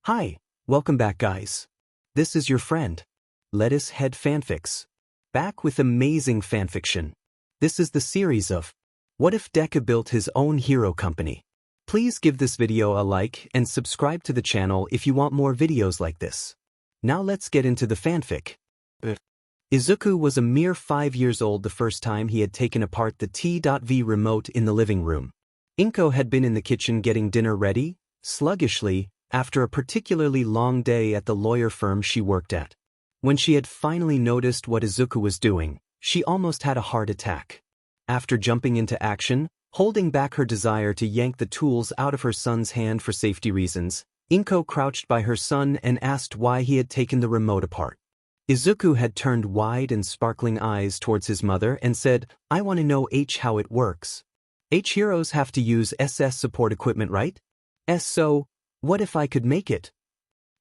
Hi, welcome back guys. This is your friend, Lettuce Head Fanfics. Back with amazing fanfiction. This is the series of What If Deku Built His Own Hero Company? Please give this video a like and subscribe to the channel if you want more videos like this. Now let's get into the fanfic. Izuku was a mere 5 years old the first time he had taken apart the T.V remote in the living room. Inko had been in the kitchen getting dinner ready, sluggishly, after a particularly long day at the lawyer firm she worked at. When she had finally noticed what Izuku was doing, she almost had a heart attack. After jumping into action, holding back her desire to yank the tools out of her son's hand for safety reasons, Inko crouched by her son and asked why he had taken the remote apart. Izuku had turned wide and sparkling eyes towards his mother and said, "I want to know how it works. Heroes have to use SS support equipment, right? So, what if I could make it?"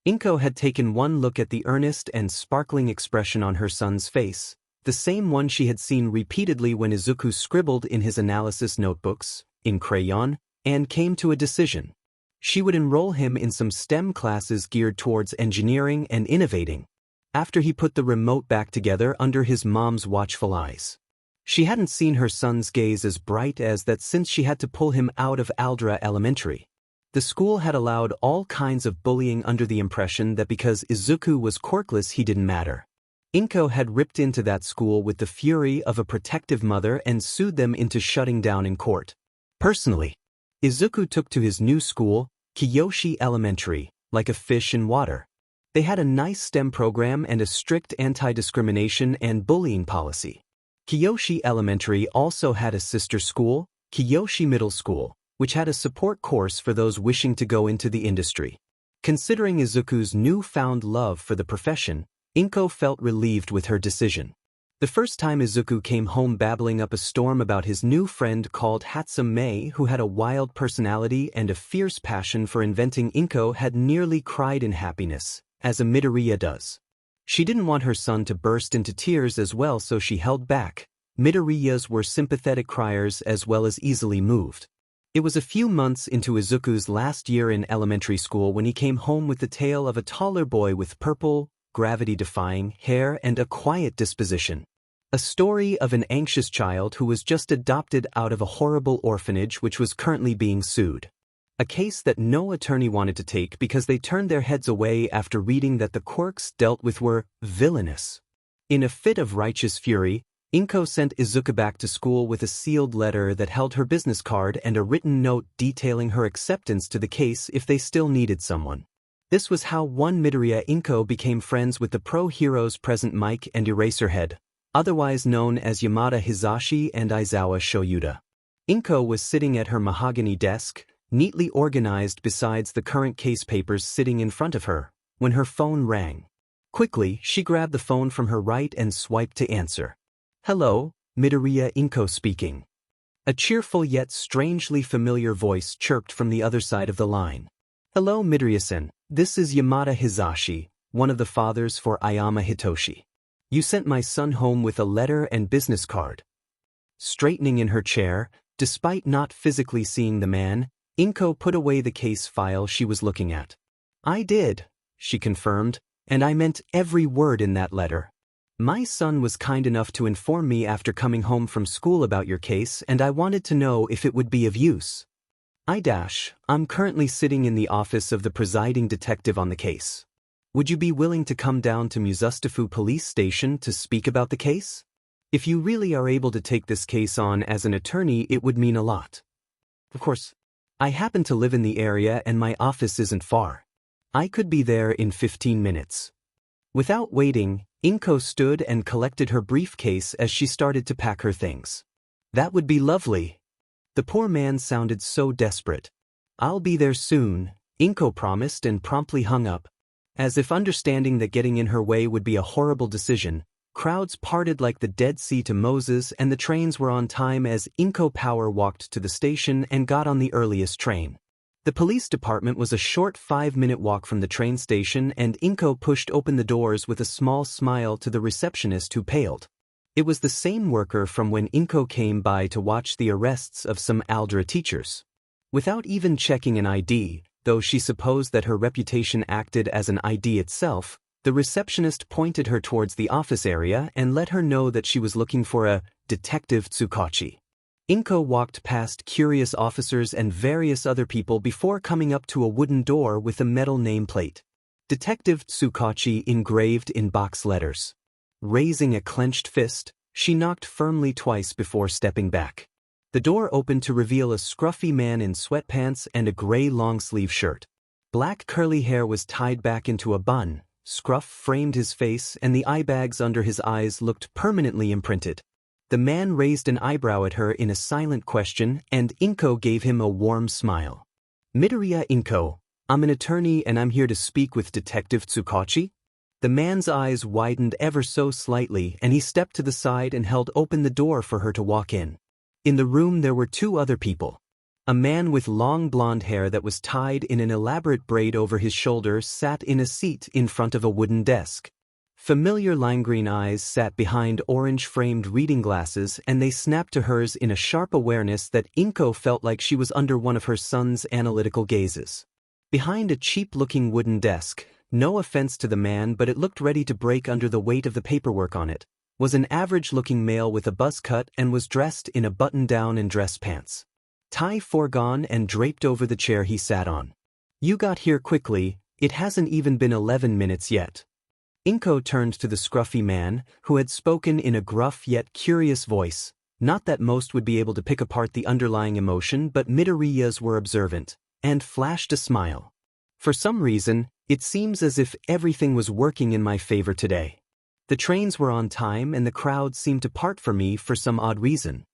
Inko had taken one look at the earnest and sparkling expression on her son's face, the same one she had seen repeatedly when Izuku scribbled in his analysis notebooks, in crayon, and came to a decision. She would enroll him in some STEM classes geared towards engineering and innovating. After he put the remote back together under his mom's watchful eyes. She hadn't seen her son's gaze as bright as that since she had to pull him out of Aldra Elementary. The school had allowed all kinds of bullying under the impression that because Izuku was quirkless he didn't matter. Inko had ripped into that school with the fury of a protective mother and sued them into shutting down in court. Personally, Izuku took to his new school, Kiyoshi Elementary, like a fish in water. They had a nice STEM program and a strict anti-discrimination and bullying policy. Kiyoshi Elementary also had a sister school, Kiyoshi Middle School, which had a support course for those wishing to go into the industry. Considering Izuku's newfound love for the profession, Inko felt relieved with her decision. The first time Izuku came home babbling up a storm about his new friend called Hatsume who had a wild personality and a fierce passion for inventing, Inko had nearly cried in happiness, as a Midoriya does. She didn't want her son to burst into tears as well, so she held back. Midoriyas were sympathetic criers as well as easily moved. It was a few months into Izuku's last year in elementary school when he came home with the tale of a taller boy with purple, gravity-defying hair and a quiet disposition. A story of an anxious child who was just adopted out of a horrible orphanage which was currently being sued. A case that no attorney wanted to take because they turned their heads away after reading that the quirks dealt with were villainous. In a fit of righteous fury, Inko sent Izuku back to school with a sealed letter that held her business card and a written note detailing her acceptance to the case if they still needed someone. This was how one Midoriya Inko became friends with the pro-heroes present Mike and Eraserhead, otherwise known as Yamada Hizashi and Aizawa Shoyuda. Inko was sitting at her mahogany desk, neatly organized besides the current case papers sitting in front of her, when her phone rang. Quickly, she grabbed the phone from her right and swiped to answer. "Hello, Midoriya Inko speaking." A cheerful yet strangely familiar voice chirped from the other side of the line. "Hello Midoriya-san, this is Yamada Hizashi, one of the fathers for Ayama Hitoshi. You sent my son home with a letter and business card." Straightening in her chair, despite not physically seeing the man, Inko put away the case file she was looking at. "I did," she confirmed, "and I meant every word in that letter. My son was kind enough to inform me after coming home from school about your case and I wanted to know if it would be of use. I'm currently sitting in the office of the presiding detective on the case. Would you be willing to come down to Musastafu police station to speak about the case? If you really are able to take this case on as an attorney, it would mean a lot. Of course, I happen to live in the area and my office isn't far. I could be there in 15 minutes. Without waiting, Inko stood and collected her briefcase as she started to pack her things. "That would be lovely." The poor man sounded so desperate. "I'll be there soon," Inko promised and promptly hung up. As if understanding that getting in her way would be a horrible decision, crowds parted like the Dead Sea to Moses and the trains were on time as Inko Power walked to the station and got on the earliest train. The police department was a short 5-minute walk from the train station and Inko pushed open the doors with a small smile to the receptionist who paled. It was the same worker from when Inko came by to watch the arrests of some Aldra teachers. Without even checking an ID, Though she supposed that her reputation acted as an ID itself, the receptionist pointed her towards the office area and let her know that she was looking for a Detective Tsukachi. Inko walked past curious officers and various other people before coming up to a wooden door with a metal nameplate. Detective Tsukachi engraved in box letters. Raising a clenched fist, she knocked firmly twice before stepping back. The door opened to reveal a scruffy man in sweatpants and a gray long-sleeve shirt. Black curly hair was tied back into a bun, scruff framed his face, and the eye bags under his eyes looked permanently imprinted. The man raised an eyebrow at her in a silent question, and Inko gave him a warm smile. "Midoriya Inko, I'm an attorney and I'm here to speak with Detective Tsukachi." The man's eyes widened ever so slightly and he stepped to the side and held open the door for her to walk in. In the room there were two other people. A man with long blonde hair that was tied in an elaborate braid over his shoulder sat in a seat in front of a wooden desk. Familiar lime-green eyes sat behind orange-framed reading glasses and they snapped to hers in a sharp awareness that Inko felt like she was under one of her son's analytical gazes. Behind a cheap-looking wooden desk, no offense to the man but it looked ready to break under the weight of the paperwork on it, was an average-looking male with a buzz cut and was dressed in a button-down and dress pants. Tie foregone and draped over the chair he sat on. "You got here quickly, it hasn't even been 11 minutes yet." Inko turned to the scruffy man, who had spoken in a gruff yet curious voice. Not that most would be able to pick apart the underlying emotion, but Midoriya's were observant, and flashed a smile. "For some reason, it seems as if everything was working in my favor today. The trains were on time and the crowd seemed to part for me for some odd reason."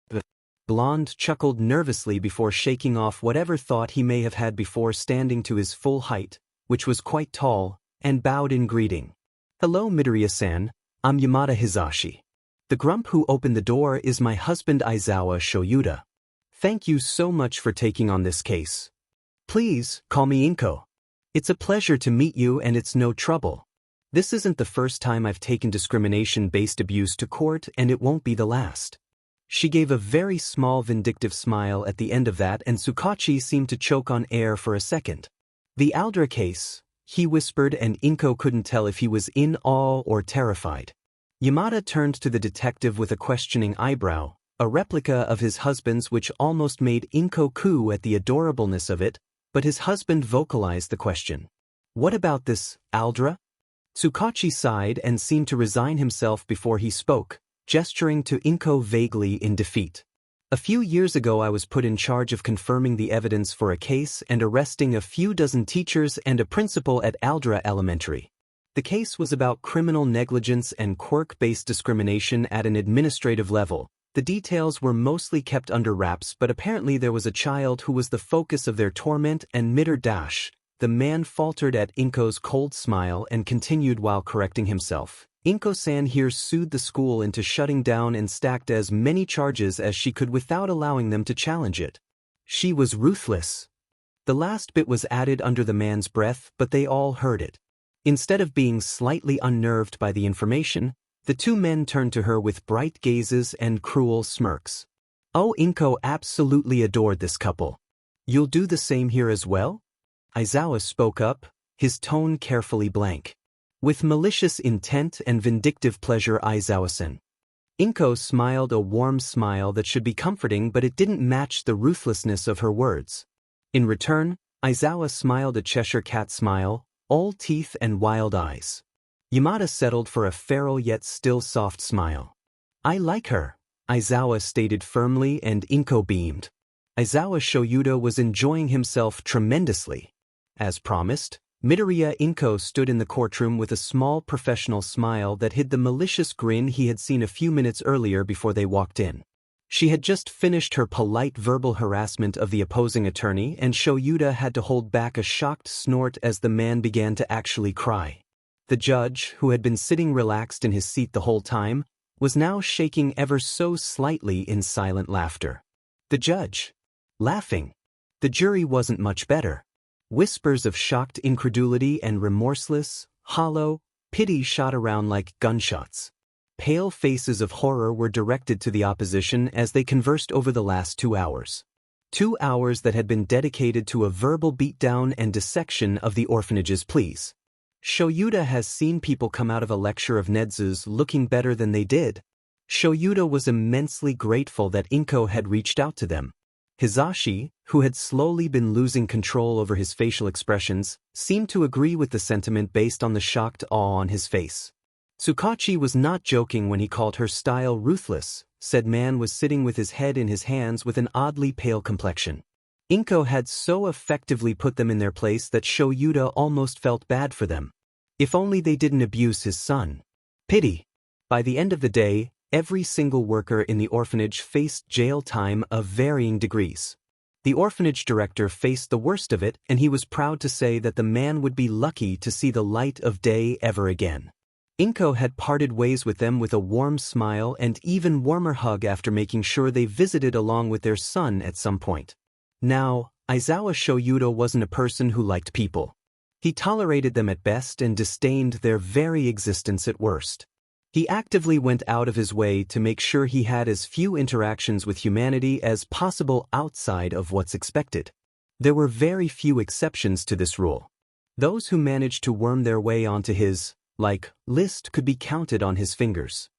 The blonde chuckled nervously before shaking off whatever thought he may have had before standing to his full height, which was quite tall, and bowed in greeting. "Hello Midoriya-san, I'm Yamada Hisashi. The grump who opened the door is my husband Aizawa Shoyuda. Thank you so much for taking on this case. Please, call me Inko. It's a pleasure to meet you and it's no trouble. This isn't the first time I've taken discrimination-based abuse to court and it won't be the last." She gave a very small vindictive smile at the end of that and Tsukachi seemed to choke on air for a second. "The Aldra case," he whispered and Inko couldn't tell if he was in awe or terrified. Yamada turned to the detective with a questioning eyebrow, a replica of his husband's which almost made Inko coo at the adorableness of it, but his husband vocalized the question. "What about this, Aldra?" Tsukachi sighed and seemed to resign himself before he spoke, gesturing to Inko vaguely in defeat. "A few years ago I was put in charge of confirming the evidence for a case and arresting a few dozen teachers and a principal at Aldra Elementary. The case was about criminal negligence and quirk-based discrimination at an administrative level. The details were mostly kept under wraps but apparently there was a child who was the focus of their torment and the man faltered at Inko's cold smile and continued while correcting himself. "Inko-san here sued the school into shutting down and stacked as many charges as she could without allowing them to challenge it. She was ruthless." The last bit was added under the man's breath but they all heard it. Instead of being slightly unnerved by the information, the two men turned to her with bright gazes and cruel smirks. "Oh, Inko absolutely adored this couple. You'll do the same here as well?" Aizawa spoke up, his tone carefully blank. "With malicious intent and vindictive pleasure, Aizawa-san." Inko smiled a warm smile that should be comforting but it didn't match the ruthlessness of her words. In return, Aizawa smiled a Cheshire cat smile, all teeth and wild eyes. Yamada settled for a feral yet still soft smile. "I like her," Aizawa stated firmly and Inko beamed. Aizawa Shoyuda was enjoying himself tremendously. As promised, Midoriya Inko stood in the courtroom with a small professional smile that hid the malicious grin he had seen a few minutes earlier before they walked in. She had just finished her polite verbal harassment of the opposing attorney and Shoyuda had to hold back a shocked snort as the man began to actually cry. The judge, who had been sitting relaxed in his seat the whole time, was now shaking ever so slightly in silent laughter. The judge. Laughing. The jury wasn't much better. Whispers of shocked incredulity and remorseless, hollow pity shot around like gunshots. Pale faces of horror were directed to the opposition as they conversed over the last 2 hours. 2 hours that had been dedicated to a verbal beatdown and dissection of the orphanage's pleas. Shoyuta has seen people come out of a lecture of Nedzu's looking better than they did. Shoyuta was immensely grateful that Inko had reached out to them. Hizashi, who had slowly been losing control over his facial expressions, seemed to agree with the sentiment based on the shocked awe on his face. Tsukachi was not joking when he called her style ruthless. Said man was sitting with his head in his hands with an oddly pale complexion. Inko had so effectively put them in their place that Shoyuta almost felt bad for them. If only they didn't abuse his son. Pity. By the end of the day, every single worker in the orphanage faced jail time of varying degrees. The orphanage director faced the worst of it, and he was proud to say that the man would be lucky to see the light of day ever again. Inko had parted ways with them with a warm smile and even warmer hug after making sure they visited along with their son at some point. Now, Aizawa Shoyuta wasn't a person who liked people. He tolerated them at best and disdained their very existence at worst. He actively went out of his way to make sure he had as few interactions with humanity as possible outside of what's expected. There were very few exceptions to this rule. Those who managed to worm their way onto his list could be counted on his fingers.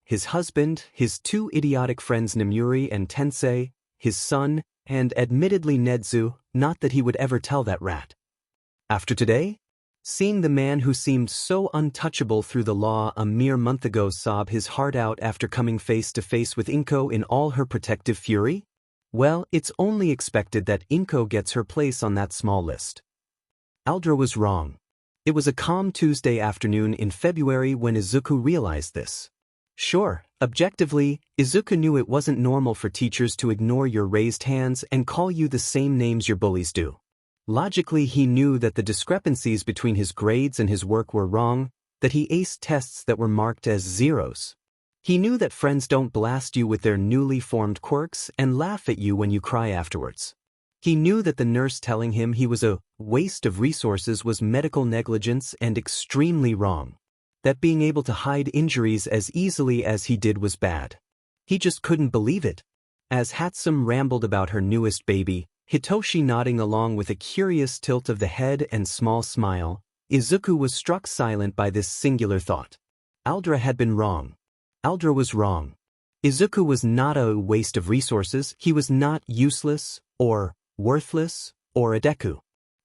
His husband, his two idiotic friends Nemuri and Tensei, his son, and admittedly Nedzu, not that he would ever tell that rat. After today? Seeing the man who seemed so untouchable through the law a mere month ago sob his heart out after coming face to face with Inko in all her protective fury? Well, it's only expected that Inko gets her place on that small list. Aldra was wrong. It was a calm Tuesday afternoon in February when Izuku realized this. Sure, objectively, Izuku knew it wasn't normal for teachers to ignore your raised hands and call you the same names your bullies do. Logically, he knew that the discrepancies between his grades and his work were wrong, that he aced tests that were marked as zeros. He knew that friends don't blast you with their newly formed quirks and laugh at you when you cry afterwards. He knew that the nurse telling him he was a waste of resources was medical negligence and extremely wrong. That being able to hide injuries as easily as he did was bad. He just couldn't believe it. As Hatsum rambled about her newest baby, Hitoshi nodding along with a curious tilt of the head and small smile, Izuku was struck silent by this singular thought. Aldra had been wrong. Aldra was wrong. Izuku was not a waste of resources, he was not useless, or worthless, or a Deku.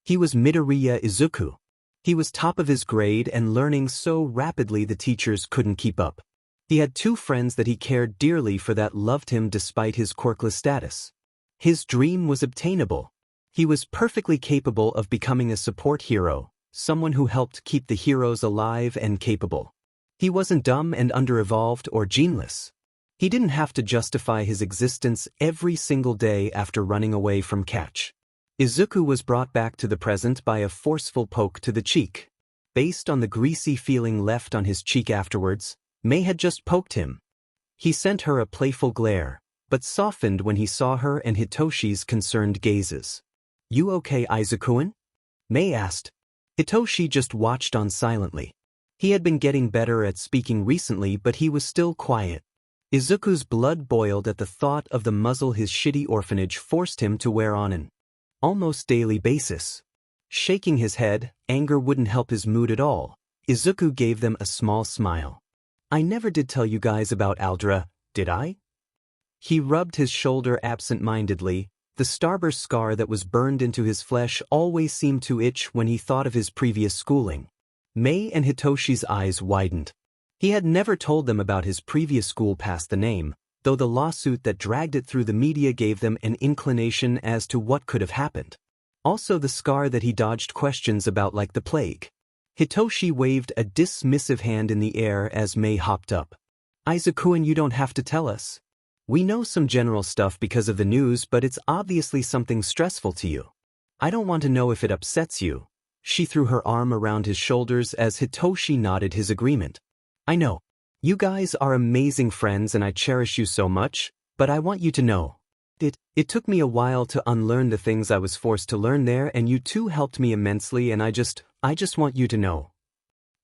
He was Midoriya Izuku. He was top of his grade and learning so rapidly the teachers couldn't keep up. He had two friends that he cared dearly for that loved him despite his quirkless status. His dream was obtainable. He was perfectly capable of becoming a support hero, someone who helped keep the heroes alive and capable. He wasn't dumb and under-evolved or geneless. He didn't have to justify his existence every single day after running away from catch. Izuku was brought back to the present by a forceful poke to the cheek. Based on the greasy feeling left on his cheek afterwards, Mei had just poked him. He sent her a playful glare, but softened when he saw her and Hitoshi's concerned gazes. "You okay, Izuku-an?" Mei asked. Hitoshi just watched on silently. He had been getting better at speaking recently, but he was still quiet. Izuku's blood boiled at the thought of the muzzle his shitty orphanage forced him to wear on an almost daily basis. Shaking his head, anger wouldn't help his mood at all. Izuku gave them a small smile. "I never did tell you guys about Aldra, did I?" He rubbed his shoulder absent-mindedly. The starburst scar that was burned into his flesh always seemed to itch when he thought of his previous schooling. Mei and Hitoshi's eyes widened. He had never told them about his previous school past the name, though the lawsuit that dragged it through the media gave them an inclination as to what could have happened. Also the scar that he dodged questions about like the plague. Hitoshi waved a dismissive hand in the air as Mei hopped up. "Izuku-an, you don't have to tell us. We know some general stuff because of the news, but it's obviously something stressful to you. I don't want to know if it upsets you." She threw her arm around his shoulders as Hitoshi nodded his agreement. "I know. You guys are amazing friends and I cherish you so much, but I want you to know. It took me a while to unlearn the things I was forced to learn there, and you two helped me immensely, and I just want you to know."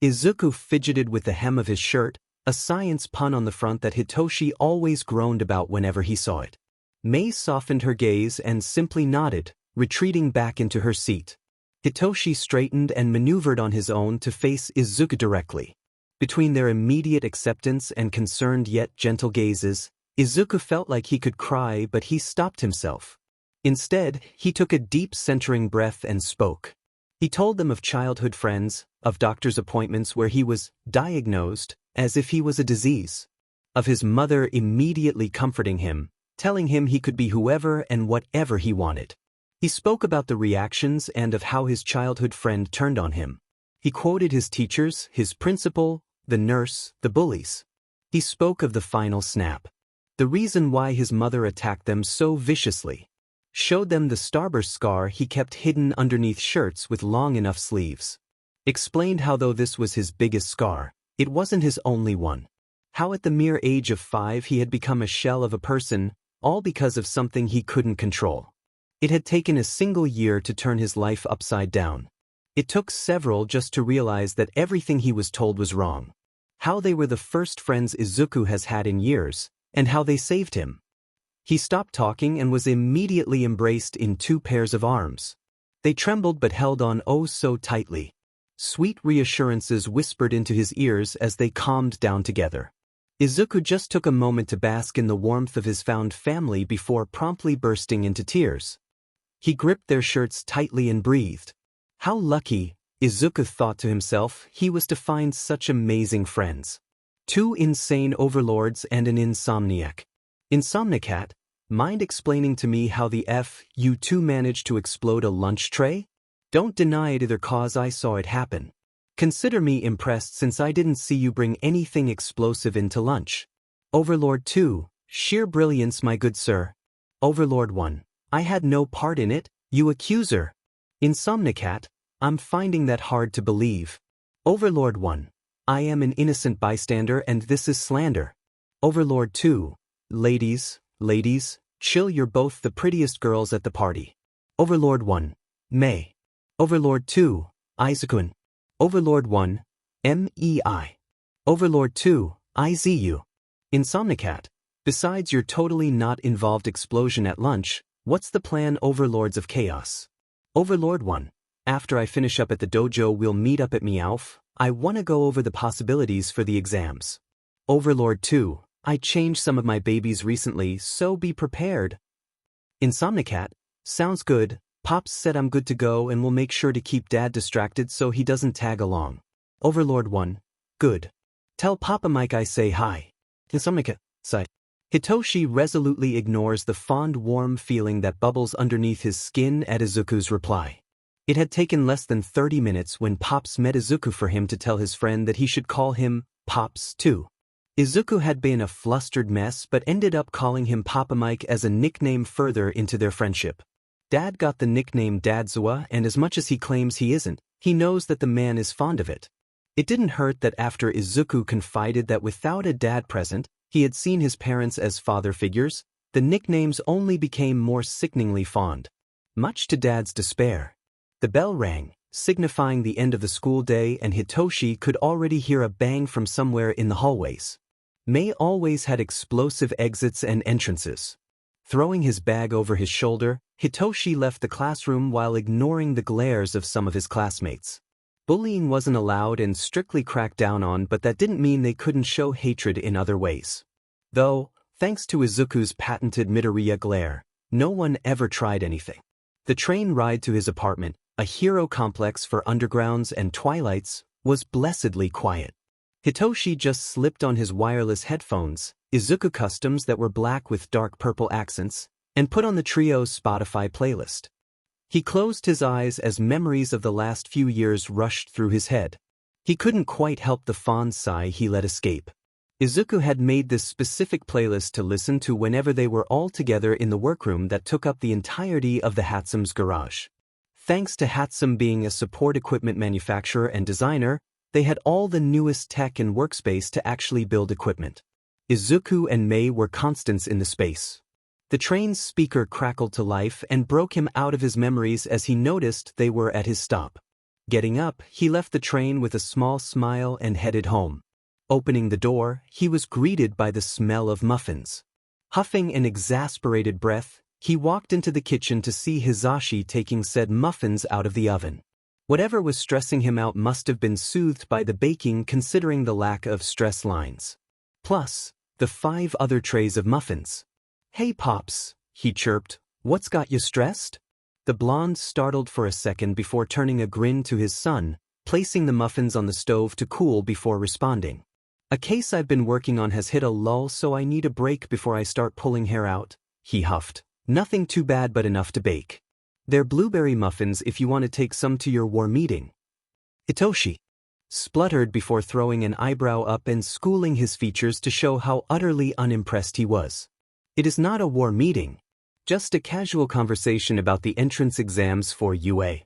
Izuku fidgeted with the hem of his shirt, a science pun on the front that Hitoshi always groaned about whenever he saw it. Mei softened her gaze and simply nodded, retreating back into her seat. Hitoshi straightened and maneuvered on his own to face Izuku directly. Between their immediate acceptance and concerned yet gentle gazes, Izuku felt like he could cry, but he stopped himself. Instead, he took a deep centering breath and spoke. He told them of childhood friends, of doctor's appointments where he was diagnosed as if he was a disease, of his mother immediately comforting him, telling him he could be whoever and whatever he wanted. He spoke about the reactions and of how his childhood friend turned on him. He quoted his teachers, his principal, the nurse, the bullies. He spoke of the final snap. The reason why his mother attacked them so viciously. Showed them the starburst scar he kept hidden underneath shirts with long enough sleeves. Explained how though this was his biggest scar, it wasn't his only one. How at the mere age of 5 he had become a shell of a person, all because of something he couldn't control. It had taken a single year to turn his life upside down. It took several just to realize that everything he was told was wrong. How they were the first friends Izuku has had in years, and how they saved him. He stopped talking and was immediately embraced in 2 pairs of arms. They trembled but held on oh so tightly. Sweet reassurances whispered into his ears as they calmed down together. Izuku just took a moment to bask in the warmth of his found family before promptly bursting into tears. He gripped their shirts tightly and breathed. How lucky, Izuku thought to himself, he was to find such amazing friends. 2 insane overlords and an insomniac. Insomnicat, mind explaining to me how the F you 2 managed to explode a lunch tray? Don't deny it either cause I saw it happen. Consider me impressed since I didn't see you bring anything explosive into lunch. Overlord 2, sheer brilliance my good sir. Overlord 1, I had no part in it, you accuser. Insomnicat, I'm finding that hard to believe. Overlord 1, I am an innocent bystander and this is slander. Overlord 2, ladies, chill, you're both the prettiest girls at the party. Overlord 1, Mei. Overlord 2, Izuku. Overlord 1, MEI. Overlord 2, IZU. Insomnicat, besides your totally not involved explosion at lunch, what's the plan, Overlords of Chaos? Overlord 1, after I finish up at the dojo we'll meet up at Meowth, I wanna go over the possibilities for the exams. Overlord 2, I changed some of my babies recently, so be prepared. Insomnicat, sounds good, Pops said I'm good to go and we'll make sure to keep Dad distracted so he doesn't tag along. Overlord 1, good. Tell Papa Mike I say hi. Insomnicat, sighed. Hitoshi resolutely ignores the fond warm feeling that bubbles underneath his skin at Izuku's reply. It had taken less than 30 minutes when Pops met Izuku for him to tell his friend that he should call him Pops too. Izuku had been a flustered mess but ended up calling him Papa Mike as a nickname further into their friendship. Dad got the nickname Dadzua, and as much as he claims he isn't, he knows that the man is fond of it. It didn't hurt that after Izuku confided that without a dad present, he had seen his parents as father figures, the nicknames only became more sickeningly fond. Much to Dad's despair. The bell rang, signifying the end of the school day, and Hitoshi could already hear a bang from somewhere in the hallways. Mei always had explosive exits and entrances. Throwing his bag over his shoulder, Hitoshi left the classroom while ignoring the glares of some of his classmates. Bullying wasn't allowed and strictly cracked down on, but that didn't mean they couldn't show hatred in other ways. Though, thanks to Izuku's patented Midoriya glare, no one ever tried anything. The train ride to his apartment, a hero complex for undergrounds and twilights, was blessedly quiet. Hitoshi just slipped on his wireless headphones, Izuku customs that were black with dark purple accents, and put on the trio's Spotify playlist. He closed his eyes as memories of the last few years rushed through his head. He couldn't quite help the fond sigh he let escape. Izuku had made this specific playlist to listen to whenever they were all together in the workroom that took up the entirety of the Hatsum's garage. Thanks to Hatsum being a support equipment manufacturer and designer, they had all the newest tech and workspace to actually build equipment. Izuku and Mei were constants in the space. The train's speaker crackled to life and broke him out of his memories as he noticed they were at his stop. Getting up, he left the train with a small smile and headed home. Opening the door, he was greeted by the smell of muffins. Huffing an exasperated breath, he walked into the kitchen to see Hisashi taking said muffins out of the oven. Whatever was stressing him out must have been soothed by the baking considering the lack of stress lines. Plus, the 5 other trays of muffins. "Hey Pops," he chirped, "what's got you stressed?" The blonde startled for a second before turning a grin to his son, placing the muffins on the stove to cool before responding. "A case I've been working on has hit a lull, so I need a break before I start pulling hair out," he huffed. "Nothing too bad but enough to bake. They're blueberry muffins if you want to take some to your war meeting." Hitoshi spluttered before throwing an eyebrow up and schooling his features to show how utterly unimpressed he was. "It is not a war meeting. Just a casual conversation about the entrance exams for UA."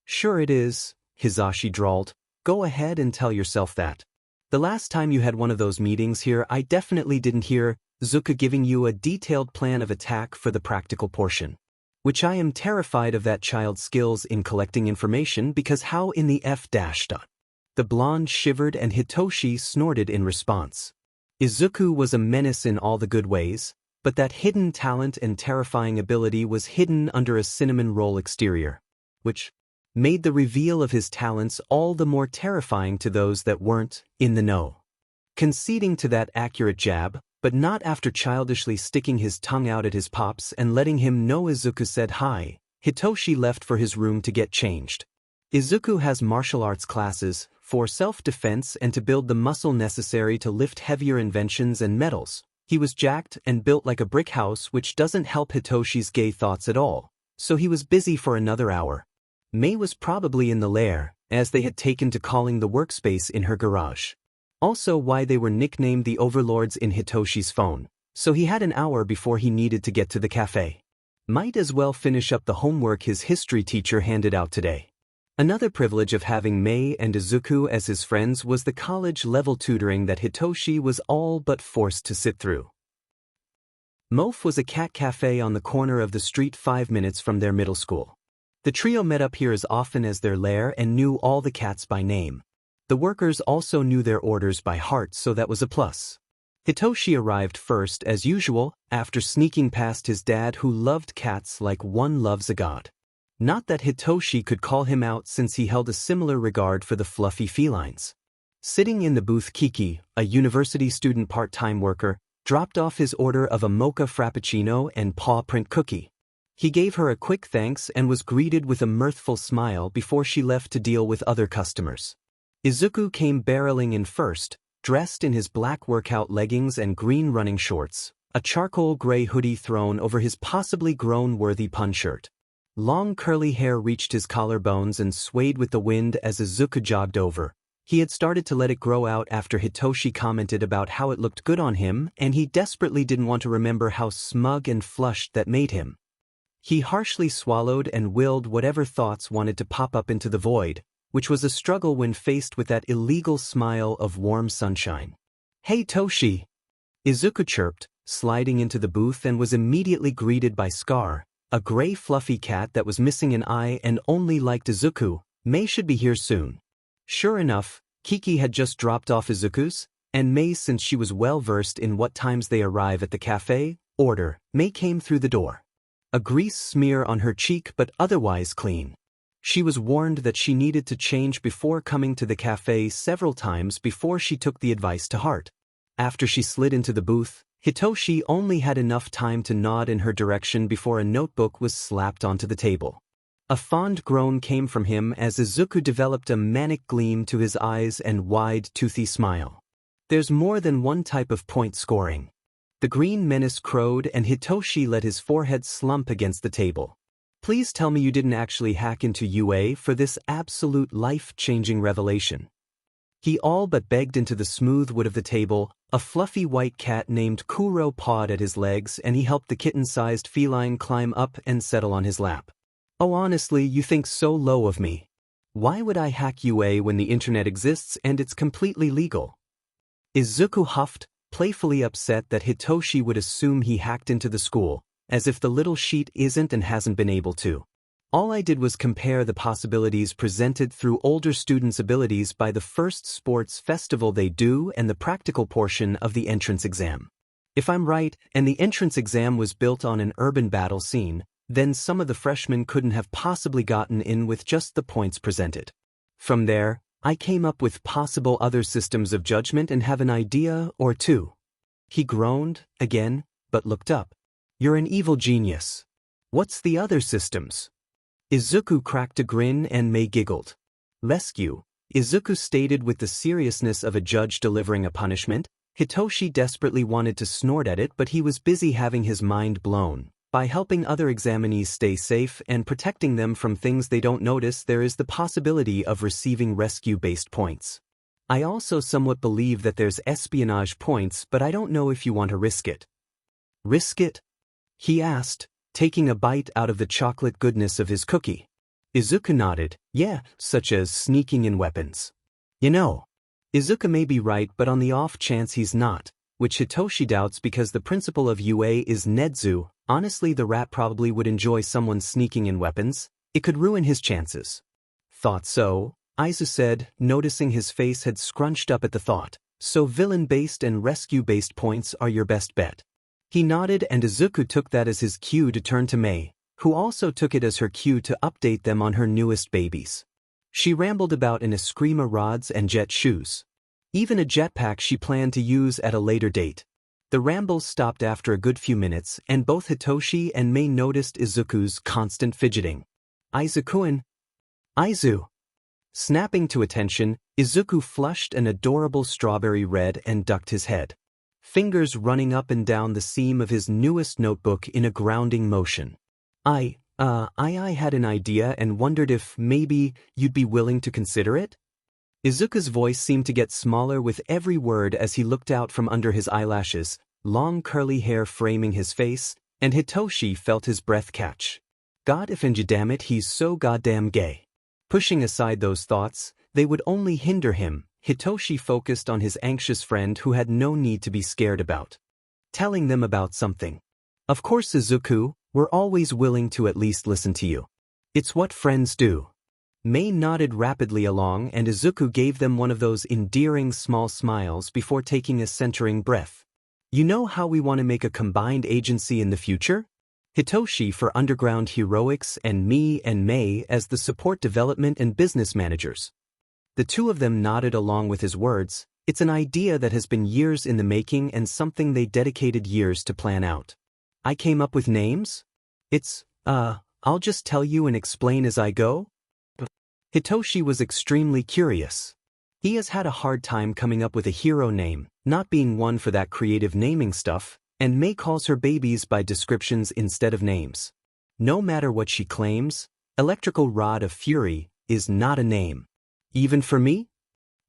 "Sure it is," Hisashi drawled. "Go ahead and tell yourself that. The last time you had one of those meetings here, I definitely didn't hear Izuku giving you a detailed plan of attack for the practical portion. Which I am terrified of that child's skills in collecting information because how in the F dash dot." The blonde shivered and Hitoshi snorted in response. Izuku was a menace in all the good ways, but that hidden talent and terrifying ability was hidden under a cinnamon roll exterior, which made the reveal of his talents all the more terrifying to those that weren't in the know. Conceding to that accurate jab, but not after childishly sticking his tongue out at his pops and letting him know Izuku said hi, Hitoshi left for his room to get changed. Izuku has martial arts classes for self-defense and to build the muscle necessary to lift heavier inventions and metals. He was jacked and built like a brick house, which doesn't help Hitoshi's gay thoughts at all, so he was busy for another hour. May was probably in the lair, as they had taken to calling the workspace in her garage. Also why they were nicknamed the overlords in Hitoshi's phone, so he had an hour before he needed to get to the cafe. Might as well finish up the homework his history teacher handed out today. Another privilege of having May and Izuku as his friends was the college-level tutoring that Hitoshi was all but forced to sit through. Mof was a cat cafe on the corner of the street 5 minutes from their middle school. The trio met up here as often as their lair and knew all the cats by name. The workers also knew their orders by heart, so that was a plus. Hitoshi arrived first as usual, after sneaking past his dad who loved cats like one loves a god. Not that Hitoshi could call him out since he held a similar regard for the fluffy felines. Sitting in the booth, Kiki, a university student part-time worker, dropped off his order of a mocha frappuccino and paw print cookie. He gave her a quick thanks and was greeted with a mirthful smile before she left to deal with other customers. Izuku came barreling in first, dressed in his black workout leggings and green running shorts, a charcoal gray hoodie thrown over his possibly grown-worthy pun shirt. Long curly hair reached his collarbones and swayed with the wind as Izuku jogged over. He had started to let it grow out after Hitoshi commented about how it looked good on him, and he desperately didn't want to remember how smug and flushed that made him. He harshly swallowed and willed whatever thoughts wanted to pop up into the void, which was a struggle when faced with that illegal smile of warm sunshine. "Hey Toshi!" Izuku chirped, sliding into the booth and was immediately greeted by Scar, a gray fluffy cat that was missing an eye and only liked Izuku. May should be here soon. Sure enough, Kiki had just dropped off Izuku's, and May, since she was well versed in what times they arrive at the cafe, May came through the door. A grease smear on her cheek but otherwise clean. She was warned that she needed to change before coming to the cafe several times before she took the advice to heart. After she slid into the booth, Hitoshi only had enough time to nod in her direction before a notebook was slapped onto the table. A fond groan came from him as Izuku developed a manic gleam to his eyes and wide, toothy smile. There's more than one type of point scoring. The green menace crowed and Hitoshi let his forehead slump against the table. Please tell me you didn't actually hack into UA for this absolute life-changing revelation. He all but begged into the smooth wood of the table. A fluffy white cat named Kuro pawed at his legs and he helped the kitten-sized feline climb up and settle on his lap. Oh, honestly, you think so low of me. Why would I hack UA when the internet exists and it's completely legal? Izuku huffed, playfully upset that Hitoshi would assume he hacked into the school, as if the little sheet isn't and hasn't been able to. All I did was compare the possibilities presented through older students' abilities by the first sports festival they do and the practical portion of the entrance exam. If I'm right, and the entrance exam was built on an urban battle scene, then some of the freshmen couldn't have possibly gotten in with just the points presented. From there, I came up with possible other systems of judgment and have an idea or two. He groaned, again, but looked up. You're an evil genius. What's the other systems? Izuku cracked a grin and Mei giggled. Rescue, Izuku stated with the seriousness of a judge delivering a punishment. Hitoshi desperately wanted to snort at it, but he was busy having his mind blown. By helping other examinees stay safe and protecting them from things they don't notice, there is the possibility of receiving rescue-based points. I also somewhat believe that there's espionage points, but I don't know if you want to risk it. Risk it? He asked, taking a bite out of the chocolate goodness of his cookie. Izuku nodded. Yeah, such as sneaking in weapons. You know, Izuku may be right, but on the off chance he's not, which Hitoshi doubts because the principle of UA is Nedzu. Honestly, the rat probably would enjoy someone sneaking in weapons. It could ruin his chances. Thought so, Izu said, noticing his face had scrunched up at the thought. So villain-based and rescue-based points are your best bet. He nodded and Izuku took that as his cue to turn to Mei, who also took it as her cue to update them on her newest babies. She rambled about in Eskrima rods and jet shoes. Even a jetpack she planned to use at a later date. The rambles stopped after a good few minutes, and both Hitoshi and Mei noticed Izuku's constant fidgeting. Izuku-kun. Izu. Snapping to attention, Izuku flushed an adorable strawberry red and ducked his head. Fingers running up and down the seam of his newest notebook in a grounding motion. I had an idea and wondered if maybe you'd be willing to consider it? Izuku's voice seemed to get smaller with every word as he looked out from under his eyelashes, long curly hair framing his face, and Hitoshi felt his breath catch. God if and damn it, he's so goddamn gay. Pushing aside those thoughts, they would only hinder him. Hitoshi focused on his anxious friend who had no need to be scared about. Telling them about something. Of course, Izuku, we're always willing to at least listen to you. It's what friends do. Mei nodded rapidly along and Izuku gave them one of those endearing small smiles before taking a centering breath. You know how we want to make a combined agency in the future? Hitoshi for underground heroics and me and Mei as the support development and business managers. The two of them nodded along with his words. It's an idea that has been years in the making and something they dedicated years to plan out. I came up with names? I'll just tell you and explain as I go? Hitoshi was extremely curious. He has had a hard time coming up with a hero name, not being one for that creative naming stuff, and Mei calls her babies by descriptions instead of names. No matter what she claims, Electrical Rod of Fury is not a name. Even for me?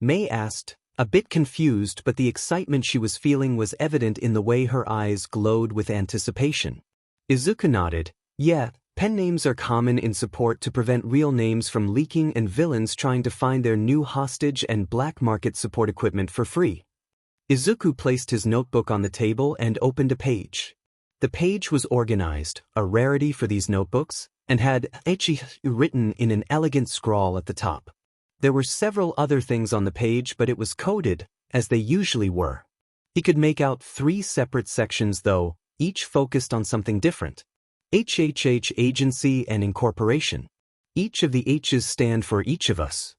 Mei asked, a bit confused, but the excitement she was feeling was evident in the way her eyes glowed with anticipation. Izuku nodded. Yeah, pen names are common in support to prevent real names from leaking and villains trying to find their new hostage and black market support equipment for free. Izuku placed his notebook on the table and opened a page. The page was organized, a rarity for these notebooks, and had "Echi" written in an elegant scrawl at the top. There were several other things on the page, but it was coded, as they usually were. He could make out 3 separate sections though, each focused on something different. HHH Agency and Incorporation. Each of the H's stand for each of us.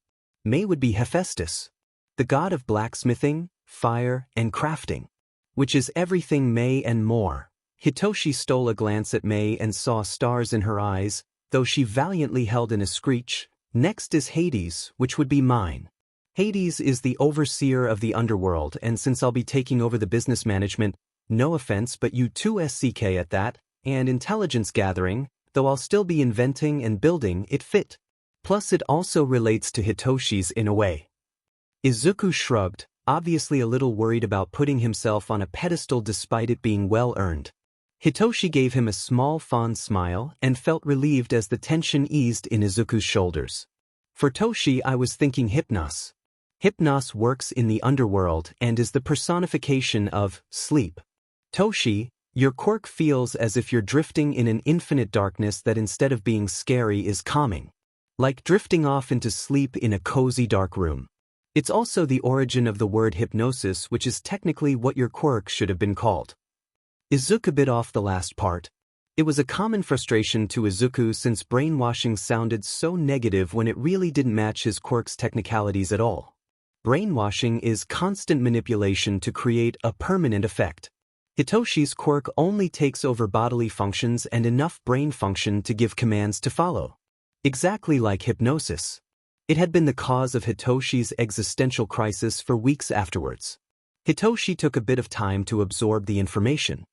Mei would be Hephaestus, the god of blacksmithing, fire, and crafting, which is everything Mei and more. Hitoshi stole a glance at Mei and saw stars in her eyes, though she valiantly held in a screech. Next is Hades, which would be mine. Hades is the overseer of the underworld, and since I'll be taking over the business management, no offense, but you too SCK at that, and intelligence gathering, though I'll still be inventing and building, it fit. Plus it also relates to Hitoshi's in a way. Izuku shrugged, obviously a little worried about putting himself on a pedestal despite it being well-earned. Hitoshi gave him a small fond smile and felt relieved as the tension eased in Izuku's shoulders. For Toshi, I was thinking Hypnos. Hypnos works in the underworld and is the personification of sleep. Toshi, your quirk feels as if you're drifting in an infinite darkness that instead of being scary is calming. Like drifting off into sleep in a cozy dark room. It's also the origin of the word hypnosis, which is technically what your quirk should have been called. Izuku bit off the last part. It was a common frustration to Izuku since brainwashing sounded so negative when it really didn't match his quirk's technicalities at all. Brainwashing is constant manipulation to create a permanent effect. Hitoshi's quirk only takes over bodily functions and enough brain function to give commands to follow. Exactly like hypnosis. It had been the cause of Hitoshi's existential crisis for weeks afterwards. Hitoshi took a bit of time to absorb the information.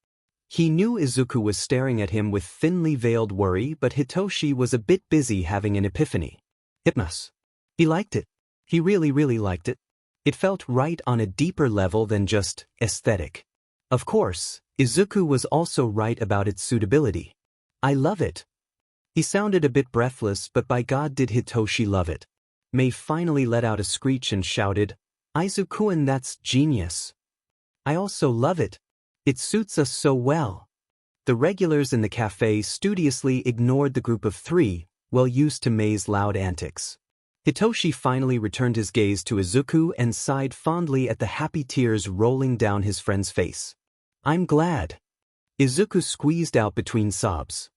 He knew Izuku was staring at him with thinly veiled worry, but Hitoshi was a bit busy having an epiphany. Hypnos. He liked it. He really liked it. It felt right on a deeper level than just aesthetic. Of course, Izuku was also right about its suitability. I love it. He sounded a bit breathless, but by God did Hitoshi love it. Mei finally let out a screech and shouted, Izuku-kun, that's genius. I also love it. It suits us so well. The regulars in the cafe studiously ignored the group of three, well used to Mei's loud antics. Hitoshi finally returned his gaze to Izuku and sighed fondly at the happy tears rolling down his friend's face. I'm glad. Izuku squeezed out between sobs.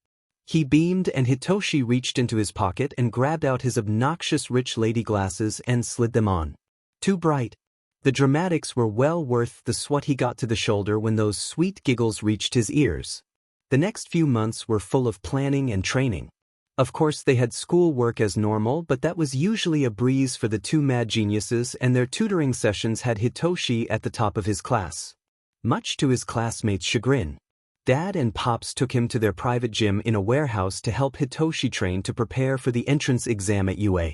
He beamed and Hitoshi reached into his pocket and grabbed out his obnoxious rich lady glasses and slid them on. Too bright. The dramatics were well worth the sweat he got to the shoulder when those sweet giggles reached his ears. The next few months were full of planning and training. Of course they had schoolwork as normal, but that was usually a breeze for the two mad geniuses, and their tutoring sessions had Hitoshi at the top of his class. Much to his classmates' chagrin. Dad and Pops took him to their private gym in a warehouse to help Hitoshi train to prepare for the entrance exam at UA.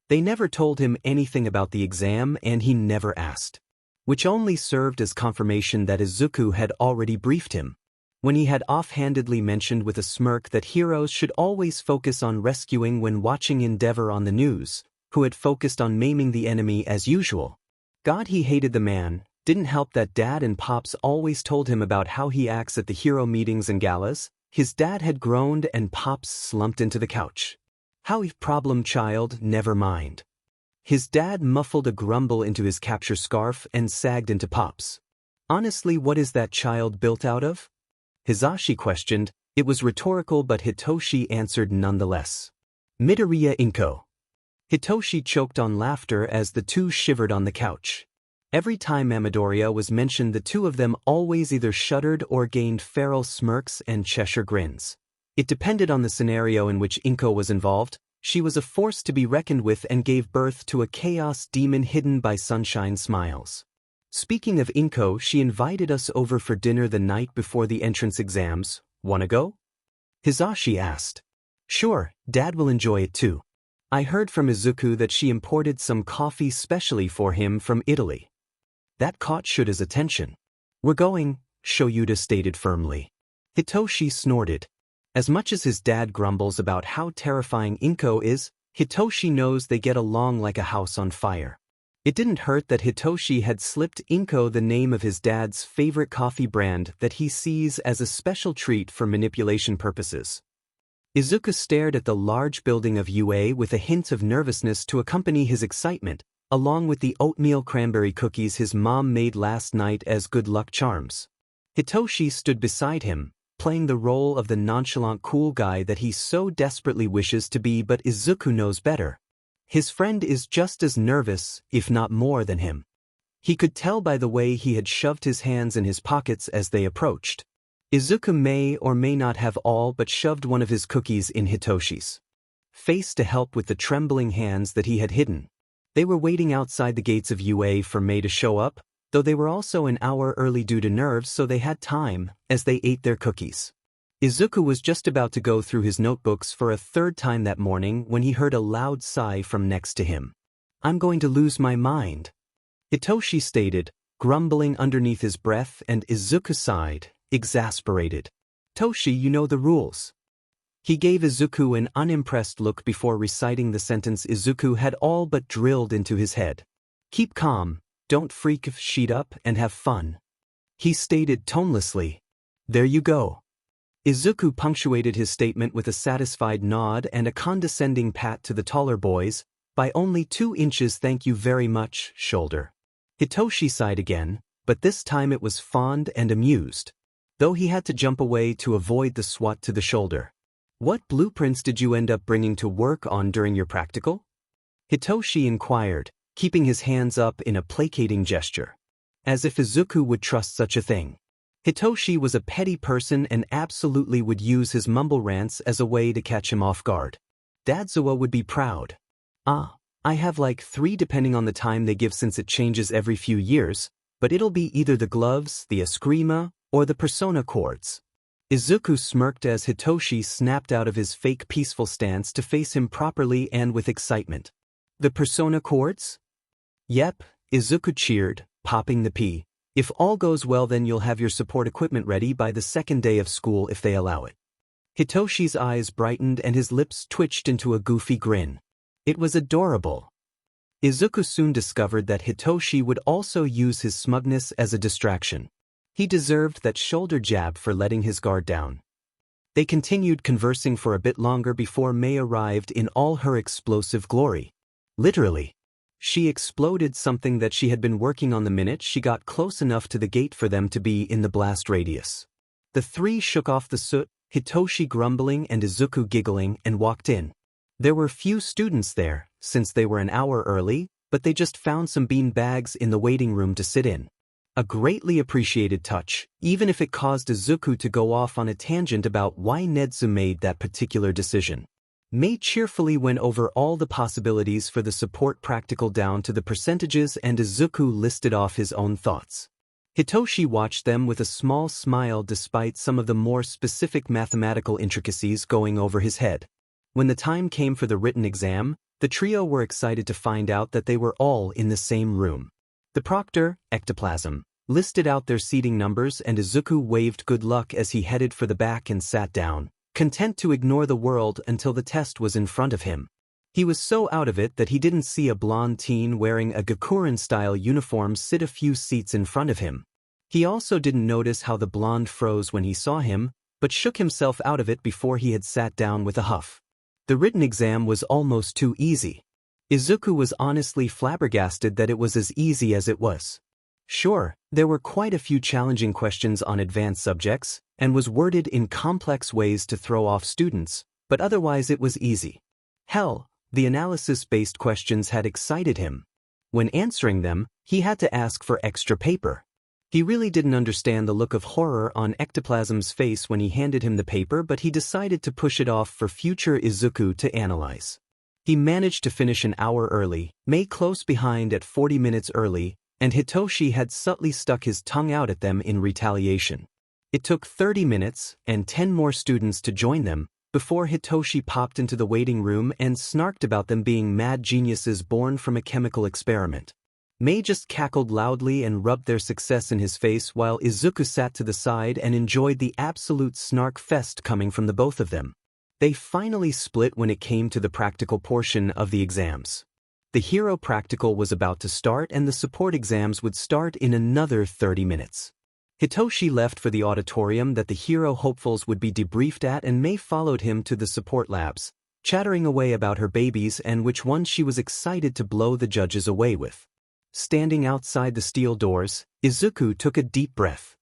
They never told him anything about the exam and he never asked. Which only served as confirmation that Izuku had already briefed him. When he had offhandedly mentioned with a smirk that heroes should always focus on rescuing when watching Endeavor on the news, who had focused on maiming the enemy as usual. God, he hated the man. Didn't help that Dad and Pops always told him about how he acts at the hero meetings and galas. His dad had groaned and Pops slumped into the couch. How problem child, never mind. His dad muffled a grumble into his capture scarf and sagged into Pops. Honestly, what is that child built out of? Hisashi questioned. It was rhetorical, but Hitoshi answered nonetheless. Midoriya Izuku. Hitoshi choked on laughter as the two shivered on the couch. Every time Midoriya was mentioned, the two of them always either shuddered or gained feral smirks and Cheshire grins. It depended on the scenario in which Izuku was involved. She was a force to be reckoned with and gave birth to a chaos demon hidden by sunshine smiles. Speaking of Izuku, she invited us over for dinner the night before the entrance exams. Wanna go? Hisashi asked. Sure, Dad will enjoy it too. I heard from Izuku that she imported some coffee specially for him from Italy. That caught Shuta's attention. We're going, Shoyuta stated firmly. Hitoshi snorted. As much as his dad grumbles about how terrifying Izuku is, Hitoshi knows they get along like a house on fire. It didn't hurt that Hitoshi had slipped Izuku the name of his dad's favorite coffee brand that he sees as a special treat for manipulation purposes. Izuku stared at the large building of UA with a hint of nervousness to accompany his excitement, along with the oatmeal cranberry cookies his mom made last night as good luck charms. Hitoshi stood beside him, playing the role of the nonchalant cool guy that he so desperately wishes to be, but Izuku knows better. His friend is just as nervous, if not more than him. He could tell by the way he had shoved his hands in his pockets as they approached. Izuku may or may not have all but shoved one of his cookies in Hitoshi's face to help with the trembling hands that he had hidden. They were waiting outside the gates of UA for Mei to show up, though they were also an hour early due to nerves, so they had time as they ate their cookies. Izuku was just about to go through his notebooks for a third time that morning when he heard a loud sigh from next to him. I'm going to lose my mind, Hitoshi stated, grumbling underneath his breath, and Izuku sighed, exasperated. Toshi, you know the rules. He gave Izuku an unimpressed look before reciting the sentence Izuku had all but drilled into his head. Keep calm, don't freak shit up, and have fun, he stated tonelessly. There you go. Izuku punctuated his statement with a satisfied nod and a condescending pat to the taller boys. By only 2 inches, thank you very much, shoulder. Hitoshi sighed again, but this time it was fond and amused. though he had to jump away to avoid the swat to the shoulder. What blueprints did you end up bringing to work on during your practical? Hitoshi inquired, keeping his hands up in a placating gesture. As if Izuku would trust such a thing. Hitoshi was a petty person and absolutely would use his mumble rants as a way to catch him off guard. Dadzuo would be proud. I have like 3 depending on the time they give since it changes every few years, but it'll be either the gloves, the eskrima, or the persona chords. Izuku smirked as Hitoshi snapped out of his fake peaceful stance to face him properly and with excitement. The persona chords? Yep, Izuku cheered, popping the P. If all goes well, then you'll have your support equipment ready by the 2nd day of school if they allow it. Hitoshi's eyes brightened and his lips twitched into a goofy grin. It was adorable. Izuku soon discovered that Hitoshi would also use his smugness as a distraction. He deserved that shoulder jab for letting his guard down. They continued conversing for a bit longer before May arrived in all her explosive glory. Literally. She exploded something that she had been working on the minute she got close enough to the gate for them to be in the blast radius. The 3 shook off the soot, Hitoshi grumbling and Izuku giggling, and walked in. There were few students there, since they were an hour early, but they just found some bean bags in the waiting room to sit in. A greatly appreciated touch, even if it caused Izuku to go off on a tangent about why Nedzu made that particular decision. May cheerfully went over all the possibilities for the support practical down to the percentages, and Izuku listed off his own thoughts. Hitoshi watched them with a small smile despite some of the more specific mathematical intricacies going over his head. When the time came for the written exam, the trio were excited to find out that they were all in the same room. The proctor, ectoplasm, listed out their seating numbers, and Izuku waved good luck as he headed for the back and sat down, content to ignore the world until the test was in front of him. He was so out of it that he didn't see a blonde teen wearing a Gakuren-style uniform sit a few seats in front of him. He also didn't notice how the blonde froze when he saw him, but shook himself out of it before he had sat down with a huff. The written exam was almost too easy. Izuku was honestly flabbergasted that it was as easy as it was. Sure, there were quite a few challenging questions on advanced subjects, and was worded in complex ways to throw off students, but otherwise it was easy. Hell, the analysis-based questions had excited him. When answering them, he had to ask for extra paper. He really didn't understand the look of horror on Ectoplasm's face when he handed him the paper, but he decided to push it off for future Izuku to analyze. He managed to finish an hour early, May close behind at 40 minutes early, and Hitoshi had subtly stuck his tongue out at them in retaliation. It took 30 minutes and 10 more students to join them before Hitoshi popped into the waiting room and snarked about them being mad geniuses born from a chemical experiment. May just cackled loudly and rubbed their success in his face while Izuku sat to the side and enjoyed the absolute snark fest coming from the both of them. They finally split when it came to the practical portion of the exams. The hero practical was about to start and the support exams would start in another 30 minutes. Hitoshi left for the auditorium that the hero hopefuls would be debriefed at, and May followed him to the support labs, chattering away about her babies and which one she was excited to blow the judges away with. Standing outside the steel doors, Izuku took a deep breath.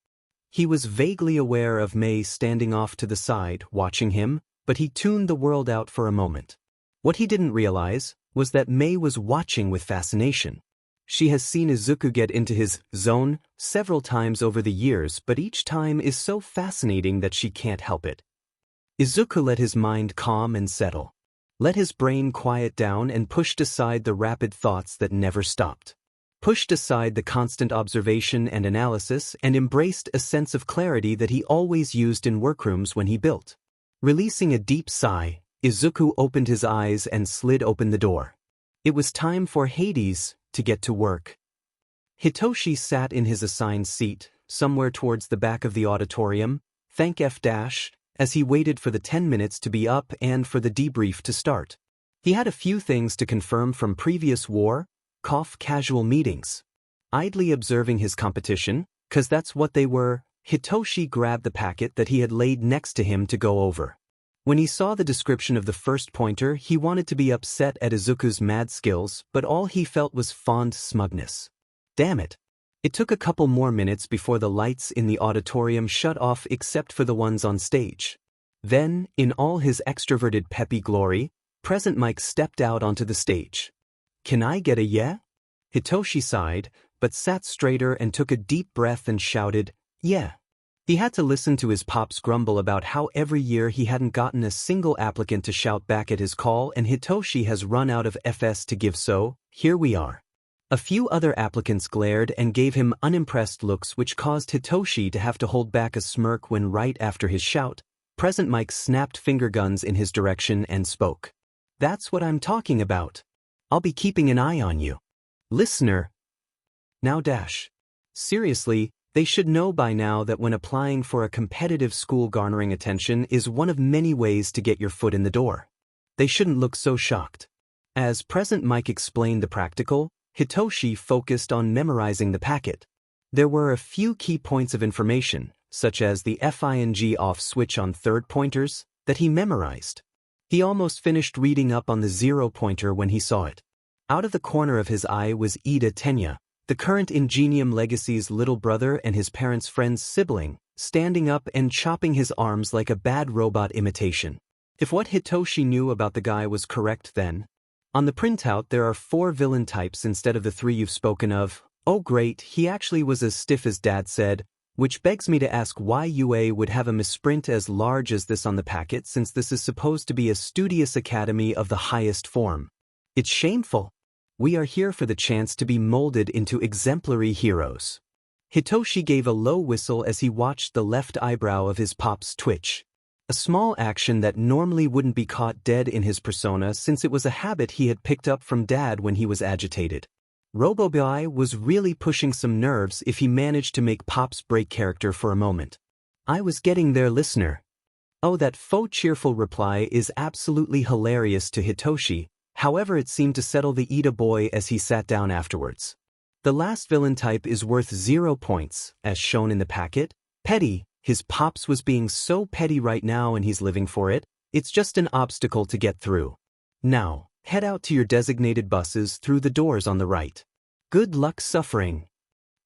He was vaguely aware of May standing off to the side, watching him, but he tuned the world out for a moment. What he didn't realize was that May was watching with fascination. She has seen Izuku get into his zone several times over the years, but each time is so fascinating that she can't help it. Izuku let his mind calm and settle. Let his brain quiet down and pushed aside the rapid thoughts that never stopped. Pushed aside the constant observation and analysis and embraced a sense of clarity that he always used in workrooms when he built. Releasing a deep sigh, Izuku opened his eyes and slid open the door. It was time for Hades to get to work. Hitoshi sat in his assigned seat, somewhere towards the back of the auditorium, thank F-, as he waited for the 10 minutes to be up and for the debrief to start. He had a few things to confirm from previous casual meetings. Idly observing his competition, 'cause that's what they were, Hitoshi grabbed the packet that he had laid next to him to go over. When he saw the description of the first pointer, he wanted to be upset at Izuku's mad skills, but all he felt was fond smugness. Damn it. It took a couple more minutes before the lights in the auditorium shut off except for the ones on stage. Then, in all his extroverted peppy glory, Present Mike stepped out onto the stage. "Can I get a yeah?" Hitoshi sighed, but sat straighter and took a deep breath and shouted, "Yeah." He had to listen to his pops grumble about how every year he hadn't gotten a single applicant to shout back at his call, and Hitoshi has run out of FS to give, so here we are. A few other applicants glared and gave him unimpressed looks, which caused Hitoshi to have to hold back a smirk when right after his shout, Present Mike snapped finger guns in his direction and spoke. "That's what I'm talking about. I'll be keeping an eye on you. Listener. Now dash. Seriously, they should know by now that when applying for a competitive school, garnering attention is one of many ways to get your foot in the door. They shouldn't look so shocked." As Present Mike explained the practical, Hitoshi focused on memorizing the packet. There were a few key points of information, such as the FING off switch on third pointers, that he memorized. He almost finished reading up on the 0-pointer when he saw it. Out of the corner of his eye was Ida Tenya, the current Ingenium Legacy's little brother and his parents' friend's sibling, standing up and chopping his arms like a bad robot imitation. If what Hitoshi knew about the guy was correct, then on the printout there are 4 villain types instead of the 3 you've spoken of. Oh great, he actually was as stiff as Dad said, which begs me to ask why UA would have a misprint as large as this on the packet, since this is supposed to be a studious academy of the highest form. It's shameful. We are here for the chance to be molded into exemplary heroes. Hitoshi gave a low whistle as he watched the left eyebrow of his pops twitch. A small action that normally wouldn't be caught dead in his persona, since it was a habit he had picked up from Dad when he was agitated. RoboBoy was really pushing some nerves if he managed to make Pops break character for a moment. "I was getting there, listener." Oh, that faux cheerful reply is absolutely hilarious to Hitoshi, however it seemed to settle the Ida boy as he sat down afterwards. The last villain type is worth 0 points, as shown in the packet. Petty. His Pops was being so petty right now and he's living for it. It's just an obstacle to get through. Now, head out to your designated buses through the doors on the right. Good luck suffering.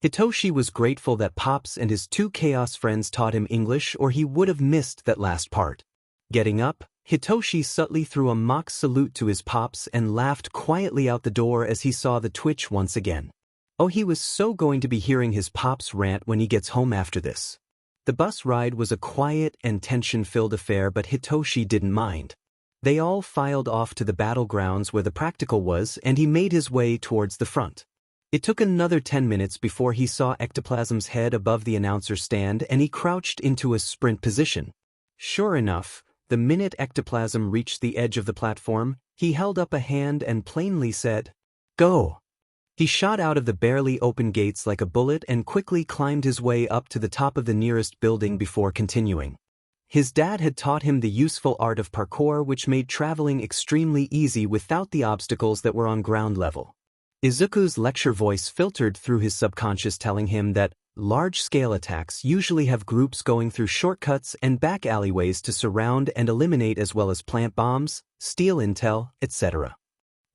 Hitoshi was grateful that Pops and his 2 Chaos friends taught him English, or he would have missed that last part. Getting up, Hitoshi subtly threw a mock salute to his Pops and laughed quietly out the door as he saw the twitch once again. Oh, he was so going to be hearing his Pops rant when he gets home after this. The bus ride was a quiet and tension-filled affair, but Hitoshi didn't mind. They all filed off to the battlegrounds where the practical was, and he made his way towards the front. It took another 10 minutes before he saw Ectoplasm's head above the announcer stand, and he crouched into a sprint position. Sure enough, the minute Ectoplasm reached the edge of the platform, he held up a hand and plainly said, "Go." He shot out of the barely open gates like a bullet and quickly climbed his way up to the top of the nearest building before continuing. His dad had taught him the useful art of parkour, which made traveling extremely easy without the obstacles that were on ground level. Izuku's lecture voice filtered through his subconscious, telling him that large-scale attacks usually have groups going through shortcuts and back alleyways to surround and eliminate, as well as plant bombs, steal intel, etc.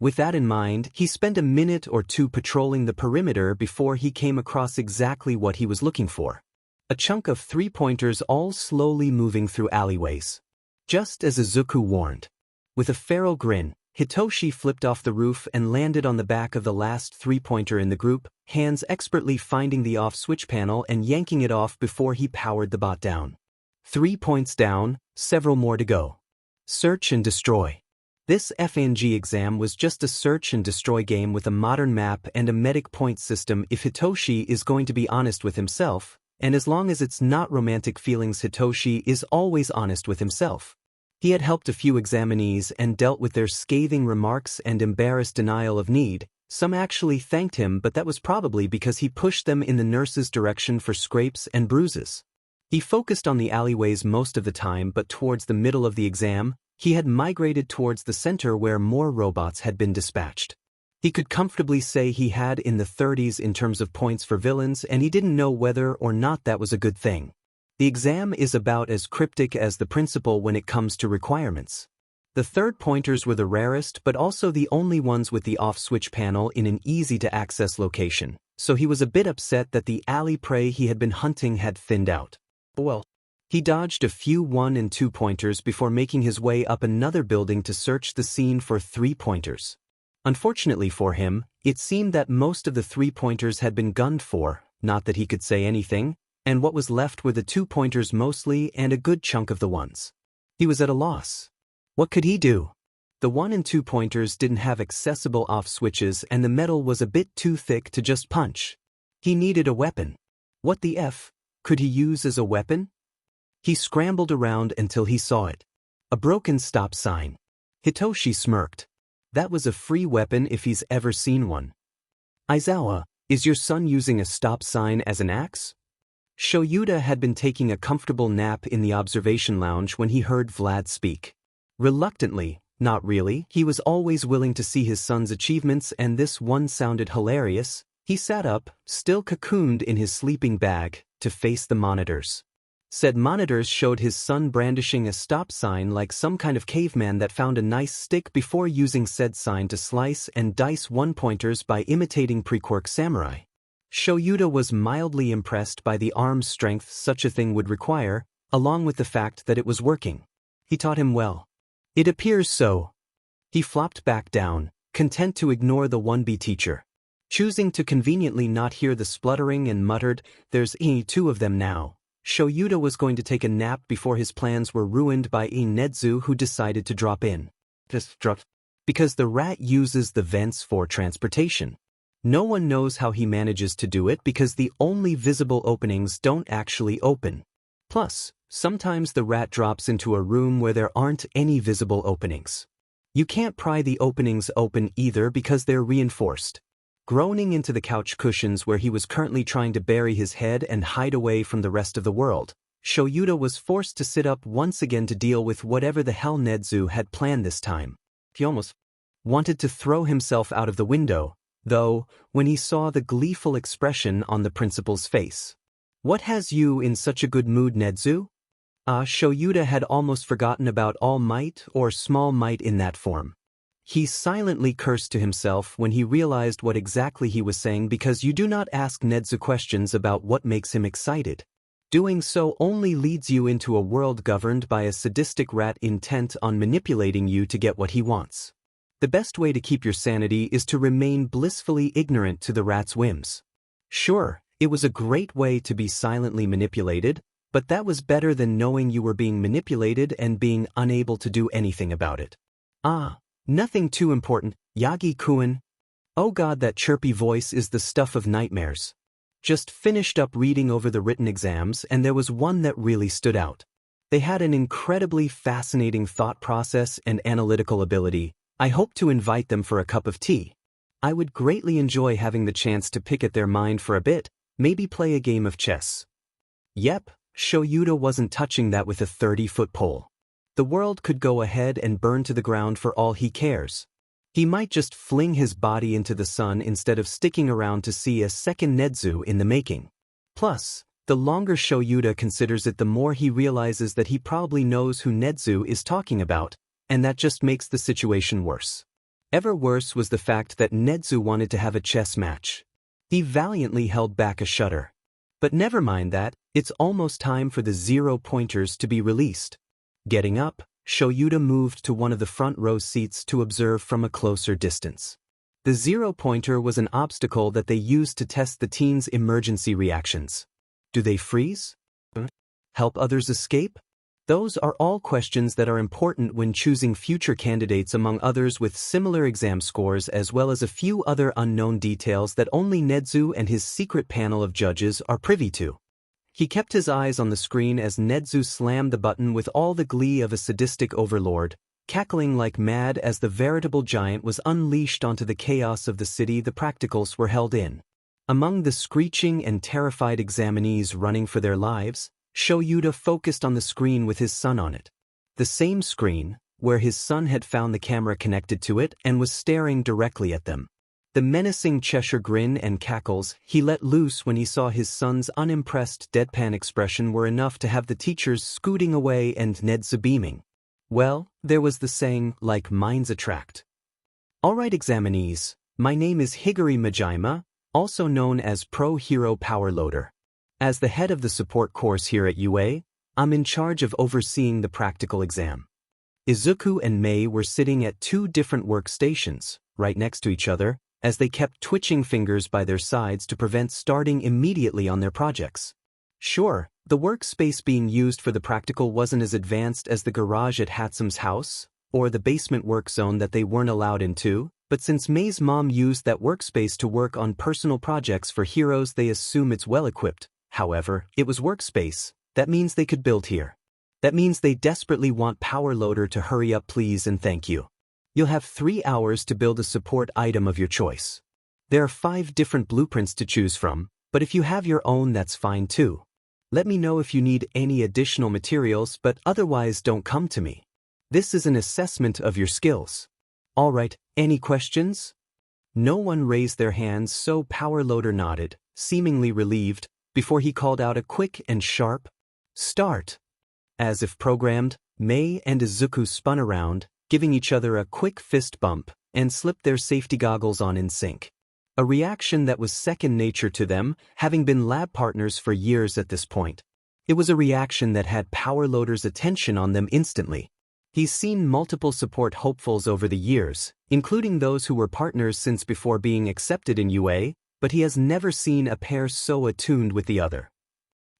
With that in mind, he spent a minute or 2 patrolling the perimeter before he came across exactly what he was looking for. A chunk of 3-pointers all slowly moving through alleyways. Just as Izuku warned. With a feral grin, Hitoshi flipped off the roof and landed on the back of the last 3-pointer in the group, hands expertly finding the off-switch panel and yanking it off before he powered the bot down. 3 points down, several more to go. Search and destroy. This FNG exam was just a search and destroy game with a modern map and a medic point system if Hitoshi is going to be honest with himself, and as long as it's not romantic feelings, Hitoshi is always honest with himself. He had helped a few examinees and dealt with their scathing remarks and embarrassed denial of need. Some actually thanked him, but that was probably because he pushed them in the nurse's direction for scrapes and bruises. He focused on the alleyways most of the time, but towards the middle of the exam, he had migrated towards the center where more robots had been dispatched. He could comfortably say he had in the 30s in terms of points for villains, and he didn't know whether or not that was a good thing. The exam is about as cryptic as the principal when it comes to requirements. The 3rd pointers were the rarest, but also the only ones with the off-switch panel in an easy-to-access location, so he was a bit upset that the alley prey he had been hunting had thinned out. Well, he dodged a few 1- and 2-pointers before making his way up another building to search the scene for 3-pointers. Unfortunately for him, it seemed that most of the 3-pointers had been gunned for, not that he could say anything, and what was left were the 2-pointers mostly and a good chunk of the ones. He was at a loss. What could he do? The 1- and 2-pointers didn't have accessible off switches and the metal was a bit too thick to just punch. He needed a weapon. What the F could he use as a weapon? He scrambled around until he saw it. A broken stop sign. Hitoshi smirked. That was a free weapon if he's ever seen one. Aizawa, is your son using a stop sign as an axe? Shoyuta had been taking a comfortable nap in the observation lounge when he heard Vlad speak. Reluctantly, not really, he was always willing to see his son's achievements and this one sounded hilarious. He sat up, still cocooned in his sleeping bag, to face the monitors. Said monitors showed his son brandishing a stop sign like some kind of caveman that found a nice stick before using said sign to slice and dice 1-pointers by imitating pre-quirk samurai. Shoyuta was mildly impressed by the arm strength such a thing would require, along with the fact that it was working. He taught him well. It appears so. He flopped back down, content to ignore the 1B teacher. Choosing to conveniently not hear the spluttering and muttered, "There's 2 of them now." Shoyuta was going to take a nap before his plans were ruined by Nedzu who decided to drop in. Because the rat uses the vents for transportation. No one knows how he manages to do it because the only visible openings don't actually open. Plus, sometimes the rat drops into a room where there aren't any visible openings. You can't pry the openings open either because they're reinforced. Groaning into the couch cushions where he was currently trying to bury his head and hide away from the rest of the world, Shoyuta was forced to sit up once again to deal with whatever the hell Nedzu had planned this time. He almost wanted to throw himself out of the window, though, when he saw the gleeful expression on the principal's face. "What has you in such a good mood, Nedzu?" Shoyuta had almost forgotten about All Might or Small Might in that form. He silently cursed to himself when he realized what exactly he was saying because you do not ask Nedzu questions about what makes him excited. Doing so only leads you into a world governed by a sadistic rat intent on manipulating you to get what he wants. The best way to keep your sanity is to remain blissfully ignorant to the rat's whims. Sure, it was a great way to be silently manipulated, but that was better than knowing you were being manipulated and being unable to do anything about it. Nothing too important, Yagi-kun. Oh god, that chirpy voice is the stuff of nightmares. Just finished up reading over the written exams and there was one that really stood out. They had an incredibly fascinating thought process and analytical ability. I hope to invite them for a cup of tea. I would greatly enjoy having the chance to pick at their mind for a bit, maybe play a game of chess. Yep, Shoyuta wasn't touching that with a 30-foot pole. The world could go ahead and burn to the ground for all he cares. He might just fling his body into the sun instead of sticking around to see a second Nedzu in the making. Plus, the longer Shoyuta considers it, the more he realizes that he probably knows who Nedzu is talking about, and that just makes the situation worse. Ever worse was the fact that Nedzu wanted to have a chess match. He valiantly held back a shudder. But never mind that, it's almost time for the 0-pointers to be released. Getting up, Shoyuta moved to one of the front row seats to observe from a closer distance. The 0-pointer was an obstacle that they used to test the teens' emergency reactions. Do they freeze? Help others escape? Those are all questions that are important when choosing future candidates among others with similar exam scores as well as a few other unknown details that only Nedzu and his secret panel of judges are privy to. He kept his eyes on the screen as Nedzu slammed the button with all the glee of a sadistic overlord, cackling like mad as the veritable giant was unleashed onto the chaos of the city the practicals were held in. Among the screeching and terrified examinees running for their lives, Shoyuta focused on the screen with his son on it. The same screen, where his son had found the camera connected to it and was staring directly at them. The menacing Cheshire grin and cackles he let loose when he saw his son's unimpressed deadpan expression were enough to have the teachers scooting away and Nedzu beaming. Well, there was the saying, like minds attract. Alright examinees, my name is Higuri Majima, also known as Pro Hero Power Loader. As the head of the support course here at UA, I'm in charge of overseeing the practical exam. Izuku and Mei were sitting at two different workstations, right next to each other, as they kept twitching fingers by their sides to prevent starting immediately on their projects. Sure, the workspace being used for the practical wasn't as advanced as the garage at Hatsum's house, or the basement work zone that they weren't allowed into, but since Mei's mom used that workspace to work on personal projects for heroes, they assume it's well-equipped. However, it was workspace. That means they could build here. That means they desperately want Power Loader to hurry up please and thank you. You'll have 3 hours to build a support item of your choice. There are 5 different blueprints to choose from, but if you have your own that's fine too. Let me know if you need any additional materials, but otherwise don't come to me. This is an assessment of your skills. Alright, any questions? No one raised their hands, so Power Loader nodded, seemingly relieved, before he called out a quick and sharp start. As if programmed, Mei and Izuku spun around, giving each other a quick fist bump, and slipped their safety goggles on in sync. A reaction that was second nature to them, having been lab partners for years at this point. It was a reaction that had Power Loader's attention on them instantly. He's seen multiple support hopefuls over the years, including those who were partners since before being accepted in UA, but he has never seen a pair so attuned with the other.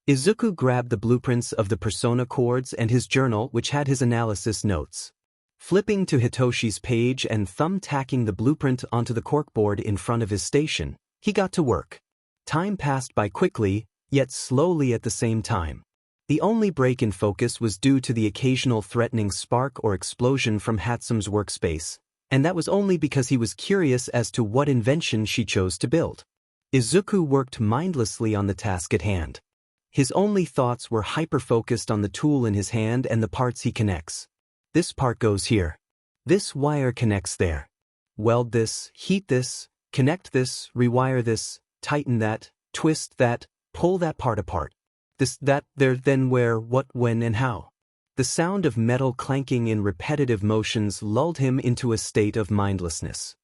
Izuku grabbed the blueprints of the persona chords and his journal, which had his analysis notes. Flipping to Hitoshi's page and thumb-tacking the blueprint onto the corkboard in front of his station, he got to work. Time passed by quickly, yet slowly at the same time. The only break in focus was due to the occasional threatening spark or explosion from Hatsum's workspace, and that was only because he was curious as to what invention she chose to build. Izuku worked mindlessly on the task at hand. His only thoughts were hyper-focused on the tool in his hand and the parts he connects. This part goes here. This wire connects there. Weld this, heat this, connect this, rewire this, tighten that, twist that, pull that part apart. This, that, there, then where, what, when, and how. The sound of metal clanking in repetitive motions lulled him into a state of mindlessness.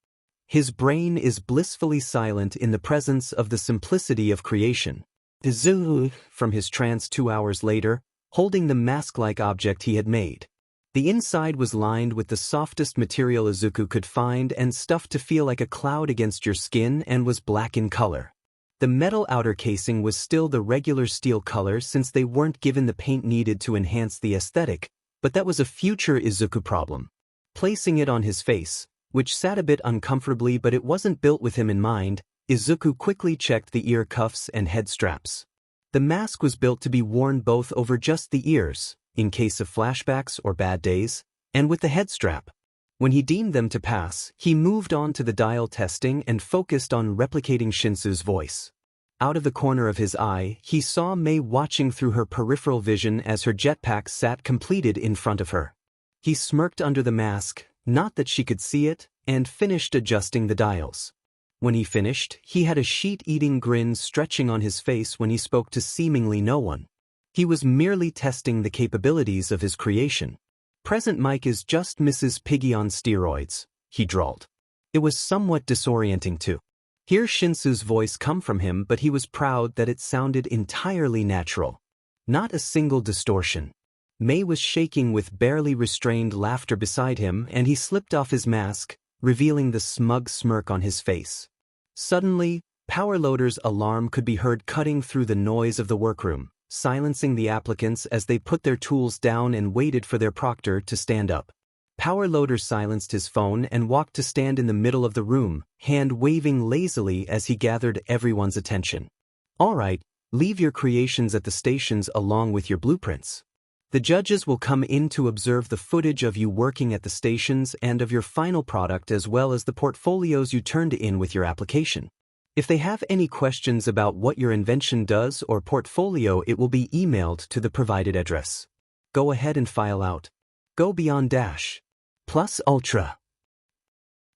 His brain is blissfully silent in the presence of the simplicity of creation. Izuku, from his trance 2 hours later, holding the mask-like object he had made. The inside was lined with the softest material Izuku could find and stuffed to feel like a cloud against your skin and was black in color. The metal outer casing was still the regular steel color since they weren't given the paint needed to enhance the aesthetic, but that was a future Izuku problem. Placing it on his face, which sat a bit uncomfortably but it wasn't built with him in mind, Izuku quickly checked the ear cuffs and head straps. The mask was built to be worn both over just the ears, in case of flashbacks or bad days, and with the head strap. When he deemed them to pass, he moved on to the dial testing and focused on replicating Shinsu's voice. Out of the corner of his eye, he saw Mei watching through her peripheral vision as her jetpack sat completed in front of her. He smirked under the mask, not that she could see it, and finished adjusting the dials. When he finished, he had a sheet-eating grin stretching on his face when he spoke to seemingly no one. He was merely testing the capabilities of his creation. Present Mike is just Mrs. Piggy on steroids, he drawled. It was somewhat disorienting to hear Shinsu's voice come from him, but he was proud that it sounded entirely natural. Not a single distortion. Mei was shaking with barely restrained laughter beside him, and he slipped off his mask, revealing the smug smirk on his face. Suddenly, Power Loader's alarm could be heard cutting through the noise of the workroom, silencing the applicants as they put their tools down and waited for their proctor to stand up. Power Loader silenced his phone and walked to stand in the middle of the room, hand waving lazily as he gathered everyone's attention. All right, leave your creations at the stations along with your blueprints. The judges will come in to observe the footage of you working at the stations and of your final product as well as the portfolios you turned in with your application. If they have any questions about what your invention does or portfolio, it will be emailed to the provided address. Go ahead and file out. Go beyond dash. Plus ultra.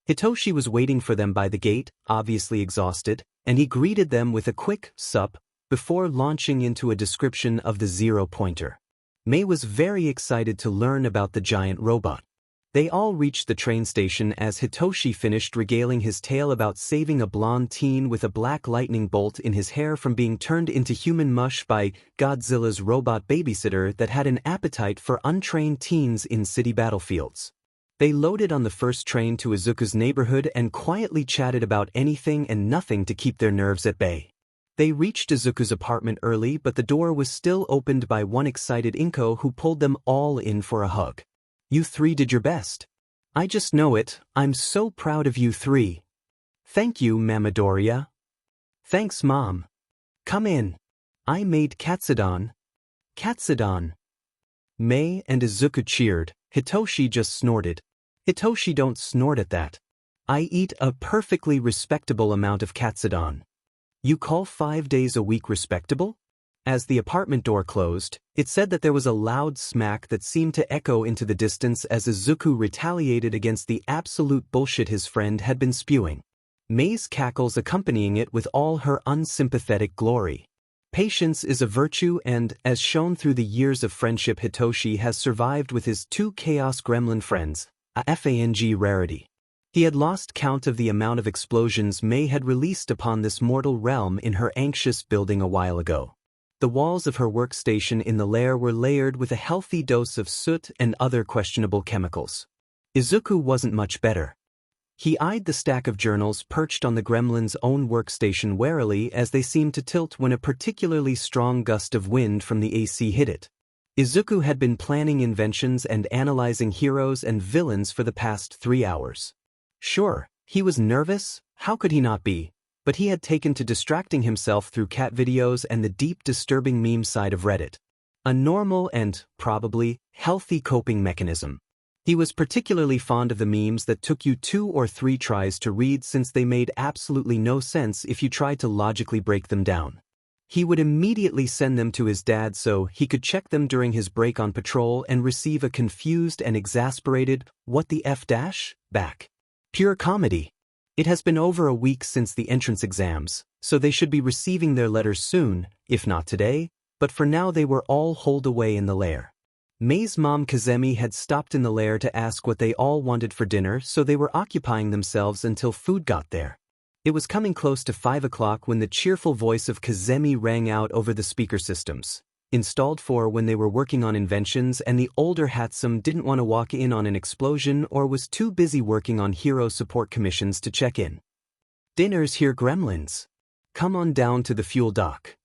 Hitoshi was waiting for them by the gate, obviously exhausted, and he greeted them with a quick sup before launching into a description of the zero-pointer. Mei was very excited to learn about the giant robot. They all reached the train station as Hitoshi finished regaling his tale about saving a blonde teen with a black lightning bolt in his hair from being turned into human mush by Godzilla's robot babysitter that had an appetite for untrained teens in city battlefields. They loaded on the first train to Izuku's neighborhood and quietly chatted about anything and nothing to keep their nerves at bay. They reached Izuku's apartment early, but the door was still opened by one excited Inko who pulled them all in for a hug. "You three did your best. I just know it, I'm so proud of you three." "Thank you, Midoriya." "Thanks, Mom. Come in. I made katsudon." "Katsudon." Mei and Izuku cheered. Hitoshi just snorted. "Hitoshi, don't snort at that. I eat a perfectly respectable amount of katsudon." "You call 5 days a week respectable?" As the apartment door closed, it said that there was a loud smack that seemed to echo into the distance as Izuku retaliated against the absolute bullshit his friend had been spewing. Mei's cackles accompanying it with all her unsympathetic glory. Patience is a virtue and, as shown through the years of friendship Hitoshi has survived with his 2 Chaos Gremlin friends, a FANG rarity. He had lost count of the amount of explosions Mei had released upon this mortal realm in her anxious building a while ago. The walls of her workstation in the lair were layered with a healthy dose of soot and other questionable chemicals. Izuku wasn't much better. He eyed the stack of journals perched on the gremlin's own workstation warily as they seemed to tilt when a particularly strong gust of wind from the AC hit it. Izuku had been planning inventions and analyzing heroes and villains for the past 3 hours. Sure, he was nervous, how could he not be? But he had taken to distracting himself through cat videos and the deep disturbing meme side of Reddit. A normal and, probably, healthy coping mechanism. He was particularly fond of the memes that took you 2 or 3 tries to read since they made absolutely no sense if you tried to logically break them down. He would immediately send them to his dad so he could check them during his break on patrol and receive a confused and exasperated "what the F" back. Pure comedy. It has been over a week since the entrance exams, so they should be receiving their letters soon, if not today, but for now they were all holed away in the lair. Mei's mom Kazemi had stopped in the lair to ask what they all wanted for dinner, so they were occupying themselves until food got there. It was coming close to 5 o'clock when the cheerful voice of Kazemi rang out over the speaker systems, installed for when they were working on inventions and the older Hatsum didn't want to walk in on an explosion or was too busy working on hero support commissions to check in. "Dinner's here, gremlins. Come on down to the fuel dock."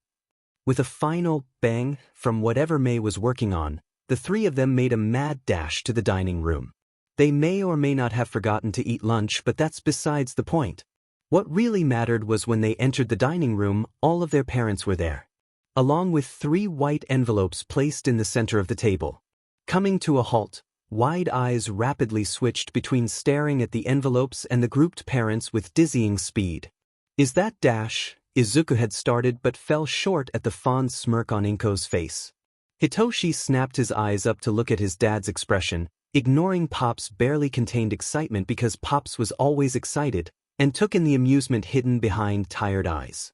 With a final bang from whatever Mei was working on, the 3 of them made a mad dash to the dining room. They may or may not have forgotten to eat lunch, but that's besides the point. What really mattered was when they entered the dining room, all of their parents were there, along with 3 white envelopes placed in the center of the table. Coming to a halt, wide eyes rapidly switched between staring at the envelopes and the grouped parents with dizzying speed. "Is that dash?" Izuku had started but fell short at the fond smirk on Inko's face. Hitoshi snapped his eyes up to look at his dad's expression, ignoring Pop's barely contained excitement because Pops was always excited, and took in the amusement hidden behind tired eyes.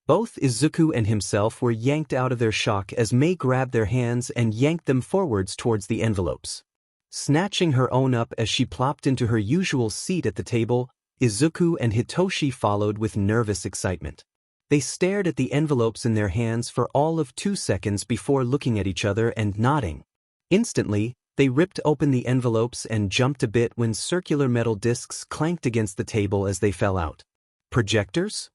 Both Izuku and himself were yanked out of their shock as Mei grabbed their hands and yanked them forwards towards the envelopes. Snatching her own up as she plopped into her usual seat at the table, Izuku and Hitoshi followed with nervous excitement. They stared at the envelopes in their hands for all of 2 seconds before looking at each other and nodding. Instantly, they ripped open the envelopes and jumped a bit when circular metal discs clanked against the table as they fell out. "Projectors?"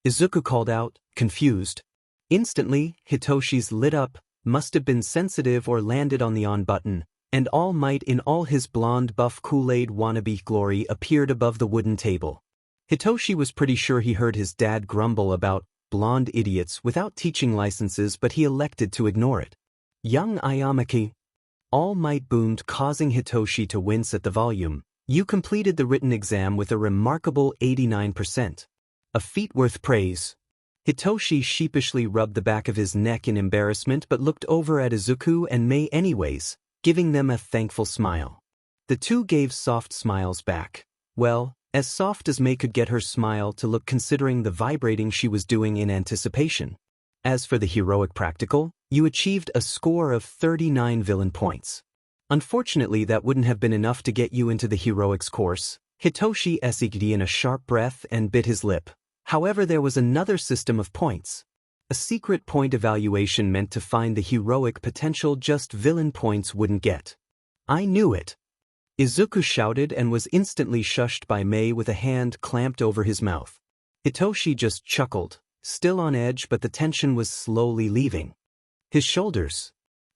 Izuku called out, confused. Instantly, Hitoshi's lit up, must have been sensitive or landed on the on button, and All Might in all his blonde buff Kool-Aid wannabe glory appeared above the wooden table. Hitoshi was pretty sure he heard his dad grumble about blonde idiots without teaching licenses, but he elected to ignore it. "Young Ayamaki," All Might boomed, causing Hitoshi to wince at the volume, "you completed the written exam with a remarkable 89%. A feat worth praise." Hitoshi sheepishly rubbed the back of his neck in embarrassment but looked over at Izuku and Mei anyways, giving them a thankful smile. The 2 gave soft smiles back. Well, as soft as Mei could get her smile to look considering the vibrating she was doing in anticipation. As for the heroic practical, you achieved a score of 39 villain points. Unfortunately, that wouldn't have been enough to get you into the heroics course. Hitoshi sighed in a sharp breath and bit his lip. However, there was another system of points. A secret point evaluation meant to find the heroic potential just villain points wouldn't get. I knew it. Izuku shouted and was instantly shushed by Mei with a hand clamped over his mouth. Hitoshi just chuckled, still on edge, but the tension was slowly leaving his shoulders.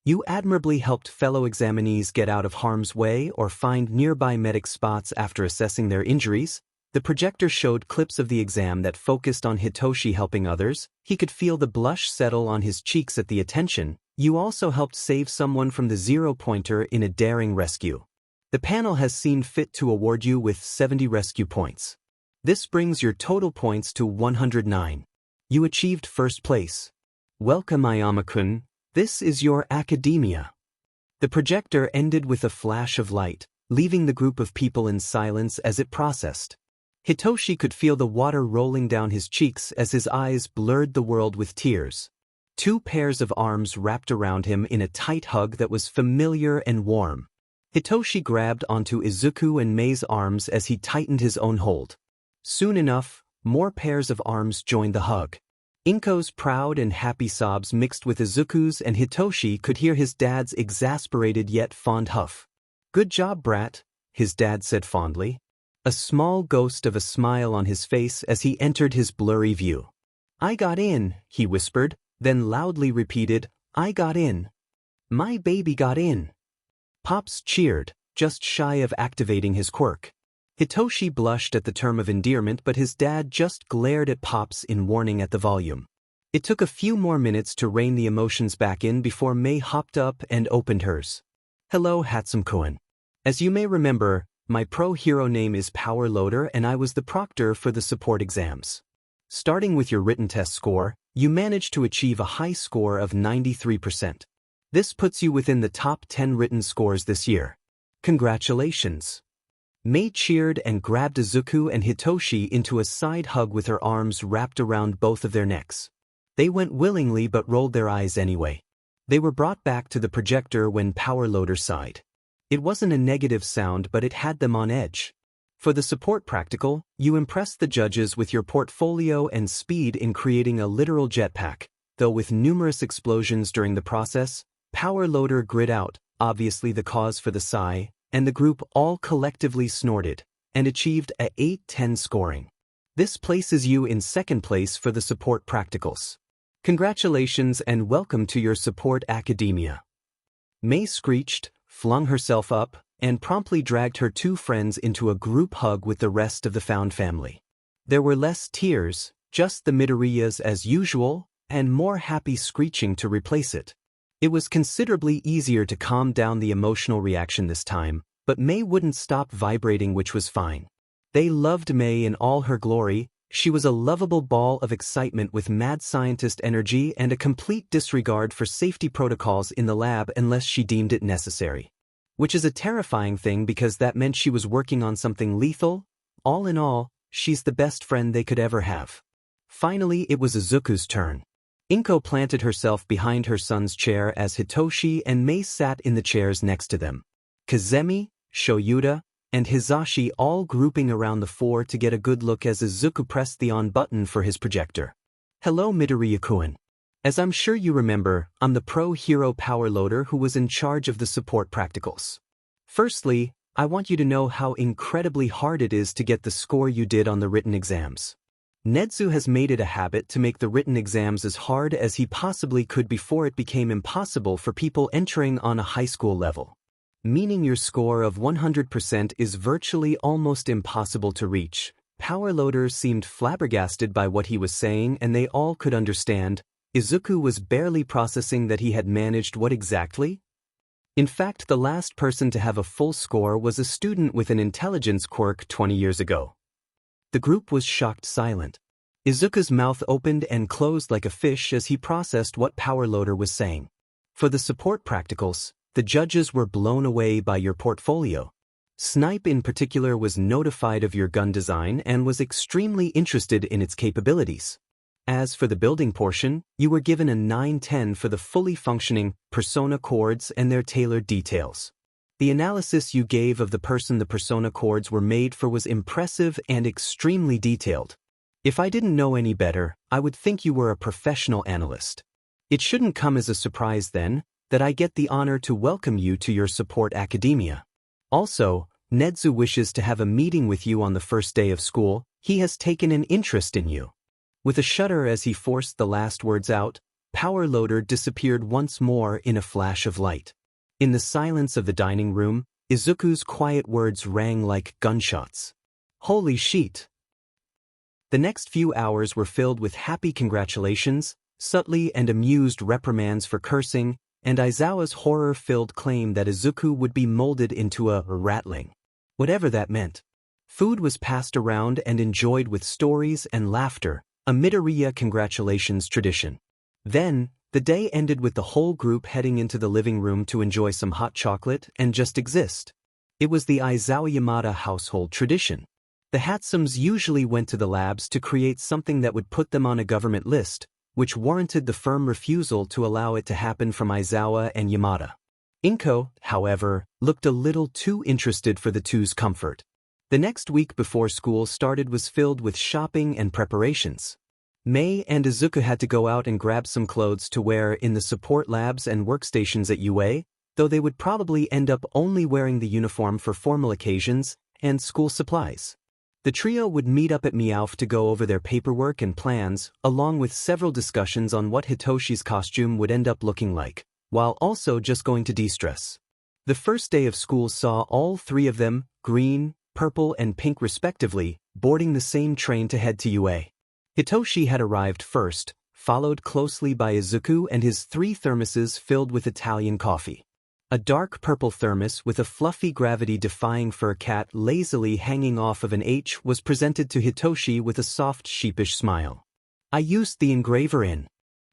You admirably helped fellow examinees get out of harm's way or find nearby medic spots after assessing their injuries. The projector showed clips of the exam that focused on Hitoshi helping others. He could feel the blush settle on his cheeks at the attention. You also helped save someone from the zero-pointer in a daring rescue. The panel has seen fit to award you with 70 rescue points. This brings your total points to 109. You achieved first place. Welcome, Ayama-kun. This is your academia. The projector ended with a flash of light, leaving the group of people in silence as it processed. Hitoshi could feel the water rolling down his cheeks as his eyes blurred the world with tears. Two pairs of arms wrapped around him in a tight hug that was familiar and warm. Hitoshi grabbed onto Izuku and Mei's arms as he tightened his own hold. Soon enough, more pairs of arms joined the hug. Inko's proud and happy sobs mixed with Izuku's, and Hitoshi could hear his dad's exasperated yet fond huff. "Good job, brat," his dad said fondly. A small ghost of a smile on his face as he entered his blurry view. "I got in," he whispered, then loudly repeated, "I got in. My baby got in." Pops cheered, just shy of activating his quirk. Hitoshi blushed at the term of endearment, but his dad just glared at Pops in warning at the volume. It took a few more minutes to rein the emotions back in before Mei hopped up and opened hers. "Hello, Hatsum-kun. As you may remember, my pro-hero name is Power Loader and I was the proctor for the support exams. Starting with your written test score, you managed to achieve a high score of 93%. This puts you within the top 10 written scores this year. Congratulations." Mei cheered and grabbed Izuku and Hitoshi into a side hug with her arms wrapped around both of their necks. They went willingly but rolled their eyes anyway. They were brought back to the projector when Power Loader sighed. It wasn't a negative sound, but it had them on edge. For the support practical, you impressed the judges with your portfolio and speed in creating a literal jetpack, though with numerous explosions during the process. Power Loader grit out, obviously the cause for the sigh, and the group all collectively snorted, and achieved a 8-10 scoring. This places you in second place for the support practicals. Congratulations and welcome to your support academia. Mei screeched, flung herself up, and promptly dragged her two friends into a group hug with the rest of the found family. There were less tears, just the Midoriyas as usual, and more happy screeching to replace it. It was considerably easier to calm down the emotional reaction this time, but Mei wouldn't stop vibrating, which was fine. They loved Mei in all her glory. She was a lovable ball of excitement with mad scientist energy and a complete disregard for safety protocols in the lab unless she deemed it necessary. Which is a terrifying thing because that meant she was working on something lethal. All in all, she's the best friend they could ever have. Finally, it was Izuku's turn. Inko planted herself behind her son's chair as Hitoshi and Mei sat in the chairs next to them. Kazemi, Shoyuta, and Hizashi all grouping around the four to get a good look as Izuku pressed the on button for his projector. "Hello, Midoriya-kun. As I'm sure you remember, I'm the pro-hero Power Loader who was in charge of the support practicals. Firstly, I want you to know how incredibly hard it is to get the score you did on the written exams. Nedzu has made it a habit to make the written exams as hard as he possibly could before it became impossible for people entering on a high school level. Meaning your score of 100% is virtually almost impossible to reach." Power Loader seemed flabbergasted by what he was saying, and they all could understand. Izuku was barely processing that he had managed what exactly? In fact, the last person to have a full score was a student with an intelligence quirk 20 years ago. The group was shocked silent. Izuku's mouth opened and closed like a fish as he processed what Power Loader was saying. For the support practicals, the judges were blown away by your portfolio. Snipe in particular was notified of your gun design and was extremely interested in its capabilities. As for the building portion, you were given a 9-10 for the fully functioning persona chords and their tailored details. The analysis you gave of the person the persona chords were made for was impressive and extremely detailed. If I didn't know any better, I would think you were a professional analyst. It shouldn't come as a surprise then, that I get the honor to welcome you to your support academia. Also, Nedzu wishes to have a meeting with you on the first day of school. He has taken an interest in you. With a shudder as he forced the last words out, Power Loader disappeared once more in a flash of light. In the silence of the dining room, Izuku's quiet words rang like gunshots. Holy shit! The next few hours were filled with happy congratulations, subtly and amused reprimands for cursing, and Aizawa's horror-filled claim that Izuku would be molded into a ratling. Whatever that meant. Food was passed around and enjoyed with stories and laughter, a Midoriya congratulations tradition. Then, the day ended with the whole group heading into the living room to enjoy some hot chocolate and just exist. It was the Aizawa Yamada household tradition. The Hatsums usually went to the labs to create something that would put them on a government list, which warranted the firm refusal to allow it to happen from Aizawa and Yamada. Inko, however, looked a little too interested for the two's comfort. The next week before school started was filled with shopping and preparations. Mei and Izuku had to go out and grab some clothes to wear in the support labs and workstations at UA, though they would probably end up only wearing the uniform for formal occasions and school supplies. The trio would meet up at Meowth to go over their paperwork and plans, along with several discussions on what Hitoshi's costume would end up looking like, while also just going to de-stress. The first day of school saw all three of them, green, purple and pink respectively, boarding the same train to head to UA. Hitoshi had arrived first, followed closely by Izuku and his 3 thermoses filled with Italian coffee. A dark purple thermos with a fluffy gravity-defying fur cat lazily hanging off of an H was presented to Hitoshi with a soft sheepish smile. I used the engraver in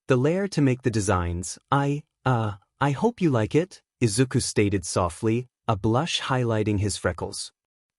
the layer to make the designs. I hope you like it, Izuku stated softly, a blush highlighting his freckles.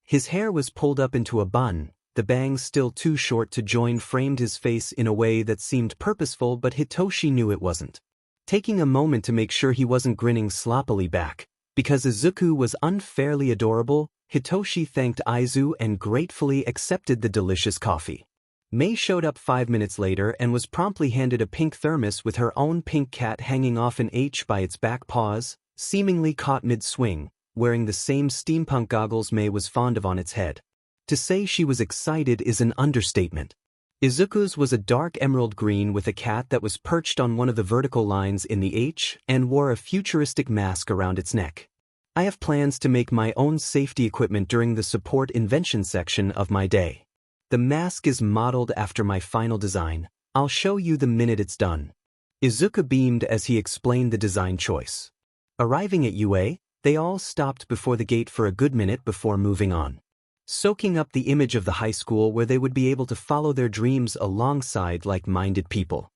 His hair was pulled up into a bun, the bangs still too short to join framed his face in a way that seemed purposeful, but Hitoshi knew it wasn't. Taking a moment to make sure he wasn't grinning sloppily back, because Izuku was unfairly adorable, Hitoshi thanked Aizu and gratefully accepted the delicious coffee. Mei showed up 5 minutes later and was promptly handed a pink thermos with her own pink cat hanging off an H by its back paws, seemingly caught mid-swing, wearing the same steampunk goggles Mei was fond of on its head. To say she was excited is an understatement. Izuku's was a dark emerald green with a cat that was perched on one of the vertical lines in the H and wore a futuristic mask around its neck. I have plans to make my own safety equipment during the support invention section of my day. The mask is modeled after my final design. I'll show you the minute it's done. Izuku beamed as he explained the design choice. Arriving at UA, they all stopped before the gate for a good minute before moving on, soaking up the image of the high school where they would be able to follow their dreams alongside like-minded people.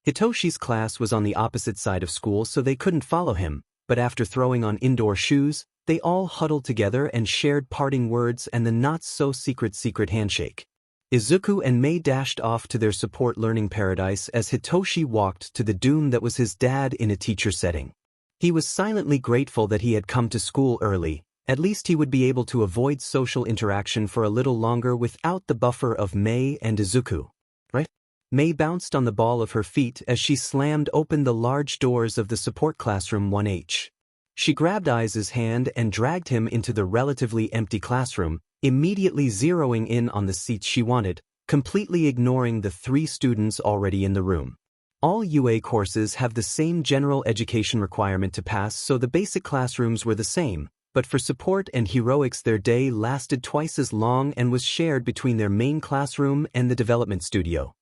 Hitoshi's class was on the opposite side of school, so they couldn't follow him, but after throwing on indoor shoes, they all huddled together and shared parting words and the not-so-secret handshake. Izuku and Mei dashed off to their support learning paradise as Hitoshi walked to the doom that was his dad in a teacher setting. He was silently grateful that he had come to school early. At least he would be able to avoid social interaction for a little longer without the buffer of Mei and Izuku. Right? Mei bounced on the ball of her feet as she slammed open the large doors of the support classroom 1H. She grabbed Aizu's hand and dragged him into the relatively empty classroom, immediately zeroing in on the seats she wanted, completely ignoring the 3 students already in the room. All UA courses have the same general education requirement to pass, so the basic classrooms were the same. But for support and heroics their day lasted twice as long and was shared between their main classroom and the development studio.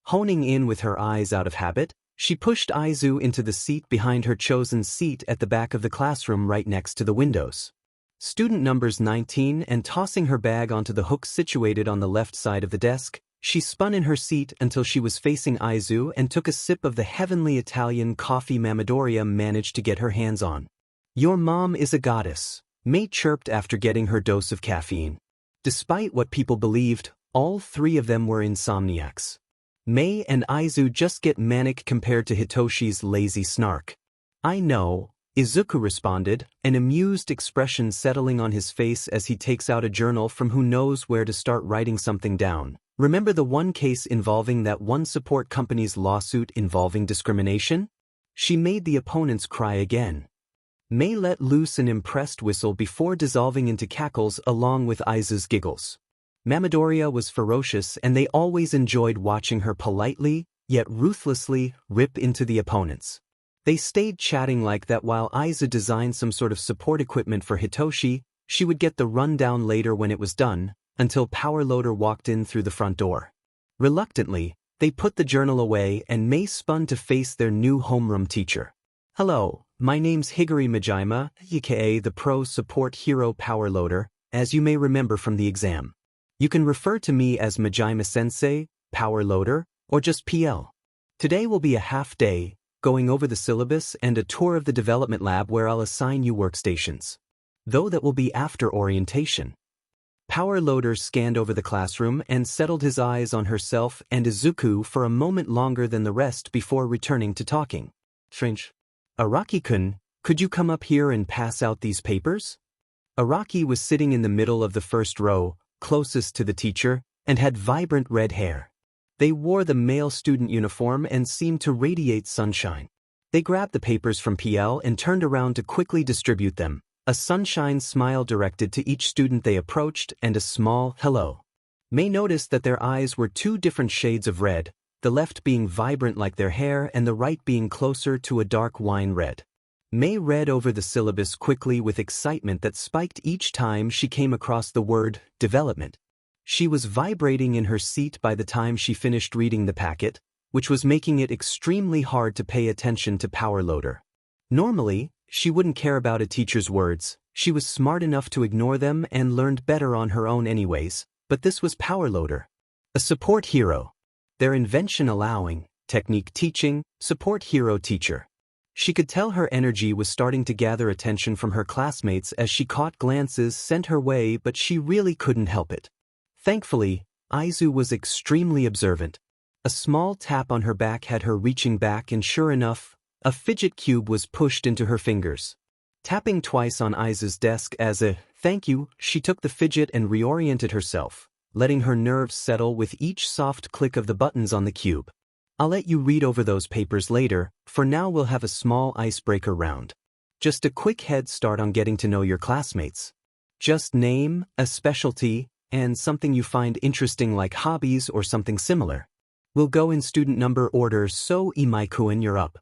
Honing in with her eyes out of habit, she pushed Aizu into the seat behind her chosen seat at the back of the classroom right next to the windows. Student numbers 19, and tossing her bag onto the hook situated on the left side of the desk, she spun in her seat until she was facing Aizu and took a sip of the heavenly Italian coffee Midoriya managed to get her hands on. Your mom is a goddess, Mei chirped after getting her dose of caffeine. Despite what people believed, all 3 of them were insomniacs. Mei and Aizu just get manic compared to Hitoshi's lazy snark. I know, Izuku responded, an amused expression settling on his face as he takes out a journal from who knows where to start writing something down. Remember the one case involving that one support company's lawsuit involving discrimination? She made the opponents cry again. Mei let loose an impressed whistle before dissolving into cackles along with Aizu's giggles. Midoriya was ferocious and they always enjoyed watching her politely, yet ruthlessly, rip into the opponents. They stayed chatting like that while Aizu designed some sort of support equipment for Hitoshi. She would get the rundown later when it was done, until Power Loader walked in through the front door. Reluctantly, they put the journal away and Mei spun to face their new homeroom teacher. Hello, my name's Higuri Majima, aka the pro support hero Power Loader, as you may remember from the exam. You can refer to me as Majima-sensei, Power Loader, or just PL. Today will be a half day, going over the syllabus and a tour of the development lab where I'll assign you workstations. Though that will be after orientation. Power Loader scanned over the classroom and settled his eyes on herself and Izuku for a moment longer than the rest before returning to talking. Strange. Araki-kun, could you come up here and pass out these papers? Araki was sitting in the middle of the first row, closest to the teacher, and had vibrant red hair. They wore the male student uniform and seemed to radiate sunshine. They grabbed the papers from PL and turned around to quickly distribute them, a sunshine smile directed to each student they approached and a small hello. Mei noticed that their eyes were two different shades of red, the left being vibrant like their hair and the right being closer to a dark wine red. Mei read over the syllabus quickly with excitement that spiked each time she came across the word development. She was vibrating in her seat by the time she finished reading the packet, which was making it extremely hard to pay attention to Power Loader. Normally, she wouldn't care about a teacher's words, she was smart enough to ignore them and learned better on her own anyways, but this was Power Loader. A support hero. Their invention allowing, technique teaching, support hero teacher. She could tell her energy was starting to gather attention from her classmates as she caught glances sent her way, but she really couldn't help it. Thankfully, Aizu was extremely observant. A small tap on her back had her reaching back and sure enough, a fidget cube was pushed into her fingers. Tapping twice on Aizu's desk as a thank you, she took the fidget and reoriented herself, letting her nerves settle with each soft click of the buttons on the cube. I'll let you read over those papers later, for now we'll have a small icebreaker round. Just a quick head start on getting to know your classmates. Just name, a specialty, and something you find interesting like hobbies or something similar. We'll go in student number order, so Imai-kun, you're up.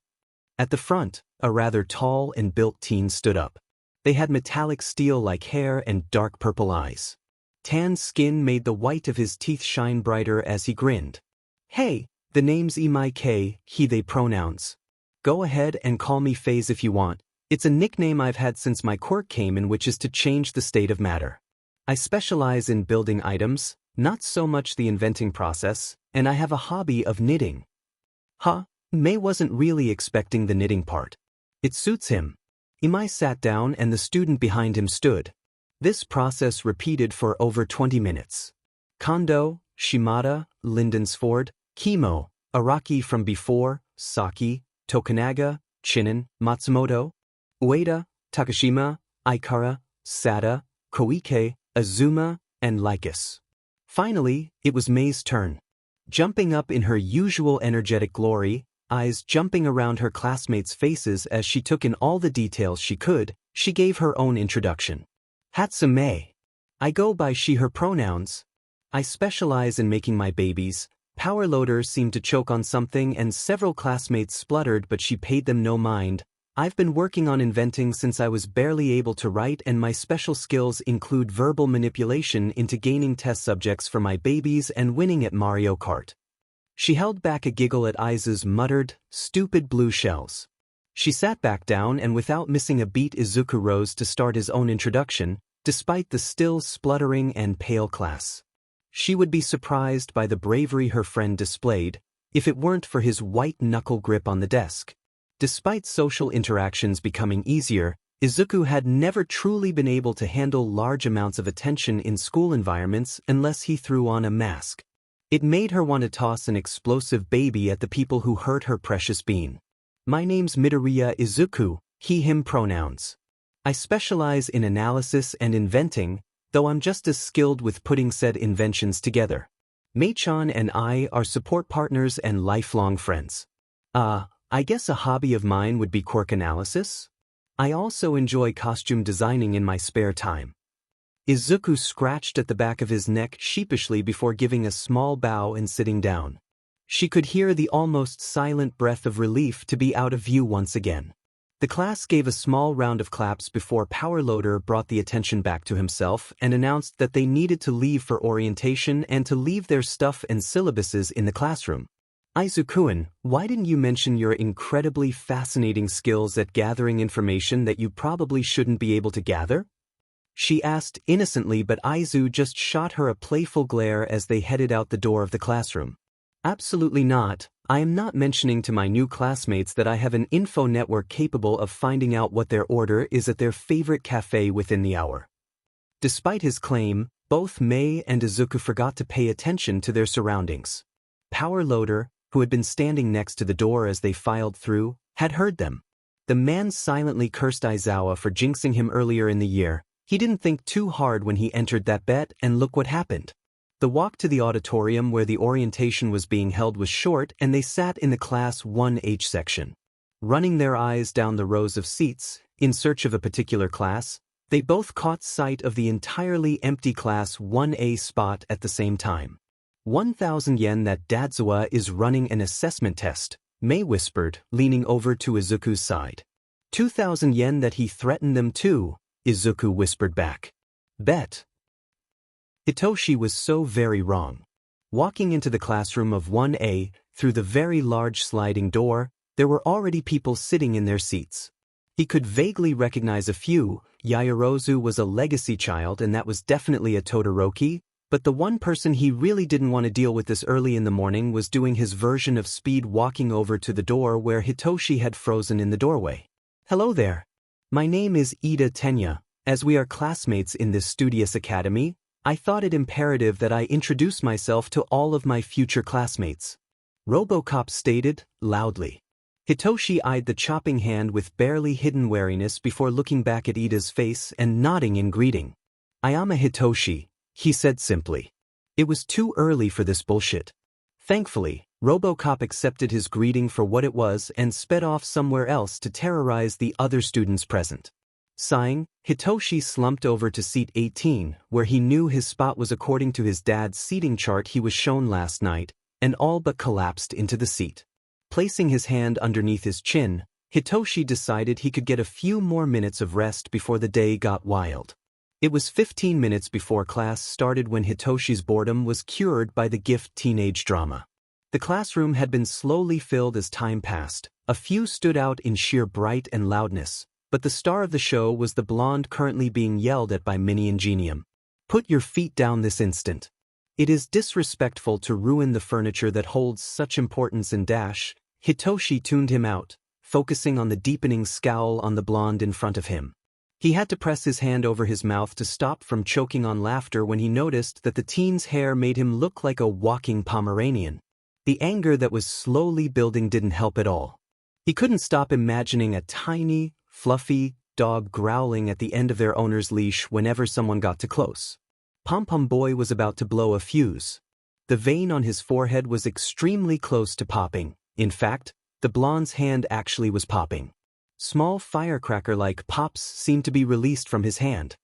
At the front, a rather tall and built teen stood up. They had metallic steel-like hair and dark purple eyes. Tan skin made the white of his teeth shine brighter as he grinned. Hey, the name's Imai-k, he/they pronouns. Go ahead and call me Phase if you want. It's a nickname I've had since my quirk came in, which is to change the state of matter. I specialize in building items, not so much the inventing process, and I have a hobby of knitting. Huh? Mei wasn't really expecting the knitting part. It suits him. Imai sat down and the student behind him stood. This process repeated for over 20 minutes. Kondo, Shimada, Lindensford, Kimo, Araki from before, Saki, Tokunaga, Chinen, Matsumoto, Ueda, Takashima, Aikara, Sada, Koike, Azuma, and Lycus. Finally, it was Mei's turn. Jumping up in her usual energetic glory, eyes jumping around her classmates' faces as she took in all the details she could, she gave her own introduction. Hatsume. I go by she/her pronouns. I specialize in making my babies. Power Loader seemed to choke on something and several classmates spluttered, but she paid them no mind. I've been working on inventing since I was barely able to write, and my special skills include verbal manipulation into gaining test subjects for my babies and winning at Mario Kart. She held back a giggle at Aizu's muttered, stupid blue shells. She sat back down and without missing a beat Izuku rose to start his own introduction, despite the still spluttering and pale class. She would be surprised by the bravery her friend displayed, if it weren't for his white knuckle grip on the desk. Despite social interactions becoming easier, Izuku had never truly been able to handle large amounts of attention in school environments unless he threw on a mask. It made her want to toss an explosive baby at the people who hurt her precious bean. My name's Midoriya Izuku, he/him pronouns. I specialize in analysis and inventing, though I'm just as skilled with putting said inventions together. Mei-chan and I are support partners and lifelong friends. I guess a hobby of mine would be quirk analysis? I also enjoy costume designing in my spare time. Izuku scratched at the back of his neck sheepishly before giving a small bow and sitting down. She could hear the almost silent breath of relief to be out of view once again. The class gave a small round of claps before Power Loader brought the attention back to himself and announced that they needed to leave for orientation and to leave their stuff and syllabuses in the classroom. Izuku-san, why didn't you mention your incredibly fascinating skills at gathering information that you probably shouldn't be able to gather? She asked innocently, but Izu just shot her a playful glare as they headed out the door of the classroom. Absolutely not. I am not mentioning to my new classmates that I have an info network capable of finding out what their order is at their favorite cafe within the hour. Despite his claim, both Mei and Izuku forgot to pay attention to their surroundings. Power Loader, who had been standing next to the door as they filed through, had heard them. The man silently cursed Aizawa for jinxing him earlier in the year. He didn't think too hard when he entered that bet, and look what happened. The walk to the auditorium where the orientation was being held was short, and they sat in the Class 1H section. Running their eyes down the rows of seats, in search of a particular class, they both caught sight of the entirely empty Class 1A spot at the same time. 1,000 yen that Dadzawa is running an assessment test, Mei whispered, leaning over to Izuku's side. 2,000 yen that he threatened them too, Izuku whispered back. Bet. Hitoshi was so very wrong. Walking into the classroom of 1A, through the very large sliding door, there were already people sitting in their seats. He could vaguely recognize a few. Yaoyorozu was a legacy child and that was definitely a Todoroki, but the one person he really didn't want to deal with this early in the morning was doing his version of speed walking over to the door where Hitoshi had frozen in the doorway. Hello there. My name is Ida Tenya. As we are classmates in this studious academy, I thought it imperative that I introduce myself to all of my future classmates. RoboCop stated, loudly. Hitoshi eyed the chopping hand with barely hidden wariness before looking back at Ida's face and nodding in greeting. Ayama Hitoshi, he said simply. It was too early for this bullshit. Thankfully, RoboCop accepted his greeting for what it was and sped off somewhere else to terrorize the other students present. Sighing, Hitoshi slumped over to seat 18, where he knew his spot was according to his dad's seating chart he was shown last night, and all but collapsed into the seat. Placing his hand underneath his chin, Hitoshi decided he could get a few more minutes of rest before the day got wild. It was 15 minutes before class started when Hitoshi's boredom was cured by the gift teenage drama. The classroom had been slowly filled as time passed. A few stood out in sheer bright and loudness, but the star of the show was the blonde currently being yelled at by Mini Ingenium. Put your feet down this instant. It is disrespectful to ruin the furniture that holds such importance and dash. Hitoshi tuned him out, focusing on the deepening scowl on the blonde in front of him. He had to press his hand over his mouth to stop from choking on laughter when he noticed that the teen's hair made him look like a walking Pomeranian. The anger that was slowly building didn't help at all. He couldn't stop imagining a tiny, fluffy dog growling at the end of their owner's leash whenever someone got too close. Pom-Pom Boy was about to blow a fuse. The vein on his forehead was extremely close to popping. In fact, the blonde's hand actually was popping. Small firecracker-like pops seemed to be released from his hand.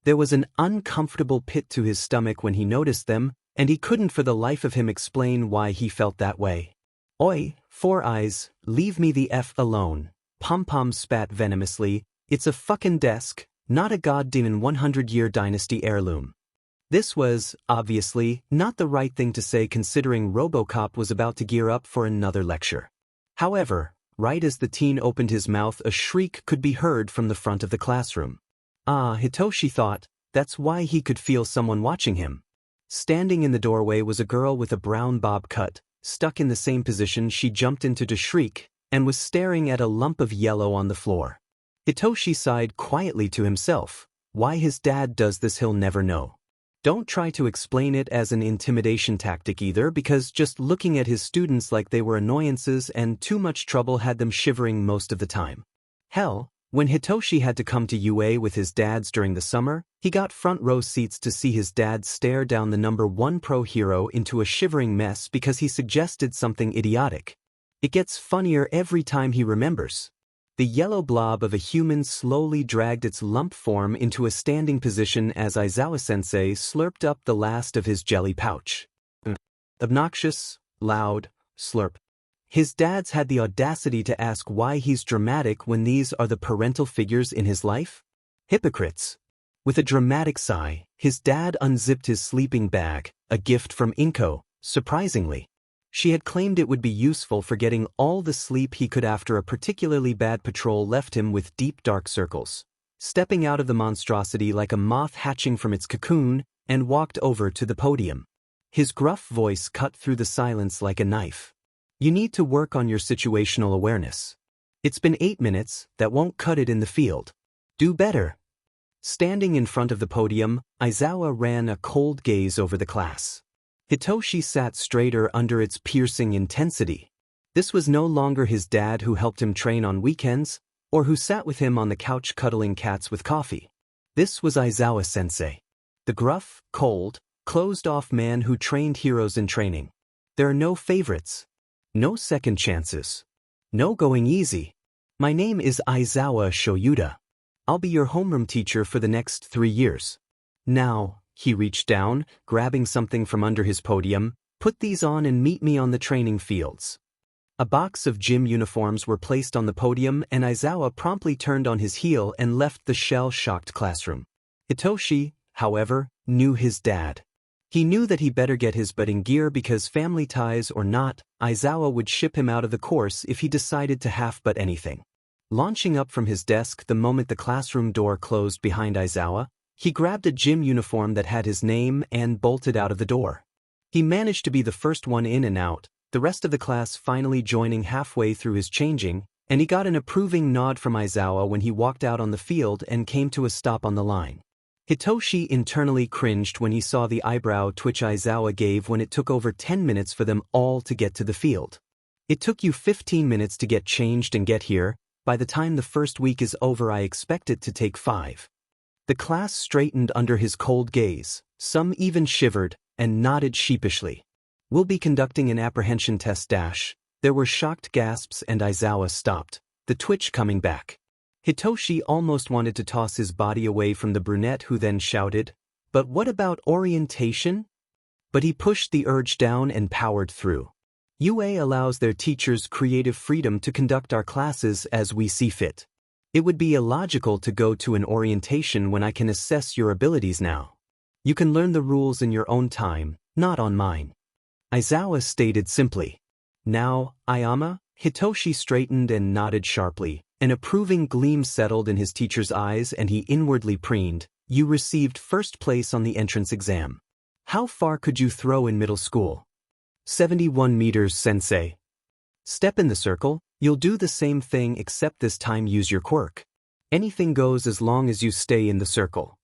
There was an uncomfortable pit to his stomach when he noticed them, and he couldn't for the life of him explain why he felt that way. Oi, Four Eyes, leave me the F alone, Pom-Pom spat venomously. It's a fucking desk, not a goddamn 100-year dynasty heirloom. This was, obviously, not the right thing to say considering RoboCop was about to gear up for another lecture. However, right as the teen opened his mouth, a shriek could be heard from the front of the classroom. Hitoshi thought, that's why he could feel someone watching him. Standing in the doorway was a girl with a brown bob cut, stuck in the same position she jumped into to shriek, and was staring at a lump of yellow on the floor. Hitoshi sighed quietly to himself. Why his dad does this he'll never know. Don't try to explain it as an intimidation tactic either, because just looking at his students like they were annoyances and too much trouble had them shivering most of the time. Hell, When Hitoshi had to come to UA with his dads during the summer, he got front row seats to see his dad stare down the #1 pro hero into a shivering mess because he suggested something idiotic. It gets funnier every time he remembers. The yellow blob of a human slowly dragged its lump form into a standing position as Aizawa-sensei slurped up the last of his jelly pouch. Obnoxious, loud, slurp. His dads had the audacity to ask why he's dramatic when these are the parental figures in his life? Hypocrites. With a dramatic sigh, his dad unzipped his sleeping bag, a gift from Inko, surprisingly. She had claimed it would be useful for getting all the sleep he could after a particularly bad patrol left him with deep dark circles. Stepping out of the monstrosity like a moth hatching from its cocoon, and walked over to the podium. His gruff voice cut through the silence like a knife. You need to work on your situational awareness. It's been 8 minutes, that won't cut it in the field. Do better. Standing in front of the podium, Aizawa ran a cold gaze over the class. Hitoshi sat straighter under its piercing intensity. This was no longer his dad who helped him train on weekends, or who sat with him on the couch cuddling cats with coffee. This was Aizawa-sensei. The gruff, cold, closed-off man who trained heroes in training. There are no favorites. No second chances. No going easy. My name is Aizawa Shoyuda. I'll be your homeroom teacher for the next 3 years. Now, he reached down, grabbing something from under his podium, put these on and meet me on the training fields. A box of gym uniforms were placed on the podium and Aizawa promptly turned on his heel and left the shell-shocked classroom. Hitoshi, however, knew his dad. He knew that he better get his butt in gear because family ties or not, Aizawa would ship him out of the course if he decided to half-butt anything. Launching up from his desk the moment the classroom door closed behind Aizawa, he grabbed a gym uniform that had his name and bolted out of the door. He managed to be the first one in and out, the rest of the class finally joining halfway through his changing, and he got an approving nod from Aizawa when he walked out on the field and came to a stop on the line. Hitoshi internally cringed when he saw the eyebrow twitch Aizawa gave when it took over 10 minutes for them all to get to the field. It took you 15 minutes to get changed and get here. By the time the first week is over, I expect it to take 5. The class straightened under his cold gaze, some even shivered, and nodded sheepishly. We'll be conducting an apprehension test dash. There were shocked gasps and Aizawa stopped, the twitch coming back. Hitoshi almost wanted to toss his body away from the brunette who then shouted, "But what about orientation?" But he pushed the urge down and powered through. UA allows their teachers creative freedom to conduct our classes as we see fit. It would be illogical to go to an orientation when I can assess your abilities now. You can learn the rules in your own time, not on mine. Aizawa stated simply. Now, Ayama? Hitoshi straightened and nodded sharply. An approving gleam settled in his teacher's eyes and he inwardly preened. You received first place on the entrance exam. How far could you throw in middle school? 71 meters, sensei. Step in the circle. You'll do the same thing except this time use your quirk. Anything goes as long as you stay in the circle.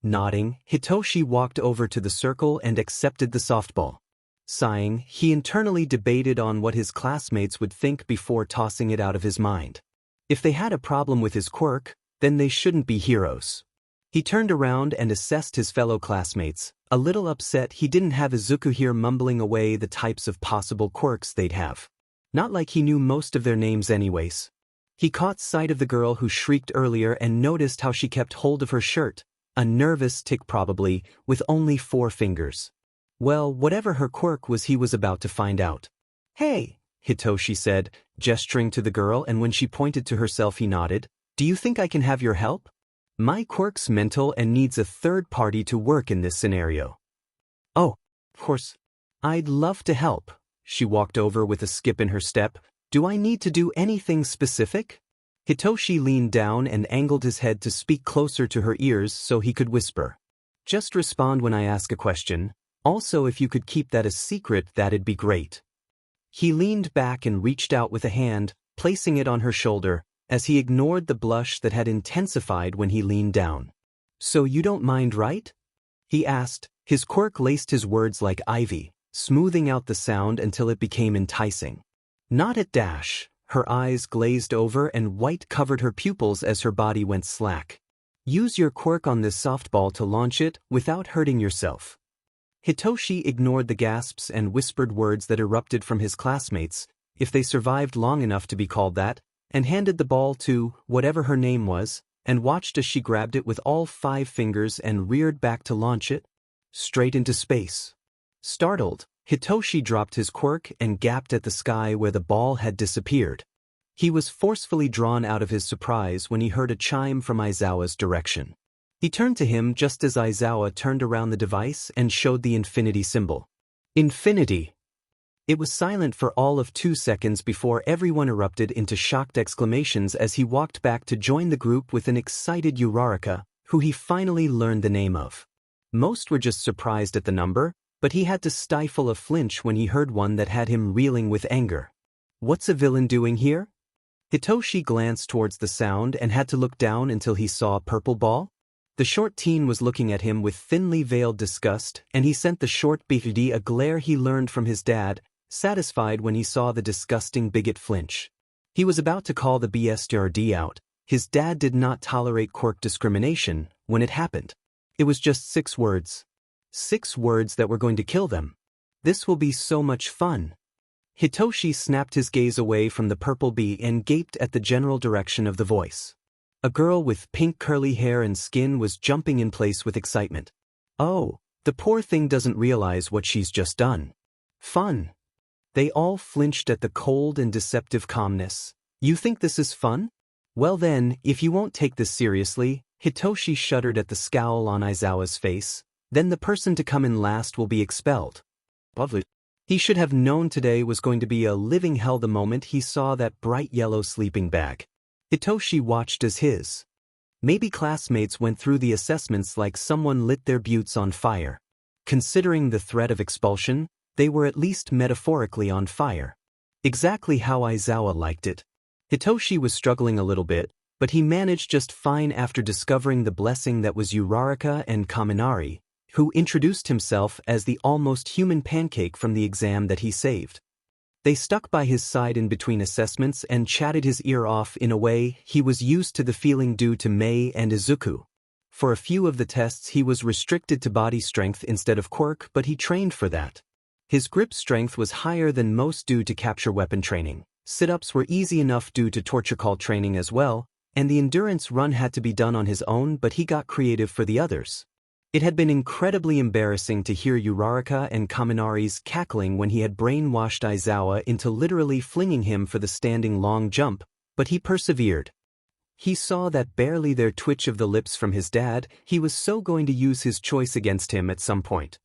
Nodding, Hitoshi walked over to the circle and accepted the softball. Sighing, he internally debated on what his classmates would think before tossing it out of his mind. If they had a problem with his quirk, then they shouldn't be heroes. He turned around and assessed his fellow classmates, a little upset he didn't have Izuku here mumbling away the types of possible quirks they'd have. Not like he knew most of their names anyways. He caught sight of the girl who shrieked earlier and noticed how she kept hold of her shirt, a nervous tick probably, with only 4 fingers. Well, whatever her quirk was he was about to find out. Hey, Hitoshi said, gesturing to the girl, and when she pointed to herself he nodded. Do you think I can have your help? My quirk's mental and needs a third party to work in this scenario. Oh, of course. I'd love to help. She walked over with a skip in her step. Do I need to do anything specific? Hitoshi leaned down and angled his head to speak closer to her ears so he could whisper. Just respond when I ask a question. Also, if you could keep that a secret, that'd be great. He leaned back and reached out with a hand, placing it on her shoulder, as he ignored the blush that had intensified when he leaned down. So you don't mind, right? He asked. His quirk laced his words like ivy, smoothing out the sound until it became enticing. Not at dash. Her eyes glazed over and white covered her pupils as her body went slack. Use your quirk on this softball to launch it without hurting yourself. Hitoshi ignored the gasps and whispered words that erupted from his classmates, if they survived long enough to be called that, and handed the ball to whatever her name was, and watched as she grabbed it with all 5 fingers and reared back to launch it straight into space. Startled, Hitoshi dropped his quirk and gaped at the sky where the ball had disappeared. He was forcefully drawn out of his surprise when he heard a chime from Aizawa's direction. He turned to him just as Aizawa turned around the device and showed the infinity symbol. Infinity! It was silent for all of 2 seconds before everyone erupted into shocked exclamations as he walked back to join the group with an excited Uraraka, who he finally learned the name of. Most were just surprised at the number, but he had to stifle a flinch when he heard one that had him reeling with anger. What's a villain doing here? Hitoshi glanced towards the sound and had to look down until he saw a purple ball. The short teen was looking at him with thinly veiled disgust, and he sent the short BD a glare he learned from his dad, satisfied when he saw the disgusting bigot flinch. He was about to call the BSTRD out. His dad did not tolerate quirk discrimination when it happened. It was just 6 words. 6 words that were going to kill them. This will be so much fun. Hitoshi snapped his gaze away from the purple bee and gaped at the general direction of the voice. A girl with pink curly hair and skin was jumping in place with excitement. Oh, the poor thing doesn't realize what she's just done. Fun. They all flinched at the cold and deceptive calmness. You think this is fun? Well then, if you won't take this seriously, Hitoshi shuddered at the scowl on Aizawa's face, then the person to come in last will be expelled. Lovely. He should have known today was going to be a living hell the moment he saw that bright yellow sleeping bag. Hitoshi watched as his maybe classmates went through the assessments like someone lit their buttes on fire. Considering the threat of expulsion, they were at least metaphorically on fire. Exactly how Aizawa liked it. Hitoshi was struggling a little bit, but he managed just fine after discovering the blessing that was Uraraka and Kaminari, who introduced himself as the almost human pancake from the exam that he saved. They stuck by his side in between assessments and chatted his ear off in a way he was used to the feeling due to Mei and Izuku. For a few of the tests he was restricted to body strength instead of quirk, but he trained for that. His grip strength was higher than most due to capture weapon training. Sit-ups were easy enough due to torture call training as well, and the endurance run had to be done on his own, but he got creative for the others. It had been incredibly embarrassing to hear Uraraka and Kaminari's cackling when he had brainwashed Aizawa into literally flinging him for the standing long jump, but he persevered. He saw that barely their twitch of the lips from his dad, he was so going to use his choice against him at some point.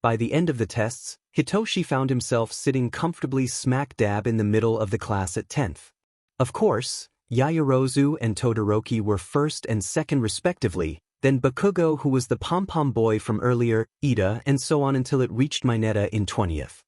By the end of the tests, Hitoshi found himself sitting comfortably smack dab in the middle of the class at 10th. Of course, Yaoyorozu and Todoroki were first and second respectively, then Bakugo, who was the pom-pom boy from earlier, Ida, and so on until it reached Mineta in 20th.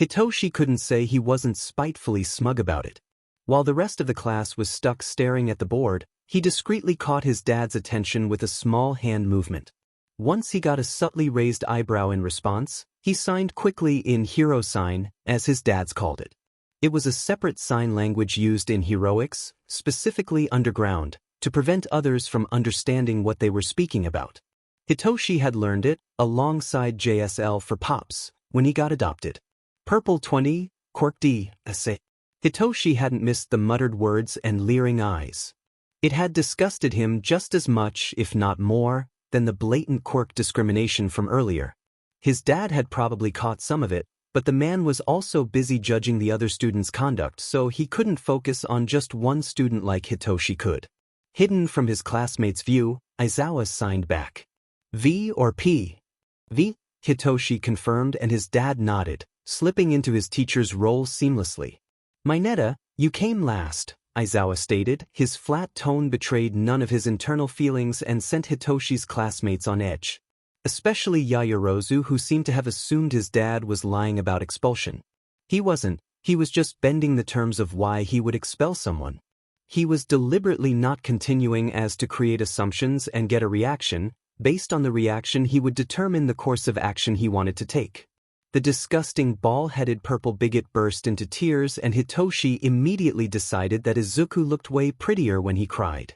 Hitoshi couldn't say he wasn't spitefully smug about it. While the rest of the class was stuck staring at the board, he discreetly caught his dad's attention with a small hand movement. Once he got a subtly raised eyebrow in response, he signed quickly in hero sign, as his dads called it. It was a separate sign language used in heroics, specifically underground, to prevent others from understanding what they were speaking about. Hitoshi had learned it, alongside JSL for Pops, when he got adopted. Purple 20, Quirk D, Ase. Hitoshi hadn't missed the muttered words and leering eyes. It had disgusted him just as much, if not more, than the blatant quirk discrimination from earlier. His dad had probably caught some of it, but the man was also busy judging the other students' conduct, so he couldn't focus on just one student like Hitoshi could. Hidden from his classmates' view, Aizawa signed back. V or P? V, Hitoshi confirmed, and his dad nodded, slipping into his teacher's role seamlessly. Mineta, you came last, Aizawa stated. His flat tone betrayed none of his internal feelings and sent Hitoshi's classmates on edge. Especially Yaoyorozu, who seemed to have assumed his dad was lying about expulsion. He wasn't, he was just bending the terms of why he would expel someone. He was deliberately not continuing as to create assumptions and get a reaction. Based on the reaction he would determine the course of action he wanted to take. The disgusting ball-headed purple bigot burst into tears, and Hitoshi immediately decided that Izuku looked way prettier when he cried.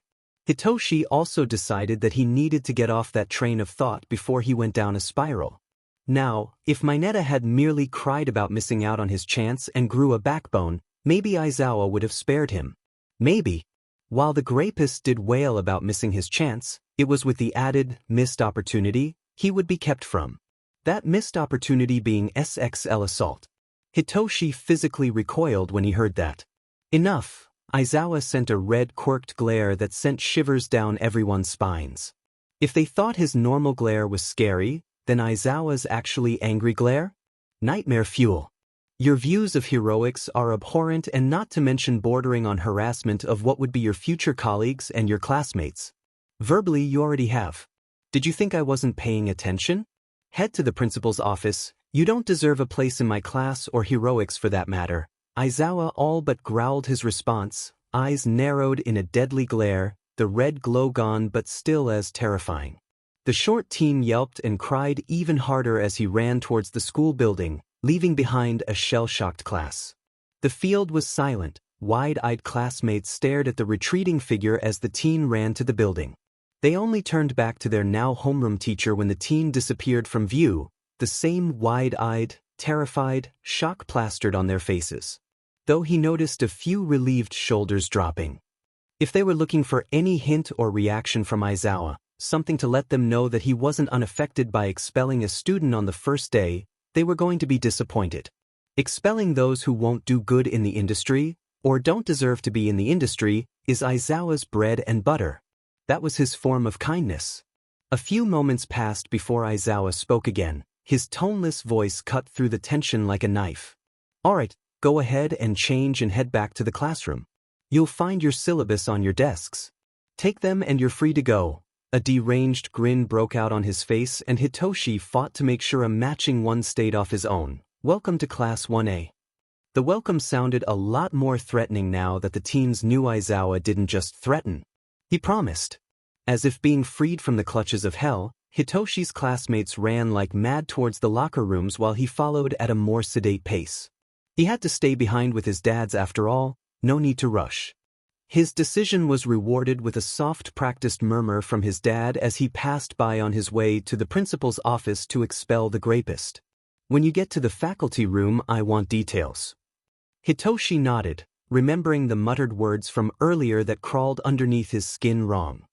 Hitoshi also decided that he needed to get off that train of thought before he went down a spiral. Now, if Mineta had merely cried about missing out on his chance and grew a backbone, maybe Aizawa would have spared him. Maybe. While the Grapist did wail about missing his chance, it was with the added, missed opportunity he would be kept from. That missed opportunity being SXL assault. Hitoshi physically recoiled when he heard that. Enough! Aizawa sent a red quirked glare that sent shivers down everyone's spines. If they thought his normal glare was scary, then Aizawa's actually angry glare? Nightmare fuel. Your views of heroics are abhorrent, and not to mention bordering on harassment of what would be your future colleagues and your classmates. Verbally, you already have. Did you think I wasn't paying attention? Head to the principal's office. You don't deserve a place in my class or heroics for that matter. Aizawa all but growled his response, eyes narrowed in a deadly glare, the red glow gone but still as terrifying. The short teen yelped and cried even harder as he ran towards the school building, leaving behind a shell-shocked class. The field was silent. Wide-eyed classmates stared at the retreating figure as the teen ran to the building. They only turned back to their now homeroom teacher when the teen disappeared from view, the same wide-eyed, terrified, shock plastered on their faces. Though he noticed a few relieved shoulders dropping. If they were looking for any hint or reaction from Aizawa, something to let them know that he wasn't unaffected by expelling a student on the first day, they were going to be disappointed. Expelling those who won't do good in the industry, or don't deserve to be in the industry, is Aizawa's bread and butter. That was his form of kindness. A few moments passed before Aizawa spoke again, his toneless voice cut through the tension like a knife. Alright, go ahead and change and head back to the classroom. You'll find your syllabus on your desks. Take them and you're free to go. A deranged grin broke out on his face, and Hitoshi fought to make sure a matching one stayed off his own. Welcome to Class 1A. The welcome sounded a lot more threatening now that the teens knew Aizawa didn't just threaten. He promised. As if being freed from the clutches of hell, Hitoshi's classmates ran like mad towards the locker rooms while he followed at a more sedate pace. He had to stay behind with his dads after all, no need to rush. His decision was rewarded with a soft practiced murmur from his dad as he passed by on his way to the principal's office to expel the Grapist. When you get to the faculty room, I want details. Hitoshi nodded, remembering the muttered words from earlier that crawled underneath his skin wrong.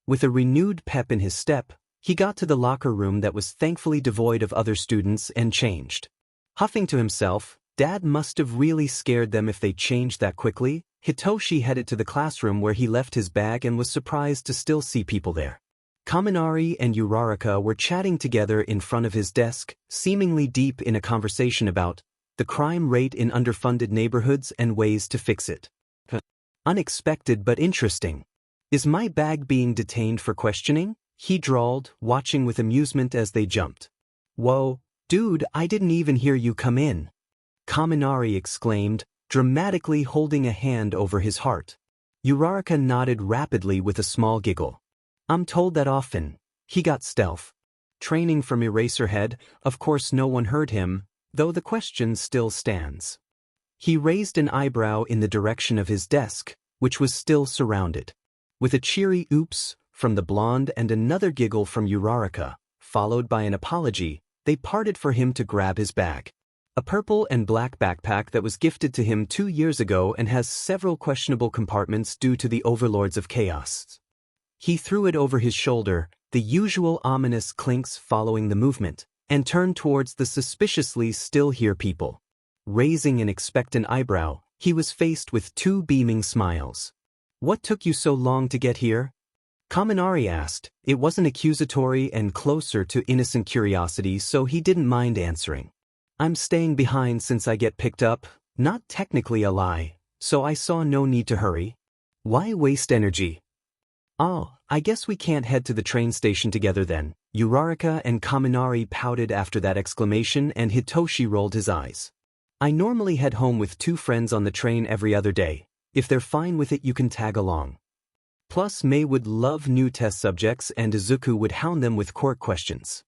With a renewed pep in his step, he got to the locker room that was thankfully devoid of other students and changed. Huffing to himself, Dad must have really scared them if they changed that quickly. Hitoshi headed to the classroom where he left his bag and was surprised to still see people there. Kaminari and Uraraka were chatting together in front of his desk, seemingly deep in a conversation about the crime rate in underfunded neighborhoods and ways to fix it. Unexpected but interesting. Is my bag being detained for questioning? He drawled, watching with amusement as they jumped. Whoa, dude, I didn't even hear you come in. Kaminari exclaimed, dramatically holding a hand over his heart. Uraraka nodded rapidly with a small giggle. I'm told that often. He got stealth training from Eraserhead. Of course no one heard him, though the question still stands. He raised an eyebrow in the direction of his desk, which was still surrounded. With a cheery oops from the blonde and another giggle from Uraraka, followed by an apology, they parted for him to grab his bag. A purple and black backpack that was gifted to him 2 years ago and has several questionable compartments due to the overlords of chaos. He threw it over his shoulder, the usual ominous clinks following the movement, and turned towards the suspiciously still here people. Raising an expectant eyebrow, he was faced with 2 beaming smiles. What took you so long to get here? Kaminari asked. It wasn't accusatory and closer to innocent curiosity, so he didn't mind answering. I'm staying behind since I get picked up, not technically a lie, so I saw no need to hurry. Why waste energy? Oh, I guess we can't head to the train station together then. Uraraka and Kaminari pouted after that exclamation, and Hitoshi rolled his eyes. I normally head home with 2 friends on the train every other day. If they're fine with it, you can tag along. Plus, Mei would love new test subjects and Izuku would hound them with quirk questions.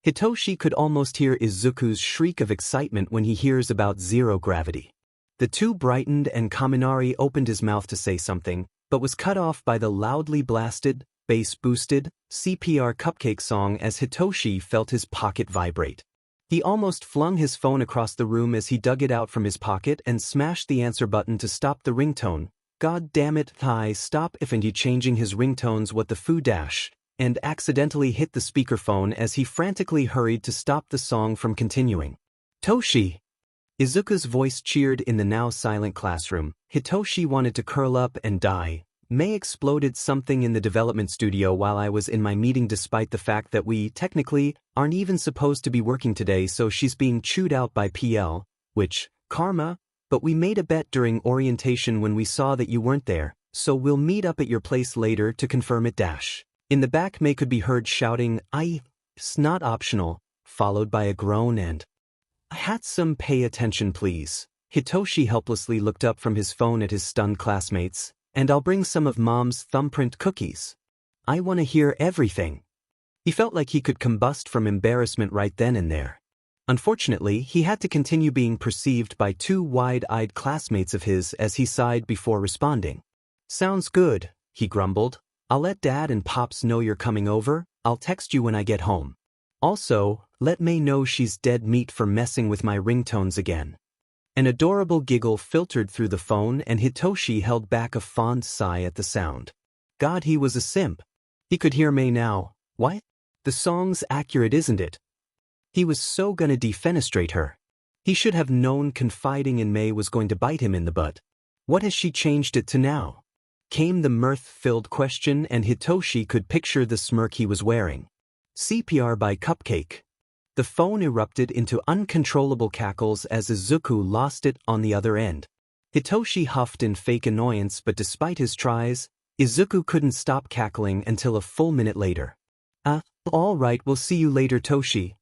Hitoshi could almost hear Izuku's shriek of excitement when he hears about zero gravity. The two brightened and Kaminari opened his mouth to say something, but was cut off by the loudly blasted, bass-boosted, CPR cupcake song as Hitoshi felt his pocket vibrate. He almost flung his phone across the room as he dug it out from his pocket and smashed the answer button to stop the ringtone. God damn it, Thai, stop if and he changing his ringtones what the foo dash, and accidentally hit the speakerphone as he frantically hurried to stop the song from continuing. Toshi! Izuku's voice cheered in the now silent classroom. Hitoshi wanted to curl up and die. May exploded something in the development studio while I was in my meeting despite the fact that we, technically, aren't even supposed to be working today so she's being chewed out by PL, which, karma, but we made a bet during orientation when we saw that you weren't there, so we'll meet up at your place later to confirm it dash. In the back May could be heard shouting, it's not optional, followed by a groan and, I had some pay attention please. Hitoshi helplessly looked up from his phone at his stunned classmates. And I'll bring some of Mom's thumbprint cookies. I want to hear everything. He felt like he could combust from embarrassment right then and there. Unfortunately, he had to continue being perceived by two wide-eyed classmates of his as he sighed before responding. Sounds good, he grumbled. I'll let Dad and Pops know you're coming over. I'll text you when I get home. Also, let May know she's dead meat for messing with my ringtones again. An adorable giggle filtered through the phone and Hitoshi held back a fond sigh at the sound. God, he was a simp. He could hear May now. What? The song's accurate, isn't it? He was so gonna defenestrate her. He should have known confiding in May was going to bite him in the butt. What has she changed it to now? Came the mirth-filled question and Hitoshi could picture the smirk he was wearing. CPR by Cupcake. The phone erupted into uncontrollable cackles as Izuku lost it on the other end. Hitoshi huffed in fake annoyance but despite his tries, Izuku couldn't stop cackling until a full minute later. All right, we'll see you later Toshi.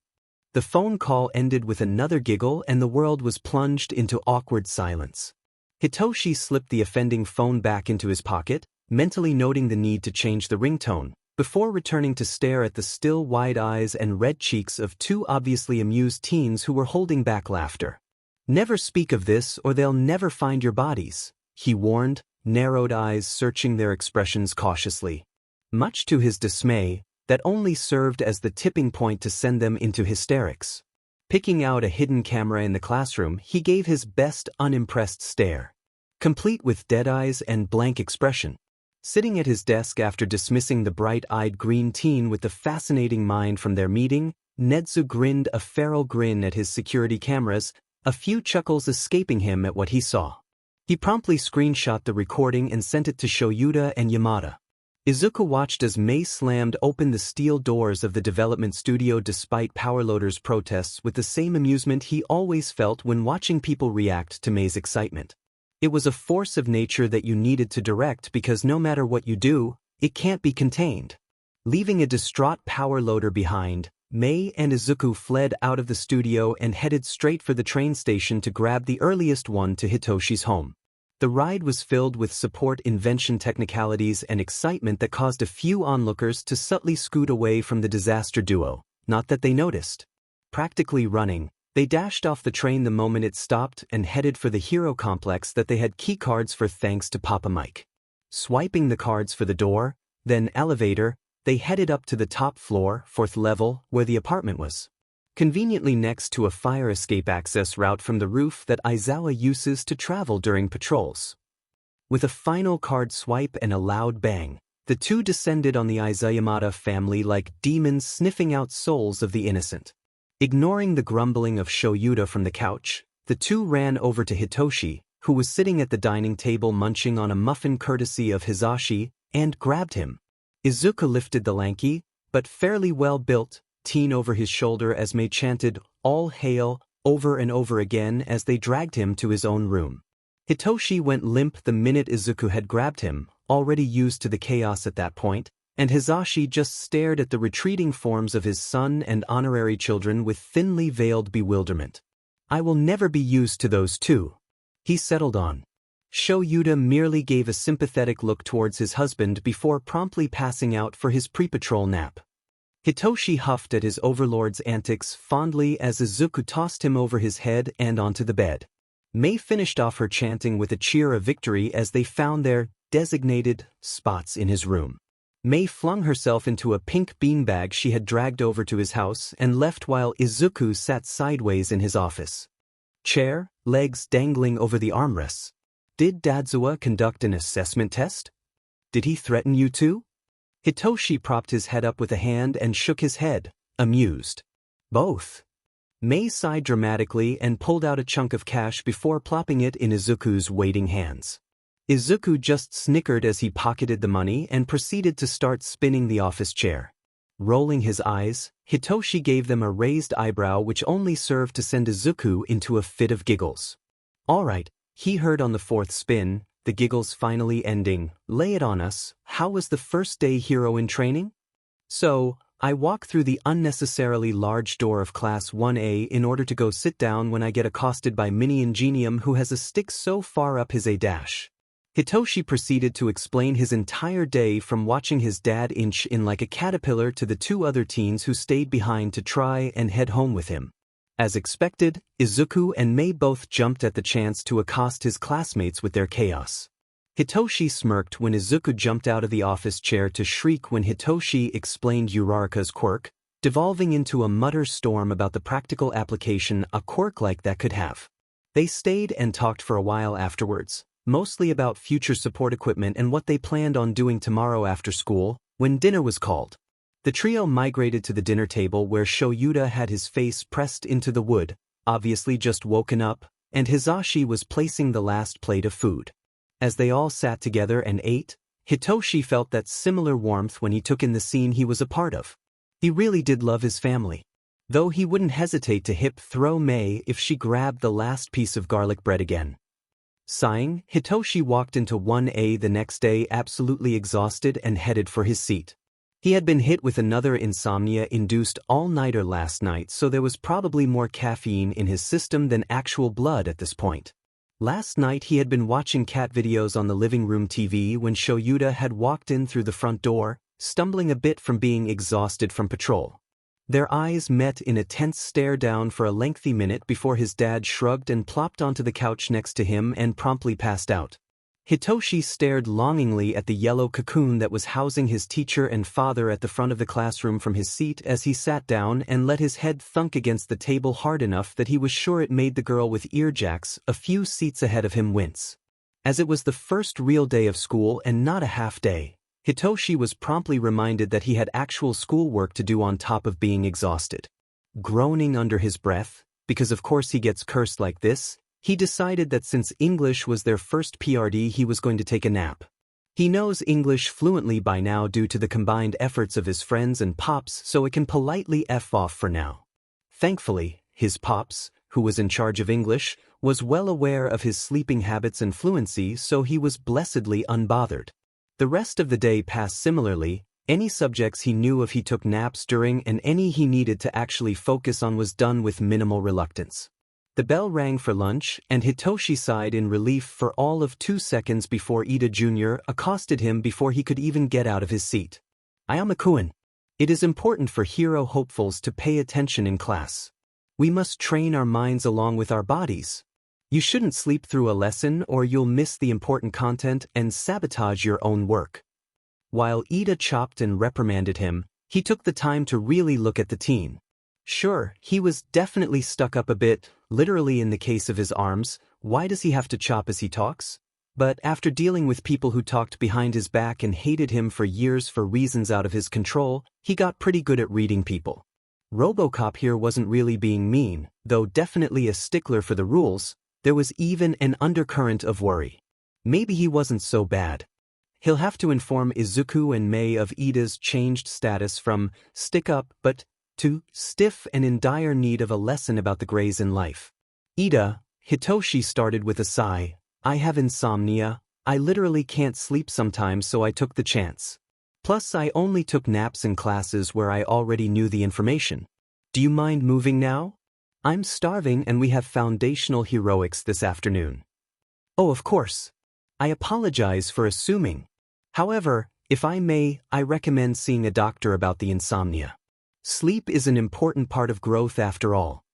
The phone call ended with another giggle and the world was plunged into awkward silence. Hitoshi slipped the offending phone back into his pocket, mentally noting the need to change the ringtone, before returning to stare at the still wide eyes and red cheeks of two obviously amused teens who were holding back laughter. Never speak of this or they'll never find your bodies, he warned, narrowed eyes searching their expressions cautiously. Much to his dismay, that only served as the tipping point to send them into hysterics. Picking out a hidden camera in the classroom, he gave his best unimpressed stare, complete with dead eyes and blank expression. Sitting at his desk after dismissing the bright-eyed green teen with the fascinating mind from their meeting, Netsu grinned a feral grin at his security cameras, a few chuckles escaping him at what he saw. He promptly screenshot the recording and sent it to Shoyuta and Yamada. Izuku watched as May slammed open the steel doors of the development studio despite Powerloader's protests with the same amusement he always felt when watching people react to May's excitement. It was a force of nature that you needed to direct because no matter what you do, it can't be contained. Leaving a distraught Powerloader behind, May and Izuku fled out of the studio and headed straight for the train station to grab the earliest one to Hitoshi's home. The ride was filled with support invention technicalities and excitement that caused a few onlookers to subtly scoot away from the disaster duo, not that they noticed. Practically running, they dashed off the train the moment it stopped and headed for the hero complex that they had keycards for thanks to Papa Mike. Swiping the cards for the door, then elevator, they headed up to the top floor, 4th level, where the apartment was. Conveniently next to a fire escape access route from the roof that Aizawa uses to travel during patrols. With a final card swipe and a loud bang, the two descended on the Aizayamada family like demons sniffing out souls of the innocent. Ignoring the grumbling of Shoyuta from the couch, the two ran over to Hitoshi, who was sitting at the dining table munching on a muffin courtesy of Hizashi, and grabbed him. Izuku lifted the lanky, but fairly well-built, teen over his shoulder as May chanted, "All hail," over and over again as they dragged him to his own room. Hitoshi went limp the minute Izuku had grabbed him, already used to the chaos at that point, and Hizashi just stared at the retreating forms of his son and honorary children with thinly veiled bewilderment. "I will never be used to those two," he settled on. Shoyuta merely gave a sympathetic look towards his husband before promptly passing out for his pre-patrol nap. Hitoshi huffed at his overlord's antics fondly as Izuku tossed him over his head and onto the bed. Mei finished off her chanting with a cheer of victory as they found their designated spots in his room. Mei flung herself into a pink beanbag she had dragged over to his house and left while Izuku sat sideways in his office. Chair, legs dangling over the armrests. Did Dadzawa conduct an assessment test? Did he threaten you too? Hitoshi propped his head up with a hand and shook his head, amused. Both. Mei sighed dramatically and pulled out a chunk of cash before plopping it in Izuku's waiting hands. Izuku just snickered as he pocketed the money and proceeded to start spinning the office chair. Rolling his eyes, Hitoshi gave them a raised eyebrow which only served to send Izuku into a fit of giggles. All right, he heard on the fourth spin, the giggles finally ending. Lay it on us, how was the first day hero in training? So, I walk through the unnecessarily large door of Class 1A in order to go sit down when I get accosted by Mini Ingenium who has a stick so far up his A-dash. Hitoshi proceeded to explain his entire day from watching his dad inch in like a caterpillar to the two other teens who stayed behind to try and head home with him. As expected, Izuku and Mei both jumped at the chance to accost his classmates with their chaos. Hitoshi smirked when Izuku jumped out of the office chair to shriek when Hitoshi explained Uraraka's quirk, devolving into a mutter storm about the practical application a quirk like that could have. They stayed and talked for a while afterwards, mostly about future support equipment and what they planned on doing tomorrow after school, when dinner was called. The trio migrated to the dinner table where Shoyuta had his face pressed into the wood, obviously just woken up, and Hizashi was placing the last plate of food. As they all sat together and ate, Hitoshi felt that similar warmth when he took in the scene he was a part of. He really did love his family. Though he wouldn't hesitate to hip-throw Mei if she grabbed the last piece of garlic bread again. Sighing, Hitoshi walked into 1A the next day absolutely exhausted and headed for his seat. He had been hit with another insomnia-induced all-nighter last night, so there was probably more caffeine in his system than actual blood at this point. Last night he had been watching cat videos on the living room TV when Shoyuta had walked in through the front door, stumbling a bit from being exhausted from patrol. Their eyes met in a tense stare down for a lengthy minute before his dad shrugged and plopped onto the couch next to him and promptly passed out. Hitoshi stared longingly at the yellow cocoon that was housing his teacher and father at the front of the classroom from his seat as he sat down and let his head thunk against the table hard enough that he was sure it made the girl with earjacks a few seats ahead of him wince. As it was the first real day of school and not a half day, Hitoshi was promptly reminded that he had actual schoolwork to do on top of being exhausted. Groaning under his breath, because of course he gets cursed like this, he decided that since English was their first PRD he was going to take a nap. He knows English fluently by now due to the combined efforts of his friends and Pops, so it can politely F off for now. Thankfully, his Pops, who was in charge of English, was well aware of his sleeping habits and fluency, so he was blessedly unbothered. The rest of the day passed similarly. Any subjects he knew of he took naps during, and any he needed to actually focus on was done with minimal reluctance. The bell rang for lunch, and Hitoshi sighed in relief for all of 2 seconds before Ida Jr. accosted him before he could even get out of his seat. Ayama-kun. It is important for hero hopefuls to pay attention in class. We must train our minds along with our bodies. You shouldn't sleep through a lesson or you'll miss the important content and sabotage your own work. While Ida chopped and reprimanded him, he took the time to really look at the teen. Sure, he was definitely stuck up a bit, literally in the case of his arms. Why does he have to chop as he talks? But after dealing with people who talked behind his back and hated him for years for reasons out of his control, he got pretty good at reading people. RoboCop here wasn't really being mean, though definitely a stickler for the rules. There was even an undercurrent of worry. Maybe he wasn't so bad. He'll have to inform Izuku and Mei of Ida's changed status from stick-up but to stiff and in dire need of a lesson about the grays in life. Ida, Hitoshi started with a sigh. I have insomnia. I literally can't sleep sometimes, so I took the chance. Plus, I only took naps in classes where I already knew the information. Do you mind moving now? I'm starving and we have foundational heroics this afternoon. Oh, of course. I apologize for assuming. However, if I may, I recommend seeing a doctor about the insomnia. Sleep is an important part of growth after all.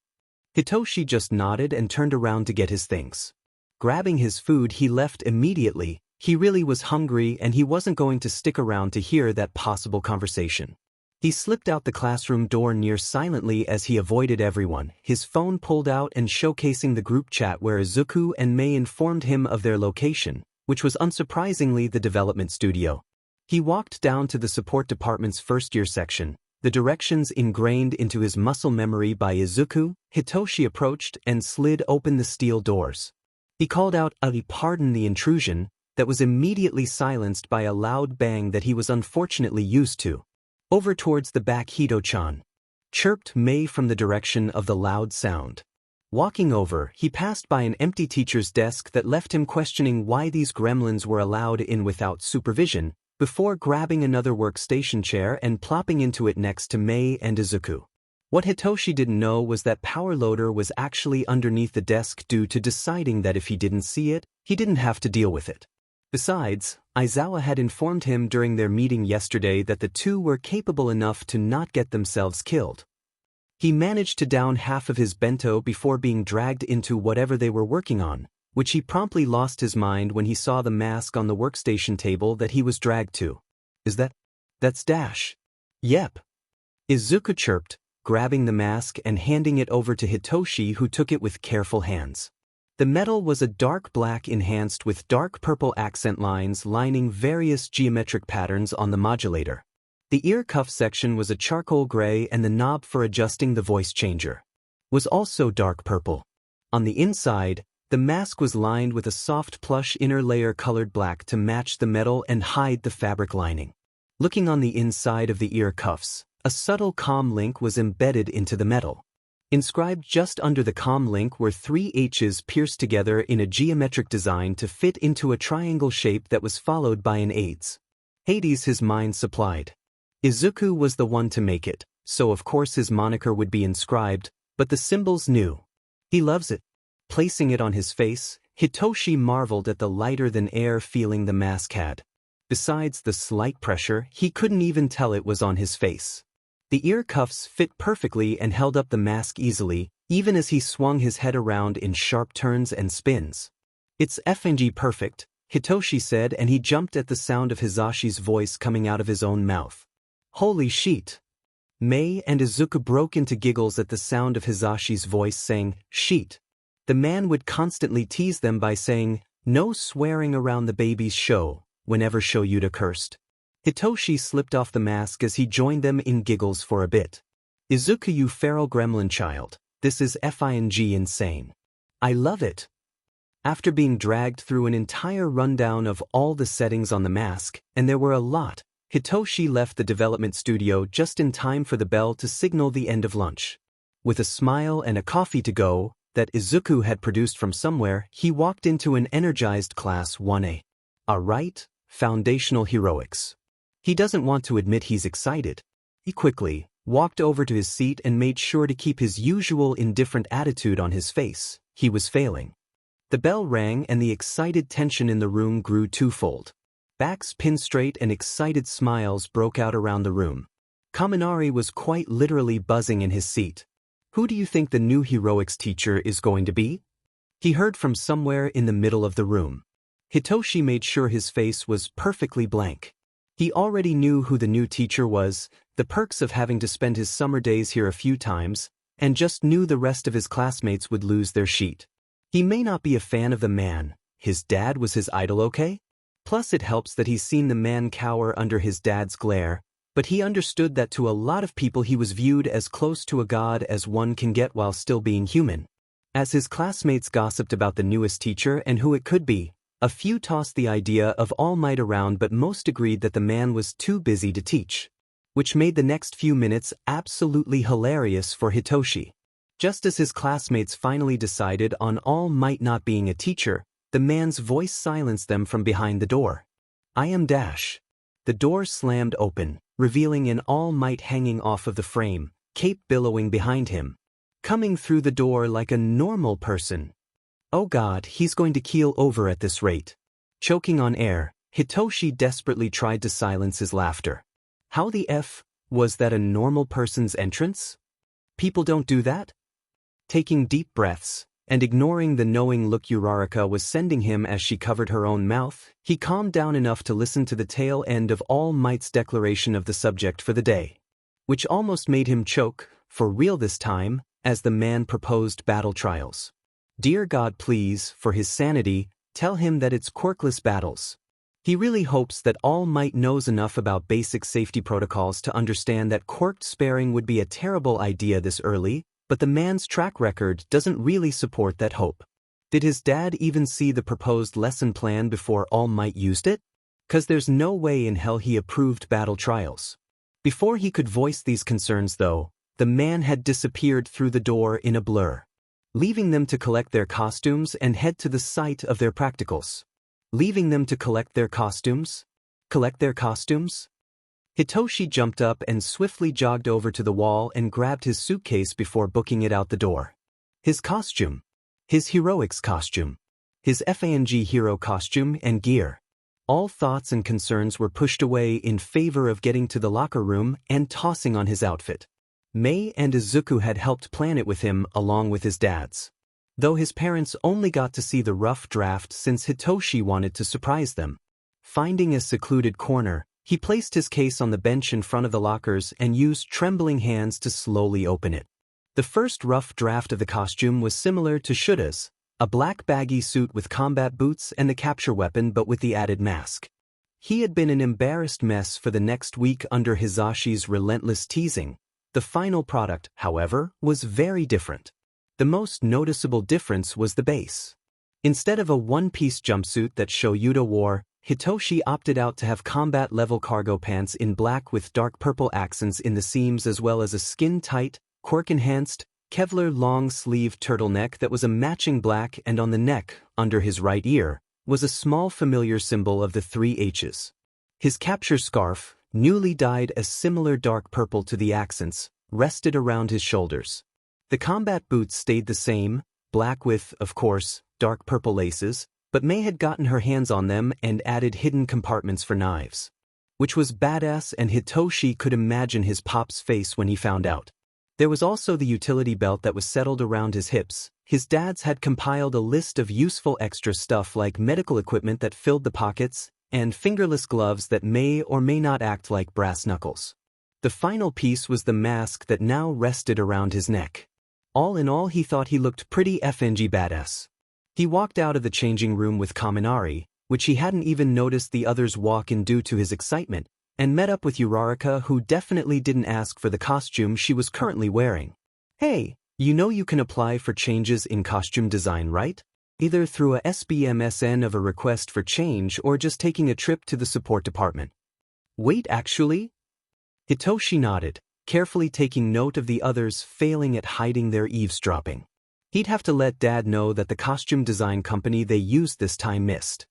Hitoshi just nodded and turned around to get his things. Grabbing his food, he left immediately. He really was hungry and he wasn't going to stick around to hear that possible conversation. He slipped out the classroom door near silently as he avoided everyone, his phone pulled out and showcasing the group chat where Izuku and Mei informed him of their location, which was unsurprisingly the development studio. He walked down to the support department's first-year section, the directions ingrained into his muscle memory by Izuku. Hitoshi approached and slid open the steel doors. He called out "Pardon the intrusion," that was immediately silenced by a loud bang that he was unfortunately used to. "Over towards the back, Hito-chan," chirped Mei from the direction of the loud sound. Walking over, he passed by an empty teacher's desk that left him questioning why these gremlins were allowed in without supervision, before grabbing another workstation chair and plopping into it next to Mei and Izuku. What Hitoshi didn't know was that power loader was actually underneath the desk due to deciding that if he didn't see it, he didn't have to deal with it. Besides, Aizawa had informed him during their meeting yesterday that the two were capable enough to not get themselves killed. He managed to down half of his bento before being dragged into whatever they were working on, which he promptly lost his mind when he saw the mask on the workstation table that he was dragged to. That's Dash." "Yep," Izuku chirped, grabbing the mask and handing it over to Hitoshi, who took it with careful hands. The metal was a dark black enhanced with dark purple accent lines lining various geometric patterns on the modulator. The ear cuff section was a charcoal gray and the knob for adjusting the voice changer was also dark purple. On the inside, the mask was lined with a soft plush inner layer colored black to match the metal and hide the fabric lining. Looking on the inside of the ear cuffs, a subtle comm link was embedded into the metal. Inscribed just under the comm link were 3 H's pierced together in a geometric design to fit into a triangle shape that was followed by an Hades. Hades his mind supplied. Izuku was the one to make it, so of course his moniker would be inscribed, but the symbols knew. He loves it. Placing it on his face, Hitoshi marveled at the lighter-than-air feeling the mask had. Besides the slight pressure, he couldn't even tell it was on his face. The ear cuffs fit perfectly and held up the mask easily, even as he swung his head around in sharp turns and spins. "It's FNG perfect," Hitoshi said, and he jumped at the sound of Hizashi's voice coming out of his own mouth. "Holy sheet!" Mei and Izuku broke into giggles at the sound of Hizashi's voice saying, "sheet." The man would constantly tease them by saying, "No swearing around the baby's show," whenever Shoyuta cursed. Hitoshi slipped off the mask as he joined them in giggles for a bit. "Izuku, you feral gremlin child, this is FING insane. I love it." After being dragged through an entire rundown of all the settings on the mask, and there were a lot, Hitoshi left the development studio just in time for the bell to signal the end of lunch. With a smile and a coffee to go that Izuku had produced from somewhere, he walked into an energized Class 1A. Alright, foundational heroics. He doesn't want to admit he's excited. He quickly walked over to his seat and made sure to keep his usual indifferent attitude on his face. He was failing. The bell rang and the excited tension in the room grew twofold. Backs pinned straight and excited smiles broke out around the room. Kaminari was quite literally buzzing in his seat. "Who do you think the new heroics teacher is going to be?" he heard from somewhere in the middle of the room. Hitoshi made sure his face was perfectly blank. He already knew who the new teacher was, the perks of having to spend his summer days here a few times, and just knew the rest of his classmates would lose their sheet. He may not be a fan of the man. His dad was his idol, okay? Plus it helps that he's seen the man cower under his dad's glare, but he understood that to a lot of people he was viewed as close to a god as one can get while still being human. As his classmates gossiped about the newest teacher and who it could be, a few tossed the idea of All Might around, but most agreed that the man was too busy to teach, which made the next few minutes absolutely hilarious for Hitoshi. Just as his classmates finally decided on All Might not being a teacher, the man's voice silenced them from behind the door. "I am Dash." The door slammed open, revealing an All Might hanging off of the frame, cape billowing behind him. Coming through the door like a normal person. Oh god, he's going to keel over at this rate. Choking on air, Hitoshi desperately tried to silence his laughter. How the F Was that a normal person's entrance? People don't do that? Taking deep breaths, and ignoring the knowing look Uraraka was sending him as she covered her own mouth, he calmed down enough to listen to the tail end of All Might's declaration of the subject for the day, which almost made him choke, for real this time, as the man proposed battle trials. Dear God, please, for his sanity, tell him that it's quirkless battles. He really hopes that All Might knows enough about basic safety protocols to understand that quirked sparring would be a terrible idea this early, but the man's track record doesn't really support that hope. Did his dad even see the proposed lesson plan before All Might used it? 'Cause there's no way in hell he approved battle trials. Before he could voice these concerns though, the man had disappeared through the door in a blur, leaving them to collect their costumes and head to the site of their practicals. Leaving them to collect their costumes? Collect their costumes? Hitoshi jumped up and swiftly jogged over to the wall and grabbed his suitcase before booking it out the door. His costume. His heroics costume. His FANG hero costume and gear. All thoughts and concerns were pushed away in favor of getting to the locker room and tossing on his outfit. Mei and Izuku had helped plan it with him along with his dad's, though his parents only got to see the rough draft since Hitoshi wanted to surprise them. Finding a secluded corner, he placed his case on the bench in front of the lockers and used trembling hands to slowly open it. The first rough draft of the costume was similar to Shuta's, a black baggy suit with combat boots and the capture weapon but with the added mask. He had been an embarrassed mess for the next week under Hisashi's relentless teasing. The final product, however, was very different. The most noticeable difference was the base. Instead of a one-piece jumpsuit that Shoyuta wore, Hitoshi opted out to have combat-level cargo pants in black with dark purple accents in the seams as well as a skin-tight, quirk-enhanced, Kevlar long-sleeve turtleneck that was a matching black, and on the neck, under his right ear, was a small familiar symbol of the 3 H's. His capture scarf, newly dyed a similar dark purple to the accents, rested around his shoulders. The combat boots stayed the same, black with, of course, dark purple laces, but Mei had gotten her hands on them and added hidden compartments for knives. Which was badass, and Hitoshi could imagine his pop's face when he found out. There was also the utility belt that was settled around his hips. His dad's had compiled a list of useful extra stuff like medical equipment that filled the pockets, and fingerless gloves that may or may not act like brass knuckles. The final piece was the mask that now rested around his neck. All in all, he thought he looked pretty FNG badass. He walked out of the changing room with Kaminari, which he hadn't even noticed the others walk in due to his excitement, and met up with Uraraka, who definitely didn't ask for the costume she was currently wearing. Hey, you know you can apply for changes in costume design, right? Either through a SBMSN of a request for change or just taking a trip to the support department. Wait, actually? Hitoshi nodded, carefully taking note of the others failing at hiding their eavesdropping. He'd have to let Dad know that the costume design company they used this time missed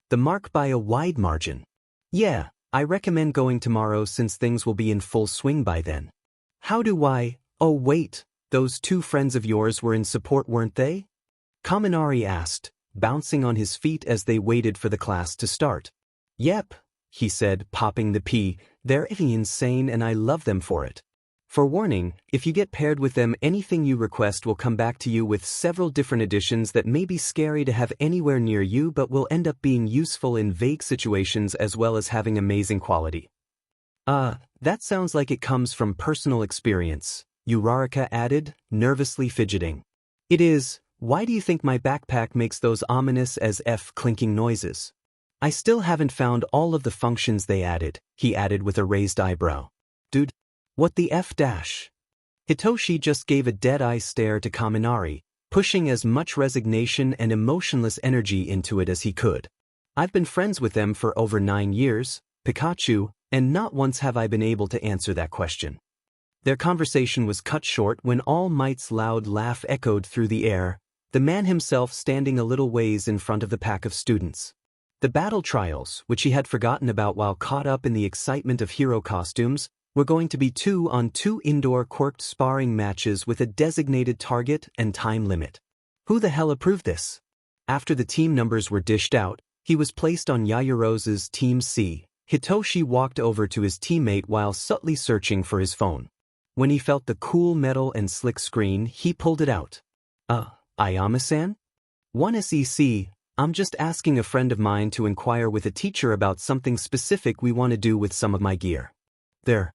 the mark by a wide margin. Yeah, I recommend going tomorrow since things will be in full swing by then. How do I? Oh wait, those 2 friends of yours were in support, weren't they? Kaminari asked, bouncing on his feet as they waited for the class to start. Yep, he said, popping the P, they're insane and I love them for it. For warning, if you get paired with them, anything you request will come back to you with several different additions that may be scary to have anywhere near you but will end up being useful in vague situations as well as having amazing quality. That sounds like it comes from personal experience, Uraraka added, nervously fidgeting. It is. Why do you think my backpack makes those ominous as F clinking noises? I still haven't found all of the functions they added, he added with a raised eyebrow. Dude, what the F dash? Hitoshi just gave a dead-eye stare to Kaminari, pushing as much resignation and emotionless energy into it as he could. I've been friends with them for over 9 years, Pikachu, and not once have I been able to answer that question. Their conversation was cut short when All Might's loud laugh echoed through the air, the man himself standing a little ways in front of the pack of students. The battle trials, which he had forgotten about while caught up in the excitement of hero costumes, were going to be 2-on-2 indoor quirked sparring matches with a designated target and time limit. Who the hell approved this? After the team numbers were dished out, he was placed on Yayarose's Team C, Hitoshi walked over to his teammate while subtly searching for his phone. When he felt the cool metal and slick screen, he pulled it out. Ayama-san? 1SEC, I'm just asking a friend of mine to inquire with a teacher about something specific we want to do with some of my gear. There.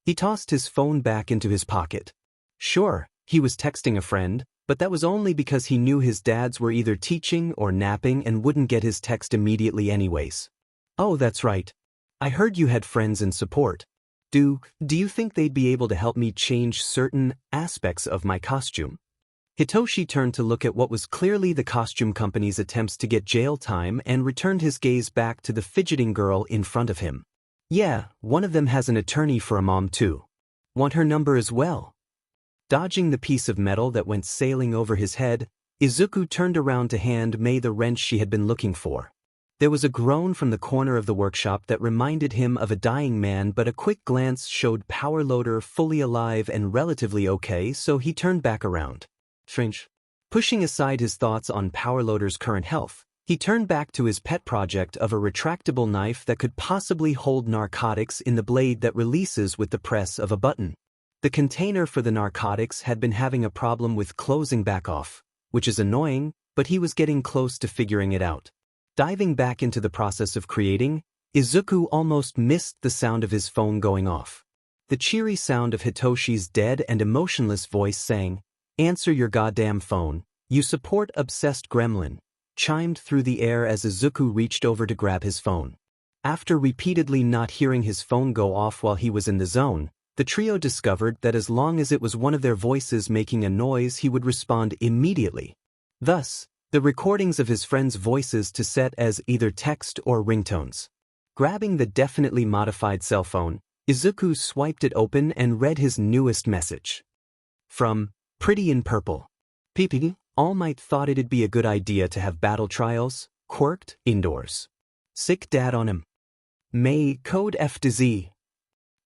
He tossed his phone back into his pocket. Sure, he was texting a friend, but that was only because he knew his dads were either teaching or napping and wouldn't get his text immediately anyways. Oh, that's right. I heard you had friends in support. Do you think they'd be able to help me change certain aspects of my costume? Hitoshi turned to look at what was clearly the costume company's attempts to get jail time and returned his gaze back to the fidgeting girl in front of him. Yeah, one of them has an attorney for a mom too. Want her number as well? Dodging the piece of metal that went sailing over his head, Izuku turned around to hand Mei the wrench she had been looking for. There was a groan from the corner of the workshop that reminded him of a dying man, but a quick glance showed Power Loader fully alive and relatively okay, so he turned back around. Strange. Pushing aside his thoughts on Power Loader's current health, he turned back to his pet project of a retractable knife that could possibly hold narcotics in the blade that releases with the press of a button. The container for the narcotics had been having a problem with closing back off, which is annoying, but he was getting close to figuring it out. Diving back into the process of creating, Izuku almost missed the sound of his phone going off. The cheery sound of Hitoshi's dead and emotionless voice saying, "Answer your goddamn phone, you support obsessed gremlin," chimed through the air as Izuku reached over to grab his phone. After repeatedly not hearing his phone go off while he was in the zone, the trio discovered that as long as it was one of their voices making a noise, he would respond immediately. Thus, the recordings of his friends' voices to set as either text or ringtones. Grabbing the definitely modified cell phone, Izuku swiped it open and read his newest message. From Pretty in Purple. PP, All Might thought it'd be a good idea to have battle trials, quirked, indoors. Sick dad on him. May, code F to Z.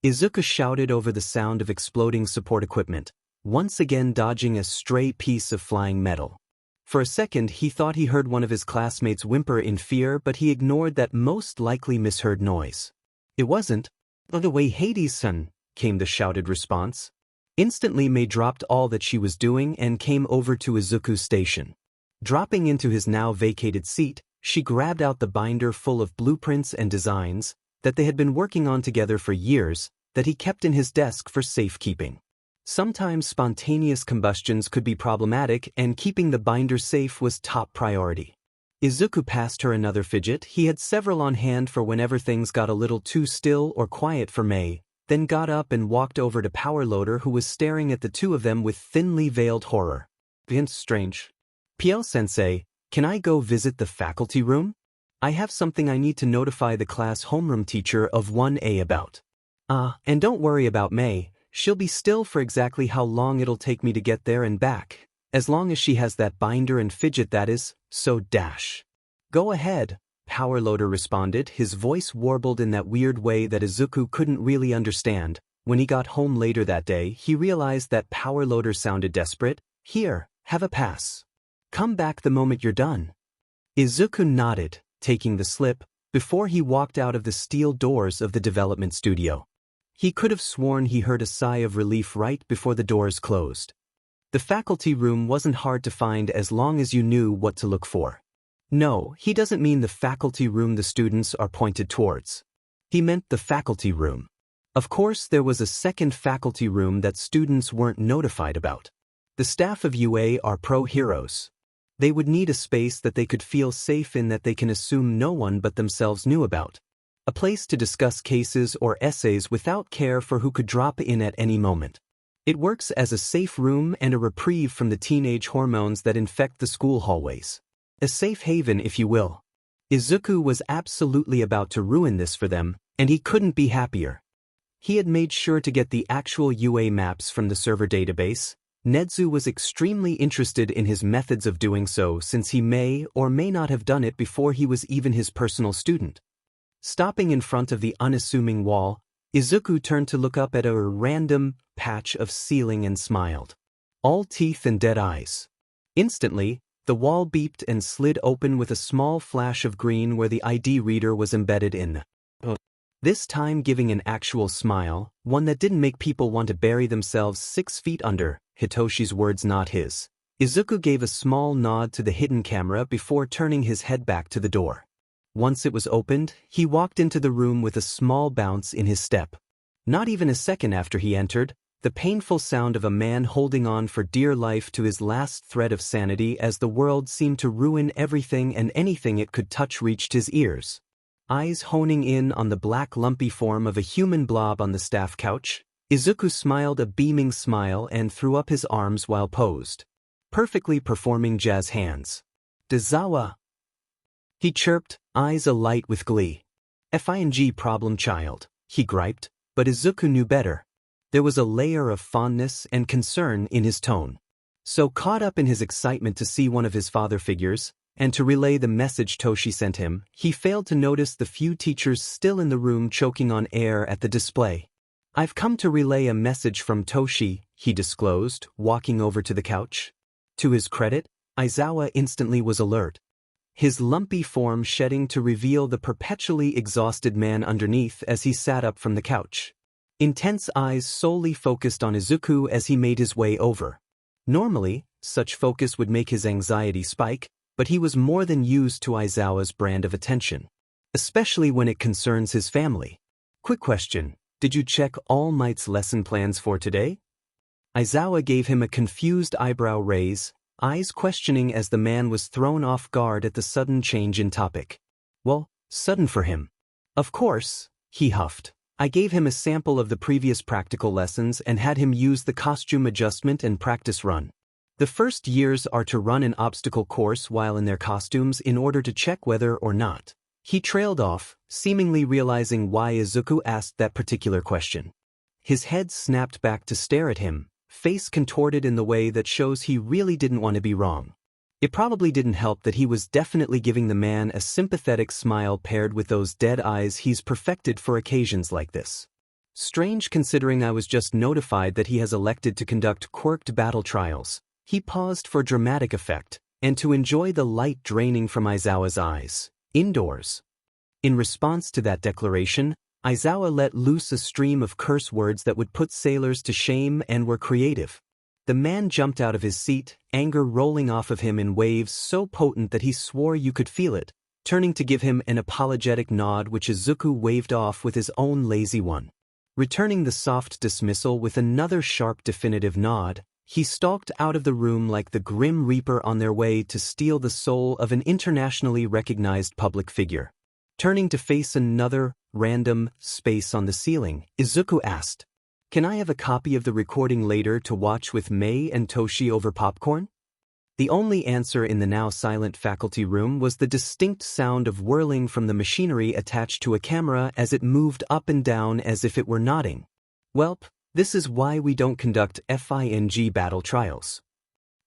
Izuku shouted over the sound of exploding support equipment, once again dodging a stray piece of flying metal. For a second he thought he heard one of his classmates whimper in fear, but he ignored that most likely misheard noise. It wasn't. "Oh, the way Hades-san," came the shouted response. Instantly Mei dropped all that she was doing and came over to Izuku's station. Dropping into his now vacated seat, she grabbed out the binder full of blueprints and designs that they had been working on together for years that he kept in his desk for safekeeping. Sometimes spontaneous combustions could be problematic, and keeping the binder safe was top priority. Izuku passed her another fidget. He had several on hand for whenever things got a little too still or quiet for Mei, then got up and walked over to Power Loader, who was staring at the two of them with thinly veiled horror. "Vince, strange. PL-sensei, can I go visit the faculty room? I have something I need to notify the class homeroom teacher of 1A about. And don't worry about Mei. She'll be still for exactly how long it'll take me to get there and back, as long as she has that binder and fidget, that is, so dash." "Go ahead," Power Loader responded, his voice warbled in that weird way that Izuku couldn't really understand. When he got home later that day, he realized that Power Loader sounded desperate. "Here, have a pass. Come back the moment you're done." Izuku nodded, taking the slip, before he walked out of the steel doors of the development studio. He could have sworn he heard a sigh of relief right before the doors closed. The faculty room wasn't hard to find as long as you knew what to look for. No, he doesn't mean the faculty room the students are pointed towards. He meant the faculty room. Of course, there was a second faculty room that students weren't notified about. The staff of UA are pro-heroes. They would need a space that they could feel safe in, that they can assume no one but themselves knew about. A place to discuss cases or essays without care for who could drop in at any moment. It works as a safe room and a reprieve from the teenage hormones that infect the school hallways. A safe haven, if you will. Izuku was absolutely about to ruin this for them, and he couldn't be happier. He had made sure to get the actual UA maps from the server database. Nedzu was extremely interested in his methods of doing so, since he may or may not have done it before he was even his personal student. Stopping in front of the unassuming wall, Izuku turned to look up at a random patch of ceiling and smiled. All teeth and dead eyes. Instantly, the wall beeped and slid open with a small flash of green where the ID reader was embedded in. this time giving an actual smile, one that didn't make people want to bury themselves 6 feet under. Hitoshi's words, not his. Izuku gave a small nod to the hidden camera before turning his head back to the door. Once it was opened, he walked into the room with a small bounce in his step. Not even a second after he entered, the painful sound of a man holding on for dear life to his last thread of sanity as the world seemed to ruin everything and anything it could touch reached his ears. Eyes honing in on the black lumpy form of a human blob on the staff couch, Izuku smiled a beaming smile and threw up his arms while posed, perfectly performing jazz hands. "Dezawa," he chirped, eyes alight with glee. "Fing problem child," he griped, but Izuku knew better. There was a layer of fondness and concern in his tone. So caught up in his excitement to see one of his father figures, and to relay the message Toshi sent him, he failed to notice the few teachers still in the room choking on air at the display. "I've come to relay a message from Toshi," he disclosed, walking over to the couch. To his credit, Aizawa instantly was alert, his lumpy form shedding to reveal the perpetually exhausted man underneath as he sat up from the couch. Intense eyes solely focused on Izuku as he made his way over. Normally, such focus would make his anxiety spike, but he was more than used to Aizawa's brand of attention, especially when it concerns his family. "Quick question, did you check All Might's lesson plans for today?" Aizawa gave him a confused eyebrow raise, eyes questioning as the man was thrown off guard at the sudden change in topic. "Well, sudden for him. Of course," he huffed. "I gave him a sample of the previous practical lessons and had him use the costume adjustment and practice run. The first years are to run an obstacle course while in their costumes in order to check whether or not." He trailed off, seemingly realizing why Izuku asked that particular question. His head snapped back to stare at him, face contorted in the way that shows he really didn't want to be wrong. It probably didn't help that he was definitely giving the man a sympathetic smile paired with those dead eyes he's perfected for occasions like this. Strange considering I was just notified that he has elected to conduct quirked battle trials. He paused for dramatic effect, and to enjoy the light draining from Aizawa's eyes. Indoors. In response to that declaration, Aizawa let loose a stream of curse words that would put sailors to shame and were creative. The man jumped out of his seat, anger rolling off of him in waves so potent that he swore you could feel it, turning to give him an apologetic nod which Izuku waved off with his own lazy one. Returning the soft dismissal with another sharp definitive nod, he stalked out of the room like the Grim Reaper on their way to steal the soul of an internationally recognized public figure. Turning to face another, random, space on the ceiling, Izuku asked, "Can I have a copy of the recording later to watch with Mei and Toshi over popcorn?" The only answer in the now silent faculty room was the distinct sound of whirling from the machinery attached to a camera as it moved up and down as if it were nodding. "Welp, this is why we don't conduct Fing battle trials,"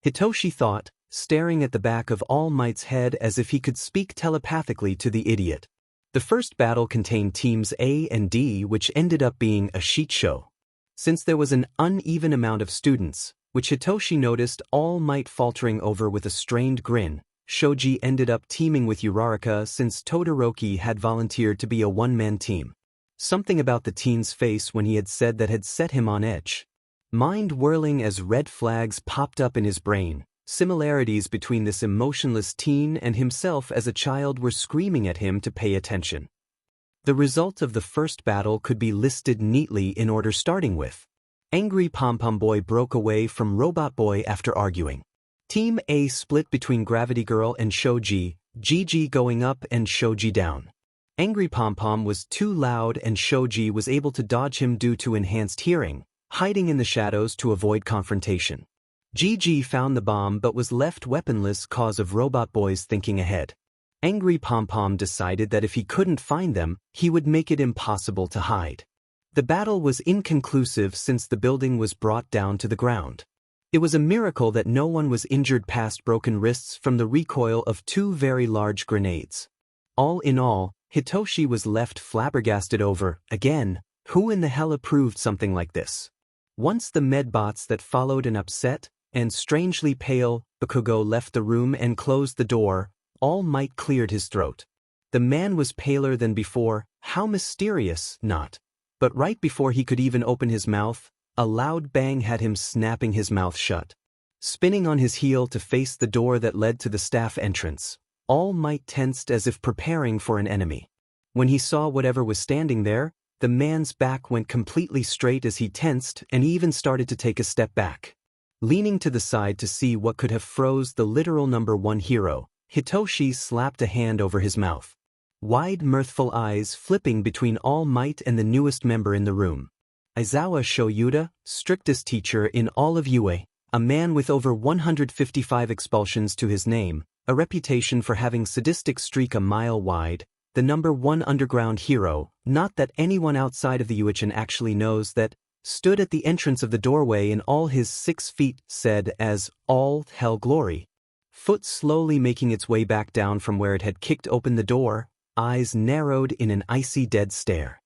Hitoshi thought, staring at the back of All Might's head as if he could speak telepathically to the idiot. The first battle contained teams A and D, which ended up being a shit show. Since there was an uneven amount of students, which Hitoshi noticed All Might faltering over with a strained grin, Shoji ended up teaming with Uraraka since Todoroki had volunteered to be a one-man team. Something about the teen's face when he had said that had set him on edge. Mind whirling as red flags popped up in his brain, similarities between this emotionless teen and himself as a child were screaming at him to pay attention. The result of the first battle could be listed neatly in order, starting with Angry Pom-Pom Boy broke away from Robot Boy after arguing. Team A split between Gravity Girl and Shoji, Gigi going up and Shoji down. Angry Pom-Pom was too loud and Shoji was able to dodge him due to enhanced hearing, hiding in the shadows to avoid confrontation. Gigi found the bomb but was left weaponless cause of Robot Boy's thinking ahead. Angry Pom-Pom decided that if he couldn't find them, he would make it impossible to hide. The battle was inconclusive since the building was brought down to the ground. It was a miracle that no one was injured past broken wrists from the recoil of 2 very large grenades. All in all, Hitoshi was left flabbergasted over, again, who in the hell approved something like this? Once the medbots that followed an upset and strangely pale Bakugo left the room and closed the door, All Might cleared his throat. The man was paler than before. How mysterious, not. But right before he could even open his mouth, a loud bang had him snapping his mouth shut. Spinning on his heel to face the door that led to the staff entrance, All Might tensed as if preparing for an enemy. When he saw whatever was standing there, the man's back went completely straight as he tensed, and he even started to take a step back. Leaning to the side to see what could have froze the literal number one hero, Hitoshi slapped a hand over his mouth. Wide mirthful eyes flipping between All Might and the newest member in the room. Aizawa Shoyuta, strictest teacher in all of UA, a man with over 155 expulsions to his name, a reputation for having sadistic streak a mile wide, the number one underground hero, not that anyone outside of the Yuichin actually knows that, stood at the entrance of the doorway in all his 6 feet, said as, "All hell glory." Foot slowly making its way back down from where it had kicked open the door, eyes narrowed in an icy dead stare.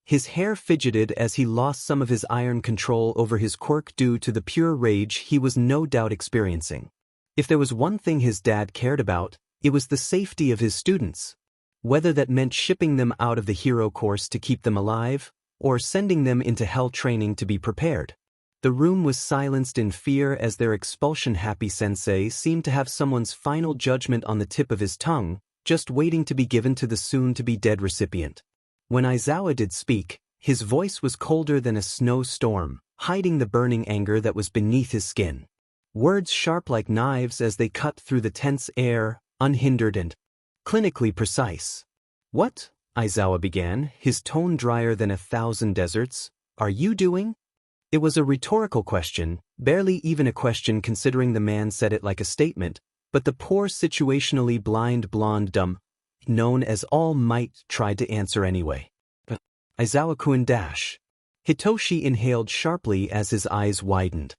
His hair fidgeted as he lost some of his iron control over his quirk due to the pure rage he was no doubt experiencing. If there was one thing his dad cared about, it was the safety of his students. Whether that meant shipping them out of the hero course to keep them alive, or sending them into hell training to be prepared. The room was silenced in fear as their expulsion-happy sensei seemed to have someone's final judgment on the tip of his tongue, just waiting to be given to the soon-to-be-dead recipient. When Aizawa did speak, his voice was colder than a snowstorm, hiding the burning anger that was beneath his skin. Words sharp like knives as they cut through the tense air, unhindered and clinically precise. "What?" Aizawa began, his tone drier than 1,000 deserts. "Are you doing?" It was a rhetorical question, barely even a question considering the man said it like a statement, but the poor situationally blind blonde dumb, known as All Might, tried to answer anyway. Aizawa-kun dash. Hitoshi inhaled sharply as his eyes widened.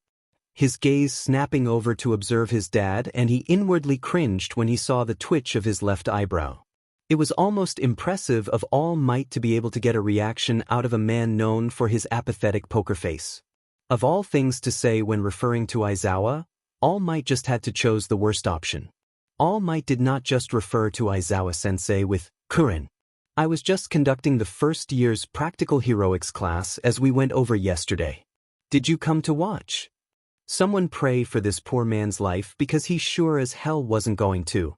His gaze snapping over to observe his dad, and he inwardly cringed when he saw the twitch of his left eyebrow. It was almost impressive of All Might to be able to get a reaction out of a man known for his apathetic poker face. Of all things to say when referring to Aizawa, All Might just had to choose the worst option. All Might did not just refer to Aizawa-sensei with "Kurin." "I was just conducting the first year's practical heroics class as we went over yesterday. Did you come to watch?" Someone pray for this poor man's life because he sure as hell wasn't going to.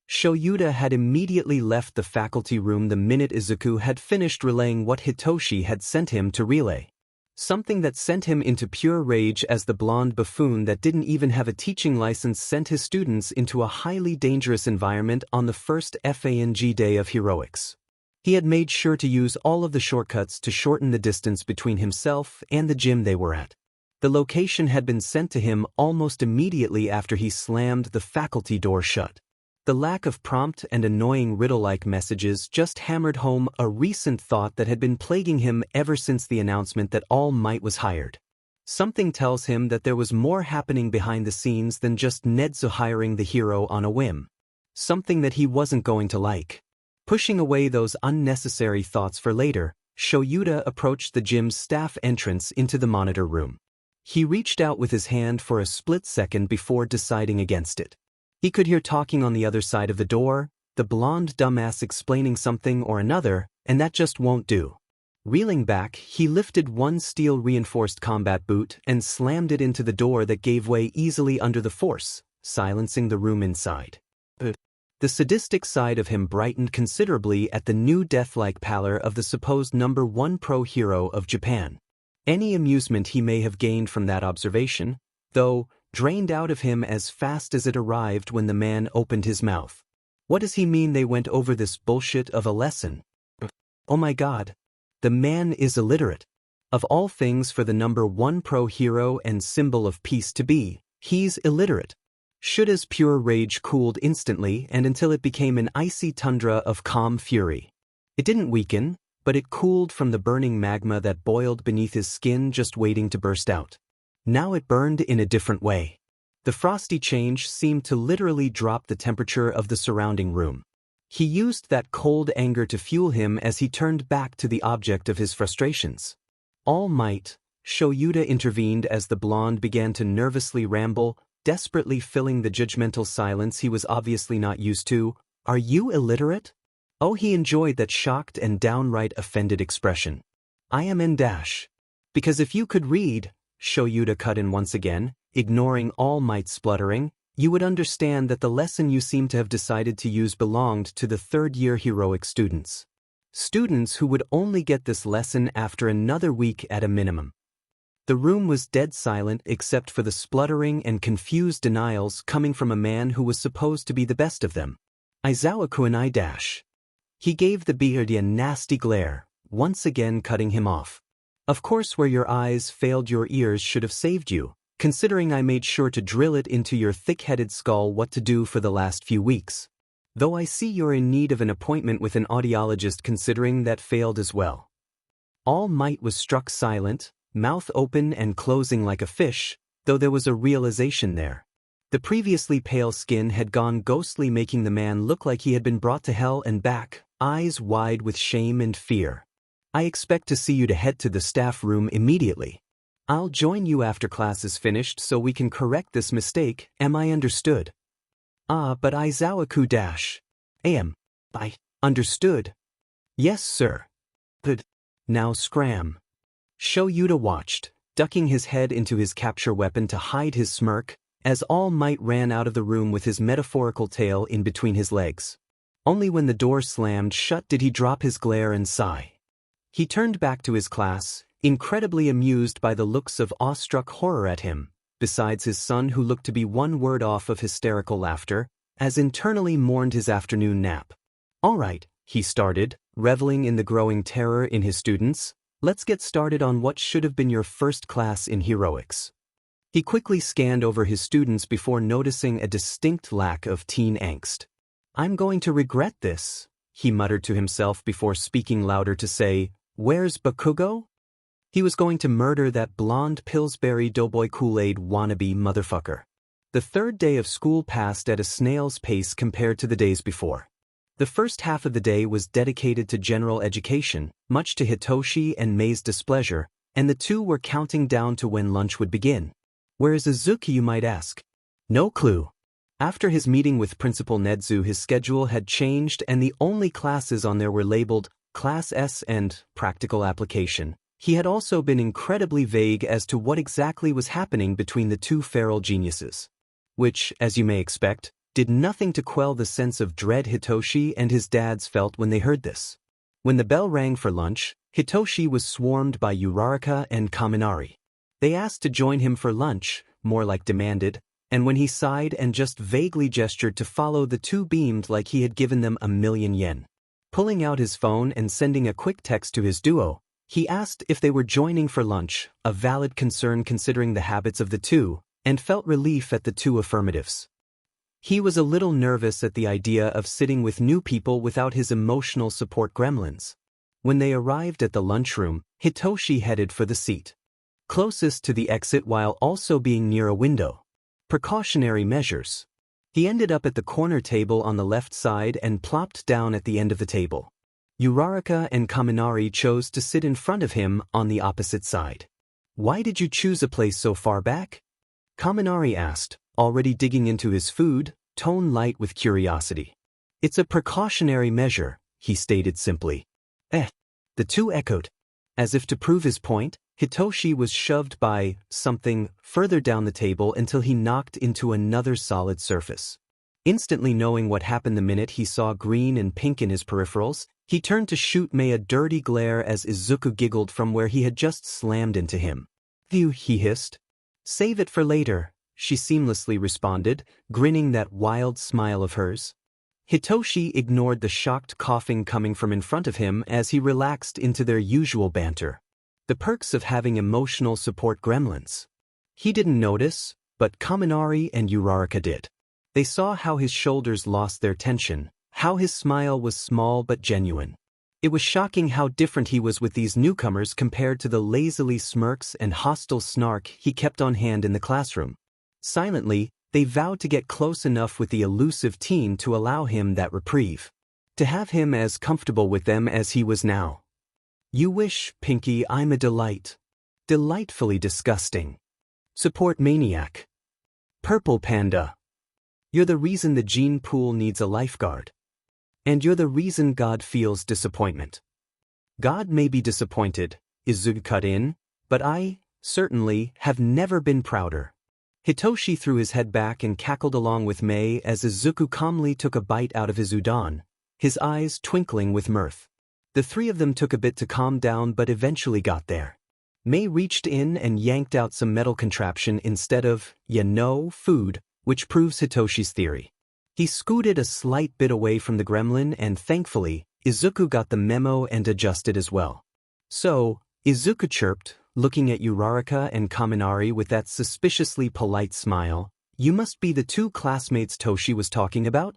Shoyuta had immediately left the faculty room the minute Izuku had finished relaying what Hitoshi had sent him to relay. Something that sent him into pure rage as the blonde buffoon that didn't even have a teaching license sent his students into a highly dangerous environment on the first FANG day of heroics. He had made sure to use all of the shortcuts to shorten the distance between himself and the gym they were at. The location had been sent to him almost immediately after he slammed the faculty door shut. The lack of prompt and annoying riddle-like messages just hammered home a recent thought that had been plaguing him ever since the announcement that All Might was hired. Something tells him that there was more happening behind the scenes than just Netsu hiring the hero on a whim. Something that he wasn't going to like. Pushing away those unnecessary thoughts for later, Shoyuta approached the gym's staff entrance into the monitor room. He reached out with his hand for a split second before deciding against it. He could hear talking on the other side of the door, the blonde dumbass explaining something or another, and that just won't do. Reeling back, he lifted one steel-reinforced combat boot and slammed it into the door that gave way easily under the force, silencing the room inside. The sadistic side of him brightened considerably at the new death-like pallor of the supposed number one pro hero of Japan. Any amusement he may have gained from that observation, though, drained out of him as fast as it arrived when the man opened his mouth. What does he mean they went over this bullshit of a lesson? Oh my god. The man is illiterate. Of all things for the number one pro hero and symbol of peace to be, he's illiterate. Shuda's pure rage cooled instantly and until it became an icy tundra of calm fury. It didn't weaken, but it cooled from the burning magma that boiled beneath his skin just waiting to burst out. Now it burned in a different way. The frosty change seemed to literally drop the temperature of the surrounding room. He used that cold anger to fuel him as he turned back to the object of his frustrations. All Might, Shoyuta intervened as the blonde began to nervously ramble, desperately filling the judgmental silence he was obviously not used to. "Are you illiterate?" Oh, he enjoyed that shocked and downright offended expression. I am in dash. Because if you could read, Shoyuta cut in once again, ignoring All Might's spluttering, you would understand that the lesson you seem to have decided to use belonged to the third-year heroic students. Students who would only get this lesson after another week at a minimum. The room was dead silent except for the spluttering and confused denials coming from a man who was supposed to be the best of them. Izuku and I dash. He gave the beard a nasty glare, once again cutting him off. Of course, where your eyes failed, your ears should have saved you, considering I made sure to drill it into your thick-headed skull what to do for the last few weeks. Though I see you're in need of an appointment with an audiologist, considering that failed as well. All Might was struck silent, mouth open and closing like a fish, though there was a realization there. The previously pale skin had gone ghostly, making the man look like he had been brought to hell and back, eyes wide with shame and fear. I expect to see you to head to the staff room immediately. I'll join you after class is finished so we can correct this mistake, am I understood? Ah, but Izuku dash. I understood. Yes, sir. Good. Now scram. Shoyuta watched, ducking his head into his capture weapon to hide his smirk, as All Might ran out of the room with his metaphorical tail in between his legs. Only when the door slammed shut did he drop his glare and sigh. He turned back to his class, incredibly amused by the looks of awestruck horror at him, besides his son who looked to be one word off of hysterical laughter, as internally mourned his afternoon nap. All right, he started, reveling in the growing terror in his students. Let's get started on what should have been your first class in heroics. He quickly scanned over his students before noticing a distinct lack of teen angst. I'm going to regret this, he muttered to himself before speaking louder to say, where's Bakugo? He was going to murder that blonde Pillsbury Doughboy Kool-Aid wannabe motherfucker. The third day of school passed at a snail's pace compared to the days before. The first half of the day was dedicated to general education, much to Hitoshi and Mei's displeasure, and the two were counting down to when lunch would begin. Where is Izuku, you might ask? No clue. After his meeting with Principal Nedzu, his schedule had changed and the only classes on there were labeled Class S and Practical Application. He had also been incredibly vague as to what exactly was happening between the two feral geniuses. Which, as you may expect, did nothing to quell the sense of dread Hitoshi and his dads felt when they heard this. When the bell rang for lunch, Hitoshi was swarmed by Uraraka and Kaminari. They asked to join him for lunch, more like demanded, and when he sighed and just vaguely gestured to follow, the two beamed like he had given them 1,000,000 yen. Pulling out his phone and sending a quick text to his duo, he asked if they were joining for lunch, a valid concern considering the habits of the two, and felt relief at the two affirmatives. He was a little nervous at the idea of sitting with new people without his emotional support gremlins. When they arrived at the lunchroom, Hitoshi headed for the seat closest to the exit while also being near a window. Precautionary measures. He ended up at the corner table on the left side and plopped down at the end of the table. Uraraka and Kaminari chose to sit in front of him on the opposite side. Why did you choose a place so far back? Kaminari asked, already digging into his food, tone light with curiosity. It's a precautionary measure, he stated simply. The two echoed. As if to prove his point, Hitoshi was shoved by something further down the table until he knocked into another solid surface. Instantly knowing what happened the minute he saw green and pink in his peripherals, he turned to shoot Mei a dirty glare as Izuku giggled from where he had just slammed into him. Phew, he hissed. Save it for later, she seamlessly responded, grinning that wild smile of hers. Hitoshi ignored the shocked coughing coming from in front of him as he relaxed into their usual banter. The perks of having emotional support gremlins. He didn't notice, but Kaminari and Uraraka did. They saw how his shoulders lost their tension, how his smile was small but genuine. It was shocking how different he was with these newcomers compared to the lazily smirks and hostile snark he kept on hand in the classroom. Silently, they vowed to get close enough with the elusive teen to allow him that reprieve. To have him as comfortable with them as he was now. You wish, Pinky, I'm a delight. Delightfully disgusting. Support maniac. Purple panda. You're the reason the gene pool needs a lifeguard. And you're the reason God feels disappointment. God may be disappointed, Izuku cut in, but I, certainly, have never been prouder. Hitoshi threw his head back and cackled along with Mei as Izuku calmly took a bite out of his udon, his eyes twinkling with mirth. The three of them took a bit to calm down but eventually got there. Mei reached in and yanked out some metal contraption instead of, food, which proves Hitoshi's theory. He scooted a slight bit away from the gremlin and thankfully, Izuku got the memo and adjusted as well. So, Izuku chirped, looking at Uraraka and Kaminari with that suspiciously polite smile, you must be the two classmates Toshi was talking about?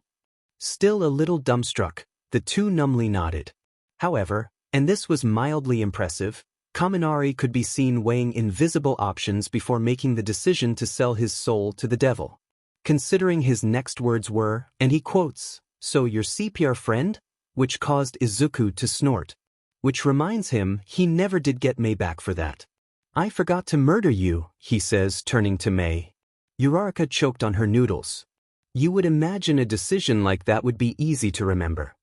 Still a little dumbstruck, the two numbly nodded. However, and this was mildly impressive, Kaminari could be seen weighing invisible options before making the decision to sell his soul to the devil. Considering his next words were, and he quotes, "So your CPR friend?" which caused Izuku to snort. Which reminds him he never did get Mei back for that. "I forgot to murder you," he says, turning to Mei. Uraraka choked on her noodles. You would imagine a decision like that would be easy to remember.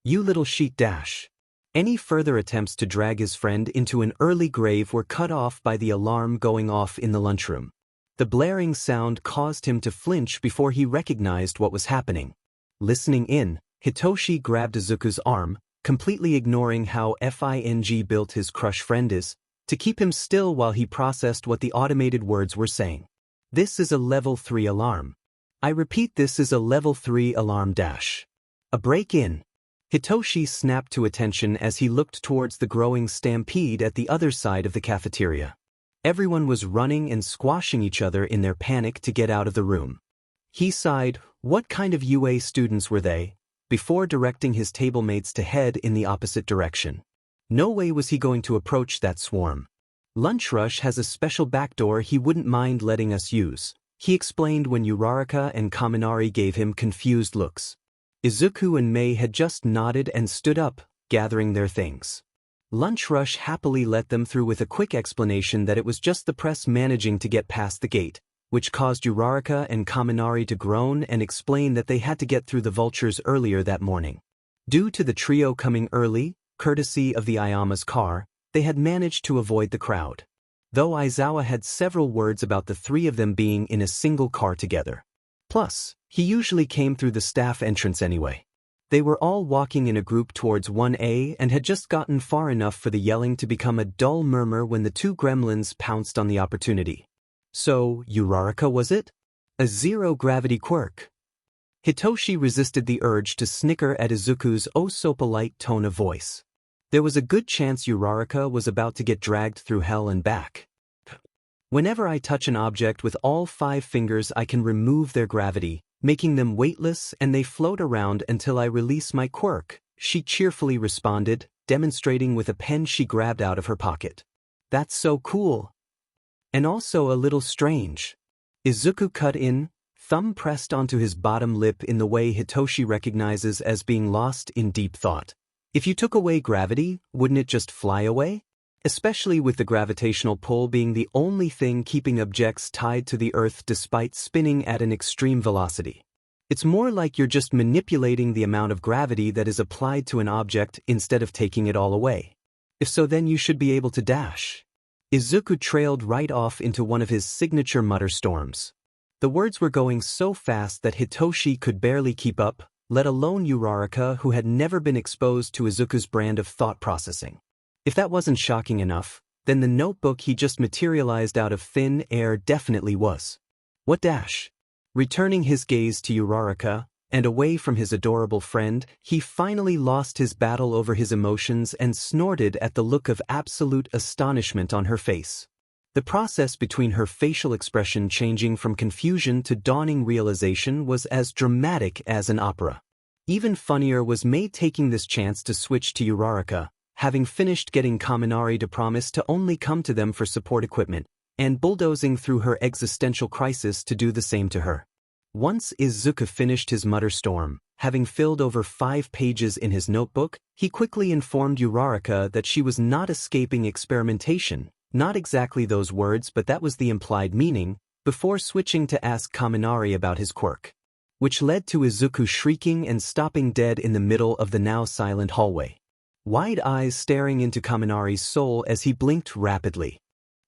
You little sheet dash. Any further attempts to drag his friend into an early grave were cut off by the alarm going off in the lunchroom. The blaring sound caused him to flinch before he recognized what was happening. Listening in, Hitoshi grabbed Izuku's arm, completely ignoring how FING built his crush friend is, to keep him still while he processed what the automated words were saying. This is a level 3 alarm. I repeat, this is a level 3 alarm dash. A break-in. Hitoshi snapped to attention as he looked towards the growing stampede at the other side of the cafeteria. Everyone was running and squashing each other in their panic to get out of the room. He sighed, what kind of UA students were they, before directing his table mates to head in the opposite direction. No way was he going to approach that swarm. Lunch Rush has a special backdoor he wouldn't mind letting us use, he explained when Uraraka and Kaminari gave him confused looks. Izuku and Mei had just nodded and stood up, gathering their things. Lunch Rush happily let them through with a quick explanation that it was just the press managing to get past the gate, which caused Uraraka and Kaminari to groan and explain that they had to get through the vultures earlier that morning. Due to the trio coming early, courtesy of the Ayama's car, they had managed to avoid the crowd. Though Aizawa had several words about the three of them being in a single car together. Plus, he usually came through the staff entrance anyway. They were all walking in a group towards 1A and had just gotten far enough for the yelling to become a dull murmur when the two gremlins pounced on the opportunity. So, Uraraka was it? A zero-gravity quirk. Hitoshi resisted the urge to snicker at Izuku's oh-so-polite tone of voice. There was a good chance Uraraka was about to get dragged through hell and back. Whenever I touch an object with all 5 fingers, I can remove their gravity, making them weightless, and they float around until I release my quirk, she cheerfully responded, demonstrating with a pen she grabbed out of her pocket. That's so cool. And also a little strange. Izuku cut in, thumb pressed onto his bottom lip in the way Hitoshi recognizes as being lost in deep thought. If you took away gravity, wouldn't it just fly away? Especially with the gravitational pull being the only thing keeping objects tied to the Earth despite spinning at an extreme velocity. It's more like you're just manipulating the amount of gravity that is applied to an object instead of taking it all away. If so, then you should be able to dash. Izuku trailed right off into one of his signature mutter storms. The words were going so fast that Hitoshi could barely keep up, let alone Uraraka, who had never been exposed to Izuku's brand of thought processing. If that wasn't shocking enough, then the notebook he just materialized out of thin air definitely was. What dash? Returning his gaze to Uraraka, and away from his adorable friend, he finally lost his battle over his emotions and snorted at the look of absolute astonishment on her face. The process between her facial expression changing from confusion to dawning realization was as dramatic as an opera. Even funnier was Mei taking this chance to switch to Uraraka, having finished getting Kaminari to promise to only come to them for support equipment, and bulldozing through her existential crisis to do the same to her. Once Izuku finished his mutter storm, having filled over 5 pages in his notebook, he quickly informed Uraraka that she was not escaping experimentation. Not exactly those words, but that was the implied meaning, before switching to ask Kaminari about his quirk. which led to Izuku shrieking and stopping dead in the middle of the now silent hallway. Wide eyes staring into Kaminari's soul as he blinked rapidly.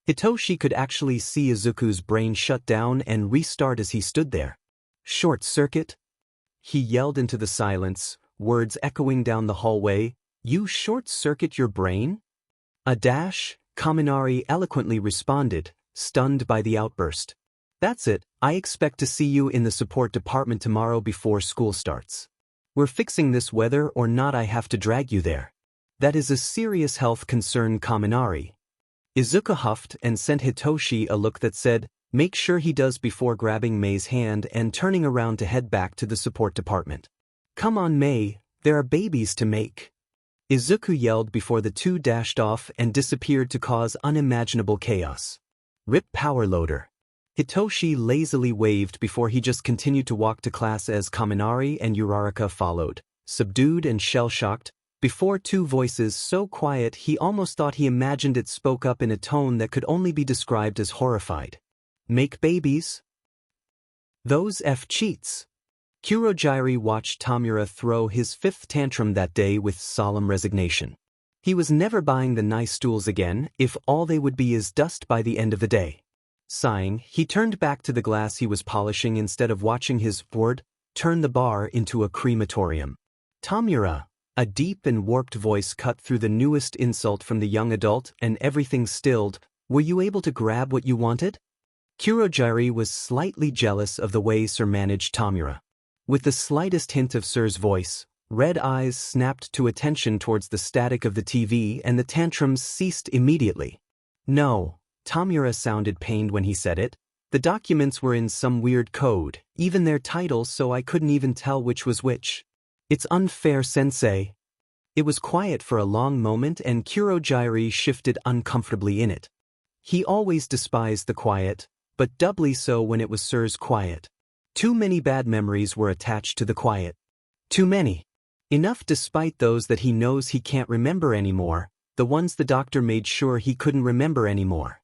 Hitoshi could actually see Izuku's brain shut down and restart as he stood there. Short circuit? He yelled into the silence, words echoing down the hallway. You short-circuit your brain? A dash, Kaminari eloquently responded, stunned by the outburst. That's it, I expect to see you in the support department tomorrow before school starts. We're fixing this whether or not I have to drag you there. That is a serious health concern, Kaminari. Izuku huffed and sent Hitoshi a look that said, make sure he does, before grabbing Mei's hand and turning around to head back to the support department. Come on, Mei, there are babies to make. Izuku yelled before the two dashed off and disappeared to cause unimaginable chaos. Rip power loader. Hitoshi lazily waved before he just continued to walk to class as Kaminari and Uraraka followed, subdued and shell-shocked, before two voices so quiet he almost thought he imagined it spoke up in a tone that could only be described as horrified. Make babies? Those cheats. Kurogiri watched Tamura throw his fifth tantrum that day with solemn resignation. He was never buying the nice stools again if all they would be is dust by the end of the day. Sighing, he turned back to the glass he was polishing instead of watching his board turn the bar into a crematorium. Tamura, a deep and warped voice cut through the newest insult from the young adult and everything stilled. Were you able to grab what you wanted? Kurogiri was slightly jealous of the way Sir managed Tamura. With the slightest hint of Sir's voice, red eyes snapped to attention towards the static of the TV and the tantrums ceased immediately. No, Tamura sounded pained when he said it. The documents were in some weird code, even their titles, so I couldn't even tell which was which. It's unfair, sensei. It was quiet for a long moment and Kurogiri shifted uncomfortably in it. He always despised the quiet, but doubly so when it was Sir's quiet. Too many bad memories were attached to the quiet. Too many. Enough despite those that he knows he can't remember anymore, the ones the doctor made sure he couldn't remember anymore.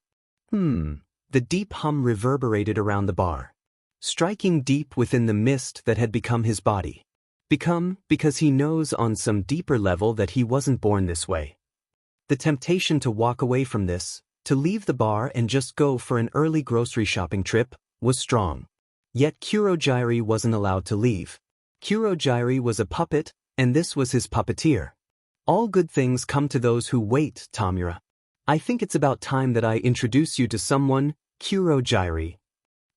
The deep hum reverberated around the bar, striking deep within the mist that had become his body. Because he knows on some deeper level that he wasn't born this way. The temptation to walk away from this, to leave the bar and just go for an early grocery shopping trip, was strong. Yet Kurogiri wasn't allowed to leave. Kurogiri was a puppet, and this was his puppeteer. All good things come to those who wait, Tamura. I think it's about time that I introduce you to someone, Kurogiri.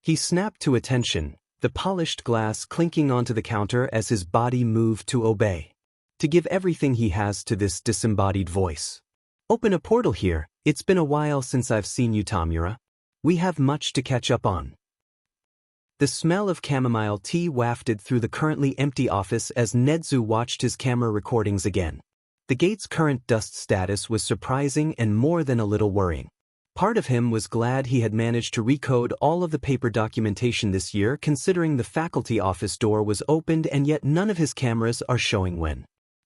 He snapped to attention, the polished glass clinking onto the counter as his body moved to obey. To give everything he has to this disembodied voice. Open a portal here, it's been a while since I've seen you, Tamura. We have much to catch up on. The smell of chamomile tea wafted through the currently empty office as Nedzu watched his camera recordings again. The gate's current dust status was surprising and more than a little worrying. Part of him was glad he had managed to recode all of the paper documentation this year, considering the faculty office door was opened and yet none of his cameras are showing when.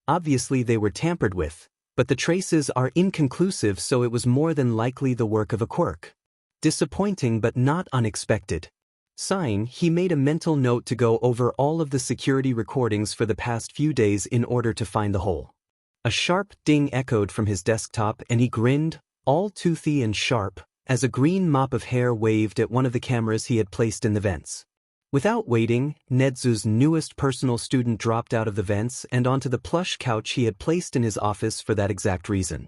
Obviously they were tampered with, but the traces are inconclusive, so it was more than likely the work of a quirk. Disappointing but not unexpected. Sighing, he made a mental note to go over all of the security recordings for the past few days in order to find the hole. A sharp ding echoed from his desktop and he grinned, all toothy and sharp, as a green mop of hair waved at one of the cameras he had placed in the vents. Without waiting, Nedzu's newest personal student dropped out of the vents and onto the plush couch he had placed in his office for that exact reason.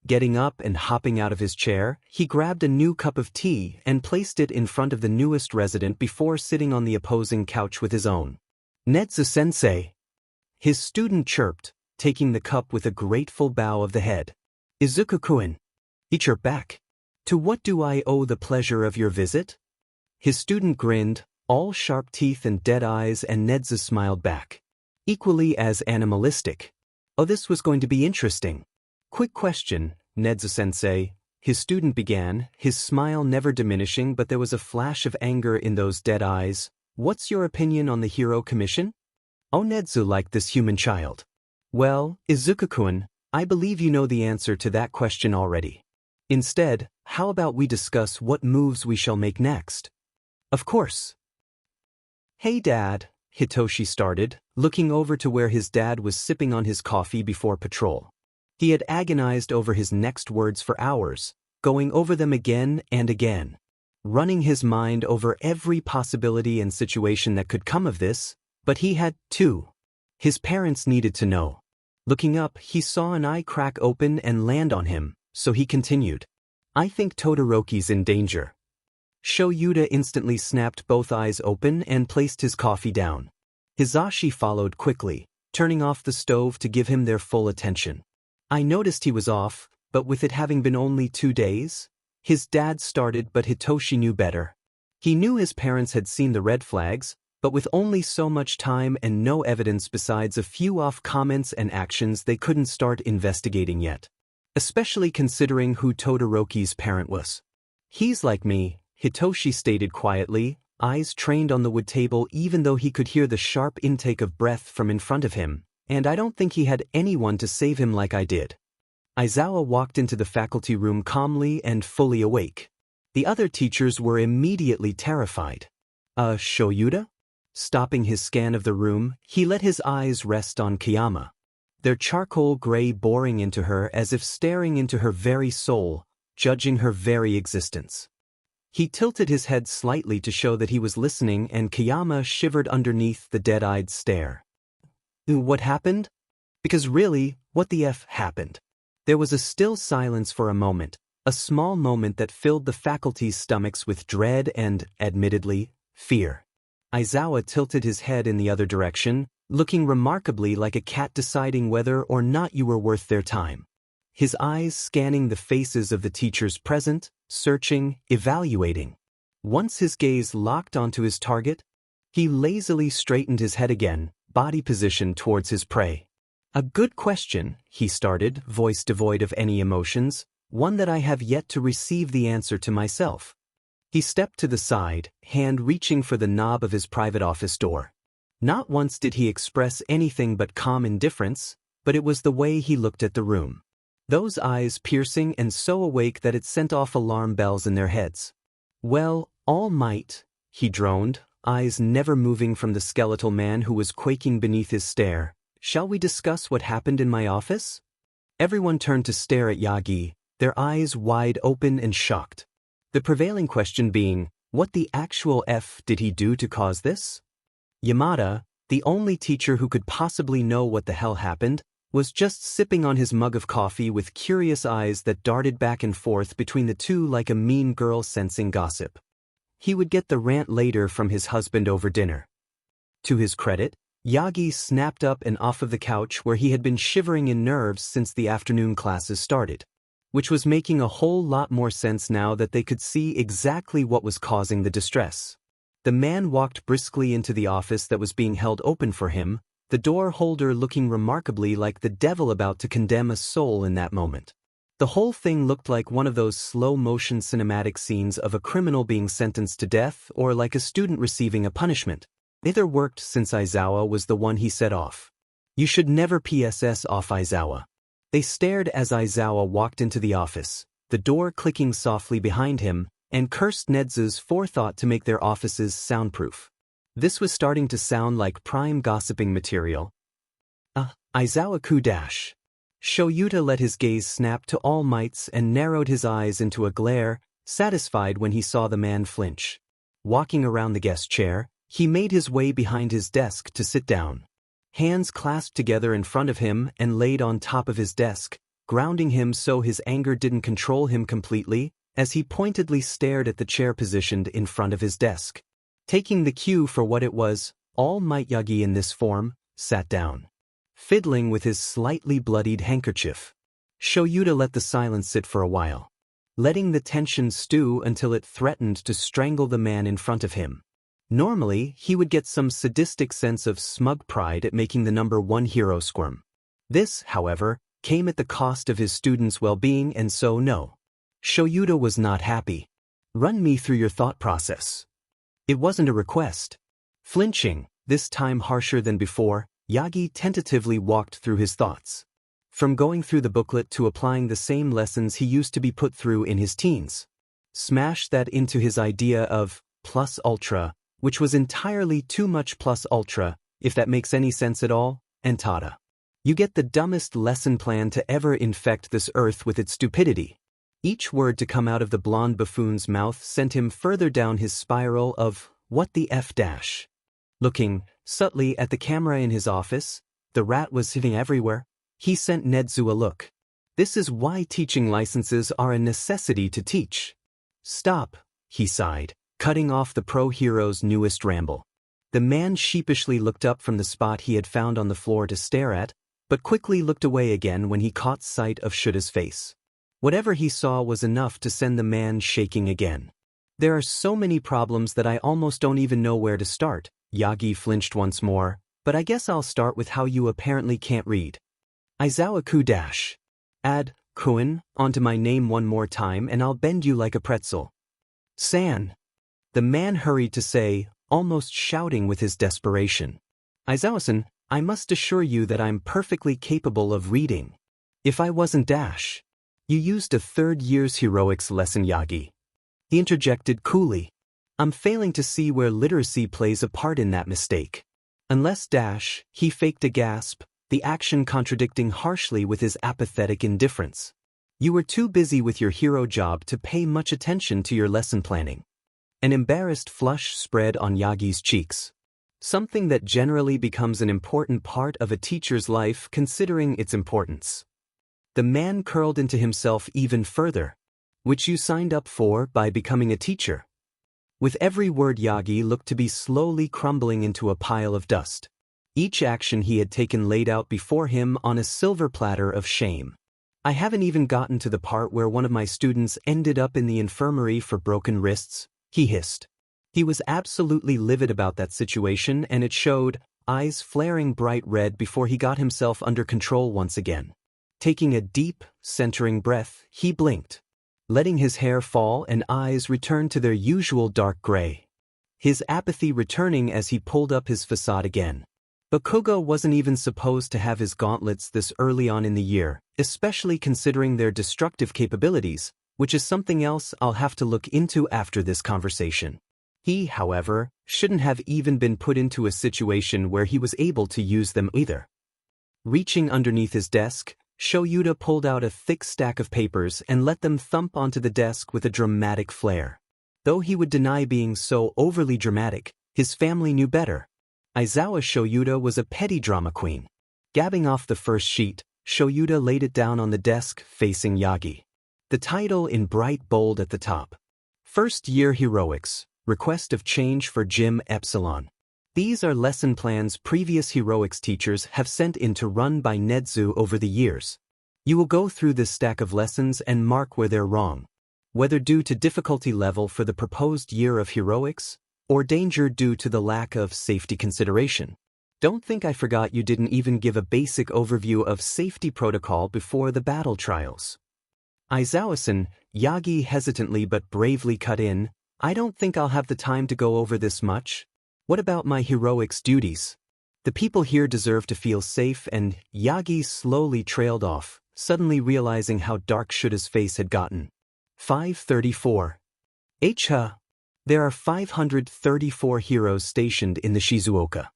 Getting up and hopping out of his chair, he grabbed a new cup of tea and placed it in front of the newest resident before sitting on the opposing couch with his own. Nedzu-sensei. His student chirped, taking the cup with a grateful bow of the head. Izuku-kun. He chirped back. To what do I owe the pleasure of your visit? His student grinned, all sharp teeth and dead eyes, and Nedzu smiled back. Equally as animalistic. Oh, this was going to be interesting. Quick question, Nedzu-sensei, his student began, his smile never diminishing, but there was a flash of anger in those dead eyes. What's your opinion on the Hero Commission? Oh, Nedzu liked this human child. Well, Izuku-kun, I believe you know the answer to that question already. Instead, how about we discuss what moves we shall make next? Of course. Hey Dad, Hitoshi started, looking over to where his dad was sipping on his coffee before patrol. He had agonized over his next words for hours, going over them again and again, running his mind over every possibility and situation that could come of this, but he had to. His parents needed to know. Looking up, he saw an eye crack open and land on him, so he continued. I think Todoroki's in danger. Shoyuta instantly snapped both eyes open and placed his coffee down. Hizashi followed quickly, turning off the stove to give him their full attention. I noticed he was off, but with it having been only 2 days? His dad started, but Hitoshi knew better. He knew his parents had seen the red flags, but with only so much time and no evidence besides a few off comments and actions, they couldn't start investigating yet. Especially considering who Todoroki's parent was. He's like me, Hitoshi stated quietly, eyes trained on the wood table even though he could hear the sharp intake of breath from in front of him, and I don't think he had anyone to save him like I did. Aizawa walked into the faculty room calmly and fully awake. The other teachers were immediately terrified. Shoyuta? Stopping his scan of the room, he let his eyes rest on Kiyama. Their charcoal gray boring into her as if staring into her very soul, judging her very existence. He tilted his head slightly to show that he was listening, and Kiyama shivered underneath the dead-eyed stare. What happened? Because really, what the F happened? There was a still silence for a moment, a small moment that filled the faculty's stomachs with dread and, admittedly, fear. Aizawa tilted his head in the other direction, looking remarkably like a cat deciding whether or not you were worth their time. His eyes scanning the faces of the teachers present, searching, evaluating. Once his gaze locked onto his target, he lazily straightened his head again, body position towards his prey. A good question, he started, voice devoid of any emotions, one that I have yet to receive the answer to myself. He stepped to the side, hand reaching for the knob of his private office door. Not once did he express anything but calm indifference, but it was the way he looked at the room. Those eyes piercing and so awake that it sent off alarm bells in their heads. Well, All Might, he droned, eyes never moving from the skeletal man who was quaking beneath his stare. Shall we discuss what happened in my office? Everyone turned to stare at Yagi, their eyes wide open and shocked. The prevailing question being, what the actual F did he do to cause this? Yamada, the only teacher who could possibly know what the hell happened, was just sipping on his mug of coffee with curious eyes that darted back and forth between the two like a mean girl sensing gossip. He would get the rant later from his husband over dinner. To his credit, Yagi snapped up and off of the couch where he had been shivering in nerves since the afternoon classes started, which was making a whole lot more sense now that they could see exactly what was causing the distress. The man walked briskly into the office that was being held open for him, the door holder looking remarkably like the devil about to condemn a soul in that moment. The whole thing looked like one of those slow-motion cinematic scenes of a criminal being sentenced to death or like a student receiving a punishment. Neither worked since Aizawa was the one he set off. You should never PSS off Aizawa. They stared as Aizawa walked into the office, the door clicking softly behind him, and cursed Nedza's forethought to make their offices soundproof. This was starting to sound like prime gossiping material. Aizawa-ku dash. Shoyuta let his gaze snap to All Might's and narrowed his eyes into a glare, satisfied when he saw the man flinch. Walking around the guest chair, he made his way behind his desk to sit down. Hands clasped together in front of him and laid on top of his desk, grounding him so his anger didn't control him completely, as he pointedly stared at the chair positioned in front of his desk. Taking the cue for what it was, All Might Yagi in this form, sat down, fiddling with his slightly bloodied handkerchief. Shoyuta let the silence sit for a while, letting the tension stew until it threatened to strangle the man in front of him. Normally, he would get some sadistic sense of smug pride at making the #1 hero squirm. This, however, came at the cost of his students' well-being, and so no. Shoyuta was not happy. Run me through your thought process. It wasn't a request. Flinching, this time harsher than before, Yagi tentatively walked through his thoughts. From going through the booklet to applying the same lessons he used to be put through in his teens. Smash that into his idea of plus ultra, which was entirely too much plus ultra, if that makes any sense at all, and Tada. You get the dumbest lesson plan to ever infect this earth with its stupidity. Each word to come out of the blonde buffoon's mouth sent him further down his spiral of, what the F dash. Looking subtly at the camera in his office, the rat was sitting everywhere, he sent Nedzu a look. This is why teaching licenses are a necessity to teach. Stop, he sighed, cutting off the pro-hero's newest ramble. The man sheepishly looked up from the spot he had found on the floor to stare at, but quickly looked away again when he caught sight of Shuta's face. Whatever he saw was enough to send the man shaking again. There are so many problems that I almost don't even know where to start. Yagi flinched once more, but I guess I'll start with how you apparently can't read. Izuku dash. Add Kuin onto my name one more time and I'll bend you like a pretzel. San. The man hurried to say, almost shouting with his desperation. Izuku-san, I must assure you that I'm perfectly capable of reading. If I wasn't dash. You used a third year's heroics lesson, Yagi. He interjected coolly. I'm failing to see where literacy plays a part in that mistake. Unless dash, he faked a gasp, the action contradicting harshly with his apathetic indifference. You were too busy with your hero job to pay much attention to your lesson planning. An embarrassed flush spread on Yagi's cheeks. Something that generally becomes an important part of a teacher's life considering its importance. The man curled into himself even further. Which you signed up for by becoming a teacher. With every word Yagi looked to be slowly crumbling into a pile of dust. Each action he had taken laid out before him on a silver platter of shame. I haven't even gotten to the part where one of my students ended up in the infirmary for broken wrists, he hissed. He was absolutely livid about that situation and it showed, eyes flaring bright red before he got himself under control once again. Taking a deep, centering breath, he blinked, letting his hair fall and eyes return to their usual dark gray. His apathy returning as he pulled up his facade again. Bakugo wasn't even supposed to have his gauntlets this early on in the year, especially considering their destructive capabilities, which is something else I'll have to look into after this conversation. He, however, shouldn't have even been put into a situation where he was able to use them either. Reaching underneath his desk, Shoyuta pulled out a thick stack of papers and let them thump onto the desk with a dramatic flair. Though he would deny being so overly dramatic, his family knew better. Aizawa Shoyuta was a petty drama queen. Gabbing off the first sheet, Shoyuta laid it down on the desk facing Yagi. The title in bright bold at the top. First Year Heroics, Request of Change for Jim Epsilon. These are lesson plans previous heroics teachers have sent in to run by Nedzu over the years. You will go through this stack of lessons and mark where they're wrong. Whether due to difficulty level for the proposed year of heroics, or danger due to the lack of safety consideration. Don't think I forgot you didn't even give a basic overview of safety protocol before the battle trials. Aizawa-san, Yagi hesitantly but bravely cut in, I don't think I'll have the time to go over this much. What about my heroics duties? The people here deserve to feel safe and Yagi slowly trailed off, suddenly realizing how dark Shuta's face had gotten. 534. There are 534 heroes stationed in the Shizuoka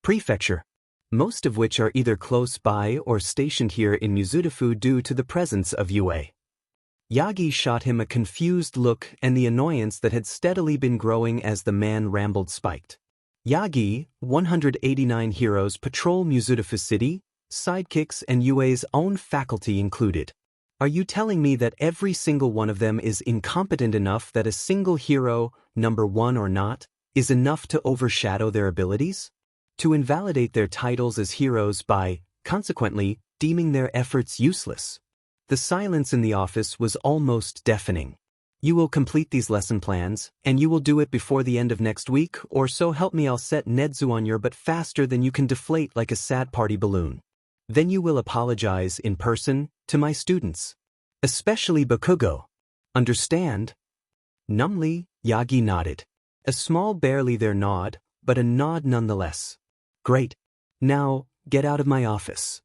Prefecture, most of which are either close by or stationed here in Mizudafu due to the presence of UA. Yagi shot him a confused look and the annoyance that had steadily been growing as the man rambled spiked. Yagi, 189 heroes patrol Mizudafu City, sidekicks and UA's own faculty included. Are you telling me that every single one of them is incompetent enough that a single hero, number one or not, is enough to overshadow their abilities? To invalidate their titles as heroes by, consequently, deeming their efforts useless? The silence in the office was almost deafening. You will complete these lesson plans, and you will do it before the end of next week, or so help me I'll set Nedzu on your butt faster than you can deflate like a sad party balloon. Then you will apologize in person to my students. Especially Bakugo. Understand? Numbly, Yagi nodded. A small barely there nod, but a nod nonetheless. Great. Now, get out of my office.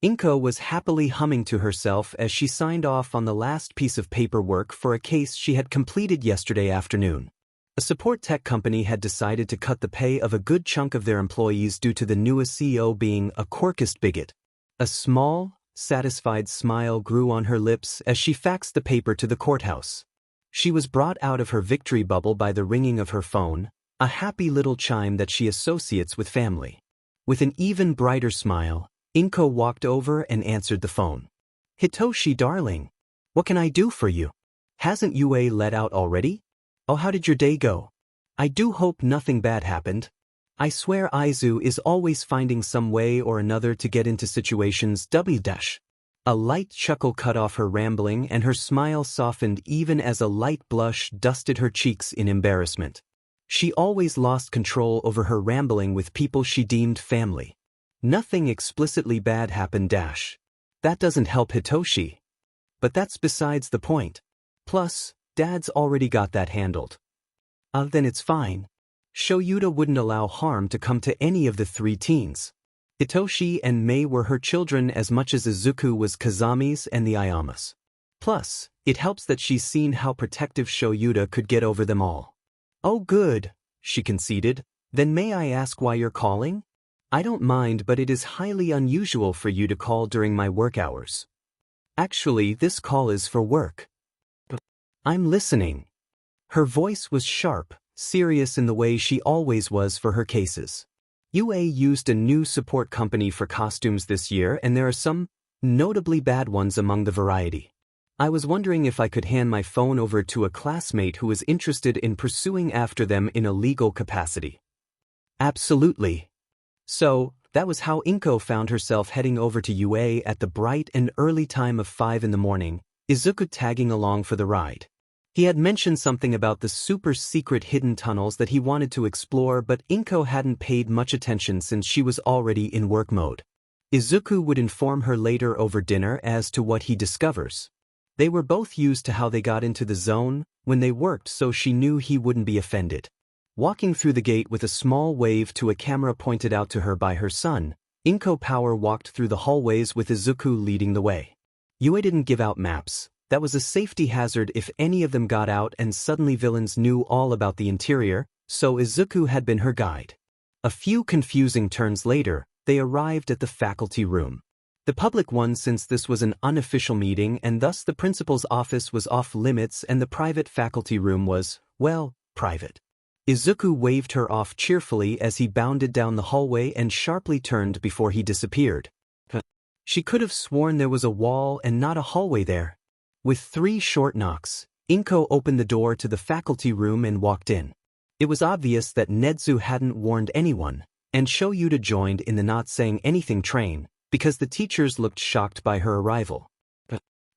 Inko was happily humming to herself as she signed off on the last piece of paperwork for a case she had completed yesterday afternoon. A support tech company had decided to cut the pay of a good chunk of their employees due to the newest CEO being a quirkist bigot. A small, satisfied smile grew on her lips as she faxed the paper to the courthouse. She was brought out of her victory bubble by the ringing of her phone, a happy little chime that she associates with family. With an even brighter smile, Inko walked over and answered the phone. "Hitoshi, darling. What can I do for you? Hasn't UA let out already? Oh, how did your day go? I do hope nothing bad happened. I swear Izu is always finding some way or another to get into situations A light chuckle cut off her rambling and her smile softened even as a light blush dusted her cheeks in embarrassment. She always lost control over her rambling with people she deemed family. Nothing explicitly bad happened That doesn't help Hitoshi. But that's besides the point. Plus, Dad's already got that handled. Then it's fine. Shoyuta wouldn't allow harm to come to any of the three teens. Hitoshi and Mei were her children as much as Izuku was Kazami's and the Ayama's. Plus, it helps that she's seen how protective Shoyuta could get over them all. Oh good, she conceded. Then may I ask why you're calling? I don't mind, but it is highly unusual for you to call during my work hours. Actually, this call is for work. I'm listening. Her voice was sharp, serious in the way she always was for her cases. UA used a new support company for costumes this year, and there are some notably bad ones among the variety. I was wondering if I could hand my phone over to a classmate who is interested in pursuing after them in a legal capacity. Absolutely. So, that was how Inko found herself heading over to UA at the bright and early time of 5 in the morning, Izuku tagging along for the ride. He had mentioned something about the super-secret hidden tunnels that he wanted to explore, but Inko hadn't paid much attention since she was already in work mode. Izuku would inform her later over dinner as to what he discovers. They were both used to how they got into the zone when they worked, so she knew he wouldn't be offended. Walking through the gate with a small wave to a camera pointed out to her by her son, Inko Power walked through the hallways with Izuku leading the way. UA didn't give out maps. That was a safety hazard if any of them got out and suddenly villains knew all about the interior, so Izuku had been her guide. A few confusing turns later, they arrived at the faculty room. The public one, since this was an unofficial meeting and thus the principal's office was off limits, and the private faculty room was, well, private. Izuku waved her off cheerfully as he bounded down the hallway and sharply turned before he disappeared. She could have sworn there was a wall and not a hallway there. With 3 short knocks, Inko opened the door to the faculty room and walked in. It was obvious that Nedzu hadn't warned anyone, and Shoyuta joined in the not saying anything train, because the teachers looked shocked by her arrival.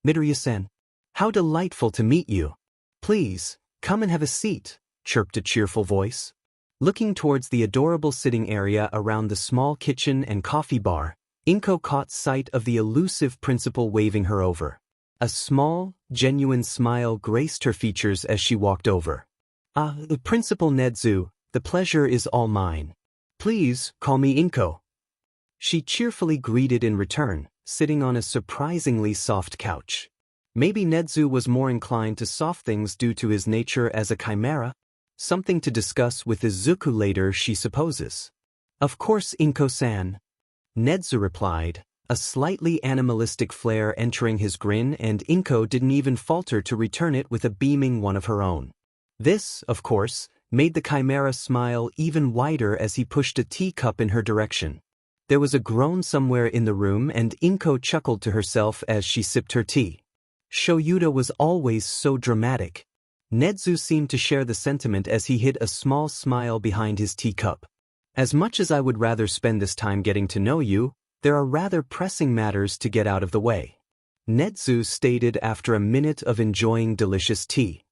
Midoriya-san, how delightful to meet you. Please, come and have a seat, chirped a cheerful voice. Looking towards the adorable sitting area around the small kitchen and coffee bar, Inko caught sight of the elusive principal waving her over. A small, genuine smile graced her features as she walked over. The Principal Nedzu, the pleasure is all mine. Please, call me Inko. She cheerfully greeted in return, sitting on a surprisingly soft couch. Maybe Nedzu was more inclined to soft things due to his nature as a chimera, something to discuss with Izuku later, she supposes. Of course, Inko-san. Nedzu replied, a slightly animalistic flair entering his grin, and Inko didn't even falter to return it with a beaming one of her own. This, of course, made the chimera smile even wider as he pushed a teacup in her direction. There was a groan somewhere in the room, and Inko chuckled to herself as she sipped her tea. Shoyuta was always so dramatic. Nedzu seemed to share the sentiment as he hid a small smile behind his teacup. As much as I would rather spend this time getting to know you, there are rather pressing matters to get out of the way. Nedzu stated after a minute of enjoying delicious tea.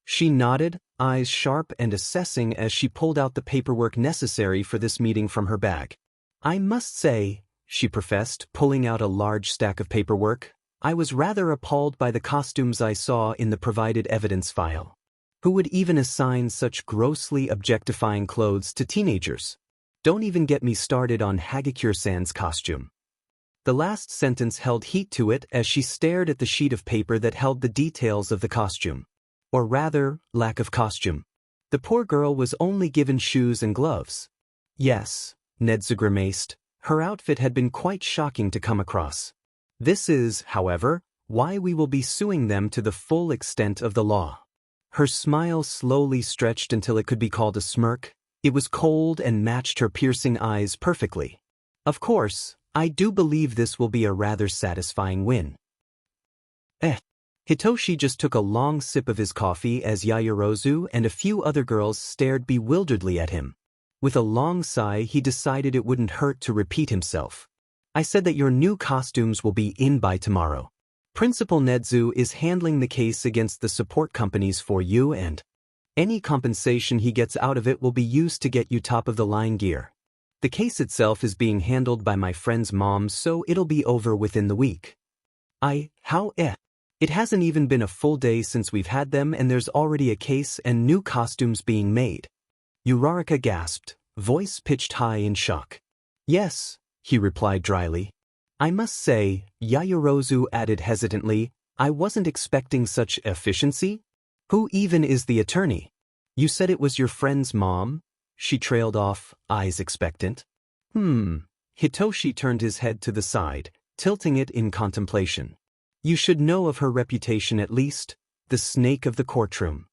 She nodded, eyes sharp and assessing as she pulled out the paperwork necessary for this meeting from her bag. I must say, she professed, pulling out a large stack of paperwork, I was rather appalled by the costumes I saw in the provided evidence file. Who would even assign such grossly objectifying clothes to teenagers? Don't even get me started on Hagakure-san's costume. The last sentence held heat to it as she stared at the sheet of paper that held the details of the costume. Or rather, lack of costume. The poor girl was only given shoes and gloves. Yes, Nezu grimaced. Her outfit had been quite shocking to come across. This is, however, why we will be suing them to the full extent of the law. Her smile slowly stretched until it could be called a smirk. It was cold and matched her piercing eyes perfectly. Of course, I do believe this will be a rather satisfying win. Hitoshi just took a long sip of his coffee as Yaoyorozu and a few other girls stared bewilderedly at him. With a long sigh, he decided it wouldn't hurt to repeat himself. I said that your new costumes will be in by tomorrow. Principal Nezu is handling the case against the support companies for you, and any compensation he gets out of it will be used to get you top-of-the-line gear. The case itself is being handled by my friend's mom, so it'll be over within the week. It hasn't even been a full day since we've had them and there's already a case and new costumes being made. Uraraka gasped, voice pitched high in shock. Yes, he replied dryly. I must say, Yaoyorozu added hesitantly, I wasn't expecting such efficiency. Who even is the attorney? You said it was your friend's mom? She trailed off, eyes expectant. Hitoshi turned his head to the side, tilting it in contemplation. You should know of her reputation at least, the snake of the courtroom.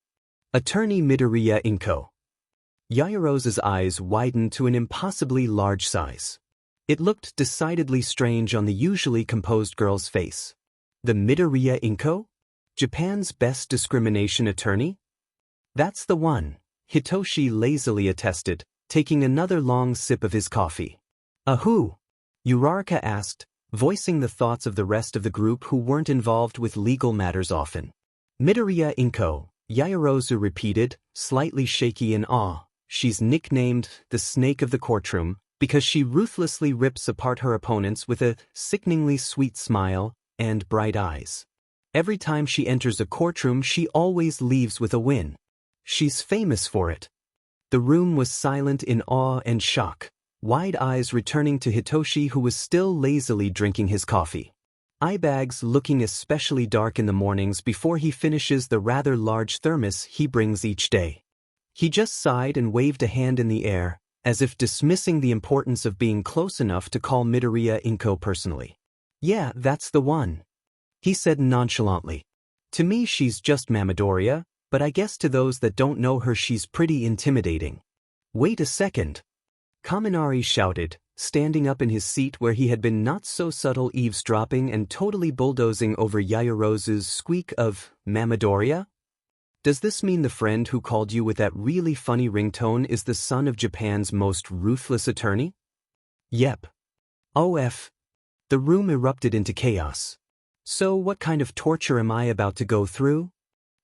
Attorney Midoriya Izuku. Yaoyorozu's eyes widened to an impossibly large size. It looked decidedly strange on the usually composed girl's face. The Midoriya Izuku? Japan's best discrimination attorney? That's the one, Hitoshi lazily attested, taking another long sip of his coffee. Who? Uraraka asked, voicing the thoughts of the rest of the group who weren't involved with legal matters often. Midoriya Izuku, Yaoyorozu repeated, slightly shaky in awe. She's nicknamed the Snake of the Courtroom because she ruthlessly rips apart her opponents with a sickeningly sweet smile and bright eyes. Every time she enters a courtroom, she always leaves with a win. She's famous for it. The room was silent in awe and shock, wide eyes returning to Hitoshi, who was still lazily drinking his coffee. Eye bags looking especially dark in the mornings before he finishes the rather large thermos he brings each day. He just sighed and waved a hand in the air, as if dismissing the importance of being close enough to call Midoriya Izuku personally. Yeah, that's the one, he said nonchalantly. To me she's just Midoriya, but I guess to those that don't know her she's pretty intimidating. Wait a second. Kaminari shouted, standing up in his seat where he had been not so subtle eavesdropping and totally bulldozing over Yaoyorozu's squeak of Midoriya? Does this mean the friend who called you with that really funny ringtone is the son of Japan's most ruthless attorney? Yep. OF. The room erupted into chaos. So what kind of torture am I about to go through?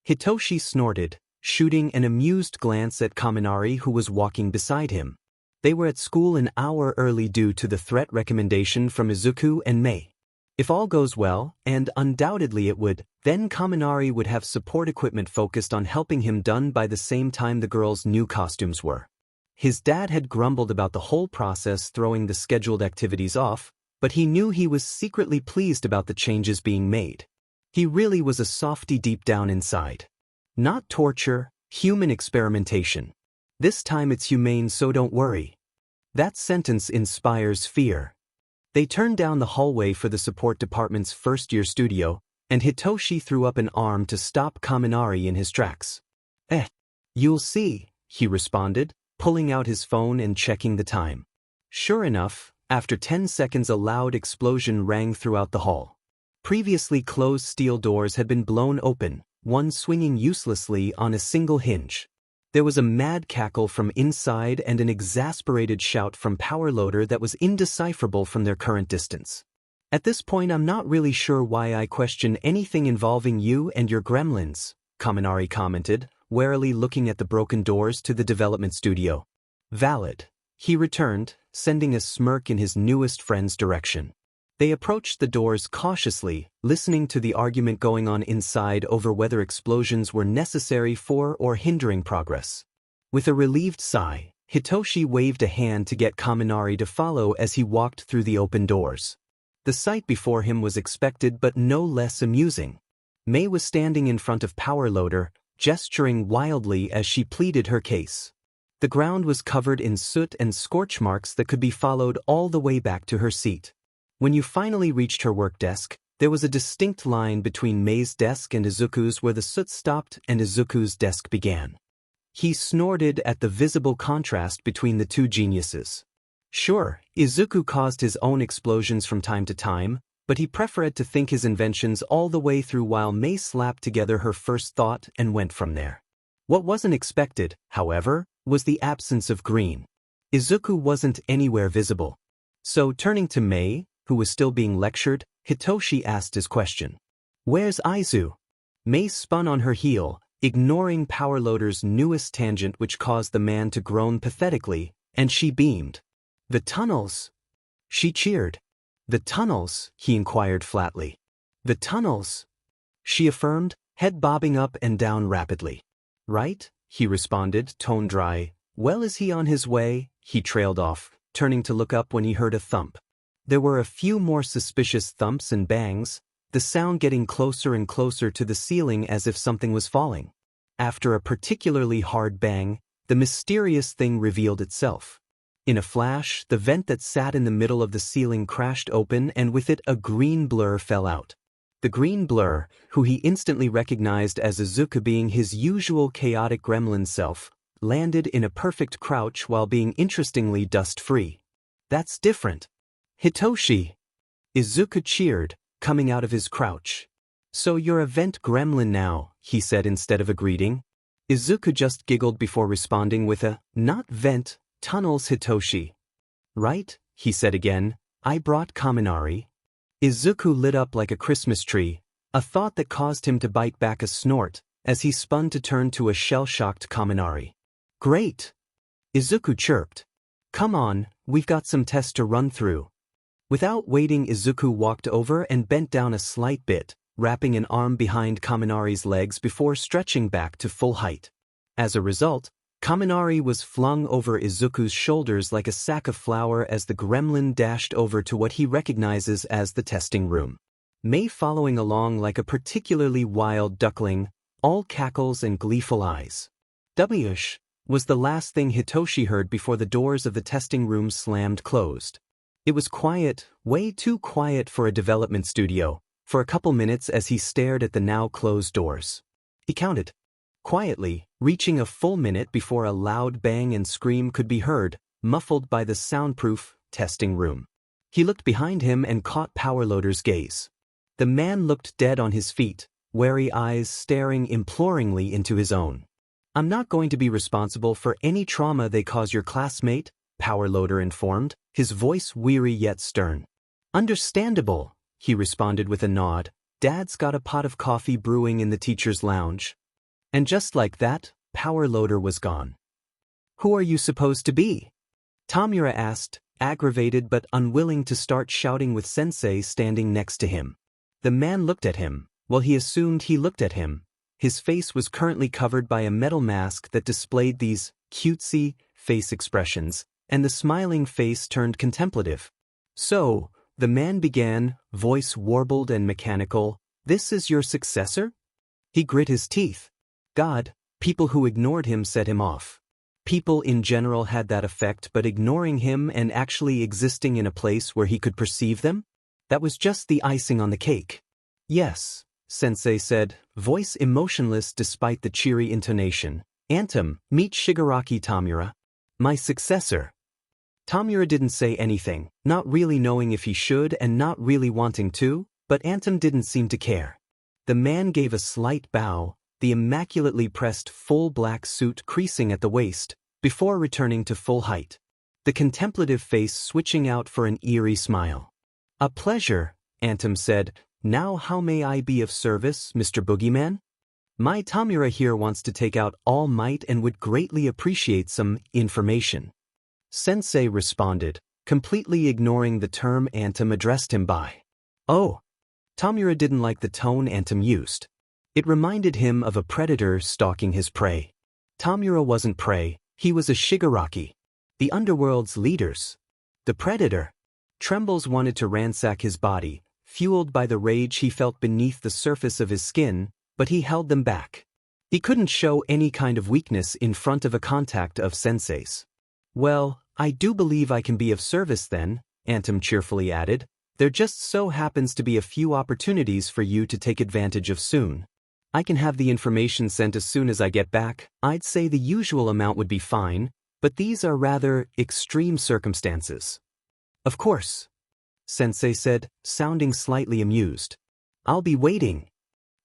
Hitoshi snorted, shooting an amused glance at Kaminari, who was walking beside him. They were at school an hour early due to the threat recommendation from Izuku and Mei. If all goes well, and undoubtedly it would, then Kaminari would have support equipment focused on helping him done by the same time the girls' new costumes were. His dad had grumbled about the whole process throwing the scheduled activities off, but he knew he was secretly pleased about the changes being made. He really was a softie deep down inside. Not torture, human experimentation. This time it's humane, so don't worry. That sentence inspires fear. They turned down the hallway for the support department's first-year studio, and Hitoshi threw up an arm to stop Kaminari in his tracks. You'll see, he responded, pulling out his phone and checking the time. Sure enough, after 10 seconds a loud explosion rang throughout the hall. Previously closed steel doors had been blown open, one swinging uselessly on a single hinge. There was a mad cackle from inside and an exasperated shout from Power Loader that was indecipherable from their current distance. At this point I'm not really sure why I question anything involving you and your gremlins, Kaminari commented, warily looking at the broken doors to the development studio. Valid, he returned, sending a smirk in his newest friend's direction. They approached the doors cautiously, listening to the argument going on inside over whether explosions were necessary for or hindering progress. With a relieved sigh, Hitoshi waved a hand to get Kaminari to follow as he walked through the open doors. The sight before him was expected but no less amusing. Mei was standing in front of Power Loader, gesturing wildly as she pleaded her case. The ground was covered in soot and scorch marks that could be followed all the way back to her seat. When you finally reached her work desk, there was a distinct line between Mei's desk and Izuku's where the soot stopped and Izuku's desk began. He snorted at the visible contrast between the two geniuses. Sure, Izuku caused his own explosions from time to time, but he preferred to think his inventions all the way through while Mei slapped together her first thought and went from there. What wasn't expected, however, was the absence of green. Izuku wasn't anywhere visible. So turning to Mei, who was still being lectured, Hitoshi asked his question. "Where's Aizu?" Mei spun on her heel, ignoring Powerloader's newest tangent which caused the man to groan pathetically, and she beamed. "The tunnels!" She cheered. "The tunnels?" he inquired flatly. "The tunnels," she affirmed, head bobbing up and down rapidly. "Right?" he responded, tone dry. "Well, is he on his way?" He trailed off, turning to look up when he heard a thump. There were a few more suspicious thumps and bangs, the sound getting closer and closer to the ceiling as if something was falling. After a particularly hard bang, the mysterious thing revealed itself. In a flash, the vent that sat in the middle of the ceiling crashed open and with it a green blur fell out. The green blur, who he instantly recognized as Izuku being his usual chaotic gremlin self, landed in a perfect crouch while being interestingly dust-free. "That's different." "Hitoshi!" Izuku cheered, coming out of his crouch. "So you're a vent gremlin now," he said instead of a greeting. Izuku just giggled before responding with a, "Not vent, tunnels, Hitoshi." "Right," he said again, "I brought Kaminari." Izuku lit up like a Christmas tree, a thought that caused him to bite back a snort, as he spun to turn to a shell-shocked Kaminari. "Great!" Izuku chirped. "Come on, we've got some tests to run through." Without waiting, Izuku walked over and bent down a slight bit, wrapping an arm behind Kaminari's legs before stretching back to full height. As a result, Kaminari was flung over Izuku's shoulders like a sack of flour as the gremlin dashed over to what he recognizes as the testing room. Mei following along like a particularly wild duckling, all cackles and gleeful eyes. "Whoosh," was the last thing Hitoshi heard before the doors of the testing room slammed closed. It was quiet, way too quiet for a development studio, for a couple minutes as he stared at the now closed doors. He counted. Quietly, reaching a full minute before a loud bang and scream could be heard, muffled by the soundproof testing room. He looked behind him and caught Powerloader's gaze. The man looked dead on his feet, wary eyes staring imploringly into his own. "I'm not going to be responsible for any trauma they cause your classmate," Powerloader informed, his voice weary yet stern. "Understandable," he responded with a nod. "Dad's got a pot of coffee brewing in the teacher's lounge." And just like that, Powerloader was gone. "Who are you supposed to be?" Tamura asked, aggravated but unwilling to start shouting with Sensei standing next to him. The man looked at him, well, he assumed he looked at him. His face was currently covered by a metal mask that displayed these cutesy face expressions, and the smiling face turned contemplative. "So," the man began, voice warbled and mechanical, "this is your successor?" He grit his teeth. God, people who ignored him set him off. People in general had that effect, but ignoring him and actually existing in a place where he could perceive them? That was just the icing on the cake. "Yes," Sensei said, voice emotionless despite the cheery intonation. "Anthem, meet Shigaraki Tamura. My successor." Tamura didn't say anything, not really knowing if he should and not really wanting to, but Anthem didn't seem to care. The man gave a slight bow, the immaculately pressed full black suit creasing at the waist, before returning to full height. The contemplative face switching out for an eerie smile. "A pleasure," Anthem said. "Now how may I be of service, Mr. Boogeyman? My Tamura here wants to take out All Might and would greatly appreciate some information." Sensei responded, completely ignoring the term Anthem addressed him by. "Oh." Tamura didn't like the tone Anthem used. It reminded him of a predator stalking his prey. Tamura wasn't prey, he was a Shigaraki. The underworld's leaders. The predator. Trembles wanted to ransack his body, fueled by the rage he felt beneath the surface of his skin, but he held them back. He couldn't show any kind of weakness in front of a contact of sensei's. Well, I do believe I can be of service then, Antem cheerfully added. There just so happens to be a few opportunities for you to take advantage of soon. I can have the information sent as soon as I get back. I'd say the usual amount would be fine, but these are rather extreme circumstances. Of course, Sensei said, sounding slightly amused. I'll be waiting.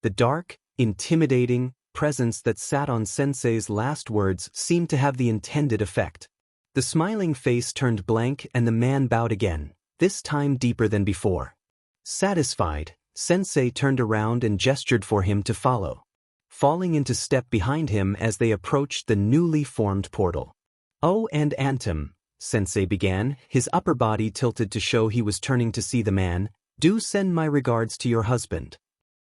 The dark, intimidating presence that sat on Sensei's last words seemed to have the intended effect. The smiling face turned blank and the man bowed again, this time deeper than before. Satisfied, Sensei turned around and gestured for him to follow, falling into step behind him as they approached the newly formed portal. Oh, and Antem, Sensei began, his upper body tilted to show he was turning to see the man, do send my regards to your husband.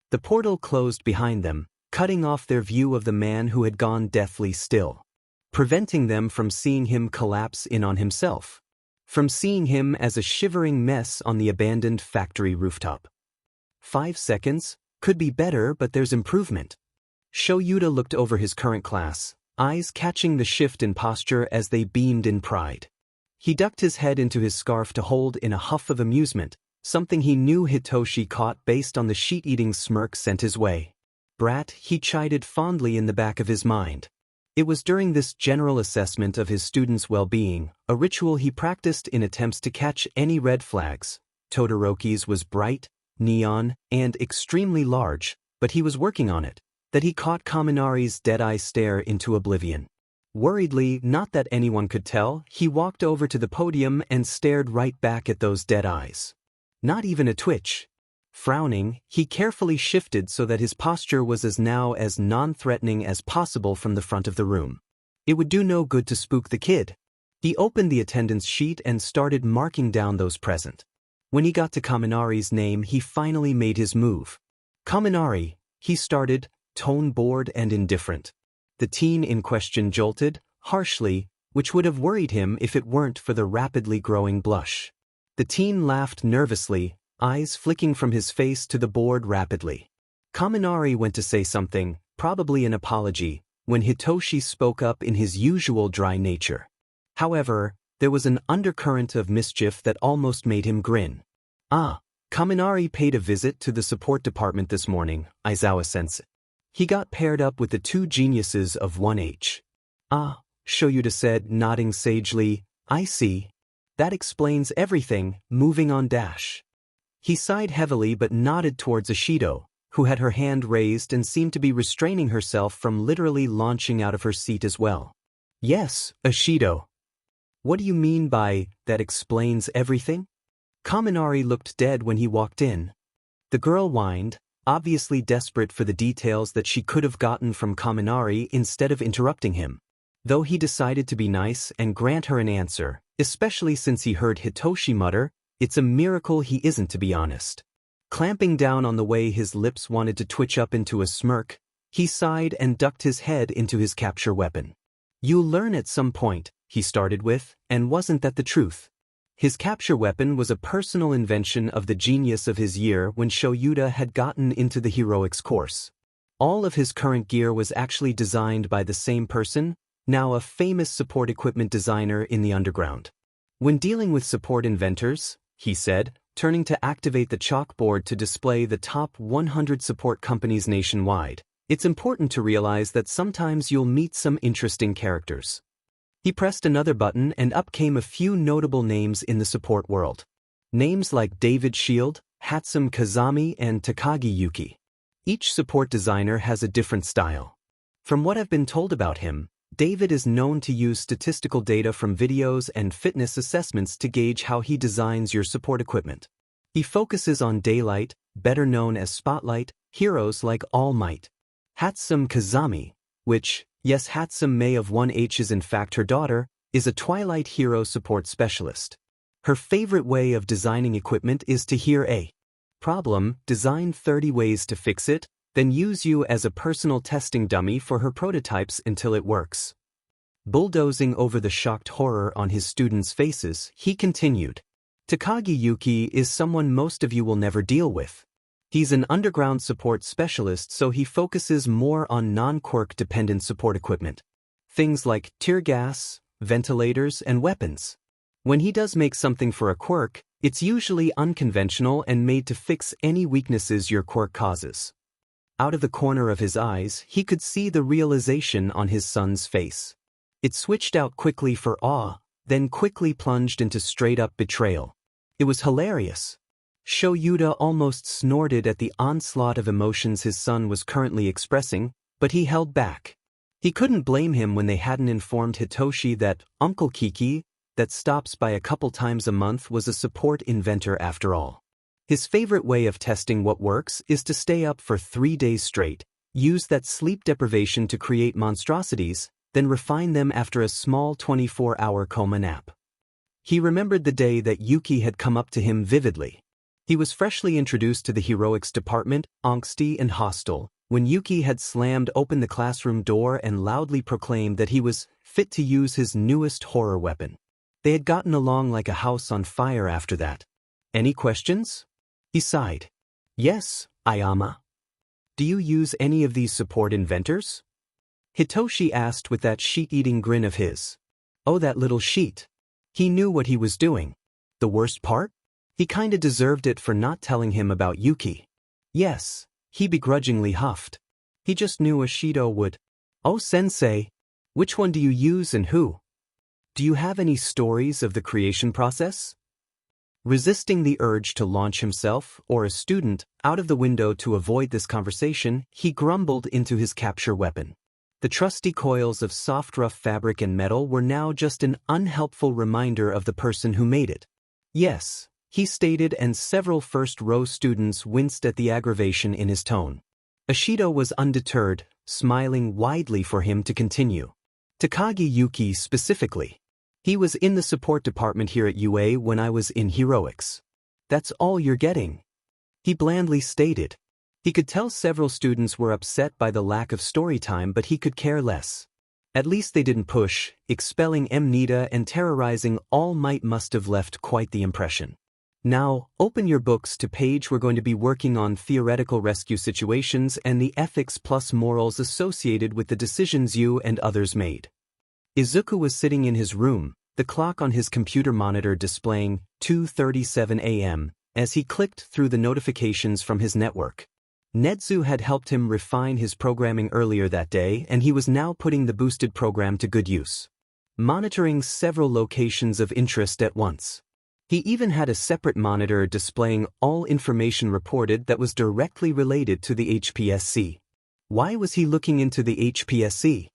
The portal closed behind them, cutting off their view of the man who had gone deathly still, preventing them from seeing him collapse in on himself, from seeing him as a shivering mess on the abandoned factory rooftop. 5 seconds, could be better but there's improvement. Shoyuta looked over his current class, eyes catching the shift in posture as they beamed in pride. He ducked his head into his scarf to hold in a huff of amusement, something he knew Hitoshi caught based on the sheet-eating smirk sent his way. Brat, he chided fondly in the back of his mind. It was during this general assessment of his students' well-being, a ritual he practiced in attempts to catch any red flags. Todoroki's was bright, neon, and extremely large, but he was working on it, that he caught Kaminari's dead-eye stare into oblivion. Worriedly, not that anyone could tell, he walked over to the podium and stared right back at those dead eyes. Not even a twitch. Frowning, he carefully shifted so that his posture was as non-threatening as possible from the front of the room. It would do no good to spook the kid. He opened the attendance sheet and started marking down those present. When he got to Kaminari's name, he finally made his move. Kaminari, he started, tone bored and indifferent. The teen in question jolted, harshly, which would have worried him if it weren't for the rapidly growing blush. The teen laughed nervously, eyes flicking from his face to the board rapidly. Kaminari went to say something, probably an apology, when Hitoshi spoke up in his usual dry nature. However, there was an undercurrent of mischief that almost made him grin. Kaminari paid a visit to the support department this morning, Aizawa-sensei. He got paired up with the two geniuses of 1H. Shoyuta said, nodding sagely, I see. That explains everything, moving on dash. He sighed heavily but nodded towards Ashido, who had her hand raised and seemed to be restraining herself from literally launching out of her seat as well. Yes, Ashido. What do you mean by, that explains everything? Kaminari looked dead when he walked in. The girl whined, obviously desperate for the details that she could have gotten from Kaminari instead of interrupting him. Though he decided to be nice and grant her an answer, especially since he heard Hitoshi mutter, it's a miracle he isn't, to be honest. Clamping down on the way his lips wanted to twitch up into a smirk, he sighed and ducked his head into his capture weapon. You'll learn at some point, he started with, and wasn't that the truth? His capture weapon was a personal invention of the genius of his year when Shoyuta had gotten into the heroics course. All of his current gear was actually designed by the same person, now a famous support equipment designer in the underground. When dealing with support inventors, he said, turning to activate the chalkboard to display the top 100 support companies nationwide, it's important to realize that sometimes you'll meet some interesting characters. He pressed another button and up came a few notable names in the support world. Names like David Shield, Hatsum Kazami and Takagi Yuki. Each support designer has a different style. From what I've been told about him, David is known to use statistical data from videos and fitness assessments to gauge how he designs your support equipment. He focuses on Daylight, better known as Spotlight, heroes like All Might. Hatsum Kazami, which, yes, Hatsum May of 1H is in fact her daughter, is a Twilight hero support specialist. Her favorite way of designing equipment is to hear a problem, design 30 ways to fix it, then use you as a personal testing dummy for her prototypes until it works. Bulldozing over the shocked horror on his students' faces, he continued. Takagi Yuki is someone most of you will never deal with. He's an underground support specialist, so he focuses more on non-quirk dependent support equipment. Things like tear gas, ventilators, and weapons. When he does make something for a quirk, it's usually unconventional and made to fix any weaknesses your quirk causes. Out of the corner of his eyes, he could see the realization on his son's face. It switched out quickly for awe, then quickly plunged into straight-up betrayal. It was hilarious. Shoyuta almost snorted at the onslaught of emotions his son was currently expressing, but he held back. He couldn't blame him when they hadn't informed Hitoshi that Uncle Kiki, that stops by a couple times a month, was a support inventor after all. His favorite way of testing what works is to stay up for 3 days straight, use that sleep deprivation to create monstrosities, then refine them after a small 24-hour coma nap. He remembered the day that Yuki had come up to him vividly. He was freshly introduced to the heroics department, angsty and hostile, when Yuki had slammed open the classroom door and loudly proclaimed that he was fit to use his newest horror weapon. They had gotten along like a house on fire after that. Any questions? He sighed. Yes, Ayama. Do you use any of these support inventors? Hitoshi asked with that sheet-eating grin of his. Oh, that little sheet. He knew what he was doing. The worst part? He kinda deserved it for not telling him about Yuki. Yes, he begrudgingly huffed. He just knew Ashido would. Oh, sensei. Which one do you use and who? Do you have any stories of the creation process? Resisting the urge to launch himself, or a student, out of the window to avoid this conversation, he grumbled into his capture weapon. The trusty coils of soft rough fabric and metal were now just an unhelpful reminder of the person who made it. Yes, he stated, and several first-row students winced at the aggravation in his tone. Ashido was undeterred, smiling widely for him to continue. Takagi Yuki specifically. He was in the support department here at UA when I was in heroics. That's all you're getting. He blandly stated. He could tell several students were upset by the lack of story time, but he could care less. At least they didn't push. Expelling Mnida and terrorizing All Might must have left quite the impression. Now, open your books to page we're going to be working on theoretical rescue situations and the ethics plus morals associated with the decisions you and others made. Izuku was sitting in his room, the clock on his computer monitor displaying 2:37 a.m. as he clicked through the notifications from his network. Netsu had helped him refine his programming earlier that day, and he was now putting the boosted program to good use. Monitoring several locations of interest at once. He even had a separate monitor displaying all information reported that was directly related to the HPSC. Why was he looking into the HPSC?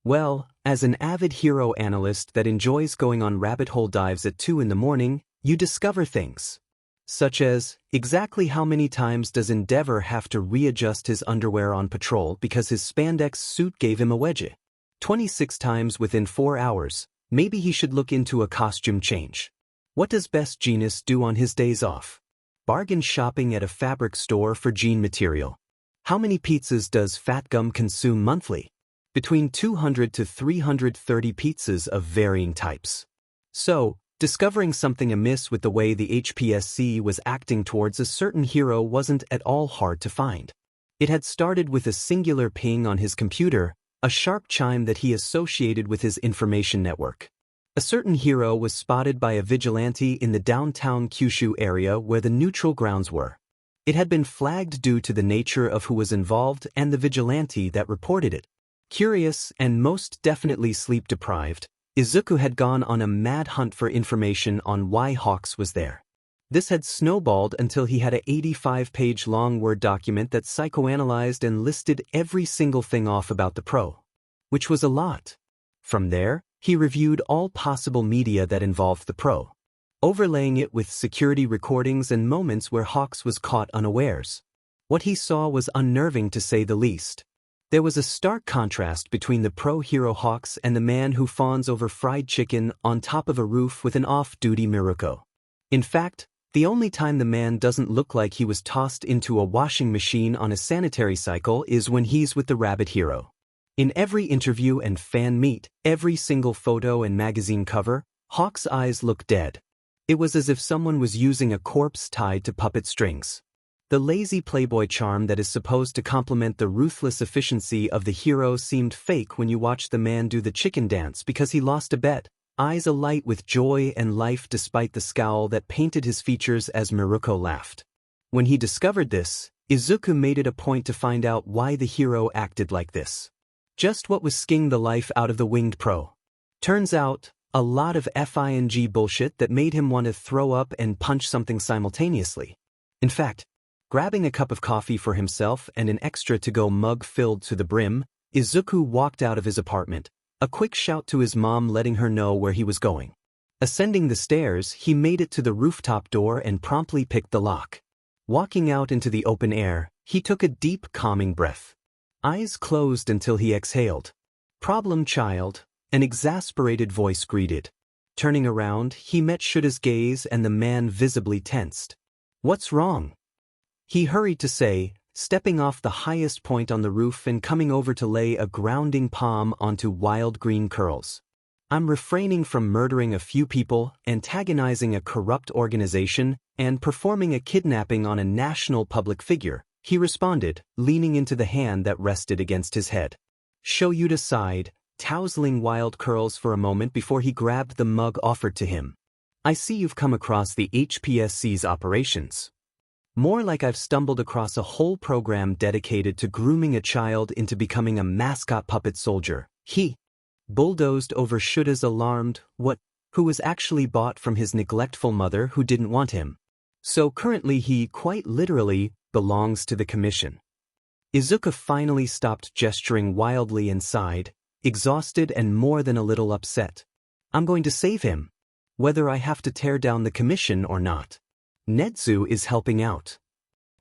Well, as an avid hero analyst that enjoys going on rabbit hole dives at 2 in the morning, you discover things. Such as, exactly how many times does Endeavor have to readjust his underwear on patrol because his spandex suit gave him a wedgie? 26 times within 4 hours. Maybe he should look into a costume change. What does Best Jeanist do on his days off? Bargain shopping at a fabric store for jean material. How many pizzas does Fat Gum consume monthly? Between 200 to 330 pizzas of varying types. So, discovering something amiss with the way the HPSC was acting towards a certain hero wasn't at all hard to find. It had started with a singular ping on his computer, a sharp chime that he associated with his information network. A certain hero was spotted by a vigilante in the downtown Kyushu area where the neutral grounds were. It had been flagged due to the nature of who was involved and the vigilante that reported it. Curious and most definitely sleep-deprived, Izuku had gone on a mad hunt for information on why Hawks was there. This had snowballed until he had a 85-page long Word document that psychoanalyzed and listed every single thing off about the pro. Which was a lot. From there, he reviewed all possible media that involved the pro, overlaying it with security recordings and moments where Hawks was caught unawares. What he saw was unnerving to say the least. There was a stark contrast between the pro-hero Hawks and the man who fawns over fried chicken on top of a roof with an off-duty Miruko. In fact, the only time the man doesn't look like he was tossed into a washing machine on a sanitary cycle is when he's with the rabbit hero. In every interview and fan meet, every single photo and magazine cover, Hawk's eyes looked dead. It was as if someone was using a corpse tied to puppet strings. The lazy playboy charm that is supposed to complement the ruthless efficiency of the hero seemed fake when you watched the man do the chicken dance because he lost a bet, eyes alight with joy and life despite the scowl that painted his features as Miruko laughed. When he discovered this, Izuku made it a point to find out why the hero acted like this. Just what was sking the life out of the winged pro? Turns out, a lot of FING bullshit that made him want to throw up and punch something simultaneously. In fact, grabbing a cup of coffee for himself and an extra-to-go mug filled to the brim, Izuku walked out of his apartment, a quick shout to his mom letting her know where he was going. Ascending the stairs, he made it to the rooftop door and promptly picked the lock. Walking out into the open air, he took a deep, calming breath. Eyes closed until he exhaled. "Problem child," an exasperated voice greeted. Turning around, he met Shuta's gaze and the man visibly tensed. "What's wrong?" he hurried to say, stepping off the highest point on the roof and coming over to lay a grounding palm onto wild green curls. "I'm refraining from murdering a few people, antagonizing a corrupt organization, and performing a kidnapping on a national public figure," he responded, leaning into the hand that rested against his head. Shoyuta sighed, tousling wild curls for a moment before he grabbed the mug offered to him. "I see you've come across the HPSC's operations. More like I've stumbled across a whole program dedicated to grooming a child into becoming a mascot puppet soldier." He bulldozed over Shuta's alarmed, who was actually bought from his neglectful mother who didn't want him. So currently he, quite literally, belongs to the commission. Izuku finally stopped gesturing wildly and sighed, exhausted and more than a little upset. "I'm going to save him, whether I have to tear down the commission or not. Netsu is helping out,"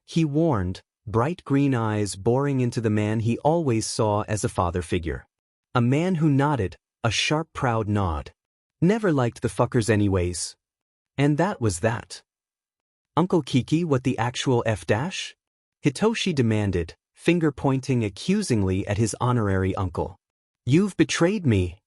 he warned, bright green eyes boring into the man he always saw as a father figure. A man who nodded, a sharp proud nod. "Never liked the fuckers anyways." And that was that. "Uncle Kiki, what the actual F-dash?" Hitoshi demanded, finger pointing accusingly at his honorary uncle. "You've betrayed me."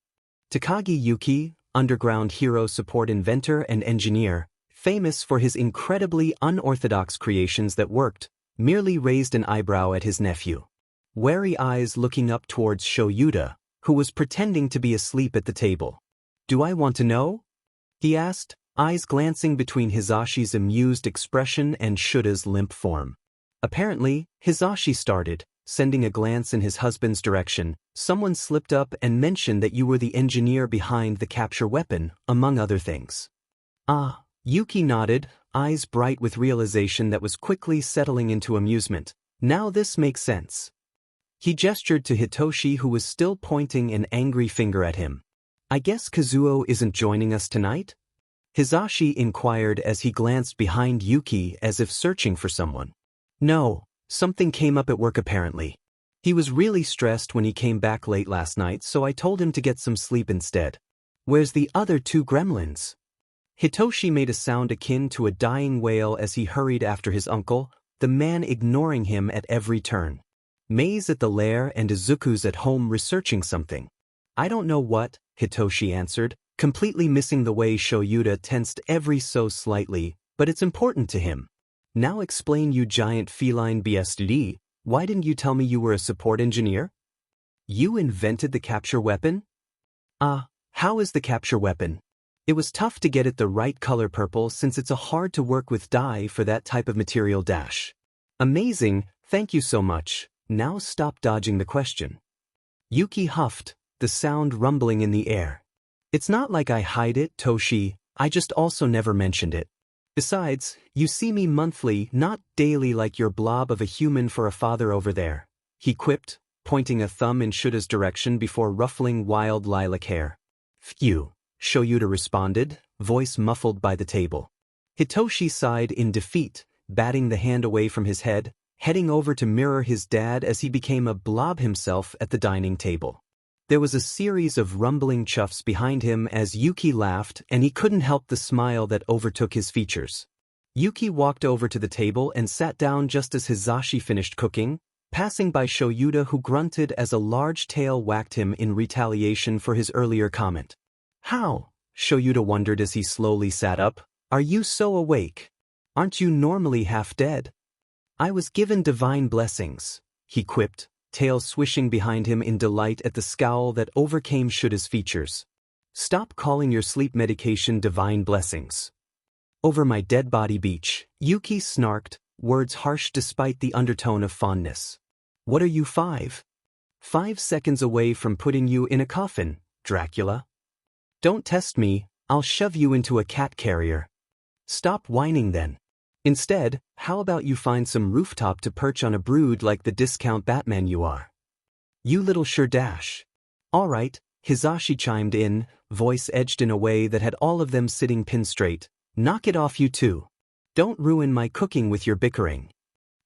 Takagi Yuki, underground hero support inventor and engineer, famous for his incredibly unorthodox creations that worked, merely raised an eyebrow at his nephew. Wary eyes looking up towards Shoyuta, who was pretending to be asleep at the table. "Do I want to know?" he asked, eyes glancing between Hisashi's amused expression and Shuta's limp form. Apparently, Hisashi started, sending a glance in his husband's direction. "Someone slipped up and mentioned that you were the engineer behind the capture weapon, among other things." "Ah," Yuki nodded, eyes bright with realization that was quickly settling into amusement. "Now this makes sense." He gestured to Hitoshi, who was still pointing an angry finger at him. "I guess Kazuo isn't joining us tonight?" Hisashi inquired as he glanced behind Yuki as if searching for someone. "No, something came up at work apparently. He was really stressed when he came back late last night, so I told him to get some sleep instead." "Where's the other two gremlins?" Hitoshi made a sound akin to a dying whale as he hurried after his uncle, the man ignoring him at every turn. "Mei's at the lair and Izuku's at home researching something." "I don't know what," Hitoshi answered, completely missing the way Shoyuta tensed every so slightly, "but it's important to him." "Now explain, you giant feline BSD, why didn't you tell me you were a support engineer? You invented the capture weapon?" How is the capture weapon?" "It was tough to get it the right color purple since it's a hard to work with dye for that type of material dash." "Amazing, thank you so much. Now stop dodging the question." Yuki huffed, the sound rumbling in the air. "It's not like I hide it, Toshi, I just also never mentioned it. Besides, you see me monthly, not daily like your blob of a human for a father over there," he quipped, pointing a thumb in Shuta's direction before ruffling wild lilac hair. "Phew," Shoyuta responded, voice muffled by the table. Hitoshi sighed in defeat, batting the hand away from his head, heading over to mirror his dad as he became a blob himself at the dining table. There was a series of rumbling chuffs behind him as Yuki laughed, and he couldn't help the smile that overtook his features. Yuki walked over to the table and sat down just as Hisashi finished cooking, passing by Shoyuta, who grunted as a large tail whacked him in retaliation for his earlier comment. "How?" Shoyuta wondered as he slowly sat up. "Are you so awake? Aren't you normally half dead?" I was given divine blessings, he quipped, tail swishing behind him in delight at the scowl that overcame Shura's features. Stop calling your sleep medication divine blessings. Over my dead body beach, Yuki snarked, words harsh despite the undertone of fondness. What are you 5 seconds away from putting you in a coffin, Dracula? Don't test me, I'll shove you into a cat carrier. Stop whining then. Instead, how about you find some rooftop to perch on a brood like the discount Batman you are? You little sure-dash. All right, Hisashi chimed in, voice edged in a way that had all of them sitting pin straight. Knock it off you two. Don't ruin my cooking with your bickering.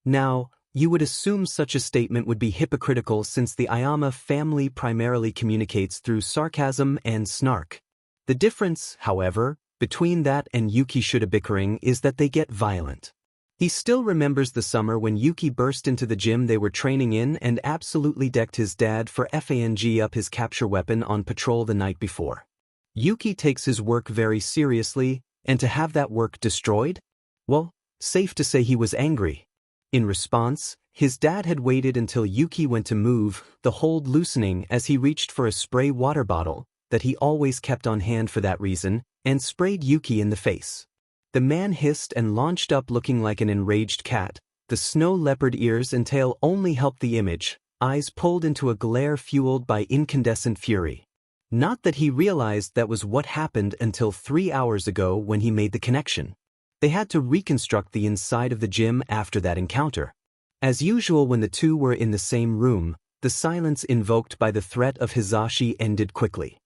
Now, you would assume such a statement would be hypocritical since the Ayama family primarily communicates through sarcasm and snark. The difference, however, between that and Yuki Shura bickering is that they get violent. He still remembers the summer when Yuki burst into the gym they were training in and absolutely decked his dad for FANG up his capture weapon on patrol the night before. Yuki takes his work very seriously, and to have that work destroyed? Well, safe to say he was angry. In response, his dad had waited until Yuki went to move, the hold loosening as he reached for a spray water bottle that he always kept on hand for that reason, and sprayed Yuki in the face. The man hissed and launched up looking like an enraged cat. The snow leopard ears and tail only helped the image, eyes pulled into a glare fueled by incandescent fury. Not that he realized that was what happened until 3 hours ago when he made the connection. They had to reconstruct the inside of the gym after that encounter. As usual when the two were in the same room, the silence invoked by the threat of Hisashi ended quickly.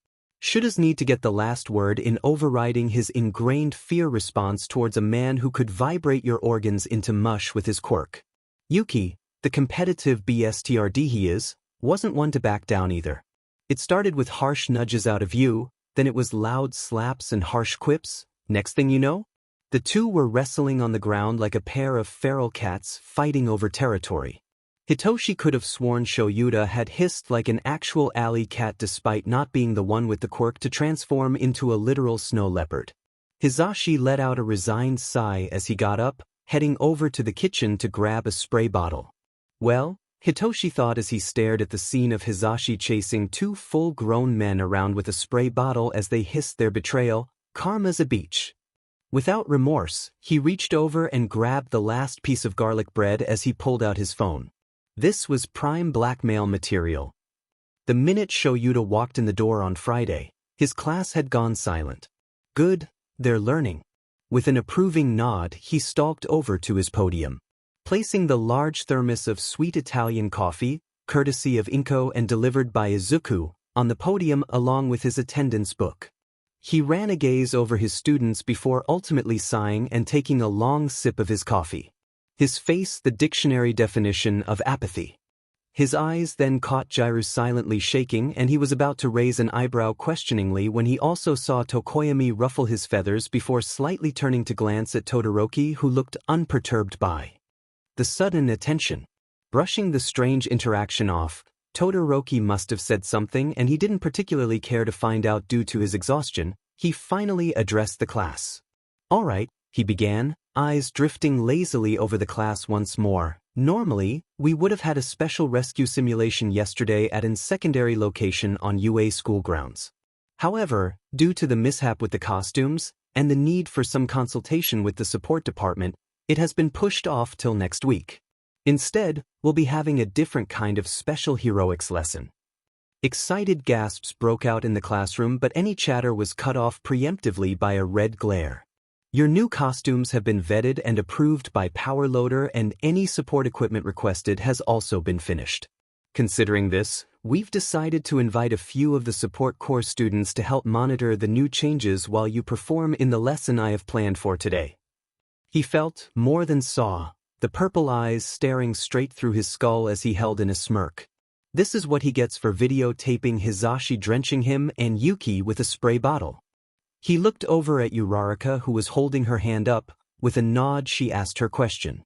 Shura's need to get the last word in overriding his ingrained fear response towards a man who could vibrate your organs into mush with his quirk. Yuki, the competitive BSTRD he is, wasn't one to back down either. It started with harsh nudges out of view, then it was loud slaps and harsh quips. Next thing you know, the two were wrestling on the ground like a pair of feral cats fighting over territory. Hitoshi could have sworn Shoyuta had hissed like an actual alley cat despite not being the one with the quirk to transform into a literal snow leopard. Hisashi let out a resigned sigh as he got up, heading over to the kitchen to grab a spray bottle. Well, Hitoshi thought as he stared at the scene of Hisashi chasing two full-grown men around with a spray bottle as they hissed their betrayal, karma's a beach. Without remorse, he reached over and grabbed the last piece of garlic bread as he pulled out his phone. This was prime blackmail material. The minute Shoyuta walked in the door on Friday, his class had gone silent. Good, they're learning. With an approving nod, he stalked over to his podium. Placing the large thermos of sweet Italian coffee, courtesy of Inko and delivered by Izuku, on the podium along with his attendance book. He ran a gaze over his students before ultimately sighing and taking a long sip of his coffee. His face the dictionary definition of apathy. His eyes then caught Jiru silently shaking and he was about to raise an eyebrow questioningly when he also saw Tokoyami ruffle his feathers before slightly turning to glance at Todoroki who looked unperturbed by the sudden attention. Brushing the strange interaction off, Todoroki must have said something and he didn't particularly care to find out due to his exhaustion. He finally addressed the class. All right, he began, eyes drifting lazily over the class once more. Normally, we would have had a special rescue simulation yesterday at an secondary location on UA school grounds. However, due to the mishap with the costumes, and the need for some consultation with the support department, it has been pushed off till next week. Instead, we'll be having a different kind of special heroics lesson. Excited gasps broke out in the classroom, but any chatter was cut off preemptively by a red glare. Your new costumes have been vetted and approved by Power Loader and any support equipment requested has also been finished. Considering this, we've decided to invite a few of the support core students to help monitor the new changes while you perform in the lesson I have planned for today. He felt, more than saw, the purple eyes staring straight through his skull as he held in a smirk. This is what he gets for videotaping Hisashi drenching him and Yuki with a spray bottle. He looked over at Uraraka who was holding her hand up. With a nod she asked her question.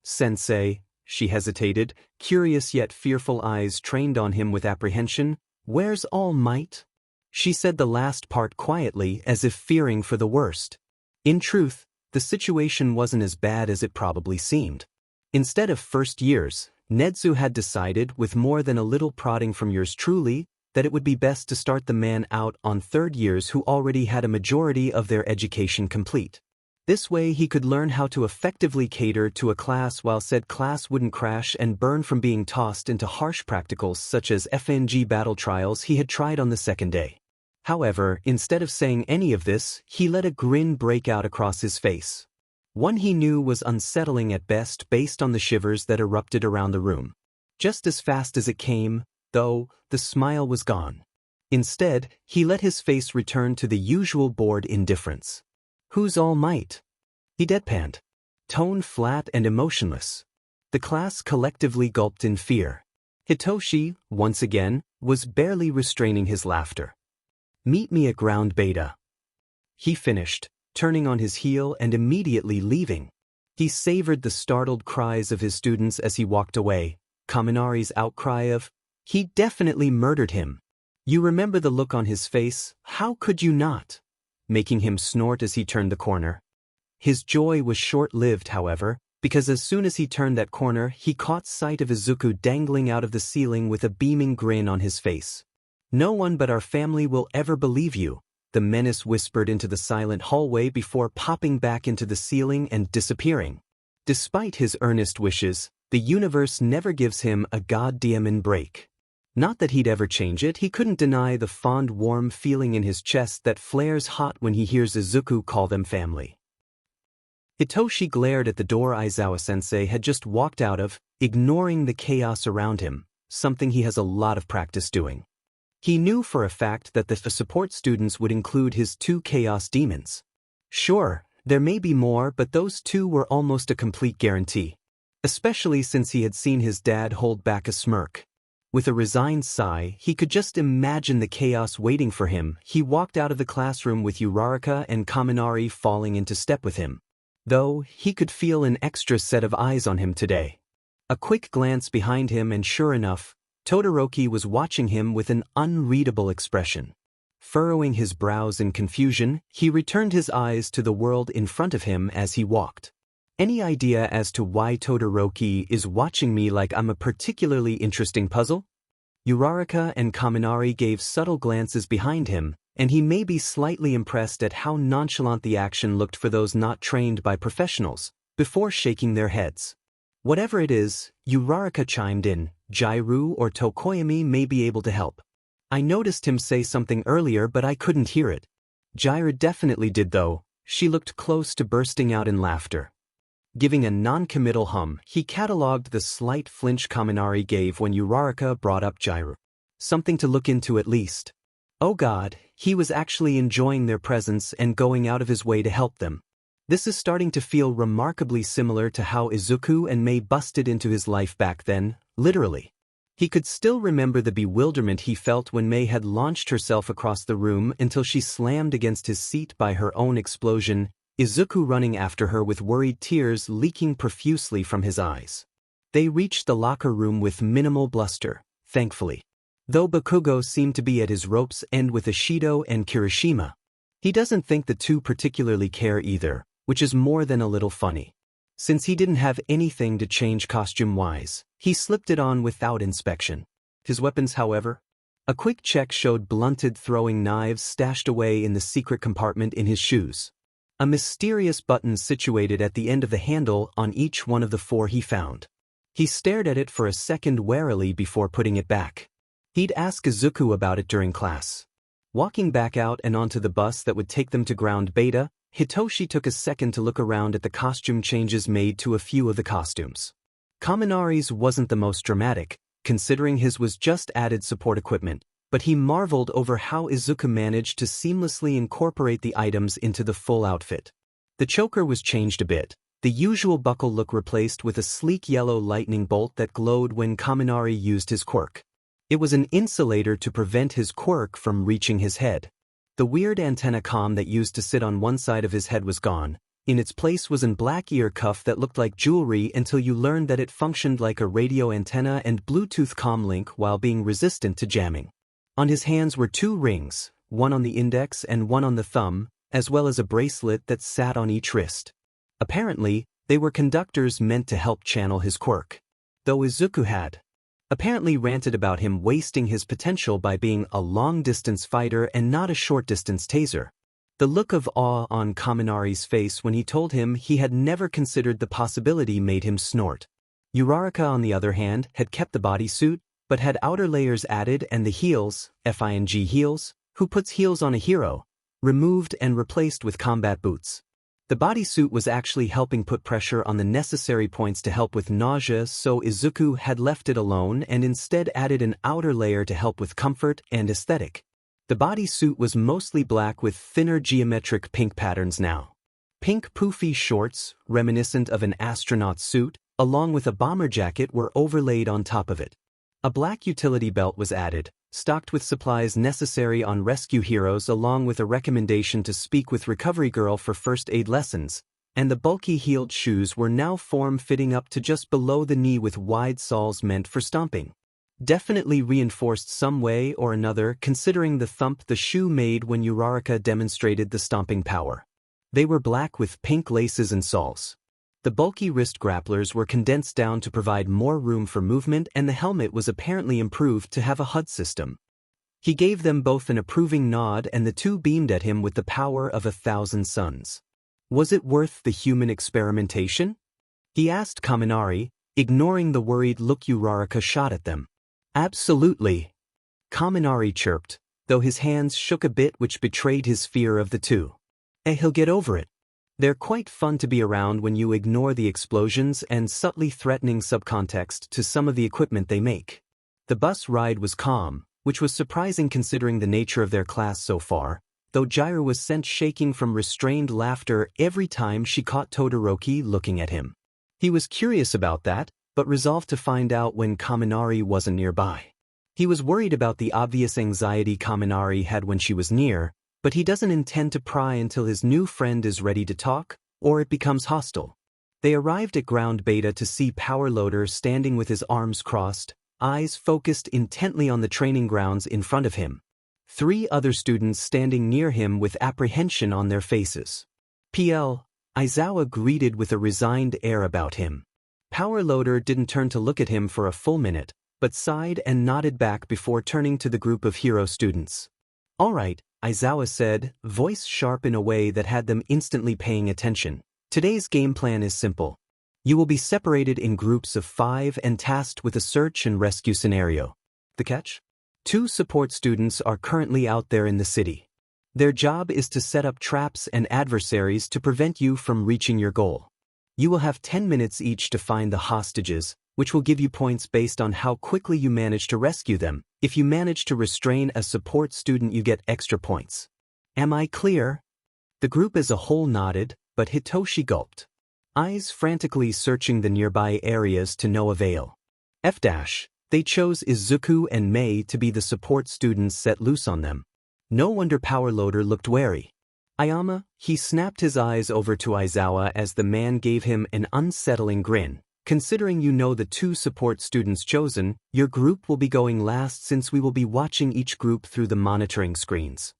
Sensei, she hesitated, curious yet fearful eyes trained on him with apprehension. Where's All Might? She said the last part quietly as if fearing for the worst. In truth, the situation wasn't as bad as it probably seemed. Instead of first years, Nedzu had decided, with more than a little prodding from yours truly, that it would be best to start the man out on third years who already had a majority of their education complete. This way he could learn how to effectively cater to a class while said class wouldn't crash and burn from being tossed into harsh practicals such as FNG battle trials he had tried on the second day. However, instead of saying any of this, he let a grin break out across his face. One he knew was unsettling at best based on the shivers that erupted around the room. Just as fast as it came, though, the smile was gone. Instead, he let his face return to the usual bored indifference. "Who's all might?" he deadpanned. Tone flat and emotionless. The class collectively gulped in fear. Hitoshi, once again, was barely restraining his laughter. "Meet me at ground beta," he finished, turning on his heel and immediately leaving. He savored the startled cries of his students as he walked away, Kaminari's outcry of, "He definitely murdered him." You remember the look on his face, how could you not? Making him snort as he turned the corner. His joy was short-lived, however, because as soon as he turned that corner, he caught sight of Izuku dangling out of the ceiling with a beaming grin on his face. "No one but our family will ever believe you," the menace whispered into the silent hallway before popping back into the ceiling and disappearing. Despite his earnest wishes, the universe never gives him a goddamn break. Not that he'd ever change it, he couldn't deny the fond warm feeling in his chest that flares hot when he hears Izuku call them family. Hitoshi glared at the door Aizawa-sensei had just walked out of, ignoring the chaos around him, something he has a lot of practice doing. He knew for a fact that the support students would include his two chaos demons. Sure, there may be more, but those two were almost a complete guarantee. Especially since he had seen his dad hold back a smirk. With a resigned sigh, he could just imagine the chaos waiting for him. He walked out of the classroom with Uraraka and Kaminari falling into step with him. Though, he could feel an extra set of eyes on him today. A quick glance behind him and sure enough, Todoroki was watching him with an unreadable expression. Furrowing his brows in confusion, he returned his eyes to the world in front of him as he walked. Any idea as to why Todoroki is watching me like I'm a particularly interesting puzzle? Uraraka and Kaminari gave subtle glances behind him, and he may be slightly impressed at how nonchalant the action looked for those not trained by professionals, before shaking their heads. Whatever it is, Uraraka chimed in, Jairu or Tokoyami may be able to help. I noticed him say something earlier but I couldn't hear it. Jairu definitely did though, she looked close to bursting out in laughter. Giving a non-committal hum, he catalogued the slight flinch Kaminari gave when Uraraka brought up Jairu. Something to look into at least. Oh god, he was actually enjoying their presence and going out of his way to help them. This is starting to feel remarkably similar to how Izuku and Mei busted into his life back then, literally. He could still remember the bewilderment he felt when Mei had launched herself across the room until she slammed against his seat by her own explosion, Izuku running after her with worried tears leaking profusely from his eyes. They reached the locker room with minimal bluster, thankfully. Though Bakugo seemed to be at his rope's end with Ishido and Kirishima. He doesn't think the two particularly care either, which is more than a little funny. Since he didn't have anything to change costume-wise, he slipped it on without inspection. His weapons, however? A quick check showed blunted throwing knives stashed away in the secret compartment in his shoes. A mysterious button situated at the end of the handle on each one of the four he found. He stared at it for a second warily before putting it back. He'd ask Izuku about it during class. Walking back out and onto the bus that would take them to ground beta, Hitoshi took a second to look around at the costume changes made to a few of the costumes. Kaminari's wasn't the most dramatic, considering his was just added support equipment, but he marveled over how Izuku managed to seamlessly incorporate the items into the full outfit. The choker was changed a bit, the usual buckle look replaced with a sleek yellow lightning bolt that glowed when Kaminari used his quirk. It was an insulator to prevent his quirk from reaching his head. The weird antenna comm that used to sit on one side of his head was gone. In its place was a black ear cuff that looked like jewelry until you learned that it functioned like a radio antenna and Bluetooth comm link while being resistant to jamming. On his hands were two rings, one on the index and one on the thumb, as well as a bracelet that sat on each wrist. Apparently, They were conductors meant to help channel his quirk. Though Izuku had apparently ranted about him wasting his potential by being a long-distance fighter and not a short-distance taser. The look of awe on Kaminari's face when he told him he had never considered the possibility made him snort. Uraraka, on the other hand, had kept the bodysuit, but had outer layers added and the heels, FING heels, who puts heels on a hero, removed and replaced with combat boots. The bodysuit was actually helping put pressure on the necessary points to help with nausea, so Izuku had left it alone and instead added an outer layer to help with comfort and aesthetic. The bodysuit was mostly black with thinner geometric pink patterns now. Pink poofy shorts, reminiscent of an astronaut suit, along with a bomber jacket were overlaid on top of it. A black utility belt was added, stocked with supplies necessary on rescue heroes along with a recommendation to speak with Recovery Girl for first aid lessons, and the bulky heeled shoes were now form-fitting up to just below the knee with wide soles meant for stomping. Definitely reinforced some way or another considering the thump the shoe made when Uraraka demonstrated the stomping power. They were black with pink laces and soles. The bulky wrist grapplers were condensed down to provide more room for movement, and the helmet was apparently improved to have a HUD system. He gave them both an approving nod, and the two beamed at him with the power of 1,000 suns. Was it worth the human experimentation? He asked Kaminari, ignoring the worried look Uraraka shot at them. Absolutely, Kaminari chirped, though his hands shook a bit, which betrayed his fear of the two. He'll get over it. They're quite fun to be around when you ignore the explosions and subtly threatening subcontext to some of the equipment they make. The bus ride was calm, which was surprising considering the nature of their class so far, though Jiraiya was sent shaking from restrained laughter every time she caught Todoroki looking at him. He was curious about that, but resolved to find out when Kaminari wasn't nearby. He was worried about the obvious anxiety Kaminari had when she was near, but he doesn't intend to pry until his new friend is ready to talk, or it becomes hostile. They arrived at ground beta to see Power Loader standing with his arms crossed, eyes focused intently on the training grounds in front of him. 3 other students standing near him with apprehension on their faces. PL, Aizawa greeted with a resigned air about him. Power Loader didn't turn to look at him for a full minute, but sighed and nodded back before turning to the group of hero students. All right, Aizawa said, voice sharp in a way that had them instantly paying attention. Today's game plan is simple. You will be separated in groups of 5 and tasked with a search and rescue scenario. The catch? 2 support students are currently out there in the city. Their job is to set up traps and adversaries to prevent you from reaching your goal. You will have 10 minutes each to find the hostages, which will give you points based on how quickly you manage to rescue them. If you manage to restrain a support student, you get extra points. Am I clear? The group as a whole nodded, but Hitoshi gulped. Eyes frantically searching the nearby areas to no avail. They chose Izuku and Mei to be the support students set loose on them. No wonder Power Loader looked wary. Ayama, he snapped his eyes over to Aizawa as the man gave him an unsettling grin. Considering you know the 2 support students chosen, your group will be going last since we will be watching each group through the monitoring screens.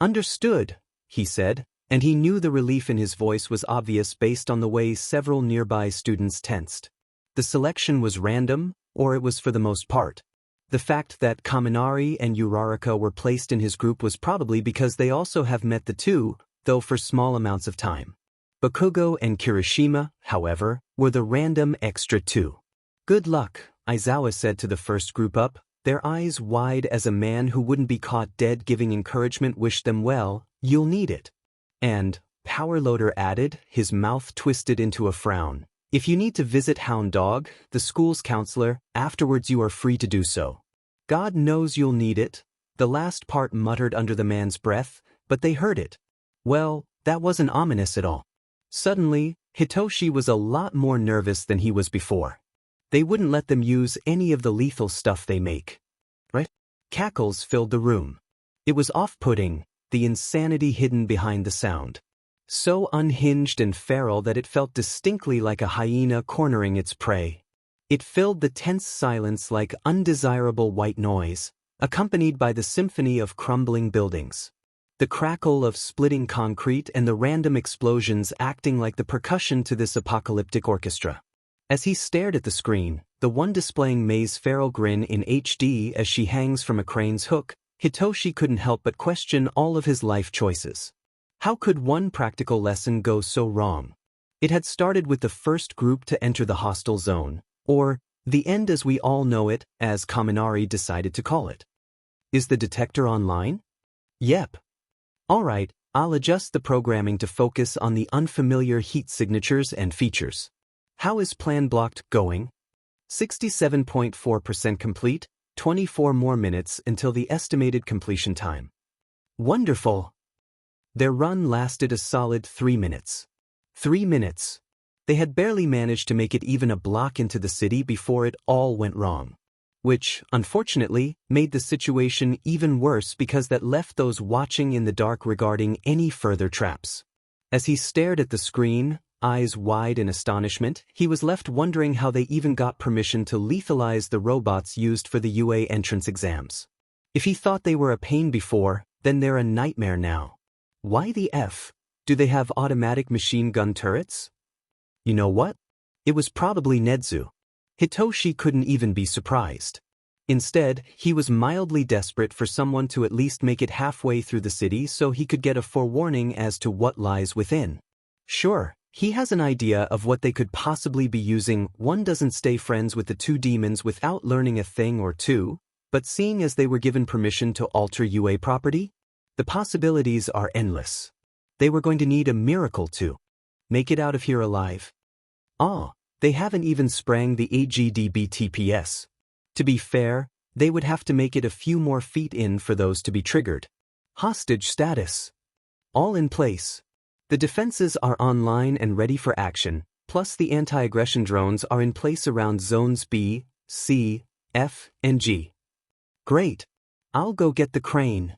Understood, he said, and he knew the relief in his voice was obvious based on the way several nearby students tensed. The selection was random, or it was for the most part. The fact that Kaminari and Uraraka were placed in his group was probably because they also have met the 2, though for small amounts of time. Bakugo and Kirishima, however, were the random extra 2. Good luck, Aizawa said to the first group up, their eyes wide as a man who wouldn't be caught dead giving encouragement. Wish them well, you'll need it. And, Power Loader added, his mouth twisted into a frown, if you need to visit Hound Dog, the school's counselor, afterwards you are free to do so. God knows you'll need it, the last part muttered under the man's breath, but they heard it. Well, that wasn't ominous at all. Suddenly, Hitoshi was a lot more nervous than he was before. They wouldn't let them use any of the lethal stuff they make. Right? Cackles filled the room. It was off-putting, the insanity hidden behind the sound. So unhinged and feral that it felt distinctly like a hyena cornering its prey. It filled the tense silence like undesirable white noise, accompanied by the symphony of crumbling buildings. the crackle of splitting concrete and the random explosions acting like the percussion to this apocalyptic orchestra. As he stared at the screen, the one displaying Mei's feral grin in HD as she hangs from a crane's hook, Hitoshi couldn't help but question all of his life choices. How could one practical lesson go so wrong? It had started with the first group to enter the hostile zone, or the end as we all know it, as Kaminari decided to call it. Is the detector online? Yep. Alright, I'll adjust the programming to focus on the unfamiliar heat signatures and features. How is Plan Blocked going? 67.4% complete, 24 more minutes until the estimated completion time. Wonderful! Their run lasted a solid 3 minutes. 3 minutes. They had barely managed to make it even a block into the city before it all went wrong. Which, unfortunately, made the situation even worse because that left those watching in the dark regarding any further traps. As he stared at the screen, eyes wide in astonishment, he was left wondering how they even got permission to lethalize the robots used for the UA entrance exams. If he thought they were a pain before, then they're a nightmare now. Why the F? Do they have automatic machine gun turrets? You know what? It was probably Nedzu. Hitoshi couldn't even be surprised. Instead, he was mildly desperate for someone to at least make it halfway through the city so he could get a forewarning as to what lies within. Sure, he has an idea of what they could possibly be using. One doesn't stay friends with the two demons without learning a thing or two, but seeing as they were given permission to alter UA property, the possibilities are endless. They were going to need a miracle to make it out of here alive. They haven't even sprang the AGDB TPS. To be fair, they would have to make it a few more feet in for those to be triggered. Hostage status. All in place. The defenses are online and ready for action, plus the anti-aggression drones are in place around zones B, C, F, and G. Great. I'll go get the crane.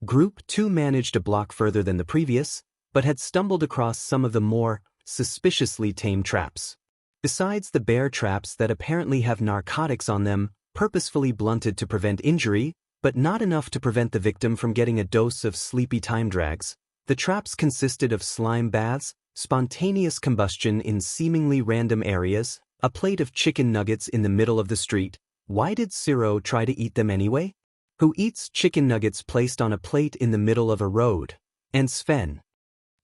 Group 2 managed a block further than the previous, but had stumbled across some of the more suspiciously tame traps. Besides the bear traps that apparently have narcotics on them, purposefully blunted to prevent injury, but not enough to prevent the victim from getting a dose of sleepy time drags, the traps consisted of slime baths, spontaneous combustion in seemingly random areas, a plate of chicken nuggets in the middle of the street. Why did Zero try to eat them anyway? Who eats chicken nuggets placed on a plate in the middle of a road? And Sven.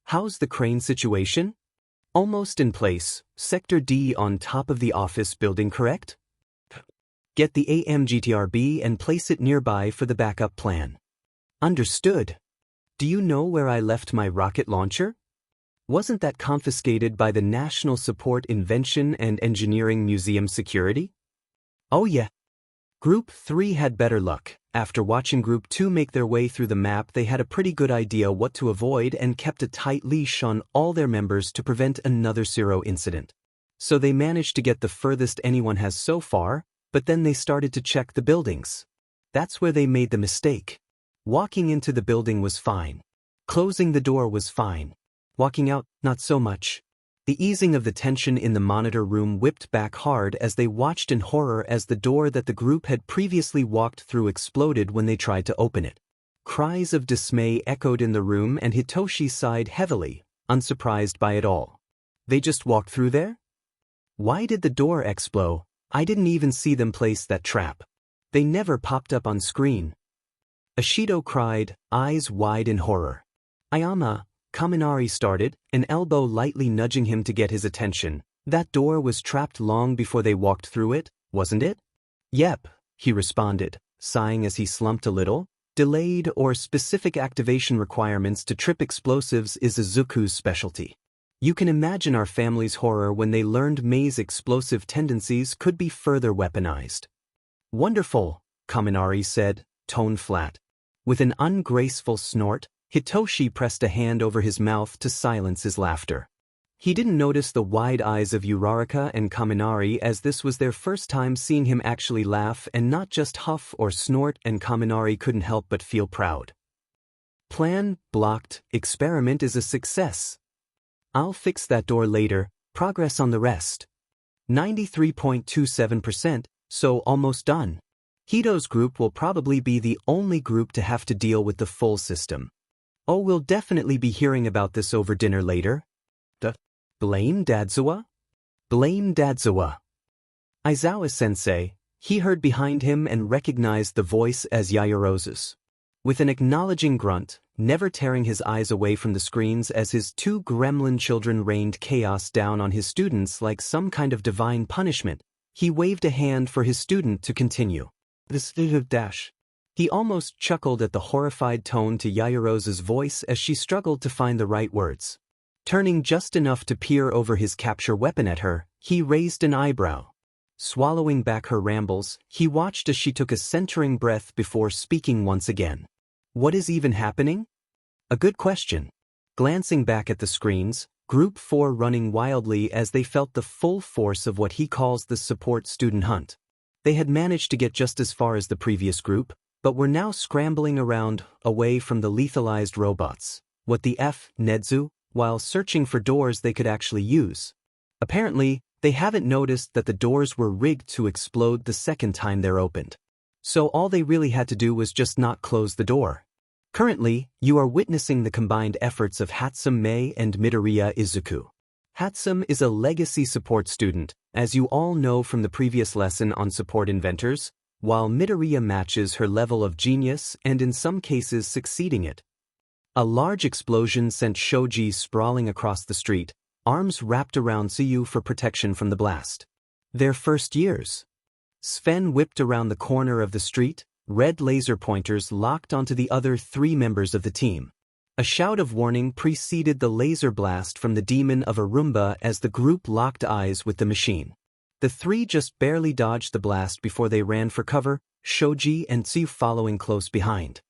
How's the crane situation? Almost in place, Sector D on top of the office building, correct? Get the AMGTRB and place it nearby for the backup plan. Understood. Do you know where I left my rocket launcher? Wasn't that confiscated by the National Support Invention and Engineering Museum Security? Oh yeah. Group 3 had better luck. After watching Group 2 make their way through the map, they had a pretty good idea what to avoid and kept a tight leash on all their members to prevent another Zero incident. So they managed to get the furthest anyone has so far, but then they started to check the buildings. That's where they made the mistake. Walking into the building was fine. Closing the door was fine. Walking out, not so much. The easing of the tension in the monitor room whipped back hard as they watched in horror as the door that the group had previously walked through exploded when they tried to open it. Cries of dismay echoed in the room and Hitoshi sighed heavily, unsurprised by it all. They just walked through there? Why did the door explode? I didn't even see them place that trap. They never popped up on screen. Ashido cried, eyes wide in horror. Ayama, Kaminari started, an elbow lightly nudging him to get his attention. That door was trapped long before they walked through it, wasn't it? Yep, he responded, sighing as he slumped a little. Delayed or specific activation requirements to trip explosives is Izuku's specialty. You can imagine our family's horror when they learned Mei's explosive tendencies could be further weaponized. Wonderful, Kaminari said, tone flat. With an ungraceful snort, Hitoshi pressed a hand over his mouth to silence his laughter. He didn't notice the wide eyes of Uraraka and Kaminari as this was their first time seeing him actually laugh and not just huff or snort, and Kaminari couldn't help but feel proud. Plan blocked, experiment is a success. I'll fix that door later, progress on the rest. 93.27%, so almost done. Hito's group will probably be the only group to have to deal with the full system. Oh, we'll definitely be hearing about this over dinner later. Blame Dadzawa? Blame Dadzawa. Aizawa-sensei, he heard behind him and recognized the voice as Yaoyorozu's. With an acknowledging grunt, never tearing his eyes away from the screens as his two gremlin children rained chaos down on his students like some kind of divine punishment, he waved a hand for his student to continue. He almost chuckled at the horrified tone to Yaoyorozu's voice as she struggled to find the right words. Turning just enough to peer over his capture weapon at her, he raised an eyebrow. Swallowing back her rambles, he watched as she took a centering breath before speaking once again. What is even happening? A good question. Glancing back at the screens, Group 4 running wildly as they felt the full force of what he calls the support student hunt. They had managed to get just as far as the previous group, but were now scrambling around, away from the lethalized robots. What the F, Nedzu, while searching for doors they could actually use. Apparently, they haven't noticed that the doors were rigged to explode the second time they're opened. So all they really had to do was just not close the door. Currently, you are witnessing the combined efforts of Hatsum Mei and Midoriya Izuku. Hatsum is a legacy support student, as you all know from the previous lesson on support inventors, while Midoriya matches her level of genius and in some cases succeeding it. A large explosion sent Shoji sprawling across the street, arms wrapped around Tsuyu for protection from the blast. Their first years. Sven whipped around the corner of the street, red laser pointers locked onto the other three members of the team. A shout of warning preceded the laser blast from the demon of Arumba as the group locked eyes with the machine. The three just barely dodged the blast before they ran for cover, Shoji and Tsuyu following close behind.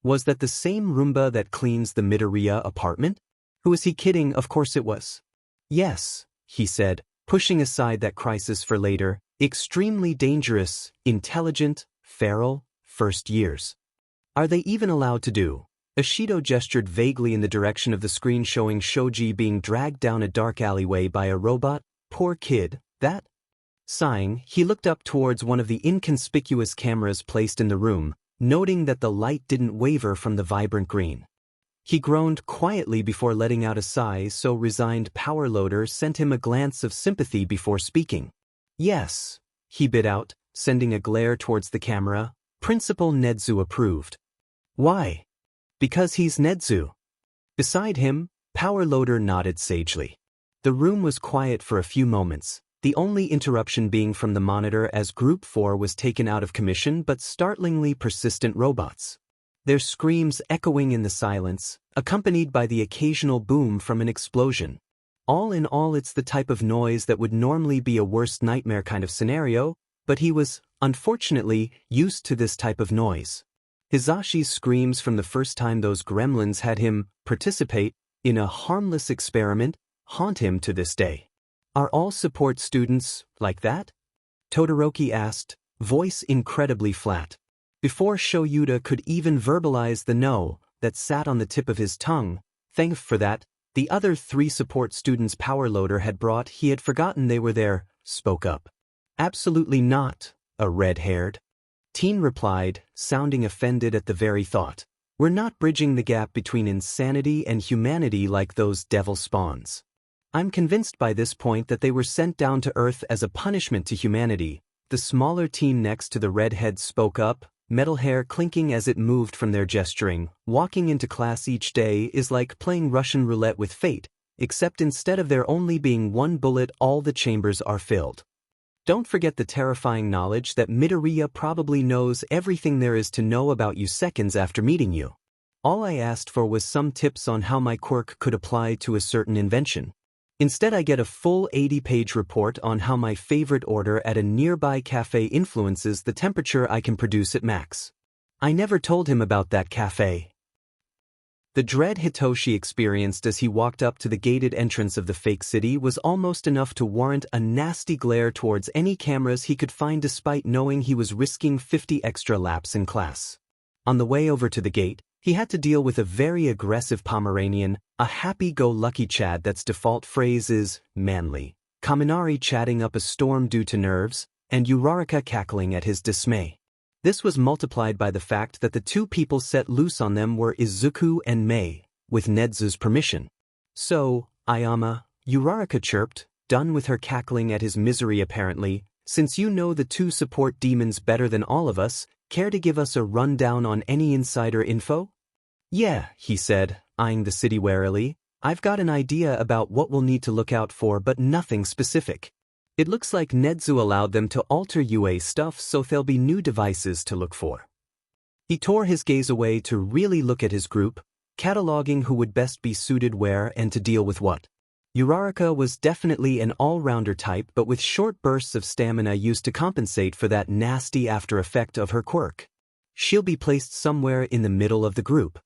Was that the same Roomba that cleans the Midoriya apartment? Who was he kidding? Of course it was. Yes, he said, pushing aside that crisis for later, extremely dangerous, intelligent, feral, first years. Are they even allowed to do? Ishido gestured vaguely in the direction of the screen showing Shoji being dragged down a dark alleyway by a robot. Poor kid, that? Sighing, he looked up towards one of the inconspicuous cameras placed in the room, noting that the light didn't waver from the vibrant green. He groaned quietly before letting out a sigh, so resigned power loader sent him a glance of sympathy before speaking. Yes, he bit out, sending a glare towards the camera. Principal Nedzu approved. Why? Because he's Nedzu. Beside him, power loader nodded sagely. The room was quiet for a few moments, the only interruption being from the monitor as Group 4 was taken out of commission but startlingly persistent robots. Their screams echoing in the silence, accompanied by the occasional boom from an explosion. All in all, it's the type of noise that would normally be a worst nightmare kind of scenario, but he was, unfortunately, used to this type of noise. Hisashi's screams from the first time those gremlins had him participate in a harmless experiment haunt him to this day. Are all support students like that? Todoroki asked, voice incredibly flat. Before Shoyuta could even verbalize the no that sat on the tip of his tongue, thank for that, the other three support students power loader had brought he had forgotten they were there, spoke up. Absolutely not, a red-haired teen replied, sounding offended at the very thought. We're not bridging the gap between insanity and humanity like those devil spawns. I'm convinced by this point that they were sent down to Earth as a punishment to humanity. The smaller teen next to the redhead spoke up, metal hair clinking as it moved from their gesturing. Walking into class each day is like playing Russian roulette with fate, except instead of there only being one bullet, all the chambers are filled. Don't forget the terrifying knowledge that Midoriya probably knows everything there is to know about you seconds after meeting you. All I asked for was some tips on how my quirk could apply to a certain invention. Instead, I get a full 80-page report on how my favorite order at a nearby cafe influences the temperature I can produce at max. I never told him about that cafe. The dread Hitoshi experienced as he walked up to the gated entrance of the fake city was almost enough to warrant a nasty glare towards any cameras he could find despite knowing he was risking 50 extra laps in class. On the way over to the gate, he had to deal with a very aggressive Pomeranian, a happy-go-lucky Chad that's default phrase is manly, Kaminari chatting up a storm due to nerves, and Uraraka cackling at his dismay. This was multiplied by the fact that the two people set loose on them were Izuku and Mei, with Nedzu's permission. So, Ayama, Uraraka chirped, done with her cackling at his misery apparently, since you know the two support demons better than all of us, care to give us a rundown on any insider info? Yeah, he said, eyeing the city warily. I've got an idea about what we'll need to look out for but nothing specific. It looks like Nedzu allowed them to alter UA stuff so there'll be new devices to look for. He tore his gaze away to really look at his group, cataloging who would best be suited where and to deal with what. Uraraka was definitely an all-rounder type but with short bursts of stamina used to compensate for that nasty after-effect of her quirk. She'll be placed somewhere in the middle of the group.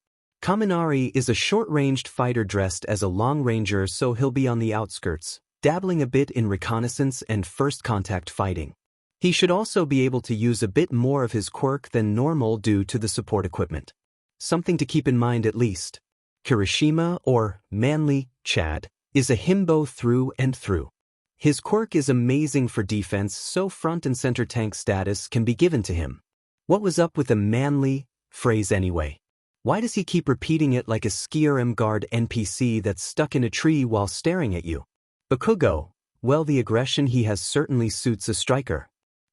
Kaminari is a short-ranged fighter dressed as a long-ranger, so he'll be on the outskirts, dabbling a bit in reconnaissance and first-contact fighting. He should also be able to use a bit more of his quirk than normal due to the support equipment. Something to keep in mind at least. Kirishima, or Manly Chad, is a himbo through and through. His quirk is amazing for defense, so front and center tank status can be given to him. What was up with the manly phrase anyway? Why does he keep repeating it like a Skyrim guard NPC that's stuck in a tree while staring at you? Bakugo, well, the aggression he has certainly suits a striker.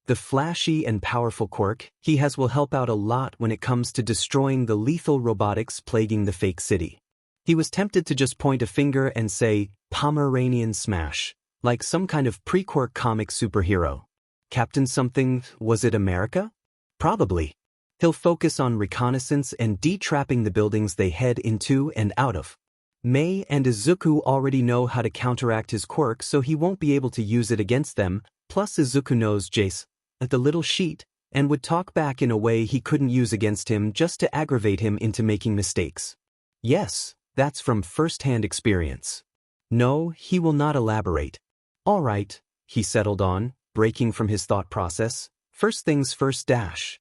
The flashy and powerful quirk he has will help out a lot when it comes to destroying the lethal robotics plaguing the fake city. He was tempted to just point a finger and say, Pomeranian Smash, like some kind of pre-quirk comic superhero. Captain something, was it America? Probably. He'll focus on reconnaissance and de-trapping the buildings they head into and out of. Mei and Izuku already know how to counteract his quirk, so he won't be able to use it against them, plus Izuku knows Jace, the little sheet, and would talk back in a way he couldn't use against him just to aggravate him into making mistakes. Yes, that's from first-hand experience. No, he will not elaborate. All right, he settled on, breaking from his thought process. First things first dash.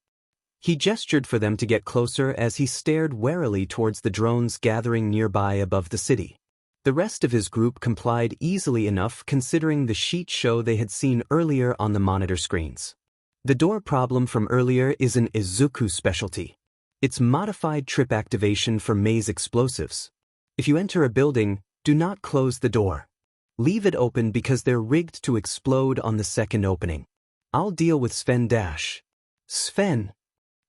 He gestured for them to get closer as he stared warily towards the drones gathering nearby above the city. The rest of his group complied easily enough considering the sheet show they had seen earlier on the monitor screens. The door problem from earlier is an Izuku specialty. It's modified trip activation for maze explosives. If you enter a building, do not close the door. Leave it open because they're rigged to explode on the second opening. I'll deal with Sven dash. Sven?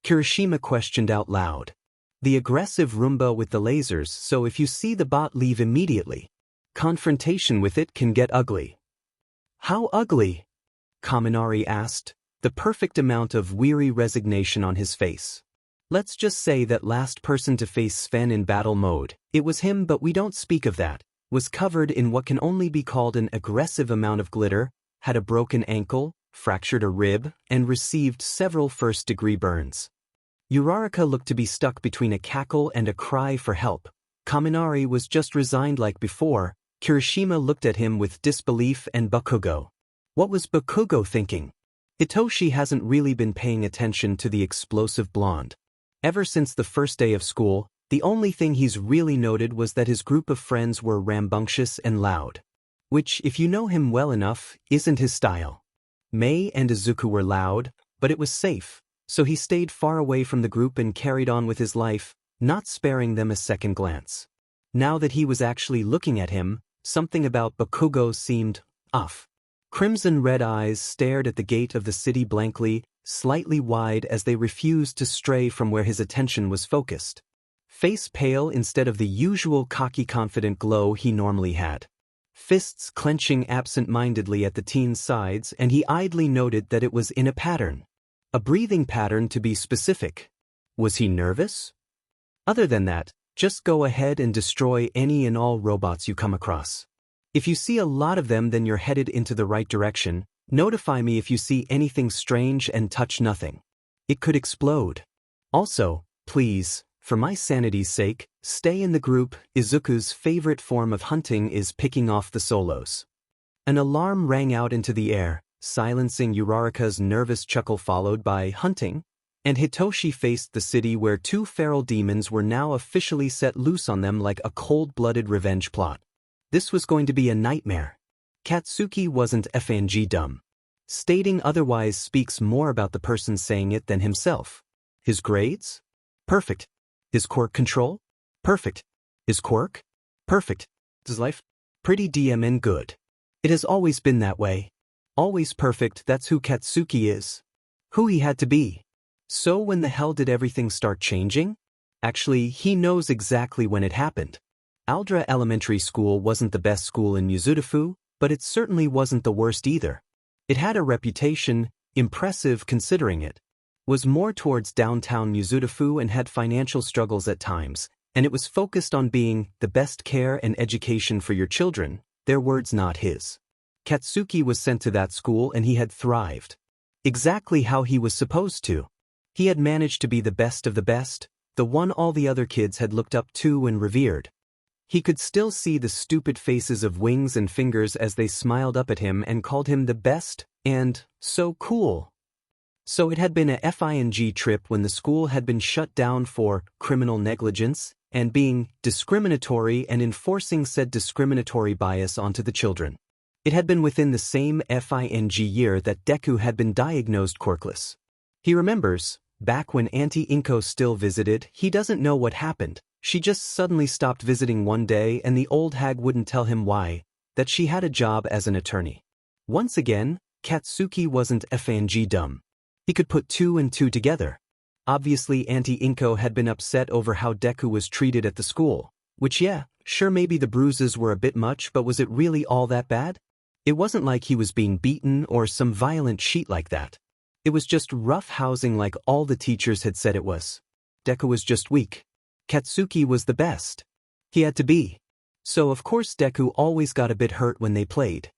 Kirishima questioned out loud. The aggressive Roomba with the lasers, so if you see the bot, leave immediately. Confrontation with it can get ugly. How ugly? Kaminari asked, the perfect amount of weary resignation on his face. Let's just say that last person to face Sven in battle mode, it was him, but we don't speak of that, was covered in what can only be called an aggressive amount of glitter, had a broken ankle, fractured a rib, and received several first-degree burns. Uraraka looked to be stuck between a cackle and a cry for help. Kaminari was just resigned like before. Kirishima looked at him with disbelief, and Bakugo. What was Bakugo thinking? Hitoshi hasn't really been paying attention to the explosive blonde. Ever since the first day of school, the only thing he's really noted was that his group of friends were rambunctious and loud. Which, if you know him well enough, isn't his style. Mei and Izuku were loud, but it was safe, so he stayed far away from the group and carried on with his life, not sparing them a second glance. Now that he was actually looking at him, something about Bakugo seemed off. Crimson-red eyes stared at the gate of the city blankly, slightly wide as they refused to stray from where his attention was focused. Face pale instead of the usual cocky confident glow he normally had. Fists clenching absent-mindedly at the teen's sides, and he idly noted that it was in a pattern. A breathing pattern to be specific. Was he nervous? Other than that, just go ahead and destroy any and all robots you come across. If you see a lot of them, then you're headed into the right direction. Notify me if you see anything strange and touch nothing. It could explode. Also, please, for my sanity's sake, stay in the group. Izuku's favorite form of hunting is picking off the solos. An alarm rang out into the air, silencing Uraraka's nervous chuckle followed by hunting, and Hitoshi faced the city where two feral demons were now officially set loose on them like a cold-blooded revenge plot. This was going to be a nightmare. Katsuki wasn't FNG dumb. Stating otherwise speaks more about the person saying it than himself. His grades? Perfect. His quirk control? Perfect. His quirk? Perfect. His life? Pretty damn and good. It has always been that way. Always perfect, that's who Katsuki is. Who he had to be. So when the hell did everything start changing? Actually, he knows exactly when it happened. Aldra Elementary School wasn't the best school in Mizudafu, but it certainly wasn't the worst either. It had a reputation, impressive considering it was more towards downtown Mizudafu and had financial struggles at times, and it was focused on being the best care and education for your children, their words not his. Katsuki was sent to that school and he had thrived. Exactly how he was supposed to. He had managed to be the best of the best, the one all the other kids had looked up to and revered. He could still see the stupid faces of Wings and Fingers as they smiled up at him and called him the best and so cool. So it had been a FING trip when the school had been shut down for criminal negligence and being discriminatory and enforcing said discriminatory bias onto the children. It had been within the same FING year that Deku had been diagnosed quirkless. He remembers, back when Auntie Inko still visited, he doesn't know what happened. She just suddenly stopped visiting one day and the old hag wouldn't tell him why, that she had a job as an attorney. Once again, Katsuki wasn't FING dumb. He could put two and two together. Obviously Auntie Inko had been upset over how Deku was treated at the school, which yeah, sure maybe the bruises were a bit much, but was it really all that bad? It wasn't like he was being beaten or some violent sheet like that. It was just rough housing like all the teachers had said it was. Deku was just weak. Katsuki was the best. He had to be. So of course Deku always got a bit hurt when they played.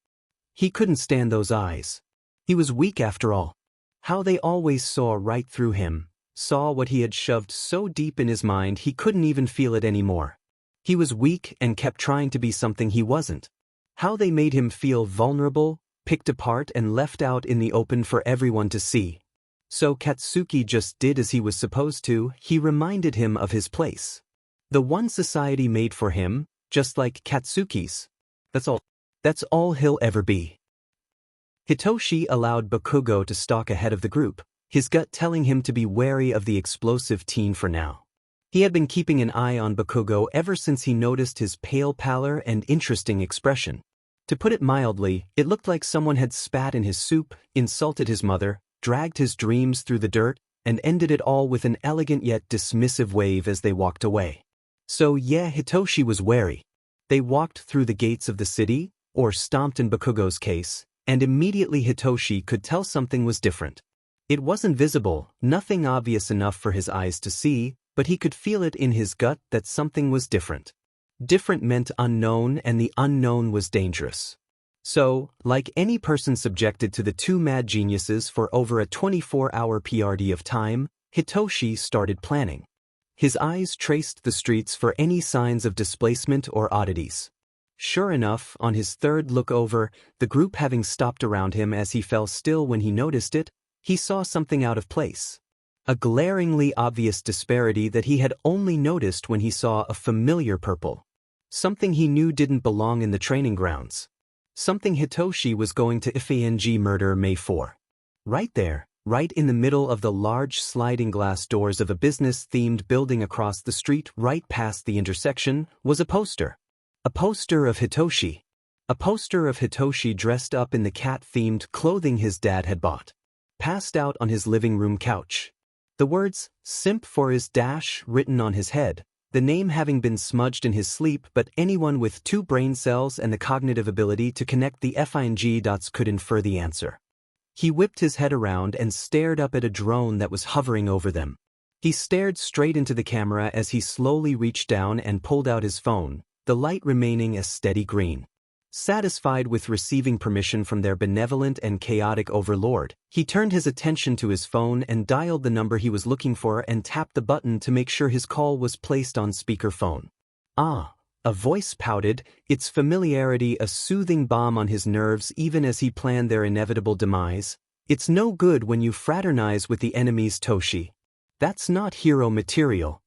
He couldn't stand those eyes. He was weak after all. How they always saw right through him, saw what he had shoved so deep in his mind he couldn't even feel it anymore. He was weak and kept trying to be something he wasn't. How they made him feel vulnerable, picked apart and left out in the open for everyone to see. So Katsuki just did as he was supposed to, he reminded him of his place. The one society made for him, just like Katsuki's. That's all. That's all he'll ever be. Hitoshi allowed Bakugo to stalk ahead of the group, his gut telling him to be wary of the explosive teen for now. He had been keeping an eye on Bakugo ever since he noticed his pale pallor and interesting expression. To put it mildly, it looked like someone had spat in his soup, insulted his mother, dragged his dreams through the dirt, and ended it all with an elegant yet dismissive wave as they walked away. So yeah, Hitoshi was wary. They walked through the gates of the city, or stomped in Bakugo's case, and immediately Hitoshi could tell something was different. It wasn't visible, nothing obvious enough for his eyes to see, but he could feel it in his gut that something was different. Different meant unknown, and the unknown was dangerous. So, like any person subjected to the two mad geniuses for over a 24-hour PRD of time, Hitoshi started planning. His eyes traced the streets for any signs of displacement or oddities. Sure enough, on his third look over, the group having stopped around him as he fell still when he noticed it, he saw something out of place. A glaringly obvious disparity that he had only noticed when he saw a familiar purple. Something he knew didn't belong in the training grounds. Something Hitoshi was going to FANG murder May 4. Right there, right in the middle of the large sliding glass doors of a business-themed building across the street right past the intersection, was a poster. A poster of Hitoshi. A poster of Hitoshi dressed up in the cat-themed clothing his dad had bought. Passed out on his living room couch. The words, "Simp for his dash," written on his head, the name having been smudged in his sleep, but anyone with 2 brain cells and the cognitive ability to connect the FING dots could infer the answer. He whipped his head around and stared up at a drone that was hovering over them. He stared straight into the camera as he slowly reached down and pulled out his phone, the light remaining a steady green. Satisfied with receiving permission from their benevolent and chaotic overlord, he turned his attention to his phone and dialed the number he was looking for and tapped the button to make sure his call was placed on speakerphone. Ah, a voice pouted, its familiarity a soothing balm on his nerves even as he planned their inevitable demise. "It's no good when you fraternize with the enemy's Toshi. That's not hero material."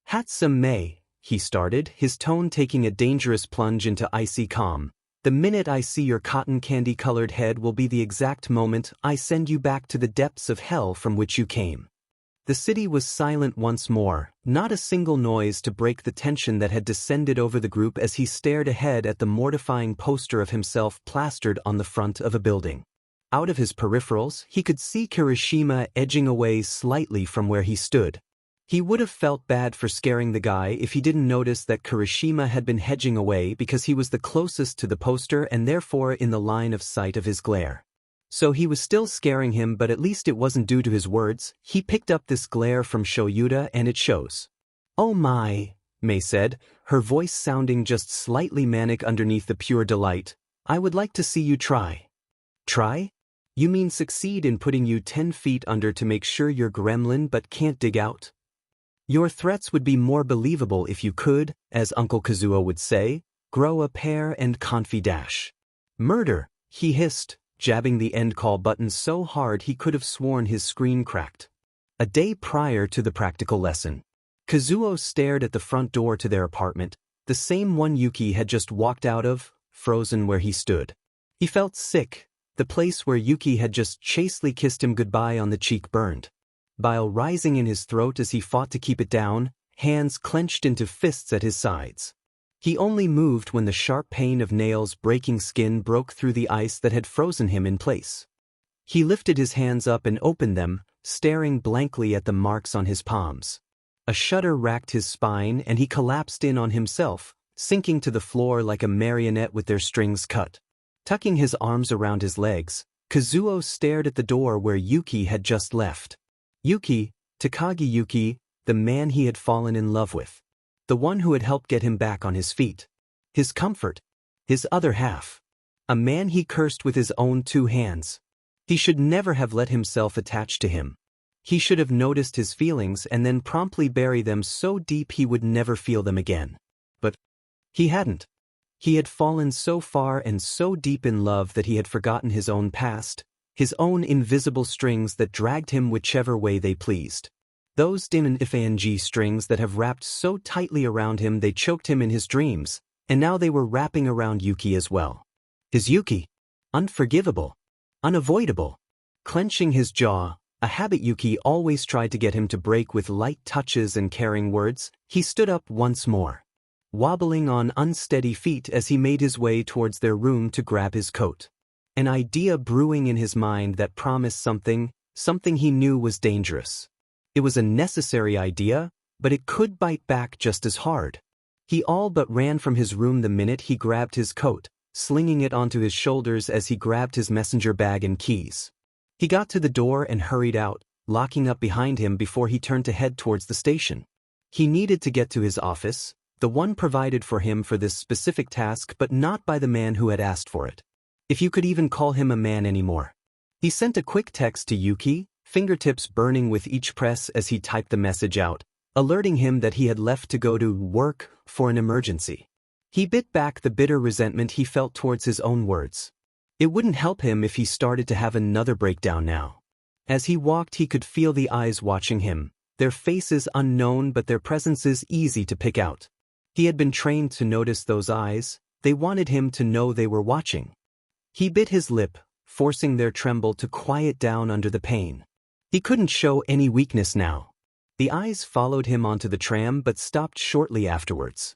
"Hatsum May," he started, his tone taking a dangerous plunge into icy calm. The minute I see your cotton candy-colored head will be the exact moment I send you back to the depths of hell from which you came." The city was silent once more, not a single noise to break the tension that had descended over the group as he stared ahead at the mortifying poster of himself plastered on the front of a building. Out of his peripherals, he could see Kirishima edging away slightly from where he stood. He would have felt bad for scaring the guy if he didn't notice that Kirishima had been hedging away because he was the closest to the poster and therefore in the line of sight of his glare. So he was still scaring him, but at least it wasn't due to his words. He picked up this glare from Shoyuta and it shows. "Oh my," Mei said, her voice sounding just slightly manic underneath the pure delight. "I would like to see you try." "Try? You mean succeed in putting you 10 feet under to make sure you're gremlin but can't dig out? Your threats would be more believable if you could, as Uncle Kazuo would say, grow a pair and confi dash." "Murder," he hissed, jabbing the end call button so hard he could have sworn his screen cracked. A day prior to the practical lesson, Kazuo stared at the front door to their apartment, the same one Yuki had just walked out of, frozen where he stood. He felt sick, the place where Yuki had just chastely kissed him goodbye on the cheek burned. Bile rising in his throat as he fought to keep it down, hands clenched into fists at his sides. He only moved when the sharp pain of nails breaking skin broke through the ice that had frozen him in place. He lifted his hands up and opened them, staring blankly at the marks on his palms. A shudder racked his spine and he collapsed in on himself, sinking to the floor like a marionette with their strings cut. Tucking his arms around his legs, Kazuo stared at the door where Yuki had just left. Yuki, Takagi Yuki, the man he had fallen in love with. The one who had helped get him back on his feet. His comfort. His other half. A man he cursed with his own 2 hands. He should never have let himself attach to him. He should have noticed his feelings and then promptly bury them so deep he would never feel them again. But he hadn't. He had fallen so far and so deep in love that he had forgotten his own past, his own invisible strings that dragged him whichever way they pleased. Those demon ifang strings that have wrapped so tightly around him they choked him in his dreams, and now they were wrapping around Yuki as well. His Yuki. Unforgivable. Unavoidable. Clenching his jaw, a habit Yuki always tried to get him to break with light touches and caring words, he stood up once more. Wobbling on unsteady feet as he made his way towards their room to grab his coat. An idea brewing in his mind that promised something he knew was dangerous. It was a necessary idea, but it could bite back just as hard. He all but ran from his room the minute he grabbed his coat, slinging it onto his shoulders as he grabbed his messenger bag and keys. He got to the door and hurried out, locking up behind him before he turned to head towards the station. He needed to get to his office, the one provided for him for this specific task but not by the man who had asked for it. If you could even call him a man anymore. He sent a quick text to Yuki, fingertips burning with each press as he typed the message out, alerting him that he had left to go to work for an emergency. He bit back the bitter resentment he felt towards his own words. It wouldn't help him if he started to have another breakdown now. As he walked he could feel the eyes watching him, their faces unknown but their presences easy to pick out. He had been trained to notice those eyes, they wanted him to know they were watching. He bit his lip, forcing their tremble to quiet down under the pain. He couldn't show any weakness now. The eyes followed him onto the tram but stopped shortly afterwards.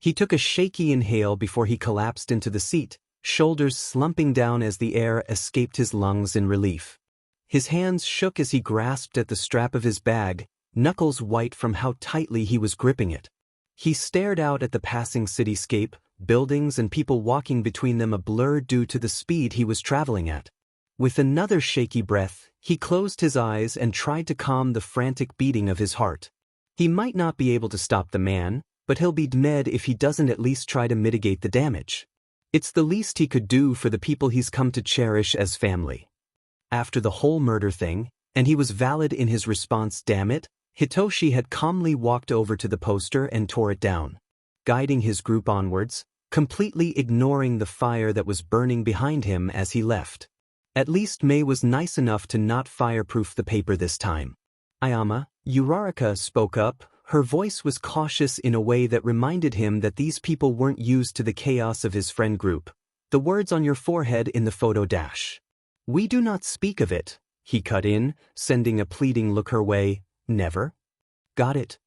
He took a shaky inhale before he collapsed into the seat, shoulders slumping down as the air escaped his lungs in relief. His hands shook as he grasped at the strap of his bag, knuckles white from how tightly he was gripping it. He stared out at the passing cityscape, buildings and people walking between them a blur due to the speed he was traveling at. With another shaky breath, he closed his eyes and tried to calm the frantic beating of his heart. He might not be able to stop the man, but he'll be dead if he doesn't at least try to mitigate the damage. It's the least he could do for the people he's come to cherish as family. After the whole murder thing, and he was valid in his response, damn it, Hitoshi had calmly walked over to the poster and tore it down, guiding his group onwards, completely ignoring the fire that was burning behind him as he left. At least Mei was nice enough to not fireproof the paper this time. Ayama, Uraraka spoke up, her voice was cautious in a way that reminded him that these people weren't used to the chaos of his friend group. The words on your forehead in the photo dash. We do not speak of it, he cut in, sending a pleading look her way. Never? Got it.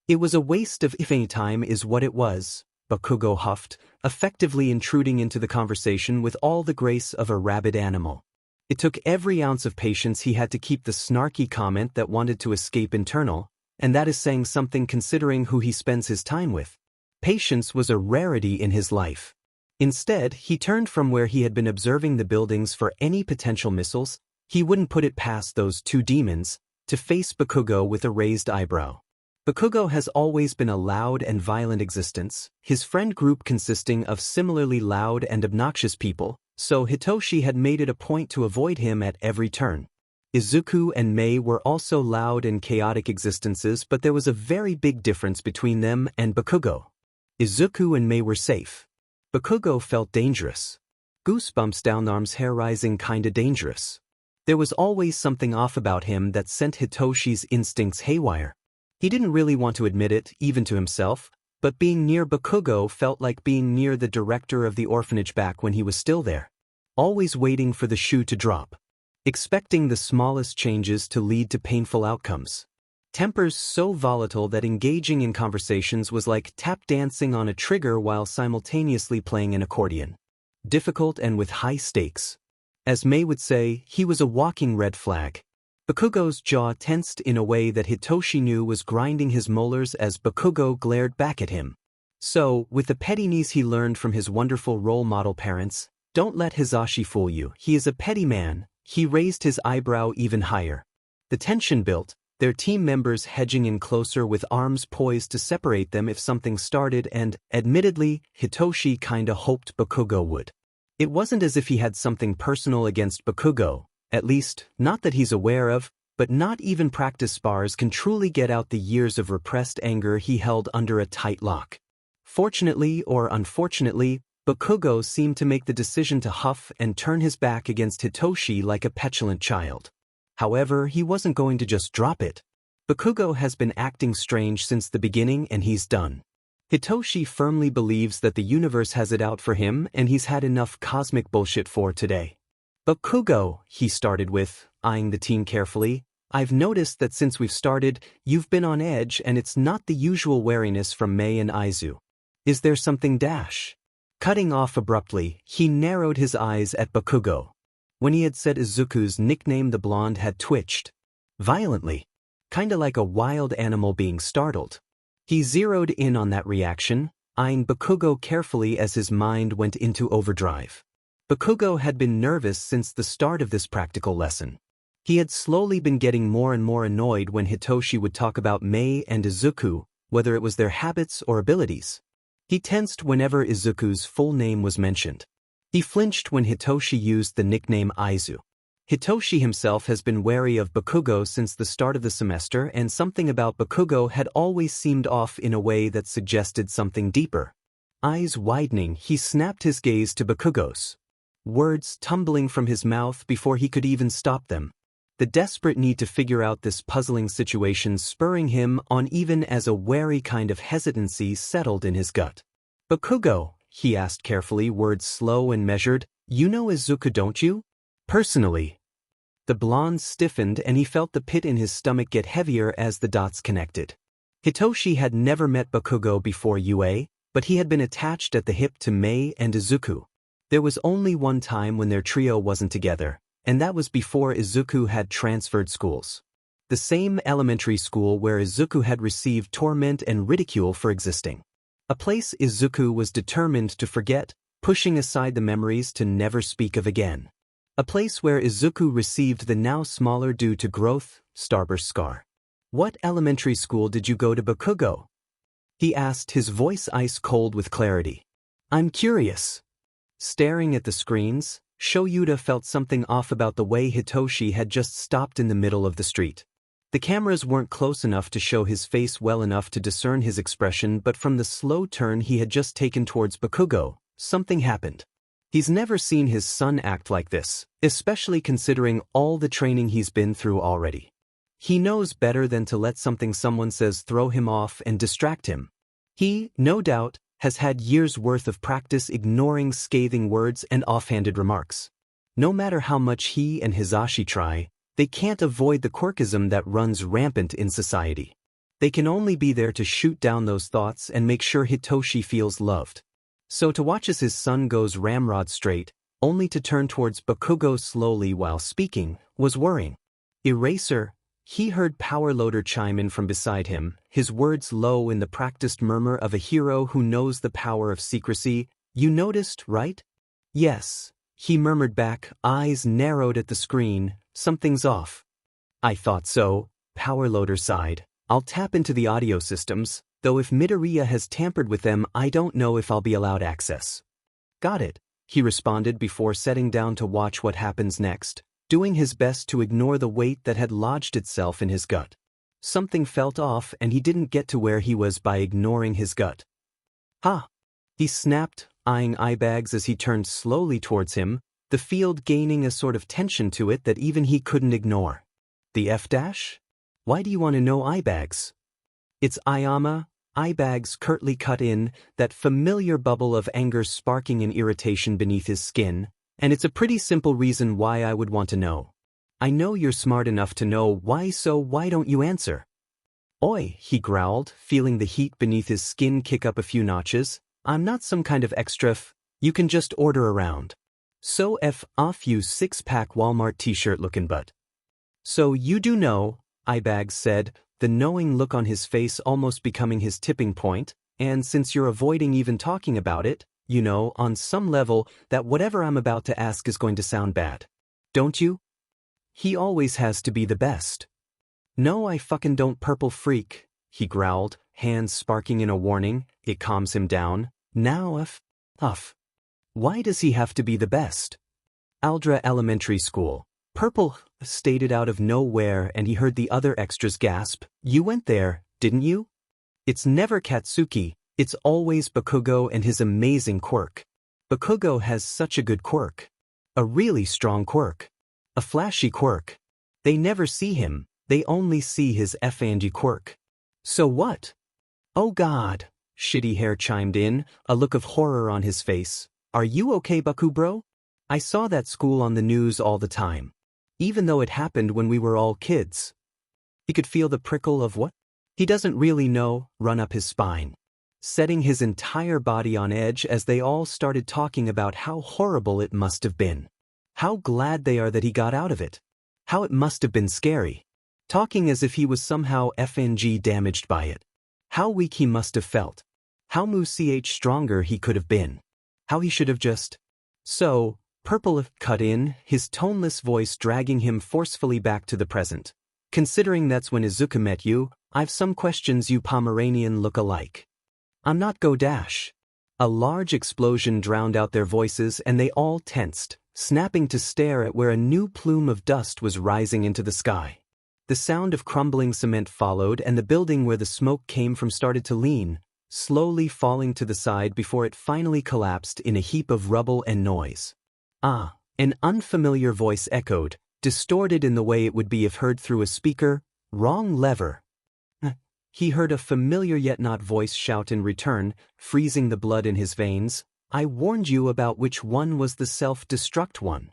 It was a waste of if any time is what it was, Bakugo huffed, effectively intruding into the conversation with all the grace of a rabid animal. It took every ounce of patience he had to keep the snarky comment that wanted to escape internal, and that is saying something considering who he spends his time with. Patience was a rarity in his life. Instead, he turned from where he had been observing the buildings for any potential missiles, he wouldn't put it past those two demons, to face Bakugo with a raised eyebrow. Bakugo has always been a loud and violent existence, his friend group consisting of similarly loud and obnoxious people, so Hitoshi had made it a point to avoid him at every turn. Izuku and Mei were also loud and chaotic existences, but there was a very big difference between them and Bakugo. Izuku and Mei were safe. Bakugo felt dangerous. Goosebumps down the arms, hair rising, kinda dangerous. There was always something off about him that sent Hitoshi's instincts haywire. He didn't really want to admit it, even to himself, but being near Bakugo felt like being near the director of the orphanage back when he was still there. Always waiting for the shoe to drop. Expecting the smallest changes to lead to painful outcomes. Tempers so volatile that engaging in conversations was like tap dancing on a trigger while simultaneously playing an accordion. Difficult and with high stakes. As Mei would say, he was a walking red flag. Bakugo's jaw tensed in a way that Hitoshi knew was grinding his molars as Bakugo glared back at him. So, with the pettiness he learned from his wonderful role model parents, don't let Hisashi fool you, he is a petty man. He raised his eyebrow even higher. The tension built, their team members hedging in closer with arms poised to separate them if something started, and, admittedly, Hitoshi kinda hoped Bakugo would. It wasn't as if he had something personal against Bakugo, at least, not that he's aware of, but not even practice spars can truly get out the years of repressed anger he held under a tight lock. Fortunately or unfortunately, Bakugo seemed to make the decision to huff and turn his back against Hitoshi like a petulant child. However, he wasn't going to just drop it. Bakugo has been acting strange since the beginning and he's done. Hitoshi firmly believes that the universe has it out for him and he's had enough cosmic bullshit for today. Bakugo, he started with, eyeing the teen carefully, I've noticed that since we've started, you've been on edge and it's not the usual wariness from Mei and Aizu. Is there something dash? Cutting off abruptly, he narrowed his eyes at Bakugo. When he had said Izuku's nickname, the blonde had twitched. Violently. Kinda like a wild animal being startled. He zeroed in on that reaction, eyeing Bakugo carefully as his mind went into overdrive. Bakugo had been nervous since the start of this practical lesson. He had slowly been getting more and more annoyed when Hitoshi would talk about Mei and Izuku, whether it was their habits or abilities. He tensed whenever Izuku's full name was mentioned. He flinched when Hitoshi used the nickname Aizu. Hitoshi himself has been wary of Bakugo since the start of the semester, and something about Bakugo had always seemed off in a way that suggested something deeper. Eyes widening, he snapped his gaze to Bakugo's. Words tumbling from his mouth before he could even stop them. The desperate need to figure out this puzzling situation spurring him on even as a wary kind of hesitancy settled in his gut. Bakugo, he asked carefully, words slow and measured, you know Izuku, don't you? Personally. The blonde stiffened and he felt the pit in his stomach get heavier as the dots connected. Hitoshi had never met Bakugo before UA, but he had been attached at the hip to Mei and Izuku. There was only one time when their trio wasn't together, and that was before Izuku had transferred schools. The same elementary school where Izuku had received torment and ridicule for existing. A place Izuku was determined to forget, pushing aside the memories to never speak of again. A place where Izuku received the now smaller due to growth, starburst scar. What elementary school did you go to, Bakugo? He asked, his voice ice cold with clarity. I'm curious. Staring at the screens, Shoyuta felt something off about the way Hitoshi had just stopped in the middle of the street. The cameras weren't close enough to show his face well enough to discern his expression, but from the slow turn he had just taken towards Bakugo, something happened. He's never seen his son act like this, especially considering all the training he's been through already. He knows better than to let something someone says throw him off and distract him. He, no doubt, has had years' worth of practice ignoring scathing words and offhanded remarks. No matter how much he and Hisashi try, they can't avoid the quirkism that runs rampant in society. They can only be there to shoot down those thoughts and make sure Hitoshi feels loved. So to watch as his son goes ramrod straight, only to turn towards Bakugo slowly while speaking, was worrying. Eraser, he heard Power Loader chime in from beside him, his words low in the practiced murmur of a hero who knows the power of secrecy. You noticed, right? Yes, he murmured back, eyes narrowed at the screen. Something's off. I thought so, Power Loader sighed. I'll tap into the audio systems, though if Midoriya has tampered with them I don't know if I'll be allowed access. Got it, he responded before setting down to watch what happens next, doing his best to ignore the weight that had lodged itself in his gut. Something felt off and he didn't get to where he was by ignoring his gut. Ha! He snapped, eyeing eyebags as he turned slowly towards him, the field gaining a sort of tension to it that even he couldn't ignore. The F-dash? Why do you want to know eyebags? It's Ayama, eyebags curtly cut in, that familiar bubble of anger sparking in irritation beneath his skin, and it's a pretty simple reason why I would want to know. I know you're smart enough to know why, so why don't you answer? Oi, he growled, feeling the heat beneath his skin kick up a few notches. I'm not some kind of extra you can just order around. So F off you six-pack Walmart t-shirt looking butt. So you do know, Eyebags said, the knowing look on his face almost becoming his tipping point, and since you're avoiding even talking about it, you know, on some level, that whatever I'm about to ask is going to sound bad. Don't you? He always has to be the best. No, I fucking don't, purple freak, he growled, hands sparking in a warning. It calms him down. Now Huff. Why does he have to be the best? Aldra Elementary School. Purple stated out of nowhere, and he heard the other extras gasp. You went there, didn't you? It's never Katsuki, it's always Bakugo and his amazing quirk. Bakugo has such a good quirk. A really strong quirk. A flashy quirk. They never see him, they only see his F&G quirk. So what? Oh God, Shitty Hair chimed in, a look of horror on his face. Are you okay, Baku bro? I saw that school on the news all the time. Even though it happened when we were all kids. He could feel the prickle of what? He doesn't really know, run up his spine, setting his entire body on edge as they all started talking about how horrible it must have been. How glad they are that he got out of it. How it must have been scary. Talking as if he was somehow FNG damaged by it. How weak he must have felt. How stronger he could have been. How he should have just. So, Purple cut in, his toneless voice dragging him forcefully back to the present. Considering that's when Izuku met you, I've some questions you Pomeranian look alike. I'm not go dash. A large explosion drowned out their voices and they all tensed, snapping to stare at where a new plume of dust was rising into the sky. The sound of crumbling cement followed and the building where the smoke came from started to lean, slowly falling to the side before it finally collapsed in a heap of rubble and noise. Ah, an unfamiliar voice echoed, distorted in the way it would be if heard through a speaker. Wrong lever. He heard a familiar yet not voice shout in return, freezing the blood in his veins. I warned you about which one was the self-destruct one.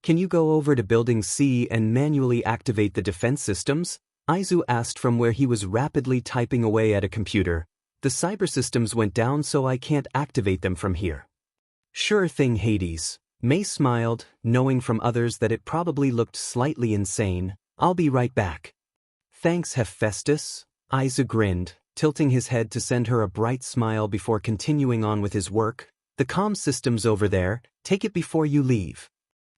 Can you go over to Building C and manually activate the defense systems? Izu asked from where he was rapidly typing away at a computer. The cyber systems went down so I can't activate them from here. Sure thing, Hades. May smiled, knowing from others that it probably looked slightly insane. I'll be right back. Thanks, Hephaestus. Izu grinned, tilting his head to send her a bright smile before continuing on with his work. The comm system's over there, take it before you leave.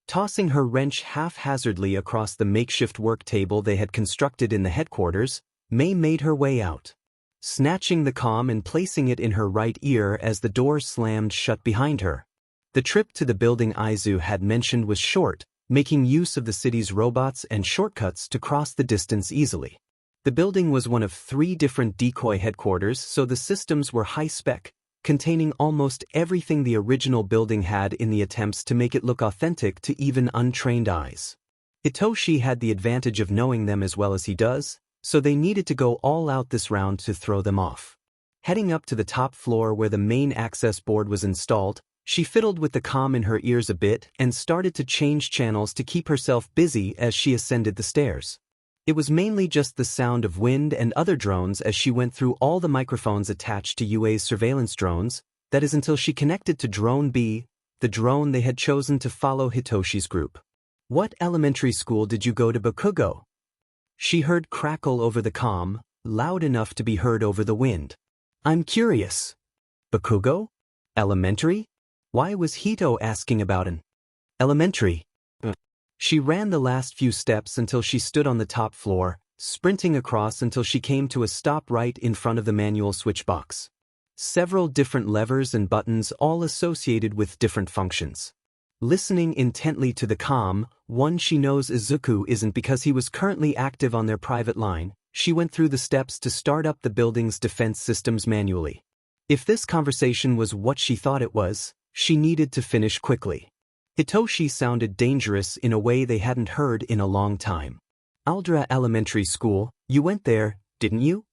Tossing her wrench haphazardly across the makeshift work table they had constructed in the headquarters, May made her way out. Snatching the comm and placing it in her right ear as the door slammed shut behind her. The trip to the building Izu had mentioned was short, making use of the city's robots and shortcuts to cross the distance easily. The building was one of 3 different decoy headquarters, so the systems were high-spec, containing almost everything the original building had in the attempts to make it look authentic to even untrained eyes. Hitoshi had the advantage of knowing them as well as he does, so they needed to go all out this round to throw them off. Heading up to the top floor where the main access board was installed, she fiddled with the comm in her ears a bit and started to change channels to keep herself busy as she ascended the stairs. It was mainly just the sound of wind and other drones as she went through all the microphones attached to UA's surveillance drones, that is until she connected to Drone B, the drone they had chosen to follow Hitoshi's group. "What elementary school did you go to, Bakugo?" She heard crackle over the comm, loud enough to be heard over the wind. "I'm curious. Bakugo? Elementary? Why was Hito asking about an elementary?" She ran the last few steps until she stood on the top floor, sprinting across until she came to a stop right in front of the manual switch box. Several different levers and buttons all associated with different functions. Listening intently to the comm, one she knows Izuku isn't because he was currently active on their private line, she went through the steps to start up the building's defense systems manually. If this conversation was what she thought it was, she needed to finish quickly. Hitoshi sounded dangerous in a way they hadn't heard in a long time. "Aldra Elementary School, you went there, didn't you?"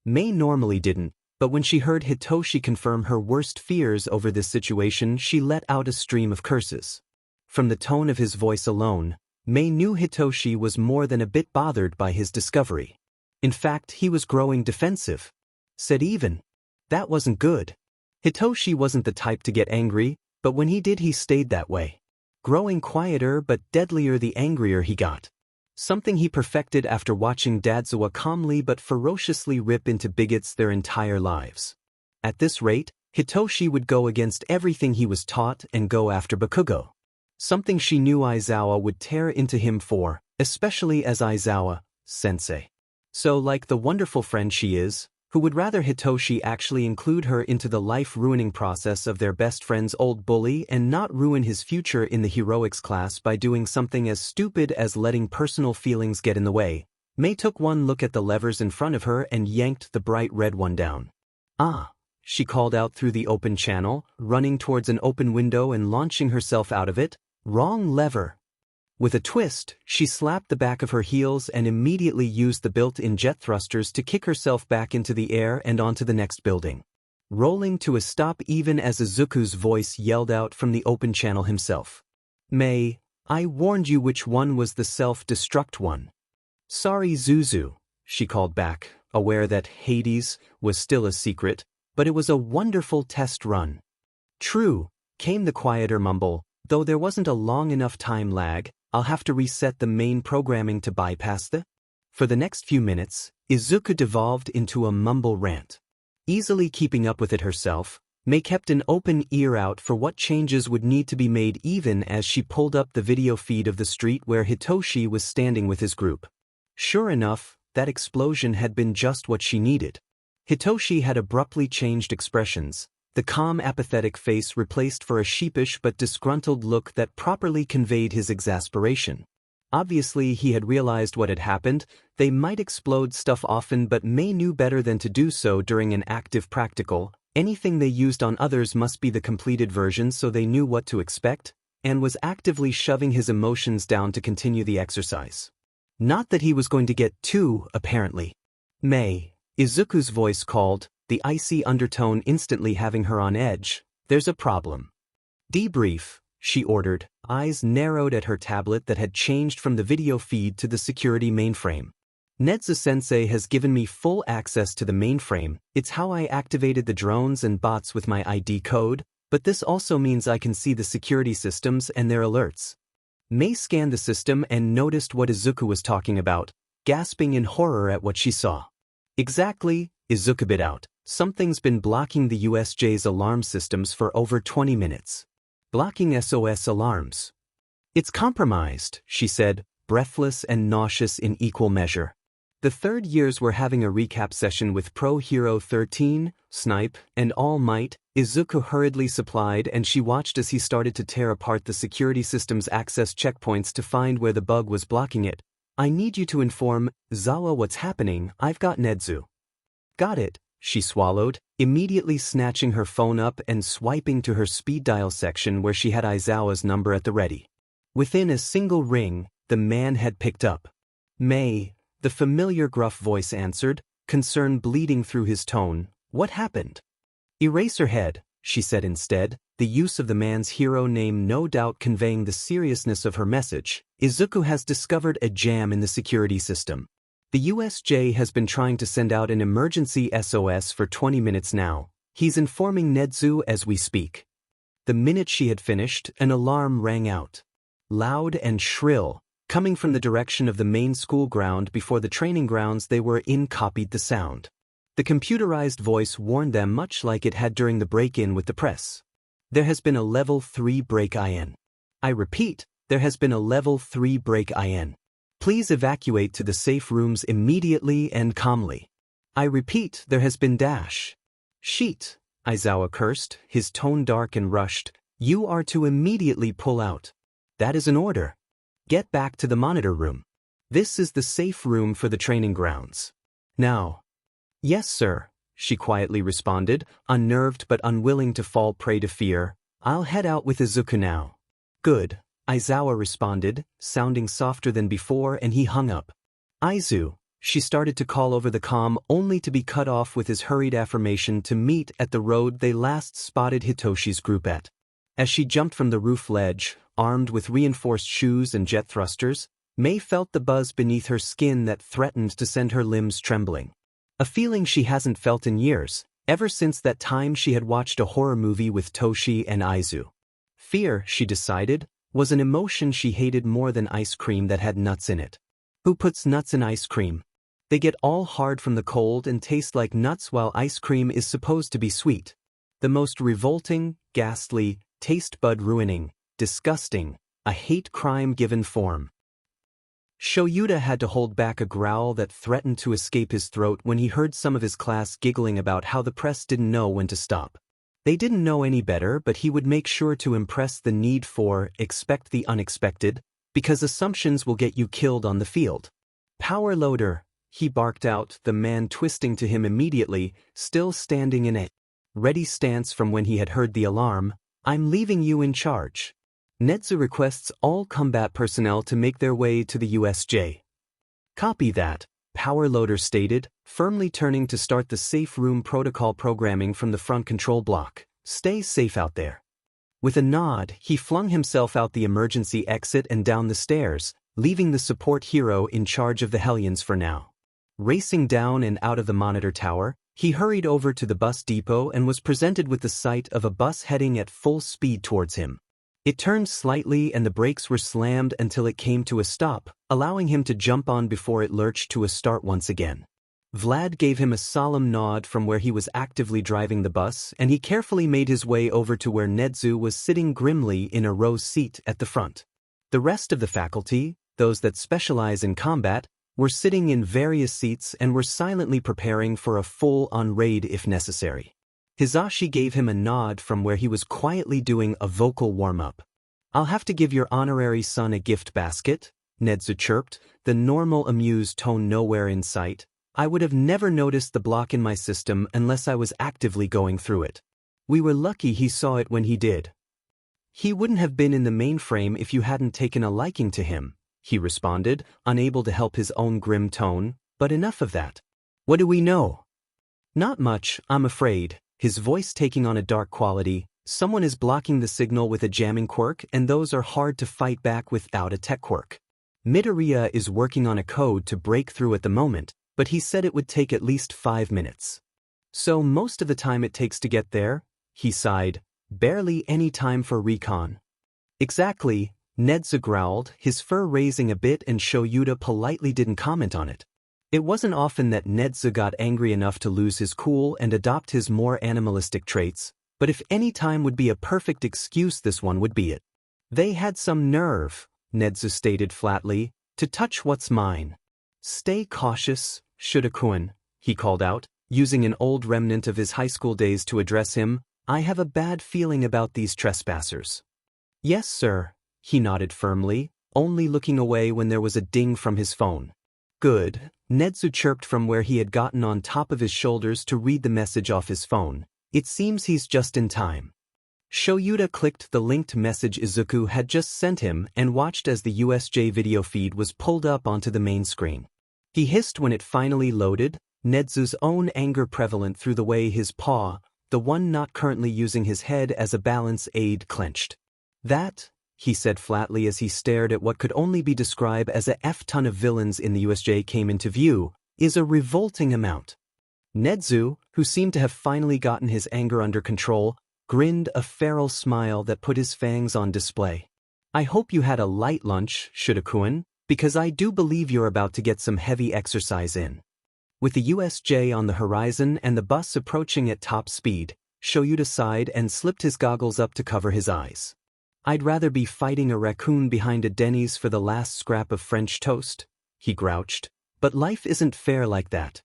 May normally didn't, but when she heard Hitoshi confirm her worst fears over this situation, she let out a stream of curses. From the tone of his voice alone, May knew Hitoshi was more than a bit bothered by his discovery. In fact, he was growing defensive. Said even. That wasn't good. Hitoshi wasn't the type to get angry, but when he did he stayed that way. Growing quieter but deadlier the angrier he got. Something he perfected after watching Dadzawa calmly but ferociously rip into bigots their entire lives. At this rate, Hitoshi would go against everything he was taught and go after Bakugo. Something she knew Aizawa would tear into him for, especially as Aizawa-sensei. So like the wonderful friend she is, who would rather Hitoshi actually include her into the life-ruining process of their best friend's old bully and not ruin his future in the heroics class by doing something as stupid as letting personal feelings get in the way, May took one look at the levers in front of her and yanked the bright red one down. "Ah," she called out through the open channel, running towards an open window and launching herself out of it. "Wrong lever." With a twist, she slapped the back of her heels and immediately used the built-in jet thrusters to kick herself back into the air and onto the next building. Rolling to a stop even as Izuku's voice yelled out from the open channel himself. "May, I warned you which one was the self-destruct one." "Sorry, Zuzu," she called back, aware that Hades was still a secret, but it was a wonderful test run. "True," came the quieter mumble, "though there wasn't a long enough time lag. I'll have to reset the main programming to bypass the..." For the next few minutes, Izuku devolved into a mumble rant. Easily keeping up with it herself, May kept an open ear out for what changes would need to be made even as she pulled up the video feed of the street where Hitoshi was standing with his group. Sure enough, that explosion had been just what she needed. Hitoshi had abruptly changed expressions. The calm apathetic face replaced for a sheepish but disgruntled look that properly conveyed his exasperation. Obviously he had realized what had happened. They might explode stuff often, but May knew better than to do so during an active practical. Anything they used on others must be the completed version, so they knew what to expect, and was actively shoving his emotions down to continue the exercise. Not that he was going to get too, apparently. "May," Izuku's voice called, the icy undertone instantly having her on edge. "There's a problem." "Debrief," she ordered, eyes narrowed at her tablet that had changed from the video feed to the security mainframe. "Nedza-sensei has given me full access to the mainframe. It's how I activated the drones and bots with my ID code, but this also means I can see the security systems and their alerts." May scanned the system and noticed what Izuku was talking about, gasping in horror at what she saw. "Exactly," Izuku bit out. "Something's been blocking the USJ's alarm systems for over 20 minutes. Blocking SOS alarms. It's compromised," she said, breathless and nauseous in equal measure. The third years were having a recap session with Pro Hero 13, Snipe, and All Might. Izuku hurriedly supplied, and she watched as he started to tear apart the security system's access checkpoints to find where the bug was blocking it. "I need you to inform Zawa what's happening. I've got Nedzu." "Got it," she swallowed, immediately snatching her phone up and swiping to her speed dial section where she had Aizawa's number at the ready. Within a single ring, the man had picked up. "May," the familiar gruff voice answered, concern bleeding through his tone. What happened? Eraserhead, she said instead, the use of the man's hero name no doubt conveying the seriousness of her message. Izuku has discovered a jam in the security system. The USJ has been trying to send out an emergency SOS for 20 minutes now. He's informing Nezu as we speak. The minute she had finished, an alarm rang out. Loud and shrill, coming from the direction of the main school ground before the training grounds they were in copied the sound. The computerized voice warned them much like it had during the break-in with the press. There has been a level 3 break-in. I repeat, there has been a level 3 break-in. Please evacuate to the safe rooms immediately and calmly. I repeat, there has been dash. Sheet, Aizawa cursed, his tone dark and rushed. You are to immediately pull out. That is an order. Get back to the monitor room. This is the safe room for the training grounds. Now. Yes, sir, she quietly responded, unnerved but unwilling to fall prey to fear. I'll head out with Izuku now. Good, Aizawa responded, sounding softer than before, and he hung up. Aizu, she started to call over the comm only to be cut off with his hurried affirmation to meet at the road they last spotted Hitoshi's group at. As she jumped from the roof ledge, armed with reinforced shoes and jet thrusters, Mei felt the buzz beneath her skin that threatened to send her limbs trembling. A feeling she hasn't felt in years, ever since that time she had watched a horror movie with Toshi and Aizu. Fear, she decided, was an emotion she hated more than ice cream that had nuts in it. Who puts nuts in ice cream? They get all hard from the cold and taste like nuts while ice cream is supposed to be sweet. The most revolting, ghastly, taste bud ruining, disgusting, a hate crime given form. Shoyuta had to hold back a growl that threatened to escape his throat when he heard some of his class giggling about how the press didn't know when to stop. They didn't know any better, but he would make sure to impress the need for expect the unexpected, because assumptions will get you killed on the field. Power loader, he barked out, the man twisting to him immediately, still standing in a ready stance from when he had heard the alarm. I'm leaving you in charge. Nezu requests all combat personnel to make their way to the USJ. Copy that, Power Loader stated, firmly turning to start the safe room protocol programming from the front control block. Stay safe out there. With a nod, he flung himself out the emergency exit and down the stairs, leaving the support hero in charge of the Hellions for now. Racing down and out of the monitor tower, he hurried over to the bus depot and was presented with the sight of a bus heading at full speed towards him. It turned slightly and the brakes were slammed until it came to a stop, allowing him to jump on before it lurched to a start once again. Vlad gave him a solemn nod from where he was actively driving the bus, and he carefully made his way over to where Nezu was sitting grimly in a row seat at the front. The rest of the faculty, those that specialize in combat, were sitting in various seats and were silently preparing for a full-on raid if necessary. Hizashi gave him a nod from where he was quietly doing a vocal warm-up. I'll have to give your honorary son a gift basket, Nezu chirped, the normal amused tone nowhere in sight. I would have never noticed the block in my system unless I was actively going through it. We were lucky he saw it when he did. He wouldn't have been in the mainframe if you hadn't taken a liking to him, he responded, unable to help his own grim tone, but enough of that. What do we know? Not much, I'm afraid. His voice taking on a dark quality. Someone is blocking the signal with a jamming quirk, and those are hard to fight back without a tech quirk. Midoriya is working on a code to break through at the moment, but he said it would take at least 5 minutes. So most of the time it takes to get there, he sighed, barely any time for recon. Exactly, Nezu growled, his fur raising a bit, and Shoyuta politely didn't comment on it. It wasn't often that Nezu got angry enough to lose his cool and adopt his more animalistic traits, but if any time would be a perfect excuse, this one would be it. They had some nerve, Nezu stated flatly, to touch what's mine. Stay cautious, Shudakun, he called out, using an old remnant of his high school days to address him. I have a bad feeling about these trespassers. Yes, sir, he nodded firmly, only looking away when there was a ding from his phone. Good, Nezu chirped from where he had gotten on top of his shoulders to read the message off his phone. It seems he's just in time. Shoyuta clicked the linked message Izuku had just sent him and watched as the USJ video feed was pulled up onto the main screen. He hissed when it finally loaded, Nedzu's own anger prevalent through the way his paw, the one not currently using his head as a balance aid, clenched. That, he said flatly as he stared at what could only be described as a F-ton of villains in the USJ came into view, is a revolting amount. Nedzu, who seemed to have finally gotten his anger under control, grinned a feral smile that put his fangs on display. I hope you had a light lunch, Shudakuen, because I do believe you're about to get some heavy exercise in. With the USJ on the horizon and the bus approaching at top speed, Shoyuta sighed and slipped his goggles up to cover his eyes. I'd rather be fighting a raccoon behind a Denny's for the last scrap of French toast, he grouched, but life isn't fair like that.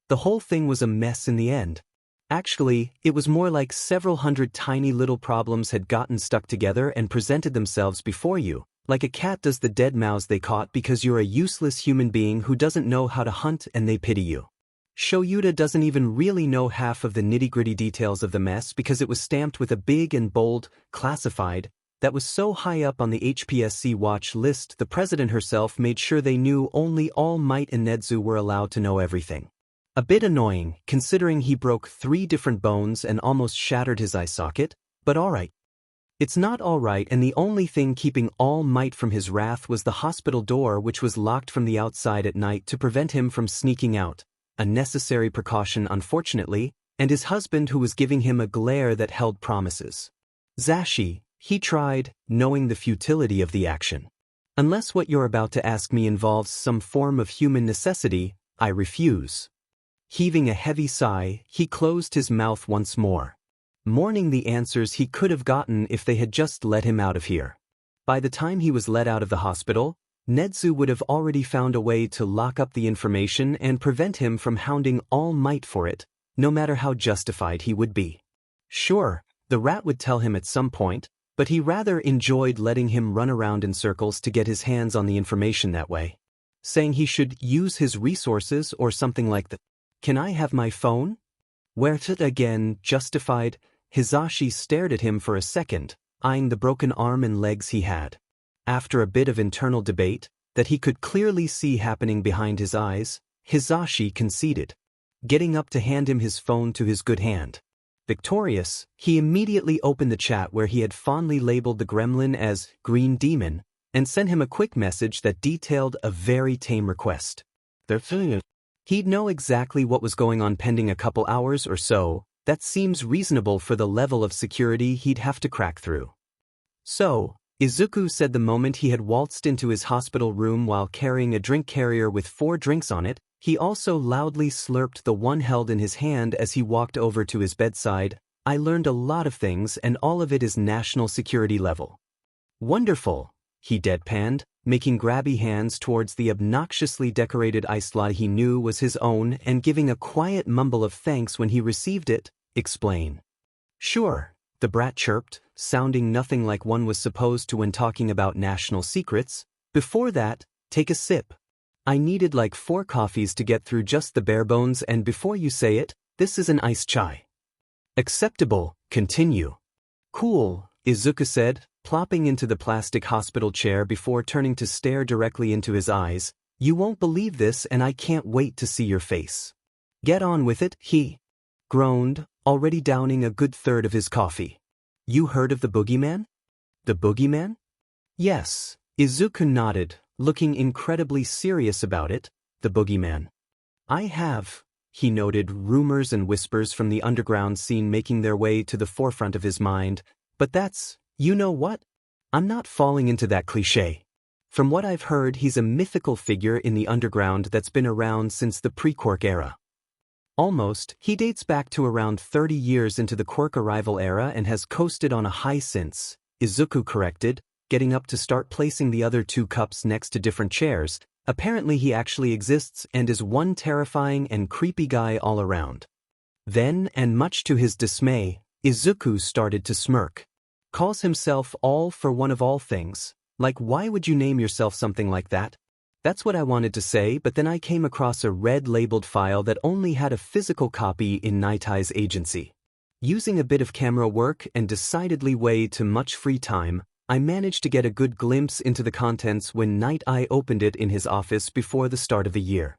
The whole thing was a mess in the end. Actually, it was more like several hundred tiny little problems had gotten stuck together and presented themselves before you, like a cat does the dead mouse they caught because you're a useless human being who doesn't know how to hunt and they pity you. Shoyuta doesn't even really know half of the nitty-gritty details of the mess because it was stamped with a big and bold, classified, that was so high up on the HPSC watch list the president herself made sure they knew only All Might and Nedzu were allowed to know everything. A bit annoying, considering he broke 3 different bones and almost shattered his eye socket, but alright. It's not alright, and the only thing keeping All Might from his wrath was the hospital door, which was locked from the outside at night to prevent him from sneaking out, a necessary precaution unfortunately, and his husband who was giving him a glare that held promises. Zashi, he tried, knowing the futility of the action. Unless what you're about to ask me involves some form of human necessity, I refuse. Heaving a heavy sigh, he closed his mouth once more, mourning the answers he could have gotten if they had just let him out of here. By the time he was let out of the hospital, Nedzu would have already found a way to lock up the information and prevent him from hounding All Might for it, no matter how justified he would be. Sure, the rat would tell him at some point, but he rather enjoyed letting him run around in circles to get his hands on the information that way, saying he should use his resources or something like that. Can I have my phone? Where't it again, justified? Hizashi stared at him for a second, eyeing the broken arm and legs he had. After a bit of internal debate, that he could clearly see happening behind his eyes, Hizashi conceded, getting up to hand him his phone to his good hand. Victorious, he immediately opened the chat where he had fondly labeled the gremlin as Green Demon, and sent him a quick message that detailed a very tame request. He'd know exactly what was going on pending a couple hours or so. That seems reasonable for the level of security he'd have to crack through. So, Izuku said the moment he had waltzed into his hospital room while carrying a drink carrier with 4 drinks on it, he also loudly slurped the one held in his hand as he walked over to his bedside. I learned a lot of things and all of it is national security level. Wonderful, he deadpanned, making grabby hands towards the obnoxiously decorated ice slot he knew was his own and giving a quiet mumble of thanks when he received it. Explain. Sure, the brat chirped, sounding nothing like one was supposed to when talking about national secrets. Before that, take a sip. I needed like 4 coffees to get through just the bare bones, and before you say it, this is an iced chai. Acceptable, continue. Cool, Izuku said, plopping into the plastic hospital chair before turning to stare directly into his eyes. You won't believe this and I can't wait to see your face. Get on with it, he groaned, already downing a good third of his coffee. You heard of the boogeyman? The boogeyman? Yes, Izuku nodded, looking incredibly serious about it. The boogeyman. I have, he noted, rumors and whispers from the underground scene making their way to the forefront of his mind, but that's, you know what? I'm not falling into that cliché. From what I've heard, he's a mythical figure in the underground that's been around since the pre-quirk era. Almost, he dates back to around 30 years into the quirk arrival era and has coasted on a high since, Izuku corrected, getting up to start placing the other 2 cups next to different chairs. Apparently he actually exists and is one terrifying and creepy guy all around. Then, and much to his dismay, Izuku started to smirk. Calls himself all for one of all things. Like, why would you name yourself something like that? That's what I wanted to say, but then I came across a red-labeled file that only had a physical copy in Nightie's agency. Using a bit of camera work and decidedly way too much free time, I managed to get a good glimpse into the contents when Night Eye opened it in his office before the start of the year.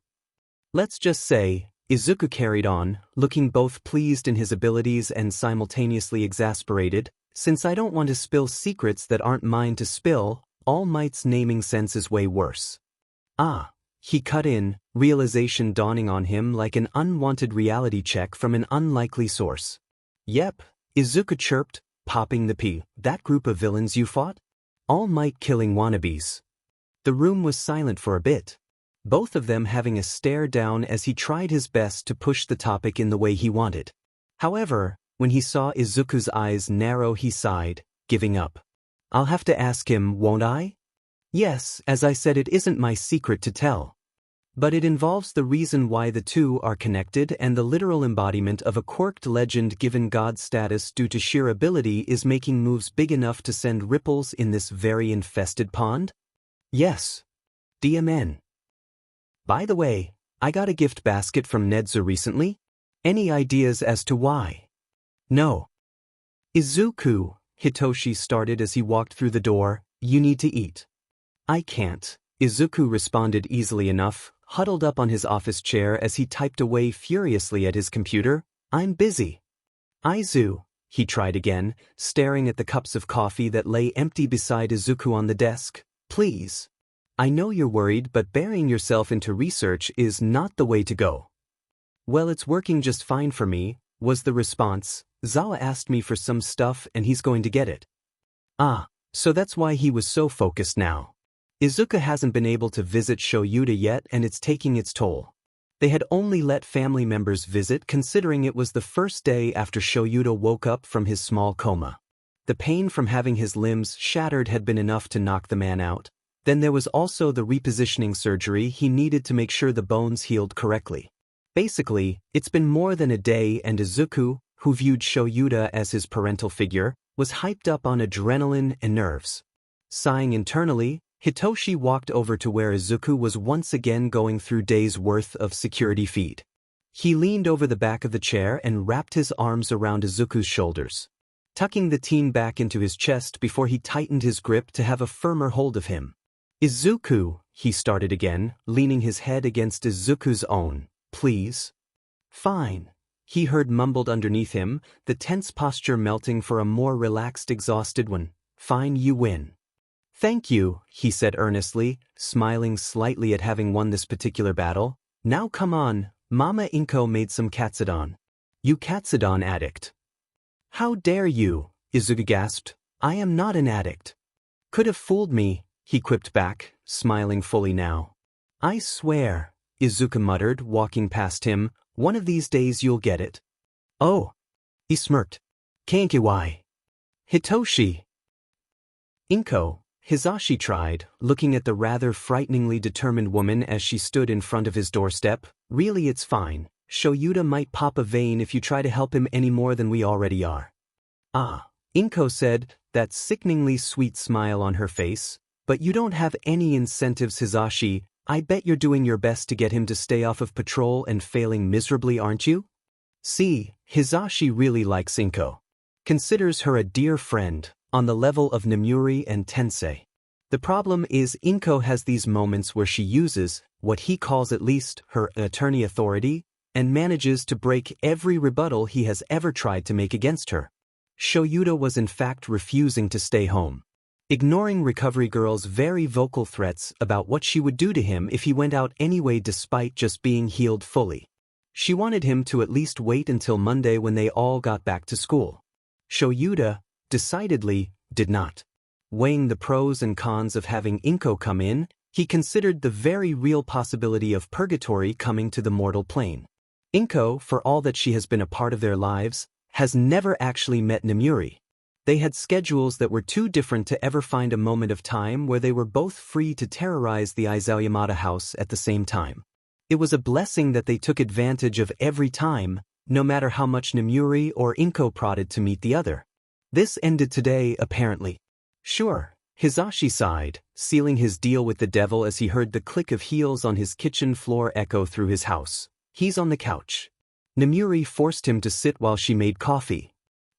Let's just say, Izuku carried on, looking both pleased in his abilities and simultaneously exasperated. Since I don't want to spill secrets that aren't mine to spill, All Might's naming sense is way worse. Ah. He cut in, realization dawning on him like an unwanted reality check from an unlikely source. Yep, Izuku chirped, popping the P. That group of villains you fought? All Might killing wannabes. The room was silent for a bit, both of them having a stare down as he tried his best to push the topic in the way he wanted. However, when he saw Izuku's eyes narrow, he sighed, giving up. I'll have to ask him, won't I? Yes, as I said, it isn't my secret to tell. But it involves the reason why the two are connected, and the literal embodiment of a quirked legend given god status due to sheer ability is making moves big enough to send ripples in this very infested pond? Yes. DMN. By the way, I got a gift basket from Nedza recently. Any ideas as to why? No. Izuku, Hitoshi started as he walked through the door, you need to eat. I can't, Izuku responded easily enough, huddled up on his office chair as he typed away furiously at his computer. I'm busy. Izu, he tried again, staring at the cups of coffee that lay empty beside Izuku on the desk. Please. I know you're worried, but burying yourself into research is not the way to go. Well, it's working just fine for me, was the response. Zawa asked me for some stuff and he's going to get it. Ah, so that's why he was so focused now. Izuku hasn't been able to visit Shoyuta yet, and it's taking its toll. They had only let family members visit, considering it was the first day after Shoyuta woke up from his small coma. The pain from having his limbs shattered had been enough to knock the man out. Then there was also the repositioning surgery he needed to make sure the bones healed correctly. Basically, it's been more than a day, and Izuku, who viewed Shoyuta as his parental figure, was hyped up on adrenaline and nerves. Sighing internally, Hitoshi walked over to where Izuku was once again going through days' worth of security feed. He leaned over the back of the chair and wrapped his arms around Izuku's shoulders, tucking the teen back into his chest before he tightened his grip to have a firmer hold of him. Izuku, he started again, leaning his head against Izuku's own. Please? Fine. He heard mumbled underneath him, the tense posture melting for a more relaxed, exhausted one. Fine, you win. Thank you, he said earnestly, smiling slightly at having won this particular battle. Now come on, Mama Inko made some katsudon. You katsudon addict. How dare you, Izuku gasped. I am not an addict. Could have fooled me, he quipped back, smiling fully now. I swear, Izuku muttered, walking past him, one of these days you'll get it. Oh. He smirked. Kankiwai. Hitoshi. Inko. Hisashi tried, looking at the rather frighteningly determined woman as she stood in front of his doorstep. Really, it's fine. Shoyuta might pop a vein if you try to help him any more than we already are. Ah, Inko said, that sickeningly sweet smile on her face. But you don't have any incentives, Hisashi. I bet you're doing your best to get him to stay off of patrol and failing miserably, aren't you? See, Hisashi really likes Inko. Considers her a dear friend, on the level of Nemuri and Tensei. The problem is Inko has these moments where she uses, what he calls at least, her attorney authority, and manages to break every rebuttal he has ever tried to make against her. Shoyuta was in fact refusing to stay home, ignoring Recovery Girl's very vocal threats about what she would do to him if he went out anyway despite just being healed fully. She wanted him to at least wait until Monday when they all got back to school. Shoyuta, decidedly, did not. Weighing the pros and cons of having Inko come in, he considered the very real possibility of purgatory coming to the mortal plane. Inko, for all that she has been a part of their lives, has never actually met Nemuri. They had schedules that were too different to ever find a moment of time where they were both free to terrorize the Aizawa Yamada house at the same time. It was a blessing that they took advantage of every time, no matter how much Nemuri or Inko prodded to meet the other. This ended today, apparently. Sure, Hisashi sighed, sealing his deal with the devil as he heard the click of heels on his kitchen floor echo through his house. He's on the couch. Nemuri forced him to sit while she made coffee.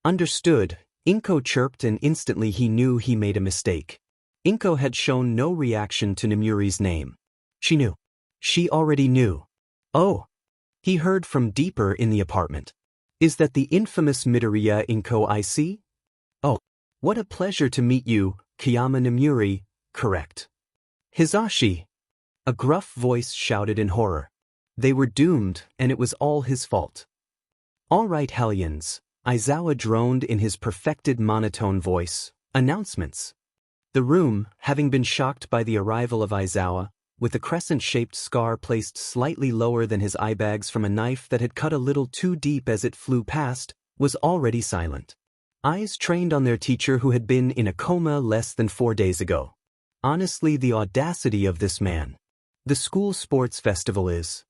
Understood, Inko chirped, and instantly he knew he made a mistake. Inko had shown no reaction to Nemuri's name. She knew. She already knew. Oh. He heard from deeper in the apartment. Is that the infamous Midoriya Izuku I see? Oh, what a pleasure to meet you, Kiyama Namuri, correct. Hisashi. A gruff voice shouted in horror. They were doomed, and it was all his fault. All right, hellions, Aizawa droned in his perfected monotone voice. Announcements. The room, having been shocked by the arrival of Aizawa, with a crescent-shaped scar placed slightly lower than his eye bags from a knife that had cut a little too deep as it flew past, was already silent. Eyes trained on their teacher who had been in a coma less than 4 days ago. Honestly, the audacity of this man. The school sports festival is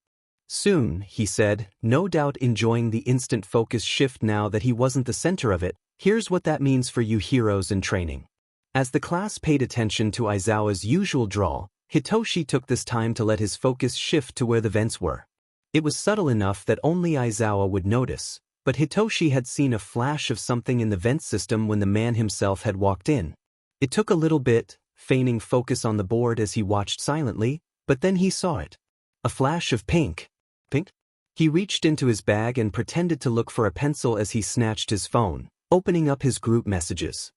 soon, he said, no doubt enjoying the instant focus shift now that he wasn't the center of it. Here's what that means for you heroes in training. As the class paid attention to Aizawa's usual drawl, Hitoshi took this time to let his focus shift to where the vents were. It was subtle enough that only Aizawa would notice, but Hitoshi had seen a flash of something in the vent system when the man himself had walked in. It took a little bit, feigning focus on the board as he watched silently, but then he saw it. A flash of pink. Pink? He reached into his bag and pretended to look for a pencil as he snatched his phone, opening up his group messages.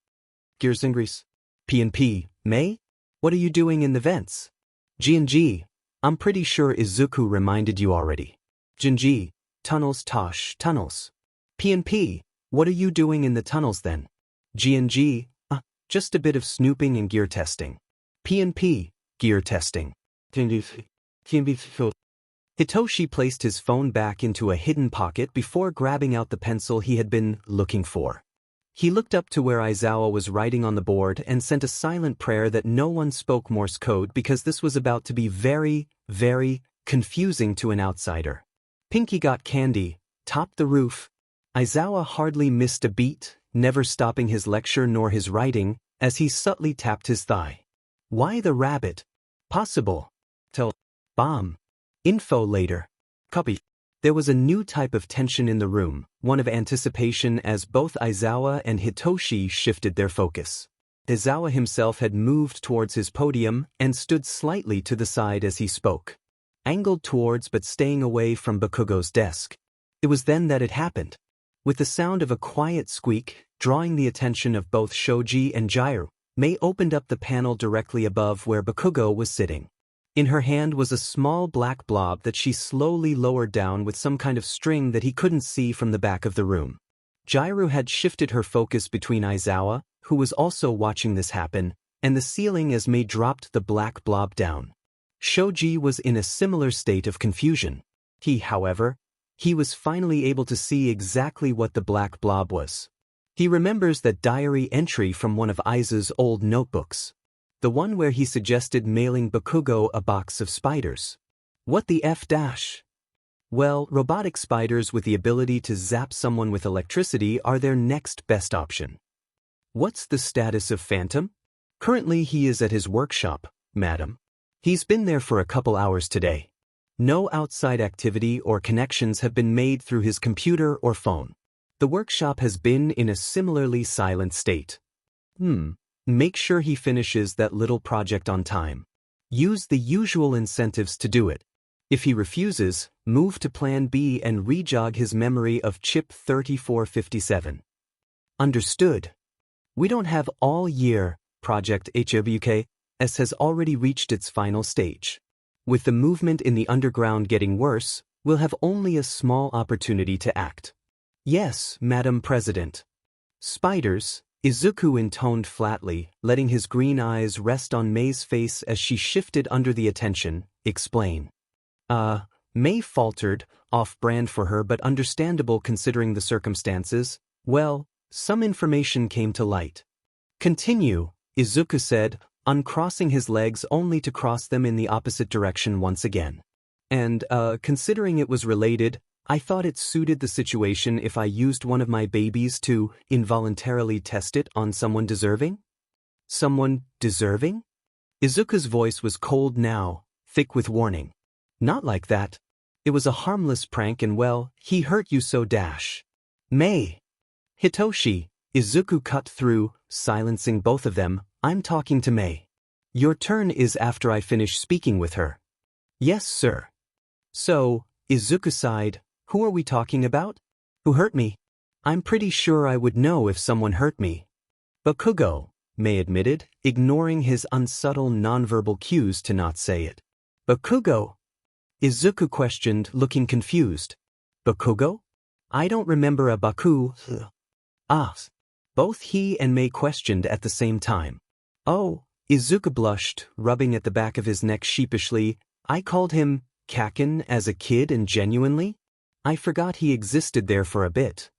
Gears and Grease. P&P, May? What are you doing in the vents? G&G, I'm pretty sure Izuku reminded you already. Jinji, tunnels Tosh, tunnels. P&P, what are you doing in the tunnels then? G&G, just a bit of snooping and gear testing. P&P, gear testing. Hitoshi placed his phone back into a hidden pocket before grabbing out the pencil he had been looking for. He looked up to where Aizawa was writing on the board and sent a silent prayer that no one spoke Morse code because this was about to be very, very confusing to an outsider. Pinky got candy, topped the roof. Aizawa hardly missed a beat, never stopping his lecture nor his writing, as he subtly tapped his thigh. Why the rabbit? Possible. Tell. Bomb. Info later. Copy. There was a new type of tension in the room, one of anticipation as both Aizawa and Hitoshi shifted their focus. Aizawa himself had moved towards his podium and stood slightly to the side as he spoke. Angled towards but staying away from Bakugo's desk. It was then that it happened. With the sound of a quiet squeak, drawing the attention of both Shoji and Jiraiya, Mei opened up the panel directly above where Bakugo was sitting. In her hand was a small black blob that she slowly lowered down with some kind of string that he couldn't see from the back of the room. Jiraiya had shifted her focus between Aizawa, who was also watching this happen, and the ceiling as Mei dropped the black blob down. Shoji was in a similar state of confusion. However, he was finally able to see exactly what the black blob was. He remembers that diary entry from one of Aiza's old notebooks. The one where he suggested mailing Bakugo a box of spiders. What the F dash? Well, robotic spiders with the ability to zap someone with electricity are their next best option. What's the status of Phantom? Currently he is at his workshop, madam. He's been there for a couple hours today. No outside activity or connections have been made through his computer or phone. The workshop has been in a similarly silent state. Make sure he finishes that little project on time. Use the usual incentives to do it. If he refuses, move to Plan B and rejog his memory of chip 3457. Understood. We don't have all year. Project HWKS has already reached its final stage. With the movement in the underground getting worse, we'll have only a small opportunity to act. Yes, Madam President. Spiders, Izuku intoned flatly, letting his green eyes rest on Mei's face as she shifted under the attention. Explain. Mei faltered, off-brand for her but understandable considering the circumstances. Well, some information came to light. Continue, Izuku said, uncrossing his legs only to cross them in the opposite direction once again. And, considering it was related, I thought it suited the situation if I used one of my babies to involuntarily test it on someone deserving? Someone deserving? Izuku's voice was cold now, thick with warning. Not like that. It was a harmless prank and well, he hurt you so dash. Mei. Hitoshi, Izuku cut through, silencing both of them. I'm talking to Mei. Your turn is after I finish speaking with her. Yes, sir. So, Izuku sighed. Who are we talking about? Who hurt me? I'm pretty sure I would know if someone hurt me. Bakugo, Mei admitted, ignoring his unsubtle nonverbal cues to not say it. Bakugo? Izuku questioned, looking confused. Bakugo? I don't remember a Baku. Ah. Both he and Mei questioned at the same time. Oh, Izuku blushed, rubbing at the back of his neck sheepishly. I called him Kakin as a kid and genuinely? I forgot he existed there for a bit.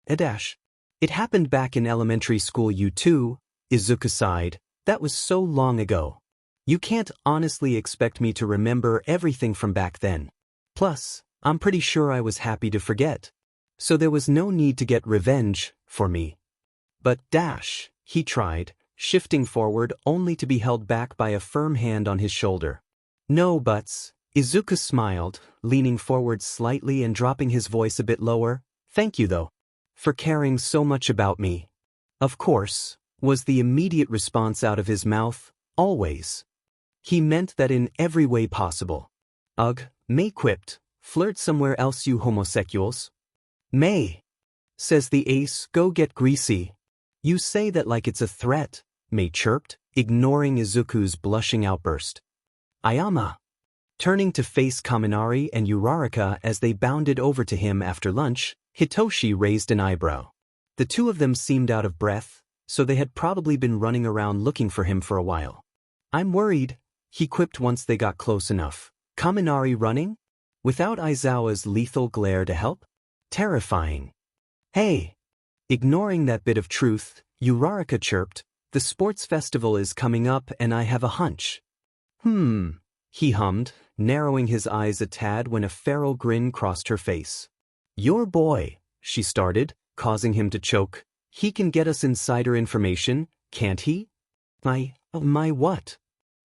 A dash. It happened back in elementary school, you too, Izuku sighed. That was so long ago. You can't honestly expect me to remember everything from back then. Plus, I'm pretty sure I was happy to forget. So there was no need to get revenge for me. But dash, he tried, shifting forward only to be held back by a firm hand on his shoulder. No buts, Izuku smiled, leaning forward slightly and dropping his voice a bit lower. Thank you though. For caring so much about me. Of course, was the immediate response out of his mouth, always. He meant that in every way possible. Ugh, Mei quipped, flirt somewhere else you homosexuals. Mei, says the ace, go get greasy. You say that like it's a threat, Mei chirped, ignoring Izuku's blushing outburst. Ayama. Turning to face Kaminari and Uraraka as they bounded over to him after lunch, Hitoshi raised an eyebrow. The two of them seemed out of breath, so they had probably been running around looking for him for a while. I'm worried, he quipped once they got close enough. Kaminari running? Without Aizawa's lethal glare to help? Terrifying. Hey! Ignoring that bit of truth, Uraraka chirped, the sports festival is coming up and I have a hunch. He hummed, narrowing his eyes a tad when a feral grin crossed her face. Your boy, she started, causing him to choke. He can get us insider information, can't he? My what?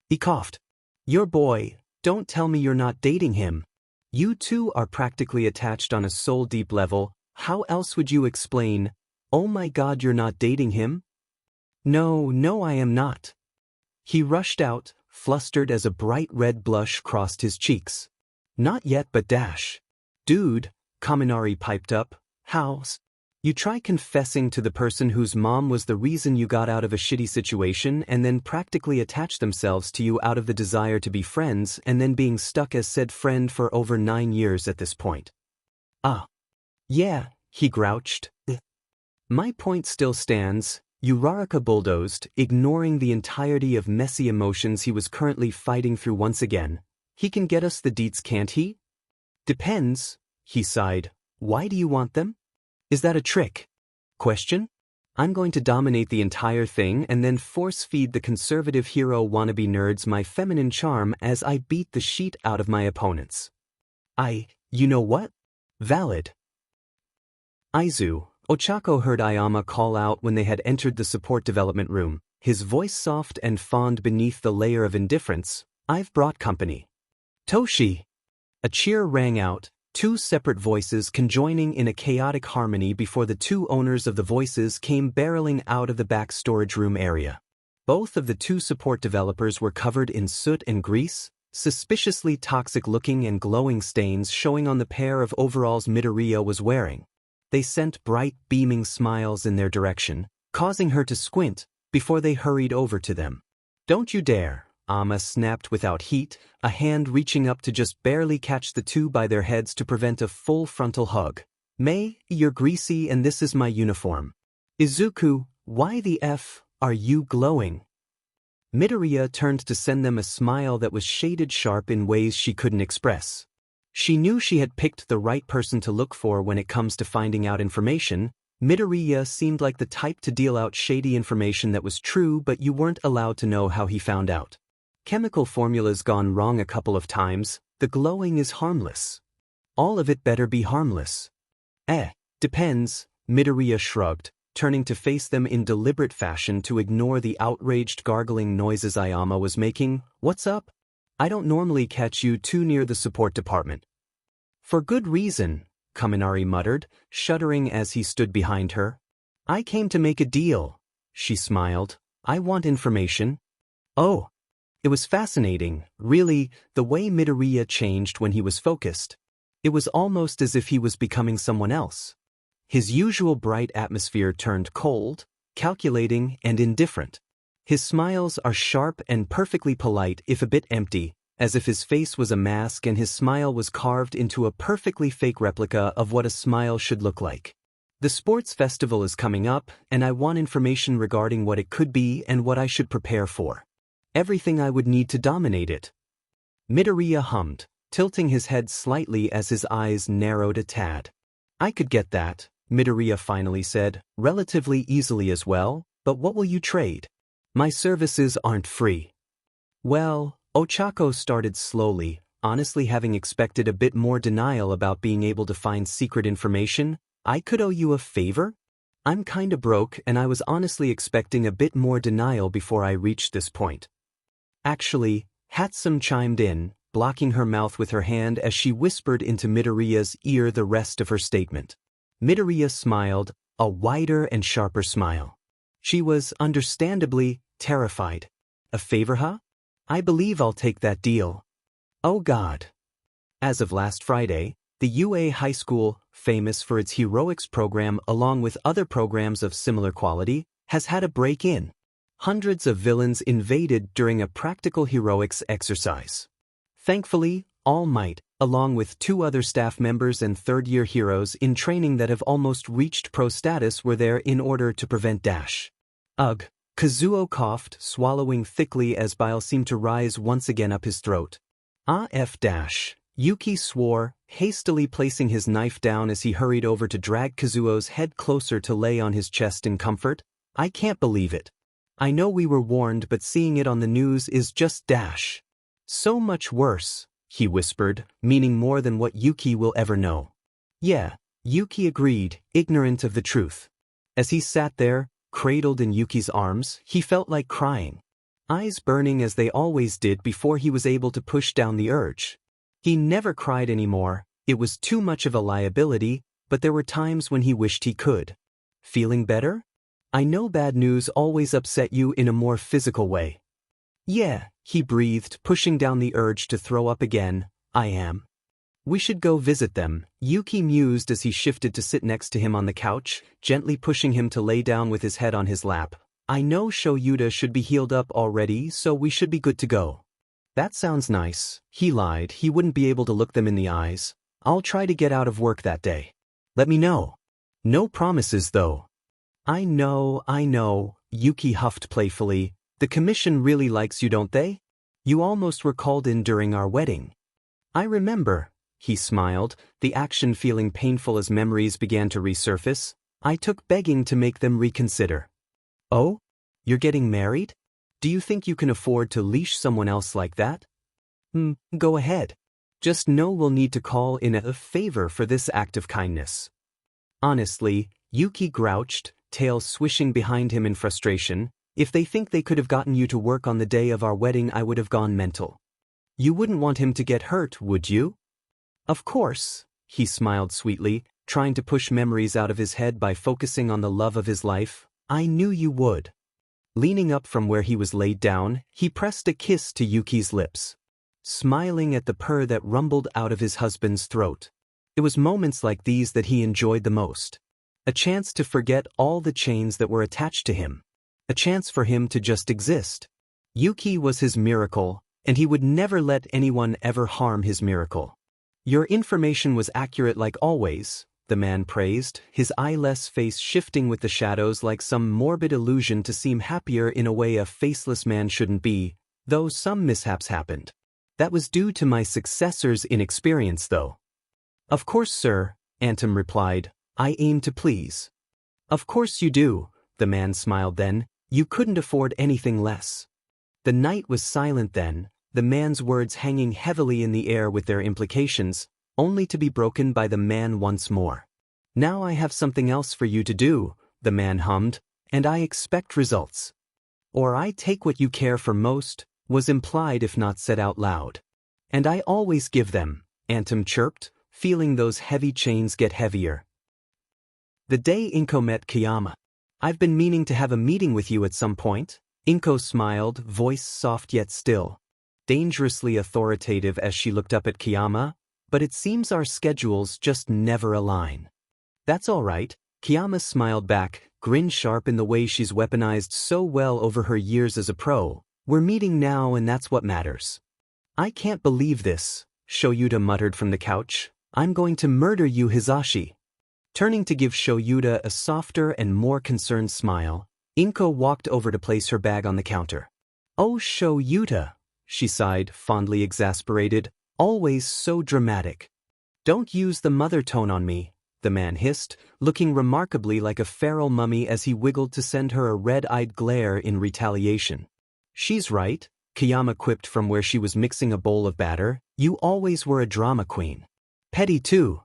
He coughed. Your boy, don't tell me you're not dating him. You two are practically attached on a soul-deep level. How else would you explain, oh my god, you're not dating him? No, I am not. He rushed out, flustered as a bright red blush crossed his cheeks. Not yet, but dash. Dude, Kaminari piped up, how's? You try confessing to the person whose mom was the reason you got out of a shitty situation and then practically attach themselves to you out of the desire to be friends and then being stuck as said friend for over 9 years at this point. Yeah, he grouched. My point still stands, Uraraka bulldozed, ignoring the entirety of messy emotions he was currently fighting through once again. He can get us the deets, can't he? Depends, he sighed. Why do you want them? Is that a trick? Question? I'm going to dominate the entire thing and then force-feed the conservative hero wannabe nerds my feminine charm as I beat the sheet out of my opponents. You know what? Valid. Aizu, Ochako heard Ayama call out when they had entered the support development room, his voice soft and fond beneath the layer of indifference. I've brought company. Toshi! A cheer rang out, two separate voices conjoining in a chaotic harmony before the two owners of the voices came barreling out of the back storage room area. Both of the two support developers were covered in soot and grease, suspiciously toxic-looking and glowing stains showing on the pair of overalls Midoriya was wearing. They sent bright, beaming smiles in their direction, causing her to squint, before they hurried over to them. Don't you dare, Amma snapped without heat, a hand reaching up to just barely catch the two by their heads to prevent a full frontal hug. Mei, you're greasy and this is my uniform. Izuku, why the F are you glowing? Midoriya turned to send them a smile that was shaded sharp in ways she couldn't express. She knew she had picked the right person to look for when it comes to finding out information. Midoriya seemed like the type to deal out shady information that was true but you weren't allowed to know how he found out. Chemical formulas gone wrong a couple of times, the glowing is harmless. All of it better be harmless. Depends, Midoriya shrugged, turning to face them in deliberate fashion to ignore the outraged gargling noises Ayama was making. What's up? I don't normally catch you too near the support department. For good reason, Kaminari muttered, shuddering as he stood behind her. I came to make a deal, she smiled. I want information. Oh. It was fascinating, really, the way Midoriya changed when he was focused. It was almost as if he was becoming someone else. His usual bright atmosphere turned cold, calculating, and indifferent. His smiles are sharp and perfectly polite if a bit empty, as if his face was a mask and his smile was carved into a perfectly fake replica of what a smile should look like. The sports festival is coming up, and I want information regarding what it could be and what I should prepare for. Everything I would need to dominate it. Midoriya hummed, tilting his head slightly as his eyes narrowed a tad. I could get that, Midoriya finally said, relatively easily as well, but what will you trade? My services aren't free. Well, Ochako started slowly, honestly having expected a bit more denial about being able to find secret information. I could owe you a favor? I'm kinda broke and I was honestly expecting a bit more denial before I reached this point. Actually, Hatsum chimed in, blocking her mouth with her hand as she whispered into Midoriya's ear the rest of her statement. Midoriya smiled, a wider and sharper smile. She was, understandably, terrified. A favor, huh? I believe I'll take that deal. Oh God. As of last Friday, the UA High School, famous for its heroics program along with other programs of similar quality, has had a break-in. Hundreds of villains invaded during a practical heroics exercise. Thankfully, All Might, along with 2 other staff members and third-year heroes in training that have almost reached pro status, were there in order to prevent dash. Ugh. Kazuo coughed, swallowing thickly as bile seemed to rise once again up his throat. Dash. Yuki swore, hastily placing his knife down as he hurried over to drag Kazuo's head closer to lay on his chest in comfort. I can't believe it. I know we were warned, but seeing it on the news is just dash. So much worse, he whispered, meaning more than what Yuki will ever know. Yeah, Yuki agreed, ignorant of the truth. As he sat there, cradled in Yuki's arms, he felt like crying. Eyes burning as they always did before he was able to push down the urge. He never cried anymore, it was too much of a liability, but there were times when he wished he could. Feeling better? I know bad news always upset you in a more physical way. Yeah, he breathed, pushing down the urge to throw up again. I am. We should go visit them, Yuki mused as he shifted to sit next to him on the couch, gently pushing him to lay down with his head on his lap. I know Shoyuta should be healed up already, so we should be good to go. That sounds nice. He lied, he wouldn't be able to look them in the eyes. I'll try to get out of work that day. Let me know. No promises though. I know, Yuki huffed playfully. The commission really likes you, don't they? You almost were called in during our wedding. I remember. He smiled, the action feeling painful as memories began to resurface. I took begging to make them reconsider. Oh? You're getting married? Do you think you can afford to leash someone else like that? Go ahead. Just know we'll need to call in a favor for this act of kindness. Honestly, Yuki grouched, tail swishing behind him in frustration. If they think they could have gotten you to work on the day of our wedding, I would have gone mental. You wouldn't want him to get hurt, would you? Of course, he smiled sweetly, trying to push memories out of his head by focusing on the love of his life. I knew you would. Leaning up from where he was laid down, he pressed a kiss to Yuki's lips, smiling at the purr that rumbled out of his husband's throat. It was moments like these that he enjoyed the most. A chance to forget all the chains that were attached to him. A chance for him to just exist. Yuki was his miracle, and he would never let anyone ever harm his miracle. Your information was accurate like always, the man praised, his eyeless face shifting with the shadows like some morbid illusion to seem happier in a way a faceless man shouldn't be, though some mishaps happened. That was due to my successor's inexperience though. Of course, sir, Antum replied, I aim to please. Of course you do, the man smiled then, you couldn't afford anything less. The night was silent then, the man's words hanging heavily in the air with their implications, only to be broken by the man once more. Now I have something else for you to do, the man hummed, and I expect results. Or I take what you care for most, was implied if not said out loud. And I always give them, Antum chirped, feeling those heavy chains get heavier. The day Inko met Kiyama. I've been meaning to have a meeting with you at some point. Inko smiled, voice soft yet still. Dangerously authoritative as she looked up at Kiyama. but it seems our schedules just never align. That's all right, Kiyama smiled back, grin sharp in the way she's weaponized so well over her years as a pro. We're meeting now and that's what matters. I can't believe this, Shoyuta muttered from the couch. I'm going to murder you, Hizashi. Turning to give Shoyuta a softer and more concerned smile, Inko walked over to place her bag on the counter. Oh, Shoyuta, she sighed, fondly exasperated, always so dramatic. Don't use the mother tone on me, the man hissed, looking remarkably like a feral mummy as he wiggled to send her a red-eyed glare in retaliation. She's right, Kiyama quipped from where she was mixing a bowl of batter. You always were a drama queen. Petty too.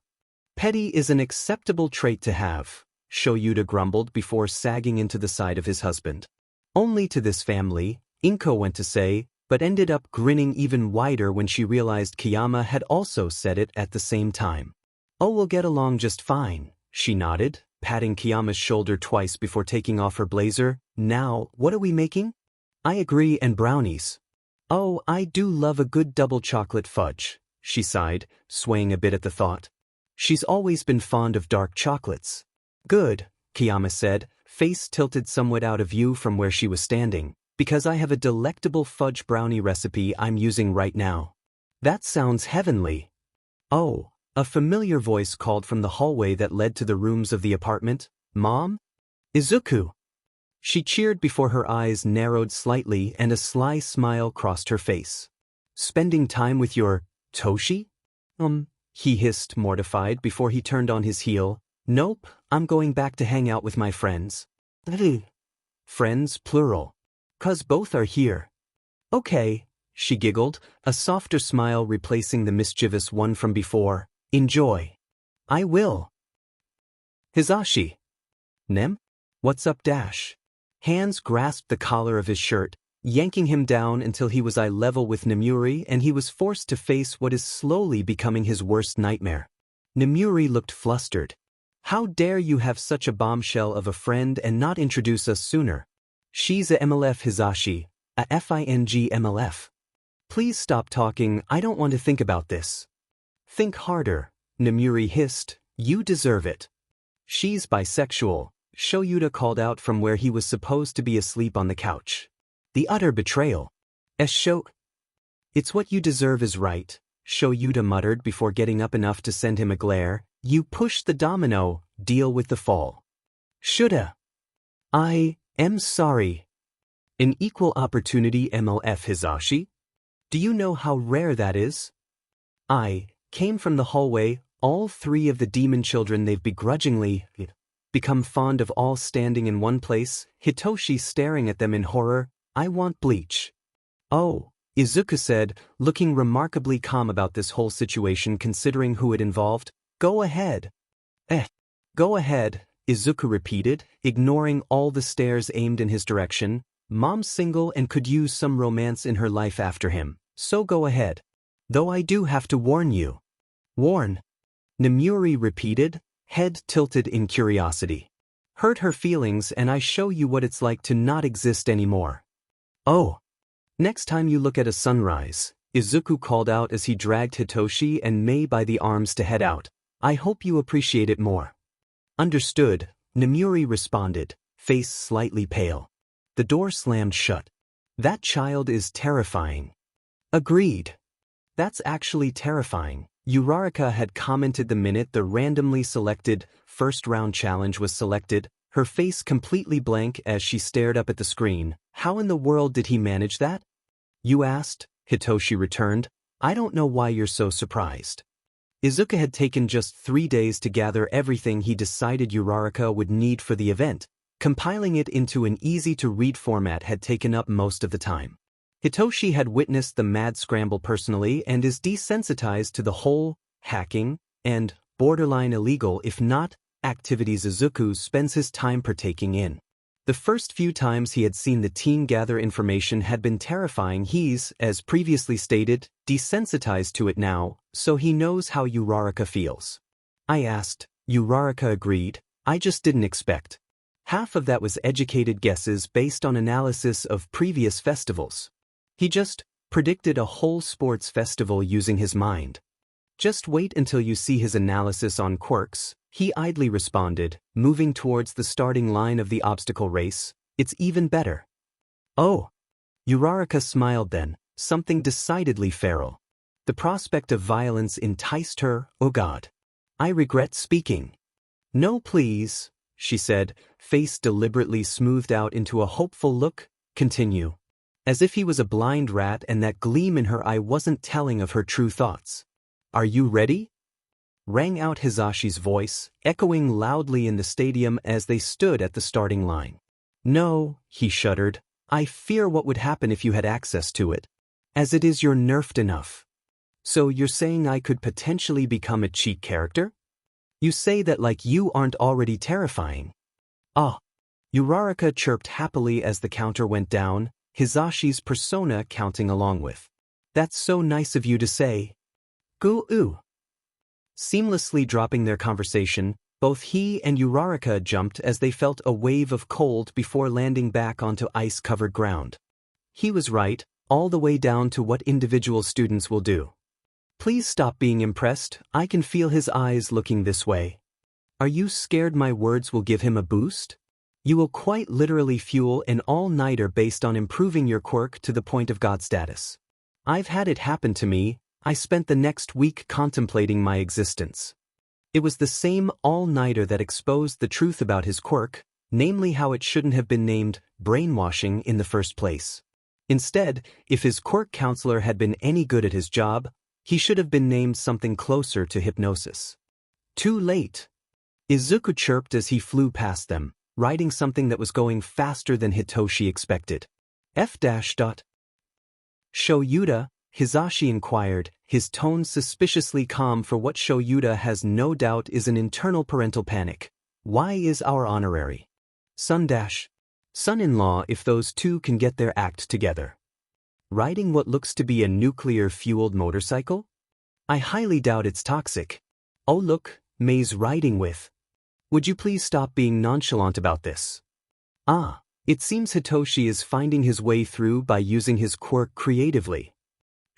Petty is an acceptable trait to have, Shoyuta grumbled before sagging into the side of his husband. Only to this family, Inko went to say, but ended up grinning even wider when she realized Kiyama had also said it at the same time. Oh, we'll get along just fine, she nodded, patting Kiyama's shoulder twice before taking off her blazer. Now, what are we making? I agree, and brownies. Oh, I do love a good double chocolate fudge, she sighed, swaying a bit at the thought. She's always been fond of dark chocolates. Good, Kiyama said, face tilted somewhat out of view from where she was standing, because I have a delectable fudge brownie recipe I'm using right now. That sounds heavenly. Oh, a familiar voice called from the hallway that led to the rooms of the apartment. Mom? Izuku. She cheered before her eyes narrowed slightly and a sly smile crossed her face. Spending time with your Toshi? He hissed, mortified, before he turned on his heel. Nope, I'm going back to hang out with my friends. Friends, plural. 'Cause both are here. Okay, she giggled, a softer smile replacing the mischievous one from before. Enjoy. I will. Hizashi. Nem? What's up, Dash? Hands grasped the collar of his shirt, yanking him down until he was eye level with Nemuri and he was forced to face what is slowly becoming his worst nightmare. Nemuri looked flustered. How dare you have such a bombshell of a friend and not introduce us sooner? She's a MLF, Hizashi, a FING MLF. Please stop talking, I don't want to think about this. Think harder, Nemuri hissed, you deserve it. She's bisexual, Shoyuta called out from where he was supposed to be asleep on the couch. The utter betrayal. It's what you deserve is right, Shoyuta muttered before getting up enough to send him a glare. You pushed the domino, deal with the fall. Shoulda. I am sorry. An equal opportunity MLF, Hizashi? Do you know how rare that is? I came from the hallway, all three of the demon children they've begrudgingly become fond of all standing in one place, Hitoshi staring at them in horror. I want bleach. Oh, Izuku said, looking remarkably calm about this whole situation considering who it involved. Go ahead. Go ahead, Izuku repeated, ignoring all the stares aimed in his direction. Mom's single and could use some romance in her life after him, so go ahead. Though I do have to warn you. Warn? Nemuri repeated, head tilted in curiosity. Hurt her feelings and I show you what it's like to not exist anymore. Oh. Next time you look at a sunrise, Izuku called out as he dragged Hitoshi and Mei by the arms to head out. I hope you appreciate it more. Understood, Nemuri responded, face slightly pale. The door slammed shut. That child is terrifying. Agreed. That's actually terrifying, Uraraka had commented the minute the randomly selected first-round challenge was selected, her face completely blank as she stared up at the screen. How in the world did he manage that? You asked, Hitoshi returned. I don't know why you're so surprised. Izuku had taken just 3 days to gather everything he decided Uraraka would need for the event. Compiling it into an easy-to-read format had taken up most of the time. Hitoshi had witnessed the mad scramble personally and is desensitized to the whole hacking and borderline illegal if not activities Izuku spends his time partaking in. The first few times he had seen the team gather information had been terrifying. He's, as previously stated, desensitized to it now, so he knows how Uraraka feels. I asked, Uraraka agreed, I just didn't expect. Half of that was educated guesses based on analysis of previous festivals. He just predicted a whole sports festival using his mind. Just wait until you see his analysis on quirks, he idly responded, moving towards the starting line of the obstacle race. It's even better. Oh. Uraraka smiled then, something decidedly feral. The prospect of violence enticed her. Oh God. I regret speaking. No please, she said, face deliberately smoothed out into a hopeful look. Continue. As if he was a blind rat and that gleam in her eye wasn't telling of her true thoughts. Are you ready? Rang out Hisashi's voice, echoing loudly in the stadium as they stood at the starting line. No, he shuddered. I fear what would happen if you had access to it. As it is, you're nerfed enough. So you're saying I could potentially become a cheat character? You say that like you aren't already terrifying. Ah. Uraraka chirped happily as the counter went down, Hisashi's persona counting along with. That's so nice of you to say. Goo-oo. Seamlessly dropping their conversation, both he and Uraraka jumped as they felt a wave of cold before landing back onto ice-covered ground. He was right, all the way down to what individual students will do. Please stop being impressed, I can feel his eyes looking this way. Are you scared my words will give him a boost? You will quite literally fuel an all-nighter based on improving your quirk to the point of God status. I've had it happen to me. I spent the next week contemplating my existence. It was the same all-nighter that exposed the truth about his quirk, namely how it shouldn't have been named brainwashing in the first place. Instead, if his quirk counselor had been any good at his job, he should have been named something closer to hypnosis. Too late. Izuku chirped as he flew past them, riding something that was going faster than Hitoshi expected. F-. Shoyuta, Hisashi inquired, his tone suspiciously calm for what Shoyuta has no doubt is an internal parental panic. Why is our honorary son-in-law if those two can get their act together? Riding what looks to be a nuclear-fueled motorcycle? I highly doubt it's toxic. Oh look, Mei's riding with. Would you please stop being nonchalant about this? Ah, it seems Hitoshi is finding his way through by using his quirk creatively.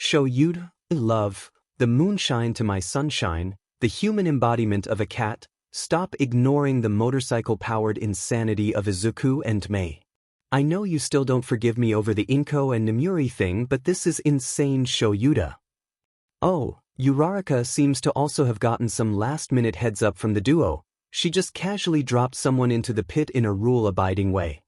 Shoyuta, love, the moonshine to my sunshine, the human embodiment of a cat, stop ignoring the motorcycle-powered insanity of Izuku and Mei. I know you still don't forgive me over the Inko and Nemuri thing, but this is insane, Shoyuta. Oh, Uraraka seems to also have gotten some last-minute heads-up from the duo. She just casually dropped someone into the pit in a rule-abiding way.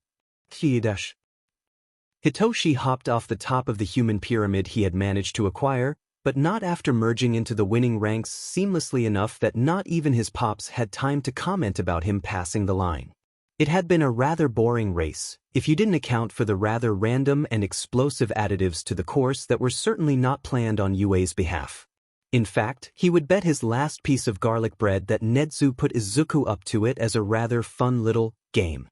Hitoshi hopped off the top of the human pyramid he had managed to acquire, but not after merging into the winning ranks seamlessly enough that not even his pops had time to comment about him passing the line. It had been a rather boring race, if you didn't account for the rather random and explosive additives to the course that were certainly not planned on Yue's behalf. In fact, he would bet his last piece of garlic bread that Netsu put Izuku up to it as a rather fun little game.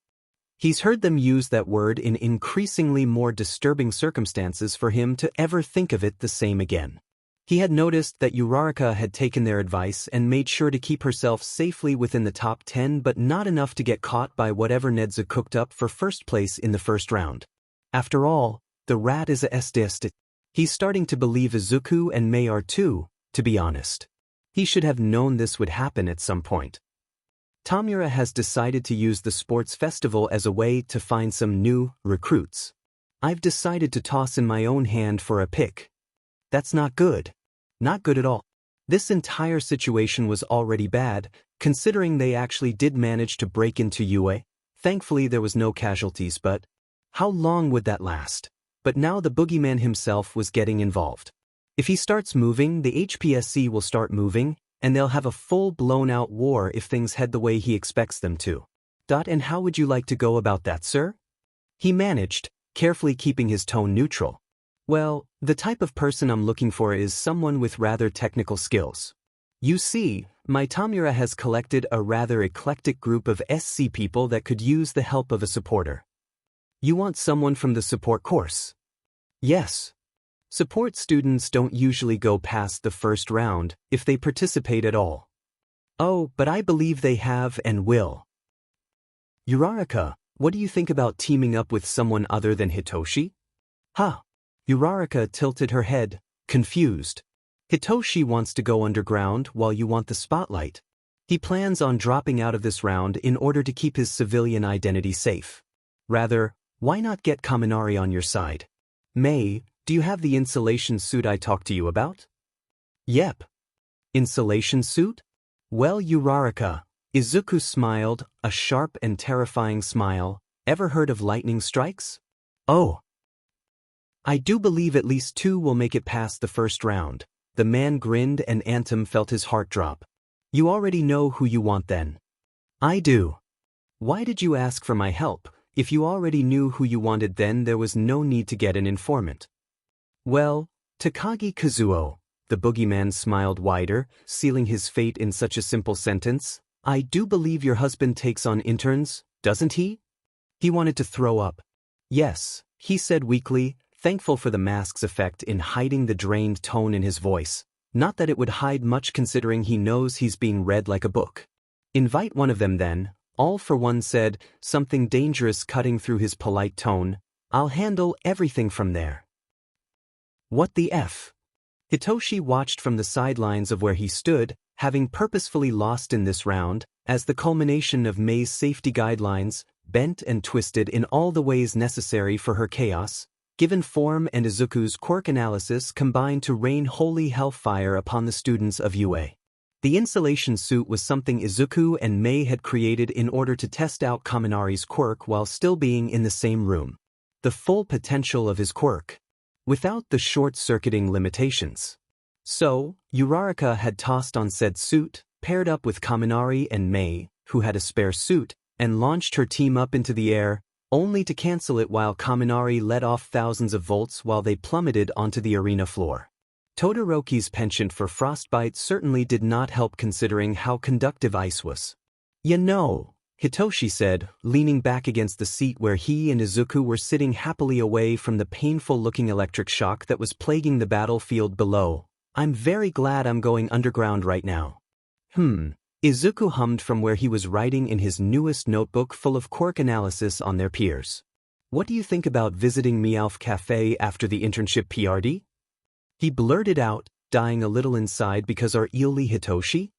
He's heard them use that word in increasingly more disturbing circumstances for him to ever think of it the same again. He had noticed that Uraraka had taken their advice and made sure to keep herself safely within the top 10 but not enough to get caught by whatever Netsu cooked up for first place in the first round. After all, the rat is a SDST. He's starting to believe Izuku and Mei are too, to be honest. He should have known this would happen at some point. Tamura has decided to use the sports festival as a way to find some new recruits. I've decided to toss in my own hand for a pick. That's not good. Not good at all. This entire situation was already bad, considering they actually did manage to break into Yue. Thankfully there was no casualties, but how long would that last? But now the boogeyman himself was getting involved. If he starts moving, the HPSC will start moving, and they'll have a full-blown-out war if things head the way he expects them to. And how would you like to go about that, sir? He managed, carefully keeping his tone neutral. Well, the type of person I'm looking for is someone with rather technical skills. You see, my Tamura has collected a rather eclectic group of SC people that could use the help of a supporter. You want someone from the support course? Yes. Support students don't usually go past the first round, if they participate at all. Oh, but I believe they have and will. Uraraka, what do you think about teaming up with someone other than Hitoshi? Huh. Uraraka tilted her head, confused. Hitoshi wants to go underground while you want the spotlight. He plans on dropping out of this round in order to keep his civilian identity safe. Rather, why not get Kaminari on your side? May, do you have the insulation suit I talked to you about? Yep. Insulation suit? Well, Uraraka. Izuku smiled, a sharp and terrifying smile. Ever heard of lightning strikes? Oh. I do believe at least 2 will make it past the first round. The man grinned and Anthem felt his heart drop. You already know who you want then. I do. Why did you ask for my help? If you already knew who you wanted, then there was no need to get an informant. Well, Takagi Kazuo. The boogeyman smiled wider, sealing his fate in such a simple sentence. I do believe your husband takes on interns, doesn't he? He wanted to throw up. Yes, he said weakly, thankful for the mask's effect in hiding the drained tone in his voice. Not that it would hide much considering he knows he's being read like a book. Invite one of them then, All for One said, something dangerous cutting through his polite tone. I'll handle everything from there. What the F? Hitoshi watched from the sidelines of where he stood, having purposefully lost in this round, as the culmination of May's safety guidelines, bent and twisted in all the ways necessary for her chaos, given form and Izuku's quirk analysis combined to rain holy hellfire upon the students of UA. The insulation suit was something Izuku and May had created in order to test out Kaminari's quirk while still being in the same room. The full potential of his quirk, without the short-circuiting limitations. So, Uraraka had tossed on said suit, paired up with Kaminari and May, who had a spare suit, and launched her team up into the air, only to cancel it while Kaminari let off thousands of volts while they plummeted onto the arena floor. Todoroki's penchant for frostbite certainly did not help considering how conductive ice was. You know, Hitoshi said, leaning back against the seat where he and Izuku were sitting happily away from the painful-looking electric shock that was plaguing the battlefield below. I'm very glad I'm going underground right now. Izuku hummed from where he was writing in his newest notebook full of quirk analysis on their peers. What do you think about visiting Meowth Cafe after the internship PRD? He blurted out, dying a little inside because our Eely Hitoshi?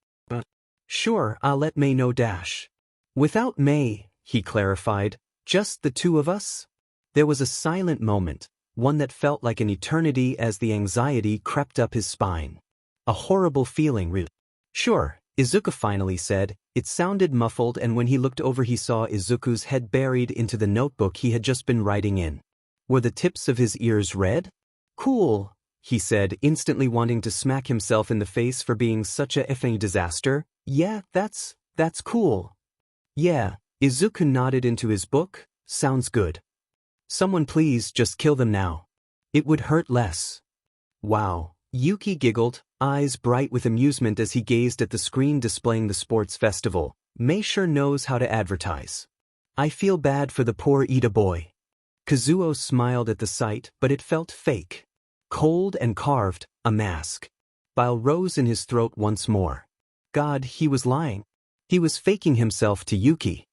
Sure, I'll let May know dash. Without May, he clarified, just the 2 of us? There was a silent moment, one that felt like an eternity as the anxiety crept up his spine. A horrible feeling, really. Sure, Izuku finally said. It sounded muffled, and when he looked over he saw Izuku's head buried into the notebook he had just been writing in. Were the tips of his ears red? Cool, he said, instantly wanting to smack himself in the face for being such a effing disaster. Yeah, that's cool. Yeah, Izuku nodded into his book. Sounds good. Someone please just kill them now. It would hurt less. Wow, Yuki giggled, eyes bright with amusement as he gazed at the screen displaying the sports festival. May sure knows how to advertise. I feel bad for the poor Ida boy. Kazuo smiled at the sight, but it felt fake. Cold and carved, a mask. Bile rose in his throat once more. God, he was lying. He was faking himself to Yuki.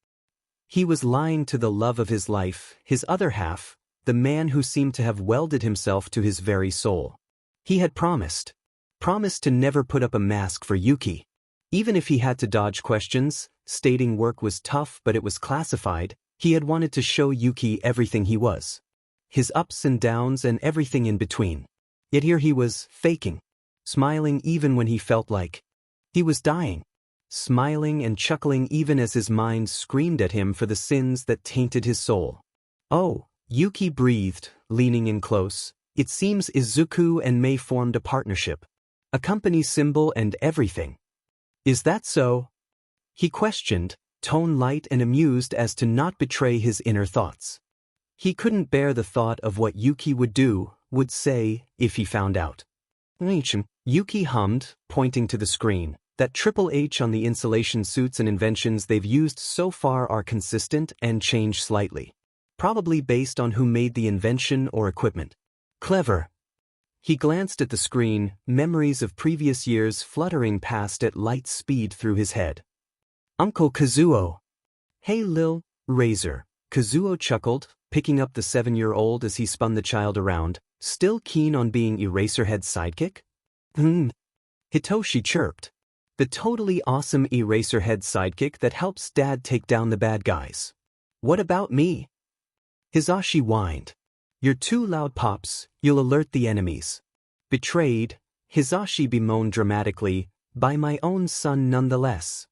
He was lying to the love of his life, his other half, the man who seemed to have welded himself to his very soul. He had promised to never put up a mask for Yuki. Even if he had to dodge questions, stating work was tough but it was classified, he had wanted to show Yuki everything he was. His ups and downs and everything in between. Yet here he was, faking. Smiling even when he felt like he was dying. Smiling and chuckling even as his mind screamed at him for the sins that tainted his soul. Oh, Yuki breathed, leaning in close. It seems Izuku and May formed a partnership. A company symbol and everything. Is that so? He questioned, tone light and amused as to not betray his inner thoughts. He couldn't bear the thought of what Yuki would do, would say, if he found out. Yuki hummed, pointing to the screen. That Triple H on the insulation suits and inventions they've used so far are consistent and change slightly. Probably based on who made the invention or equipment. Clever. He glanced at the screen, memories of previous years fluttering past at light speed through his head. Uncle Kazuo. Hey Lil, Razor. Kazuo chuckled, picking up the 7-year-old as he spun the child around, still keen on being Eraserhead's sidekick? Hitoshi chirped. The totally awesome Eraserhead sidekick that helps Dad take down the bad guys. What about me? Hisashi whined. You're too loud, Pops, you'll alert the enemies. Betrayed, Hisashi bemoaned dramatically, by my own son nonetheless.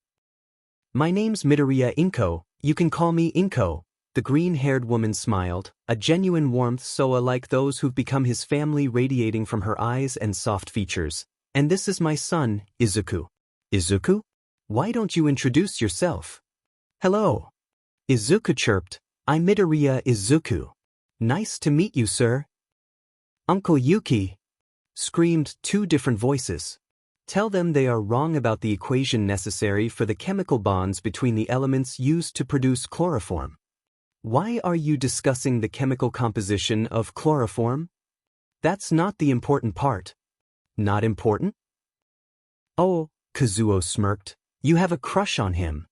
My name's Midoriya Izuku, you can call me Inko, the green-haired woman smiled, a genuine warmth so like those who've become his family radiating from her eyes and soft features. And this is my son, Izuku. Izuku? Why don't you introduce yourself? Hello. Izuku chirped, I'm Midoriya Izuku. Nice to meet you, sir. Uncle Yuki, screamed two different voices. Tell them they are wrong about the equation necessary for the chemical bonds between the elements used to produce chloroform. Why are you discussing the chemical composition of chloroform? That's not the important part. Not important? Oh, Kazuo smirked. You have a crush on him.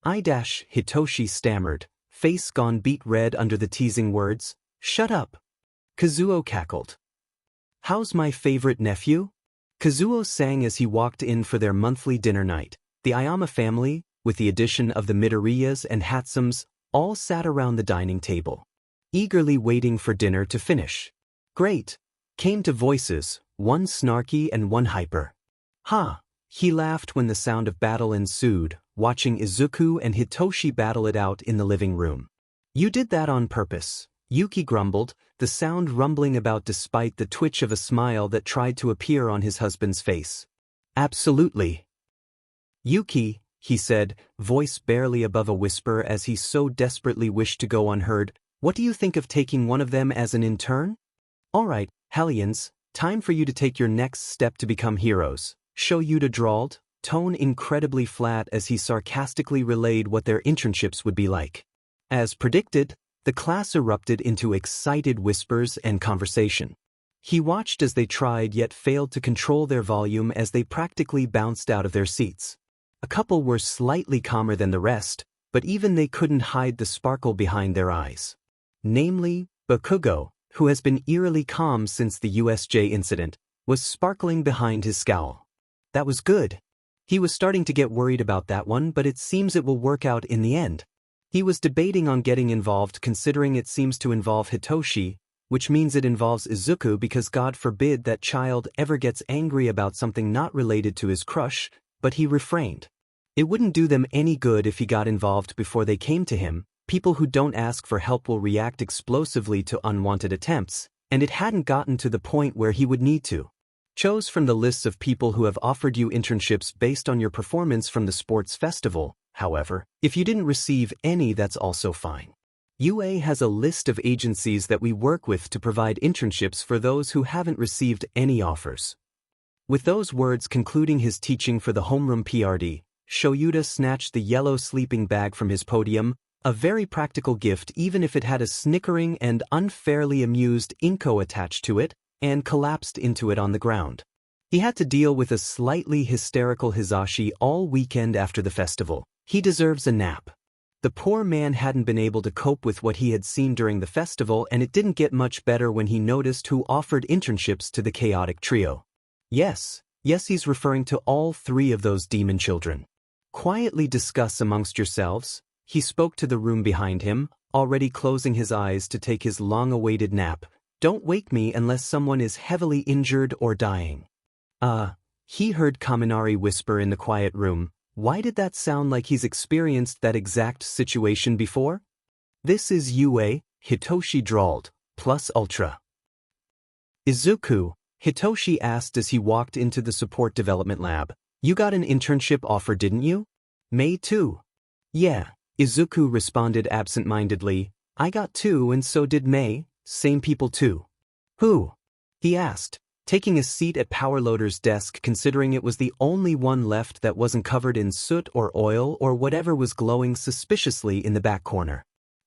Hitoshi stammered, face gone beet red under the teasing words. Shut up. Kazuo cackled. How's my favorite nephew? Kazuo sang as he walked in for their monthly dinner night. The Ayama family, with the addition of the Midoriyas and Hatsums, all sat around the dining table, eagerly waiting for dinner to finish. Great, came to voices, one snarky and one hyper. Ha! He laughed when the sound of battle ensued, watching Izuku and Hitoshi battle it out in the living room. You did that on purpose, Yuki grumbled, the sound rumbling about despite the twitch of a smile that tried to appear on his husband's face. Absolutely. Yuki, he said, voice barely above a whisper as he so desperately wished to go unheard, what do you think of taking one of them as an intern? All right, Hellions, time for you to take your next step to become heroes. Shoyuta drawled, tone incredibly flat as he sarcastically relayed what their internships would be like. As predicted, the class erupted into excited whispers and conversation. He watched as they tried yet failed to control their volume as they practically bounced out of their seats. A couple were slightly calmer than the rest, but even they couldn't hide the sparkle behind their eyes. Namely, Bakugo, who has been eerily calm since the USJ incident, was sparkling behind his scowl. That was good. He was starting to get worried about that one, but it seems it will work out in the end. He was debating on getting involved considering it seems to involve Hitoshi, which means it involves Izuku because God forbid that child ever gets angry about something not related to his crush, but he refrained. It wouldn't do them any good if he got involved before they came to him. People who don't ask for help will react explosively to unwanted attempts, and it hadn't gotten to the point where he would need to. Chose from the lists of people who have offered you internships based on your performance from the sports festival, however. If you didn't receive any, that's also fine. UA has a list of agencies that we work with to provide internships for those who haven't received any offers. With those words concluding his teaching for the homeroom PRD, Shoyuta snatched the yellow sleeping bag from his podium, a very practical gift even if it had a snickering and unfairly amused Inko attached to it, and collapsed into it on the ground. He had to deal with a slightly hysterical Hisashi all weekend after the festival. He deserves a nap. The poor man hadn't been able to cope with what he had seen during the festival, and it didn't get much better when he noticed who offered internships to the chaotic trio. Yes, he's referring to all three of those demon children. Quietly discuss amongst yourselves, he spoke to the room behind him, already closing his eyes to take his long-awaited nap. Don't wake me unless someone is heavily injured or dying. He heard Kaminari whisper in the quiet room. Why did that sound like he's experienced that exact situation before? This is UA, Hitoshi drawled, plus ultra. Izuku, Hitoshi asked as he walked into the support development lab. You got an internship offer, didn't you? May too. Yeah, Izuku responded absent-mindedly. I got two and so did May, same people too. Who? He asked, taking a seat at Powerloader's desk considering it was the only one left that wasn't covered in soot or oil or whatever was glowing suspiciously in the back corner.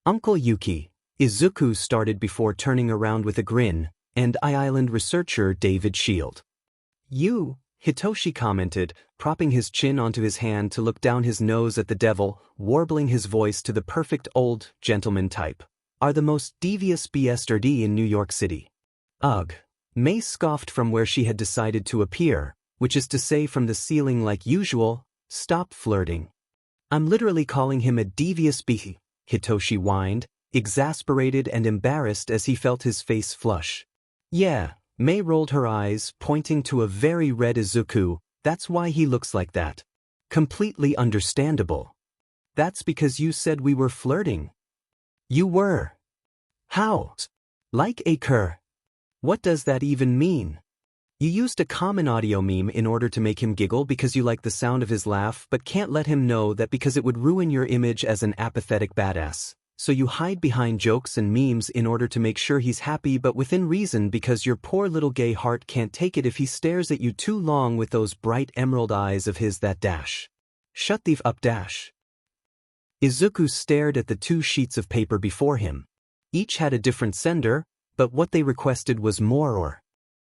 Uncle Yuki, Izuku started before turning around with a grin, and I-Island researcher David Shield. You, Hitoshi commented, propping his chin onto his hand to look down his nose at the devil, warbling his voice to the perfect old gentleman type, are the most devious BSRD in New York City. Ugh, May scoffed from where she had decided to appear, which is to say from the ceiling like usual. Stop flirting. I'm literally calling him a devious bee, Hitoshi whined, exasperated and embarrassed as he felt his face flush. Yeah, May rolled her eyes, pointing to a very red Izuku. That's why he looks like that. Completely understandable. That's because you said we were flirting. You were. How? Like a cur. What does that even mean? You used a common audio meme in order to make him giggle because you like the sound of his laugh but can't let him know that because it would ruin your image as an apathetic badass. So you hide behind jokes and memes in order to make sure he's happy but within reason because your poor little gay heart can't take it if he stares at you too long with those bright emerald eyes of his that dash. Shut the f up dash. Izuku stared at the 2 sheets of paper before him. Each had a different sender, but what they requested was more or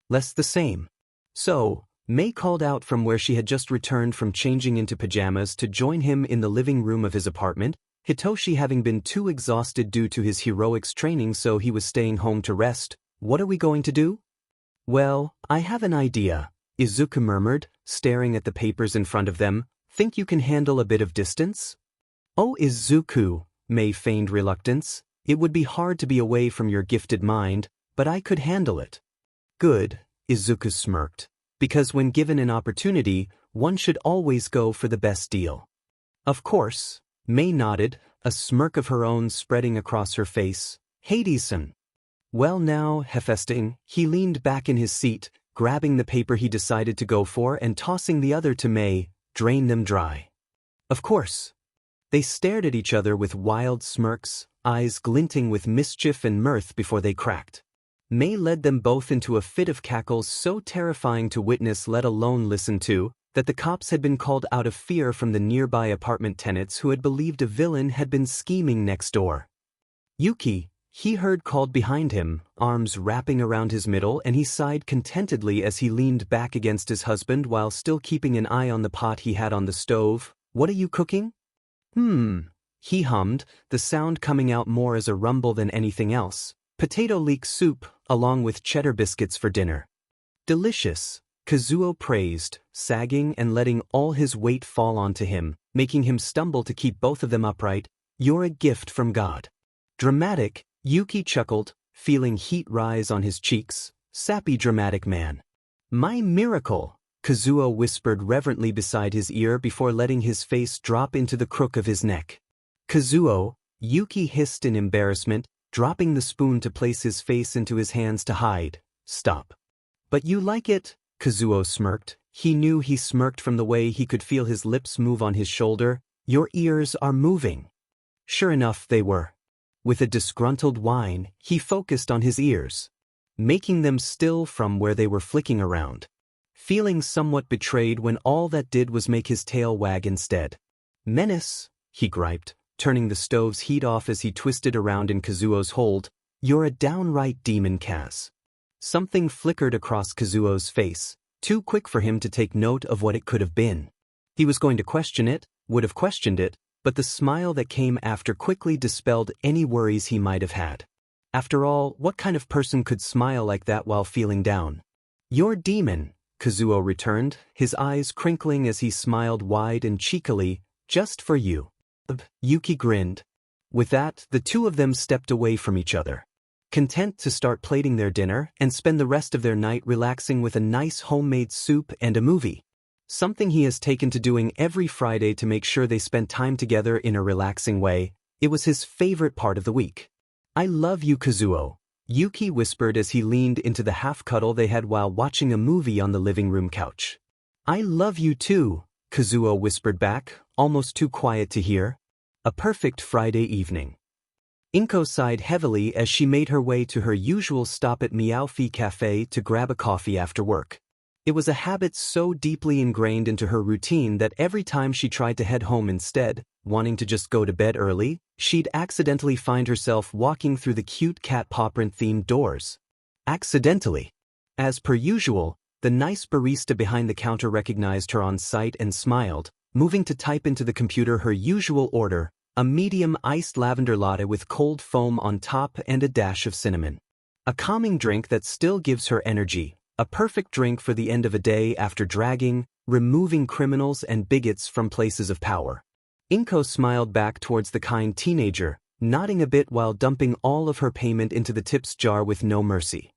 less the same. So, May called out from where she had just returned from changing into pajamas to join him in the living room of his apartment, Hitoshi having been too exhausted due to his heroics training so he was staying home to rest. What are we going to do? Well, I have an idea, Izuku murmured, staring at the papers in front of them. Think you can handle a bit of distance? Oh Izuku, May feigned reluctance. It would be hard to be away from your gifted mind, but I could handle it. Good, Izuku smirked. Because when given an opportunity, one should always go for the best deal. Of course, May nodded, a smirk of her own spreading across her face. Hades-san. Well now, Hefesting, he leaned back in his seat, grabbing the paper he decided to go for and tossing the other to May. Drain them dry. Of course. They stared at each other with wild smirks, eyes glinting with mischief and mirth before they cracked. May led them both into a fit of cackles so terrifying to witness let alone listen to, that the cops had been called out of fear from the nearby apartment tenants who had believed a villain had been scheming next door. Yuki, he heard called behind him, arms wrapping around his middle, and he sighed contentedly as he leaned back against his husband while still keeping an eye on the pot he had on the stove. What are you cooking? He hummed, the sound coming out more as a rumble than anything else. Potato leek soup, along with cheddar biscuits for dinner. Delicious, Kazuo praised, sagging and letting all his weight fall onto him, making him stumble to keep both of them upright. You're a gift from God. Dramatic, Yuki chuckled, feeling heat rise on his cheeks. Sappy dramatic man. My miracle, Kazuo whispered reverently beside his ear before letting his face drop into the crook of his neck. Kazuo, Yuki hissed in embarrassment, dropping the spoon to place his face into his hands to hide. Stop. But you like it? Kazuo smirked. He knew he smirked from the way he could feel his lips move on his shoulder. Your ears are moving. Sure enough, they were. With a disgruntled whine, he focused on his ears, making them still from where they were flicking around. Feeling somewhat betrayed when all that did was make his tail wag instead. Menace, he griped, turning the stove's heat off as he twisted around in Kazuo's hold. You're a downright demon, Kaz. Something flickered across Kazuo's face, too quick for him to take note of what it could have been. He was going to question it, would have questioned it, but the smile that came after quickly dispelled any worries he might have had. After all, what kind of person could smile like that while feeling down? You're demon, Kazuo returned, his eyes crinkling as he smiled wide and cheekily. Just for you. Yuki grinned. With that, the two of them stepped away from each other, content to start plating their dinner and spend the rest of their night relaxing with a nice homemade soup and a movie. Something he has taken to doing every Friday to make sure they spend time together in a relaxing way. It was his favorite part of the week. I love you, Kazuo, Yuki whispered as he leaned into the half-cuddle they had while watching a movie on the living room couch. I love you too, Kazuo whispered back, almost too quiet to hear. A perfect Friday evening. Inko sighed heavily as she made her way to her usual stop at Meowfie Cafe to grab a coffee after work. It was a habit so deeply ingrained into her routine that every time she tried to head home instead, wanting to just go to bed early, she'd accidentally find herself walking through the cute cat paw print-themed doors. Accidentally. As per usual, the nice barista behind the counter recognized her on sight and smiled, moving to type into the computer her usual order, a medium iced lavender latte with cold foam on top and a dash of cinnamon. A calming drink that still gives her energy, a perfect drink for the end of a day after dragging, removing criminals and bigots from places of power. Inko smiled back towards the kind teenager, nodding a bit while dumping all of her payment into the tips jar with no mercy.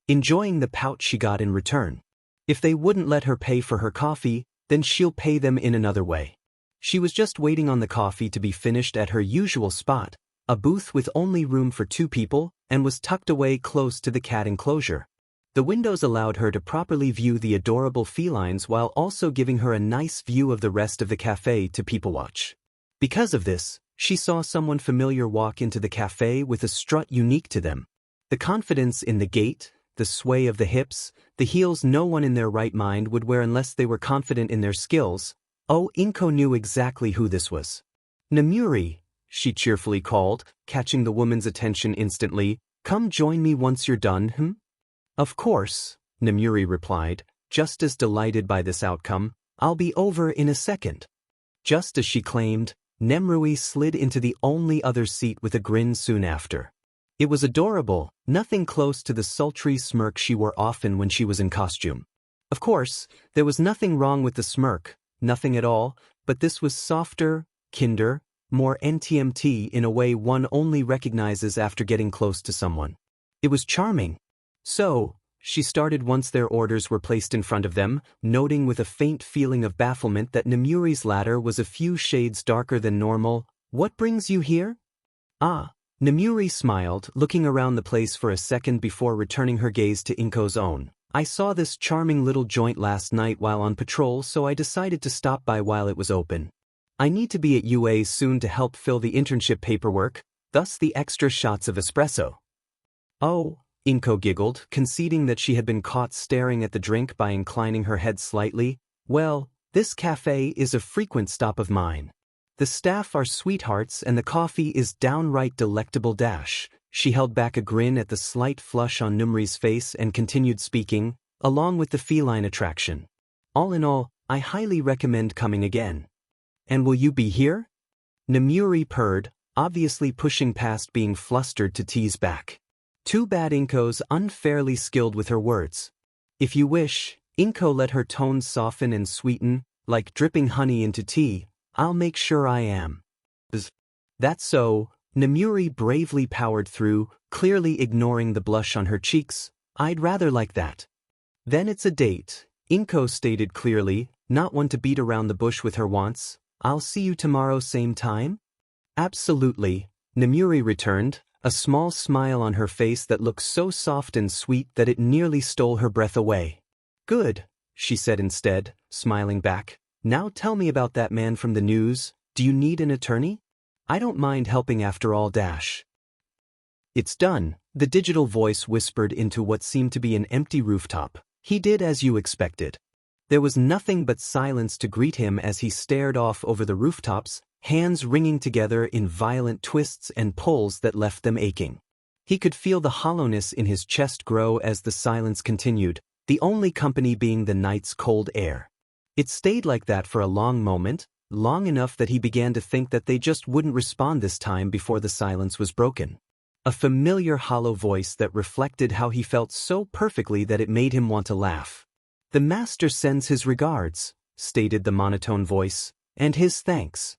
Enjoying the pout she got in return. If they wouldn't let her pay for her coffee, then she'll pay them in another way. She was just waiting on the coffee to be finished at her usual spot, a booth with only room for 2 people, and was tucked away close to the cat enclosure. The windows allowed her to properly view the adorable felines while also giving her a nice view of the rest of the cafe to people watch. Because of this, she saw someone familiar walk into the cafe with a strut unique to them. The confidence in the gait, the sway of the hips, the heels no one in their right mind would wear unless they were confident in their skills. Oh, Inko knew exactly who this was. Namuri, she cheerfully called, catching the woman's attention instantly. Come join me once you're done, Of course, Namuri replied, just as delighted by this outcome. I'll be over in a second. Just as she claimed, Nemrui slid into the only other seat with a grin soon after. It was adorable, nothing close to the sultry smirk she wore often when she was in costume. Of course, there was nothing wrong with the smirk, nothing at all, but this was softer, kinder, more NTMT in a way one only recognizes after getting close to someone. It was charming. So, she started once their orders were placed in front of them, noting with a faint feeling of bafflement that Namuri's ladder was a few shades darker than normal. What brings you here? Ah. Namuri smiled, looking around the place for a second before returning her gaze to Inko's own. I saw this charming little joint last night while on patrol, so I decided to stop by while it was open. I need to be at UA soon to help fill the internship paperwork, thus the extra shots of espresso. Oh, Inko giggled, conceding that she had been caught staring at the drink by inclining her head slightly. Well, this cafe is a frequent stop of mine. The staff are sweethearts and the coffee is downright delectable dash. She held back a grin at the slight flush on Numri's face and continued speaking, along with the feline attraction. All in all, I highly recommend coming again. And will you be here? Namuri purred, obviously pushing past being flustered to tease back. Too bad Inko's unfairly skilled with her words. If you wish, Inko let her tones soften and sweeten, like dripping honey into tea. I'll make sure I am. That's so, Namuri bravely powered through, clearly ignoring the blush on her cheeks. I'd rather like that. Then it's a date, Inko stated clearly, not one to beat around the bush with her wants. I'll see you tomorrow same time? Absolutely, Namuri returned, a small smile on her face that looked so soft and sweet that it nearly stole her breath away. Good, she said instead, smiling back. Now tell me about that man from the news. Do you need an attorney? I don't mind helping after all dash. It's done, the digital voice whispered into what seemed to be an empty rooftop. He did as you expected. There was nothing but silence to greet him as he stared off over the rooftops, hands wringing together in violent twists and pulls that left them aching. He could feel the hollowness in his chest grow as the silence continued, the only company being the night's cold air. It stayed like that for a long moment, long enough that he began to think that they just wouldn't respond this time before the silence was broken. A familiar hollow voice that reflected how he felt so perfectly that it made him want to laugh. The master sends his regards, stated the monotone voice, and his thanks.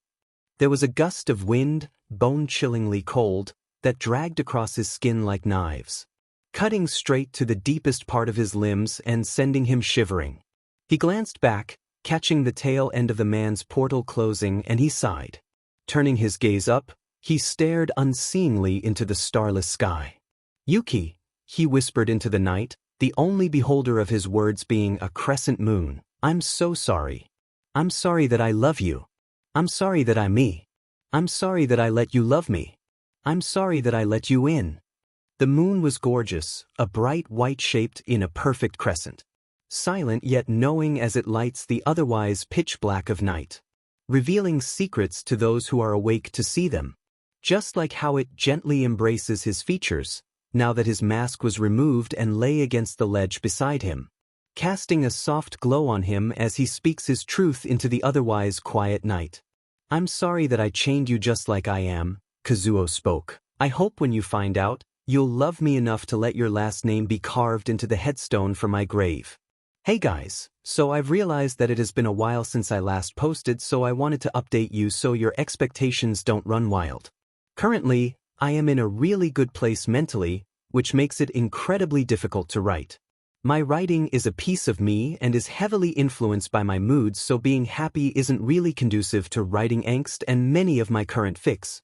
There was a gust of wind, bone-chillingly cold, that dragged across his skin like knives, cutting straight to the deepest part of his limbs and sending him shivering. He glanced back, catching the tail end of the man's portal closing, and he sighed. Turning his gaze up, he stared unseeingly into the starless sky. Yuki, he whispered into the night, the only beholder of his words being a crescent moon. I'm so sorry. I'm sorry that I love you. I'm sorry that I'm me. I'm sorry that I let you love me. I'm sorry that I let you in. The moon was gorgeous, a bright white shaped in a perfect crescent. Silent yet knowing as it lights the otherwise pitch black of night, revealing secrets to those who are awake to see them. Just like how it gently embraces his features, now that his mask was removed and lay against the ledge beside him, casting a soft glow on him as he speaks his truth into the otherwise quiet night. I'm sorry that I chained you just like I am, Kazuo spoke. I hope when you find out, you'll love me enough to let your last name be carved into the headstone for my grave. Hey guys, so I've realized that it has been a while since I last posted, so I wanted to update you so your expectations don't run wild. Currently, I am in a really good place mentally, which makes it incredibly difficult to write. My writing is a piece of me and is heavily influenced by my moods, so being happy isn't really conducive to writing angst and many of my current fics.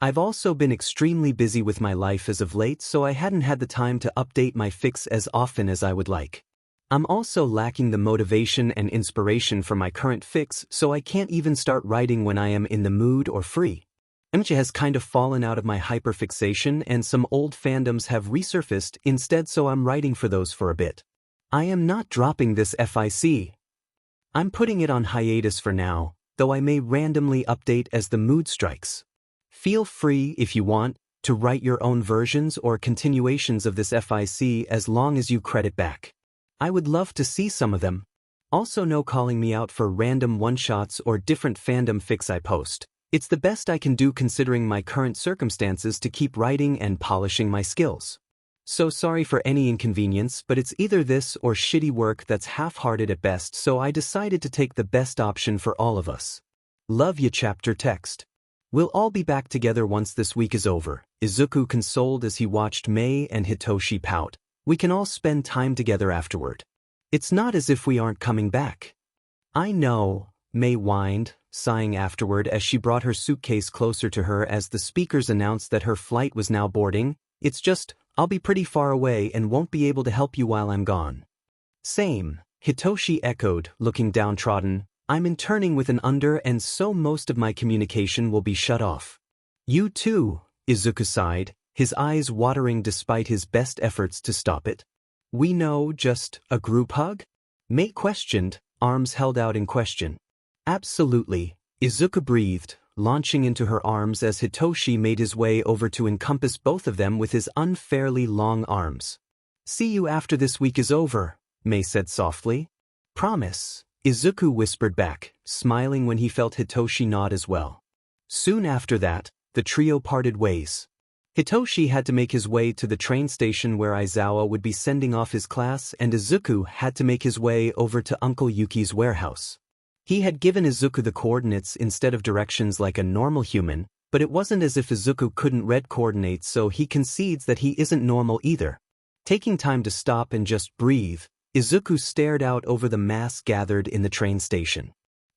I've also been extremely busy with my life as of late, so I hadn't had the time to update my fics as often as I would like. I'm also lacking the motivation and inspiration for my current fics, so I can't even start writing when I am in the mood or free. MJ has kind of fallen out of my hyperfixation and some old fandoms have resurfaced instead, so I'm writing for those for a bit. I am not dropping this fic. I'm putting it on hiatus for now, though I may randomly update as the mood strikes. Feel free, if you want, to write your own versions or continuations of this fic as long as you credit back. I would love to see some of them. Also, no calling me out for random one-shots or different fandom fics I post. It's the best I can do considering my current circumstances to keep writing and polishing my skills. So sorry for any inconvenience, but it's either this or shitty work that's half-hearted at best, so I decided to take the best option for all of us. Love ya. Chapter text. We'll all be back together once this week is over, Izuku consoled as he watched Mei and Hitoshi pout. We can all spend time together afterward. It's not as if we aren't coming back. I know, Mei whined, sighing afterward as she brought her suitcase closer to her as the speakers announced that her flight was now boarding. It's just, I'll be pretty far away and won't be able to help you while I'm gone. Same, Hitoshi echoed, looking downtrodden. I'm interning with an under and so most of my communication will be shut off. You too, Izuku sighed, his eyes watering despite his best efforts to stop it. We know, just a group hug? Mei questioned, arms held out in question. Absolutely, Izuku breathed, launching into her arms as Hitoshi made his way over to encompass both of them with his unfairly long arms. See you after this week is over, Mei said softly. Promise, Izuku whispered back, smiling when he felt Hitoshi nod as well. Soon after that, the trio parted ways. Hitoshi had to make his way to the train station where Aizawa would be sending off his class, and Izuku had to make his way over to Uncle Yuki's warehouse. He had given Izuku the coordinates instead of directions like a normal human, but it wasn't as if Izuku couldn't read coordinates, so he concedes that he isn't normal either. Taking time to stop and just breathe, Izuku stared out over the mass gathered in the train station.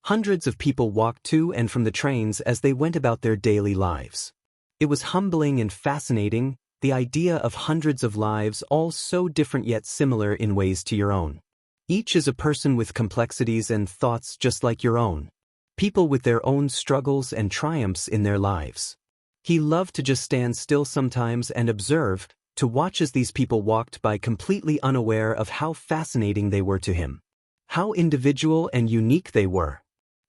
Hundreds of people walked to and from the trains as they went about their daily lives. It was humbling and fascinating, the idea of hundreds of lives all so different yet similar in ways to your own. Each is a person with complexities and thoughts just like your own. People with their own struggles and triumphs in their lives. He loved to just stand still sometimes and observe, to watch as these people walked by completely unaware of how fascinating they were to him. How individual and unique they were.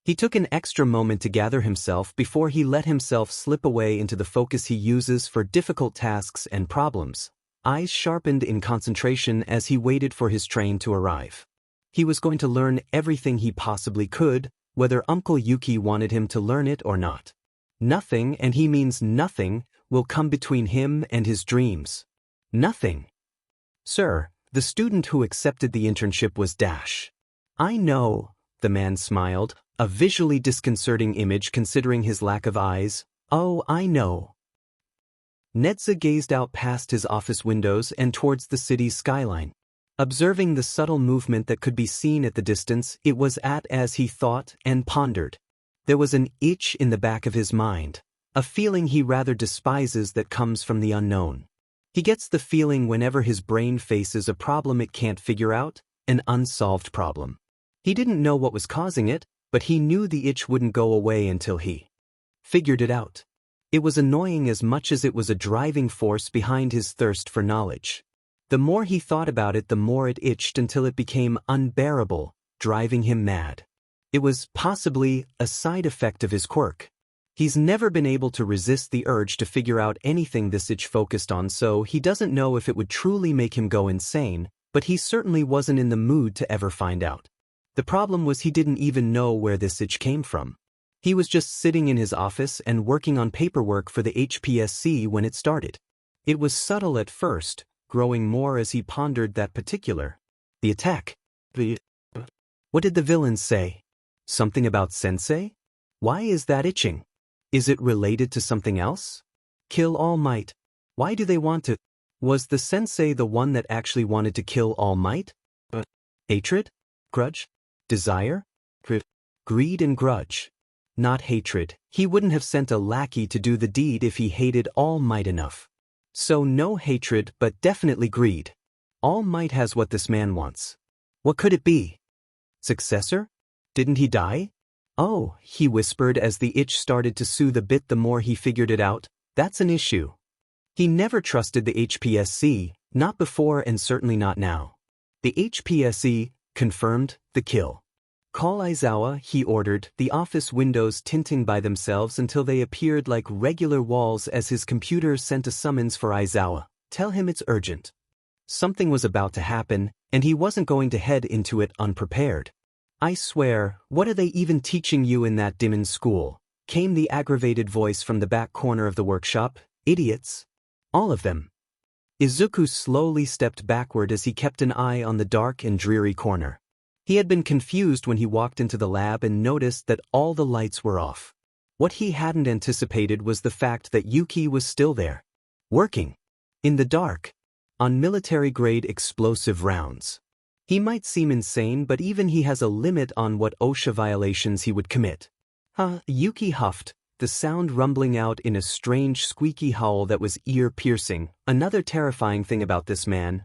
He took an extra moment to gather himself before he let himself slip away into the focus he uses for difficult tasks and problems, eyes sharpened in concentration as he waited for his train to arrive. He was going to learn everything he possibly could, whether Uncle Yuki wanted him to learn it or not. Nothing, and he means nothing, will come between him and his dreams. Nothing. Sir, the student who accepted the internship was Dash. I know, the man smiled, a visually disconcerting image considering his lack of eyes. Oh, I know. Netza gazed out past his office windows and towards the city's skyline. Observing the subtle movement that could be seen at the distance, it was as he thought and pondered. There was an itch in the back of his mind, a feeling he rather despises that comes from the unknown. He gets the feeling whenever his brain faces a problem it can't figure out, an unsolved problem. He didn't know what was causing it, but he knew the itch wouldn't go away until he figured it out. It was annoying as much as it was a driving force behind his thirst for knowledge. The more he thought about it, the more it itched until it became unbearable, driving him mad. It was possibly a side effect of his quirk. He's never been able to resist the urge to figure out anything this itch focused on, so he doesn't know if it would truly make him go insane, but he certainly wasn't in the mood to ever find out. The problem was he didn't even know where this itch came from. He was just sitting in his office and working on paperwork for the HPSC when it started. It was subtle at first, growing more as he pondered that particular. The attack. What did the villains say? Something about Sensei? Why is that itching? Is it related to something else? Kill All Might. Why do they want to? Was the Sensei the one that actually wanted to kill All Might? Hatred? Grudge? Desire? Greed and grudge. Not hatred. He wouldn't have sent a lackey to do the deed if he hated All Might enough. So no hatred, but definitely greed. All Might has what this man wants. What could it be? Successor? Didn't he die? Oh, he whispered as the itch started to soothe a bit. The more he figured it out, that's an issue. He never trusted the HPSC, not before and certainly not now. The HPSC confirmed the kill. Call Aizawa, he ordered, the office windows tinting by themselves until they appeared like regular walls as his computer sent a summons for Aizawa. Tell him it's urgent. Something was about to happen, and he wasn't going to head into it unprepared. I swear, what are they even teaching you in that demon school? Came the aggravated voice from the back corner of the workshop. Idiots. All of them. Izuku slowly stepped backward as he kept an eye on the dark and dreary corner. He had been confused when he walked into the lab and noticed that all the lights were off. What he hadn't anticipated was the fact that Yuki was still there. Working. In the dark. On military-grade explosive rounds. He might seem insane, but even he has a limit on what OSHA violations he would commit. Yuki huffed, the sound rumbling out in a strange squeaky howl that was ear-piercing. Another terrifying thing about this man.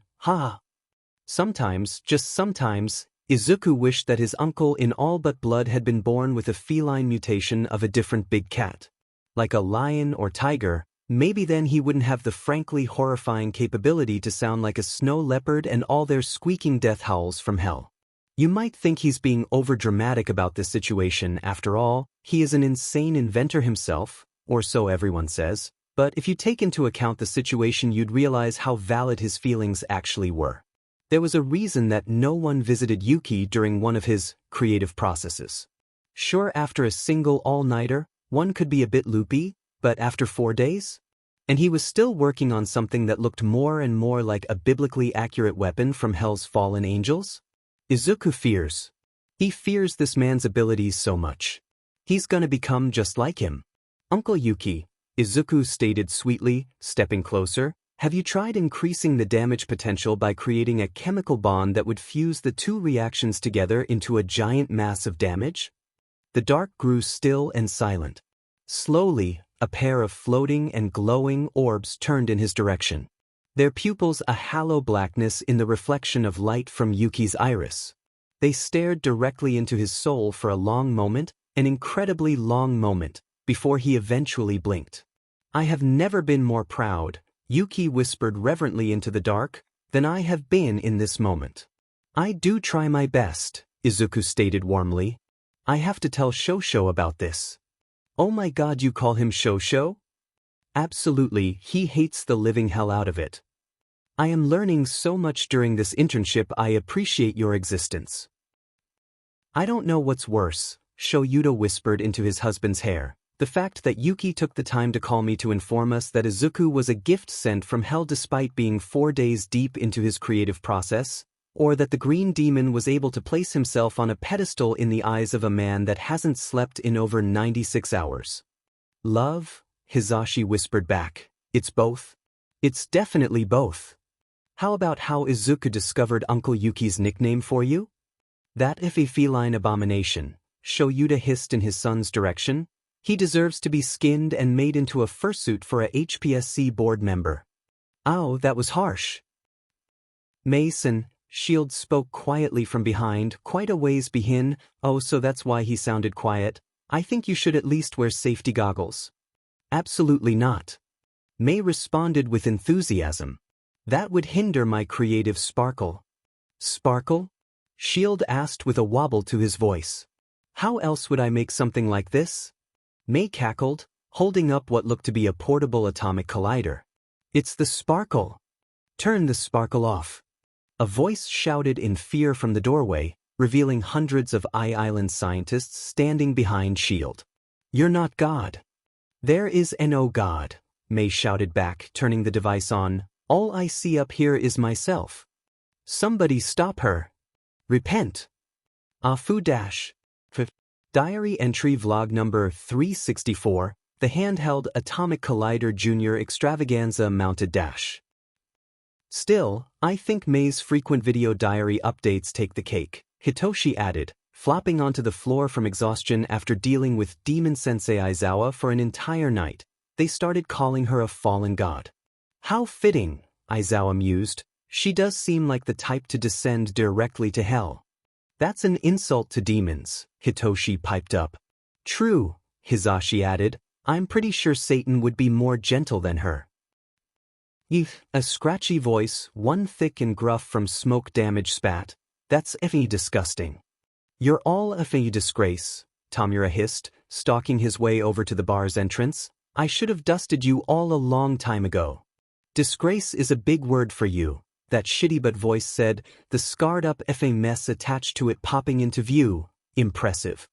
Sometimes, just sometimes, Izuku wished that his uncle in all but blood had been born with a feline mutation of a different big cat. Like a lion or tiger, maybe then he wouldn't have the frankly horrifying capability to sound like a snow leopard and all their squeaking death howls from hell. You might think he's being overdramatic about this situation. After all, he is an insane inventor himself, or so everyone says, but if you take into account the situation you'd realize how valid his feelings actually were. There was a reason that no one visited Yuki during one of his creative processes. Sure, after a single all-nighter, one could be a bit loopy, but after 4 days? And he was still working on something that looked more and more like a biblically accurate weapon from Hell's fallen angels? Izuku fears. He fears this man's abilities so much. He's gonna become just like him. Uncle Yuki, Izuku stated sweetly, stepping closer, have you tried increasing the damage potential by creating a chemical bond that would fuse the two reactions together into a giant mass of damage? The dark grew still and silent. Slowly, a pair of floating and glowing orbs turned in his direction. Their pupils a hollow blackness in the reflection of light from Yuki's iris. They stared directly into his soul for a long moment, an incredibly long moment, before he eventually blinked. I have never been more proud, Yuki whispered reverently into the dark, than I have been in this moment. I do try my best, Izuku stated warmly. I have to tell Shosho about this. Oh my god, you call him Shosho? Absolutely, he hates the living hell out of it. I am learning so much during this internship. I appreciate your existence. I don't know what's worse, Shoyuta whispered into his husband's hair. The fact that Yuki took the time to call me to inform us that Izuku was a gift sent from hell despite being 4 days deep into his creative process, or that the green demon was able to place himself on a pedestal in the eyes of a man that hasn't slept in over 96 hours. Love, Hisashi whispered back. It's both. It's definitely both. How about how Izuku discovered Uncle Yuki's nickname for you? That if a feline abomination, Shoyuta hissed in his son's direction. He deserves to be skinned and made into a fursuit for a HPSC board member. Ow, that was harsh. Mason, Shield spoke quietly from behind, quite a ways behind. Oh, so that's why he sounded quiet. I think you should at least wear safety goggles. Absolutely not. May responded with enthusiasm. That would hinder my creative sparkle. Sparkle? Shield asked with a wobble to his voice. How else would I make something like this? May cackled, holding up what looked to be a portable atomic collider. It's the sparkle. Turn the sparkle off. A voice shouted in fear from the doorway, revealing hundreds of I-Island scientists standing behind Shield. You're not God. There is no God. May shouted back, turning the device on. All I see up here is myself. Somebody stop her. Repent. Afu dash. Diary entry vlog number 364, the handheld Atomic Collider Jr. extravaganza mounted dash. Still, I think May's frequent video diary updates take the cake, Hitoshi added, flopping onto the floor from exhaustion after dealing with Demon Sensei Aizawa for an entire night. They started calling her a fallen god. How fitting, Aizawa mused. She does seem like the type to descend directly to hell. That's an insult to demons, Hitoshi piped up. True, Hisashi added. I'm pretty sure Satan would be more gentle than her. A scratchy voice, one thick and gruff from smoke damage spat. That's effing disgusting. You're all effing disgrace, Tamura hissed, stalking his way over to the bar's entrance. I should have dusted you all a long time ago. Disgrace is a big word for you, that shitty but voice said, the scarred-up effing mess attached to it popping into view. Impressive.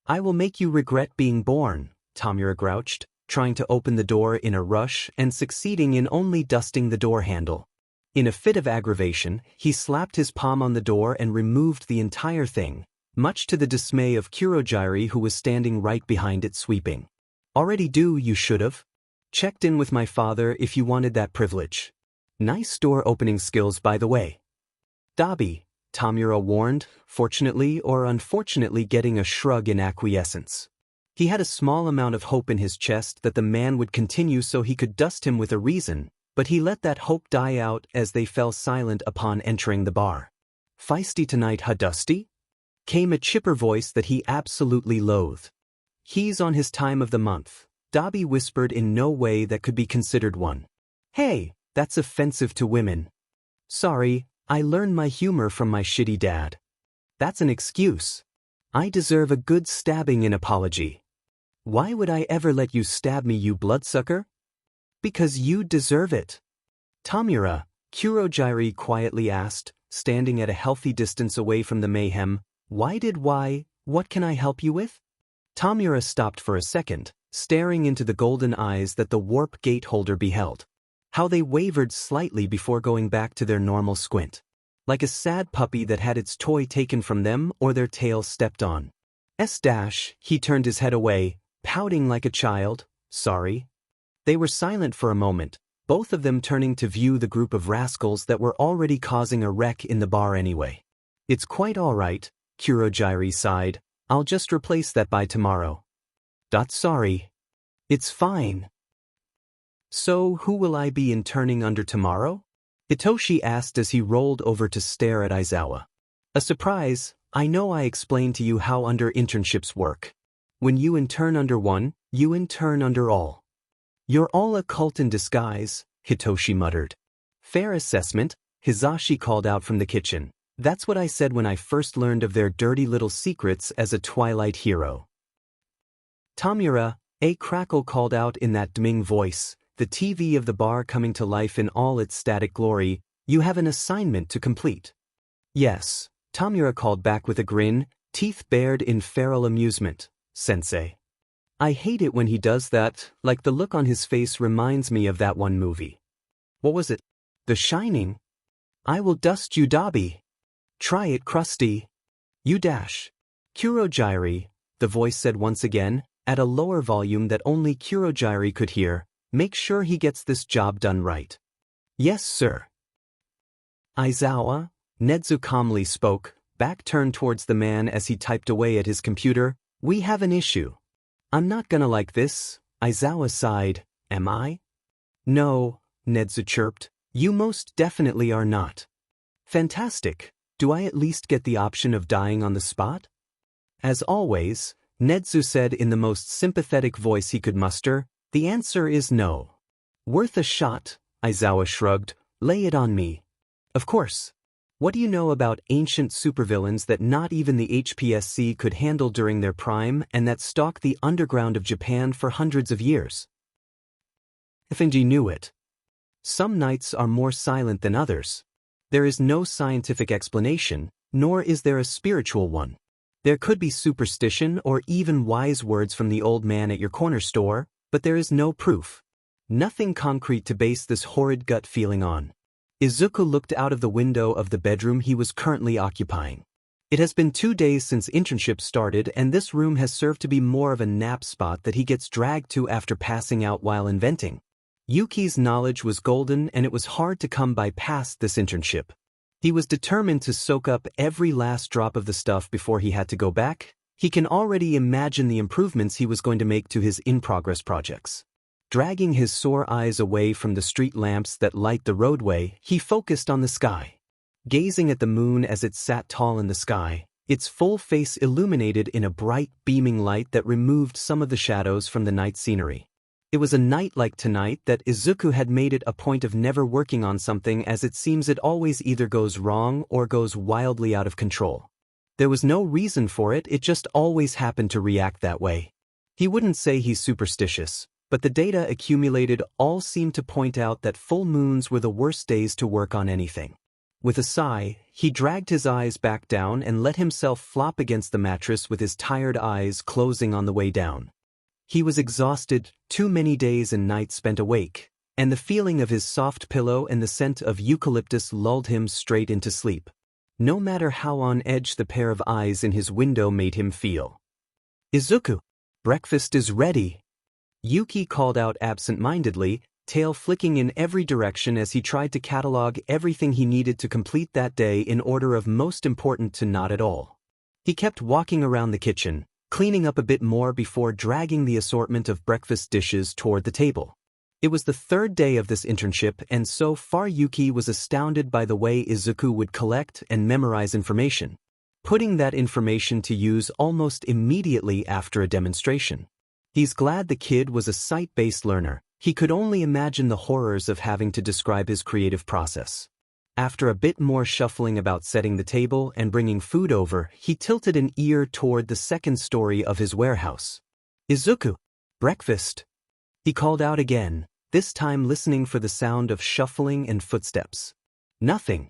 I will make you regret being born, Tamura grouched, trying to open the door in a rush and succeeding in only dusting the door handle. In a fit of aggravation, he slapped his palm on the door and removed the entire thing, much to the dismay of Kurogiri, who was standing right behind it sweeping. Already do, you should've. Checked in with my father if you wanted that privilege. Nice door opening skills, by the way. Dabi, Tamura warned, fortunately or unfortunately getting a shrug in acquiescence. He had a small amount of hope in his chest that the man would continue so he could dust him with a reason, but he let that hope die out as they fell silent upon entering the bar. Feisty tonight, huh, Dusty? Came a chipper voice that he absolutely loathed. He's on his time of the month, Dabi whispered in no way that could be considered one. Hey, that's offensive to women. Sorry, I learned my humor from my shitty dad. That's an excuse. I deserve a good stabbing in apology. Why would I ever let you stab me, you bloodsucker? Because you deserve it. Tamura, Kurogiri quietly asked, standing at a healthy distance away from the mayhem. What can I help you with? Tamura stopped for a second, staring into the golden eyes that the warp gate holder beheld. How they wavered slightly before going back to their normal squint. Like a sad puppy that had its toy taken from them or their tail stepped on. He turned his head away, pouting like a child. Sorry. They were silent for a moment, both of them turning to view the group of rascals that were already causing a wreck in the bar anyway. It's quite all right, Kurogiri sighed. I'll just replace that by tomorrow. Sorry. It's fine. So who will I be interning under tomorrow? Hitoshi asked as he rolled over to stare at Aizawa. A surprise. I know I explained to you how under internships work. When you intern under one, you intern under all. You're all a cult in disguise, Hitoshi muttered. Fair assessment, Hisashi called out from the kitchen. That's what I said when I first learned of their dirty little secrets as a Twilight hero. Tamura, a crackle called out in that dimming voice, the TV of the bar coming to life in all its static glory. You have an assignment to complete. Yes, Tamura called back with a grin, teeth bared in feral amusement. Sensei. I hate it when he does that, like the look on his face reminds me of that one movie. What was it? The Shining? I will dust you, Dabi. Try it, Krusty. You dash. Kurogiri, the voice said once again, at a lower volume that only Kurogiri could hear. Make sure he gets this job done right. Yes, sir. Aizawa, Nedzu calmly spoke, back turned towards the man as he typed away at his computer. We have an issue. I'm not gonna like this, Aizawa sighed. Am I? No, Nedzu chirped. You most definitely are not. Fantastic. Do I at least get the option of dying on the spot? As always, Nedzu said in the most sympathetic voice he could muster, the answer is no. Worth a shot, Aizawa shrugged. Lay it on me. Of course. What do you know about ancient supervillains that not even the HPSC could handle during their prime and that stalk the underground of Japan for hundreds of years? Effenji knew it. Some nights are more silent than others. There is no scientific explanation, nor is there a spiritual one. There could be superstition or even wise words from the old man at your corner store, but there is no proof. Nothing concrete to base this horrid gut feeling on. Izuku looked out of the window of the bedroom he was currently occupying. It has been 2 days since internship started, and this room has served to be more of a nap spot that he gets dragged to after passing out while inventing. Yuki's knowledge was golden, and it was hard to come by past this internship. He was determined to soak up every last drop of the stuff before he had to go back. He can already imagine the improvements he was going to make to his in-progress projects. Dragging his sore eyes away from the street lamps that light the roadway, he focused on the sky. Gazing at the moon as it sat tall in the sky, its full face illuminated in a bright, beaming light that removed some of the shadows from the night scenery. It was a night like tonight that Izuku had made it a point of never working on something, as it seems it always either goes wrong or goes wildly out of control. There was no reason for it, it just always happened to react that way. He wouldn't say he's superstitious, but the data accumulated all seemed to point out that full moons were the worst days to work on anything. With a sigh, he dragged his eyes back down and let himself flop against the mattress with his tired eyes closing on the way down. He was exhausted, too many days and nights spent awake, and the feeling of his soft pillow and the scent of eucalyptus lulled him straight into sleep, no matter how on edge the pair of eyes in his window made him feel. "Izuku, breakfast is ready," Yuki called out absent-mindedly, tail flicking in every direction as he tried to catalog everything he needed to complete that day in order of most important to not at all. He kept walking around the kitchen, cleaning up a bit more before dragging the assortment of breakfast dishes toward the table. It was the 3rd day of this internship, and so far Yuki was astounded by the way Izuku would collect and memorize information, putting that information to use almost immediately after a demonstration. He's glad the kid was a sight-based learner. He could only imagine the horrors of having to describe his creative process. After a bit more shuffling about setting the table and bringing food over, he tilted an ear toward the 2nd story of his warehouse. "Izuku, breakfast," he called out again, this time listening for the sound of shuffling and footsteps. "Nothing.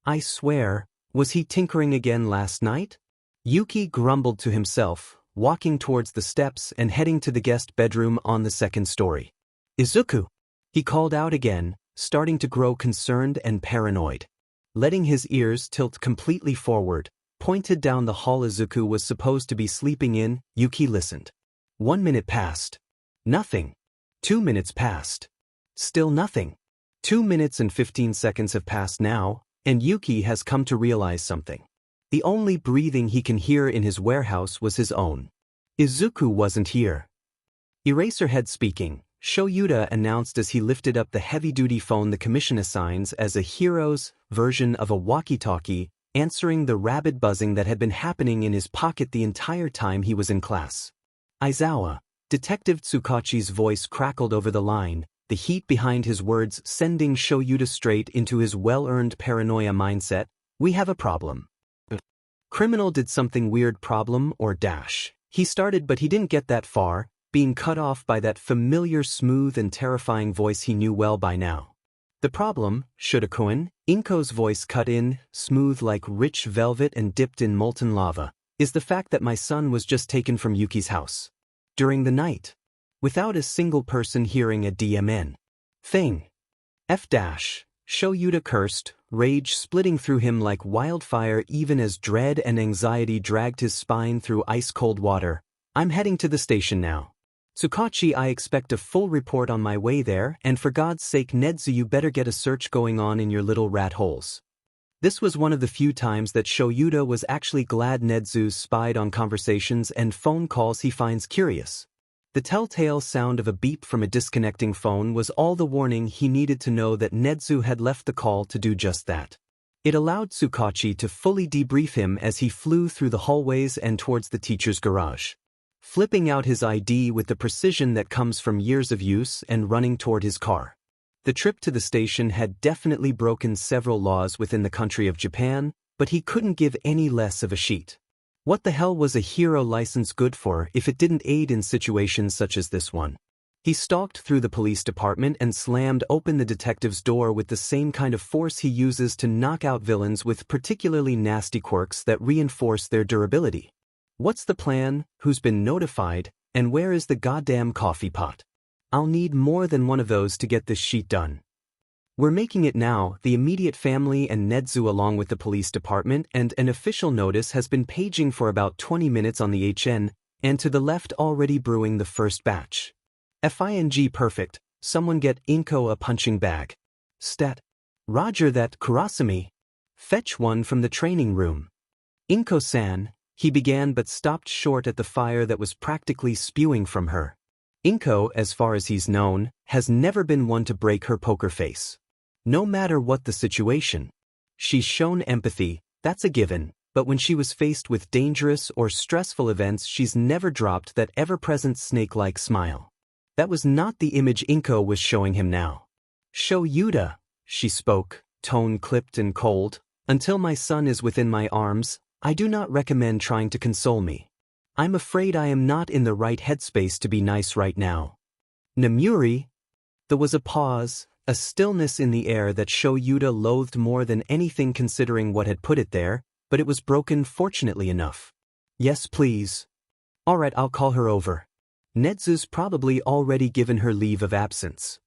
I swear, was he tinkering again last night?" Yuki grumbled to himself, walking towards the steps and heading to the guest bedroom on the 2nd story. "Izuku," he called out again, starting to grow concerned and paranoid. Letting his ears tilt completely forward, pointed down the hall Izuku was supposed to be sleeping in, Yuki listened. 1 minute passed. Nothing. 2 minutes passed. Still nothing. 2 minutes and 15 seconds have passed now, and Yuki has come to realize something. The only breathing he can hear in his warehouse was his own. Izuku wasn't here. Eraserhead speaking, Shoyuta announced as he lifted up the heavy-duty phone the commission assigns as a hero's version of a walkie-talkie, answering the rabid buzzing that had been happening in his pocket the entire time he was in class. "Aizawa," Detective Tsukachi's voice crackled over the line, the heat behind his words sending Shoyuta straight into his well-earned paranoia mindset. "We have a problem." Criminal did something weird, problem or dash. He started, but he didn't get that far, being cut off by that familiar smooth and terrifying voice he knew well by now. "The problem, Shudakuen," Inko's voice cut in, smooth like rich velvet and dipped in molten lava, "is the fact that my son was just taken from Yuki's house. During the night. Without a single person hearing a DMN thing. Shoyuta cursed, rage splitting through him like wildfire even as dread and anxiety dragged his spine through ice-cold water. "I'm heading to the station now. Tsukachi, I expect a full report on my way there, and for God's sake Nedzu, you better get a search going on in your little rat holes." This was one of the few times that Shoyuta was actually glad Nedzu spied on conversations and phone calls he finds curious. The telltale sound of a beep from a disconnecting phone was all the warning he needed to know that Nedzu had left the call to do just that. It allowed Tsukachi to fully debrief him as he flew through the hallways and towards the teacher's garage, flipping out his ID with the precision that comes from years of use and running toward his car. The trip to the station had definitely broken several laws within the country of Japan, but he couldn't give any less of a shit. What the hell was a hero license good for if it didn't aid in situations such as this one? He stalked through the police department and slammed open the detective's door with the same kind of force he uses to knock out villains with particularly nasty quirks that reinforce their durability. What's the plan? Who's been notified? And where is the goddamn coffee pot? I'll need more than one of those to get this sheet done. We're making it now. The immediate family and Nedzu along with the police department, and an official notice has been paging for about 20 minutes on the HN, and to the left already brewing the first batch. FING perfect. Someone get Inko a punching bag. Stat. Roger that, Kurasumi. Fetch one from the training room. Inko-san, he began but stopped short at the fire that was practically spewing from her. Inko, as far as he's known, has never been one to break her poker face. No matter what the situation. She's shown empathy, that's a given, but when she was faced with dangerous or stressful events she's never dropped that ever-present snake-like smile. That was not the image Inko was showing him now. Show Yuta, she spoke, tone clipped and cold. Until my son is within my arms, I do not recommend trying to console me. I'm afraid I am not in the right headspace to be nice right now. Namuri? There was a pause, a stillness in the air that Sho Yuta loathed more than anything considering what had put it there, but it was broken fortunately enough. Yes please. Alright, I'll call her over. Nedzu's probably already given her leave of absence.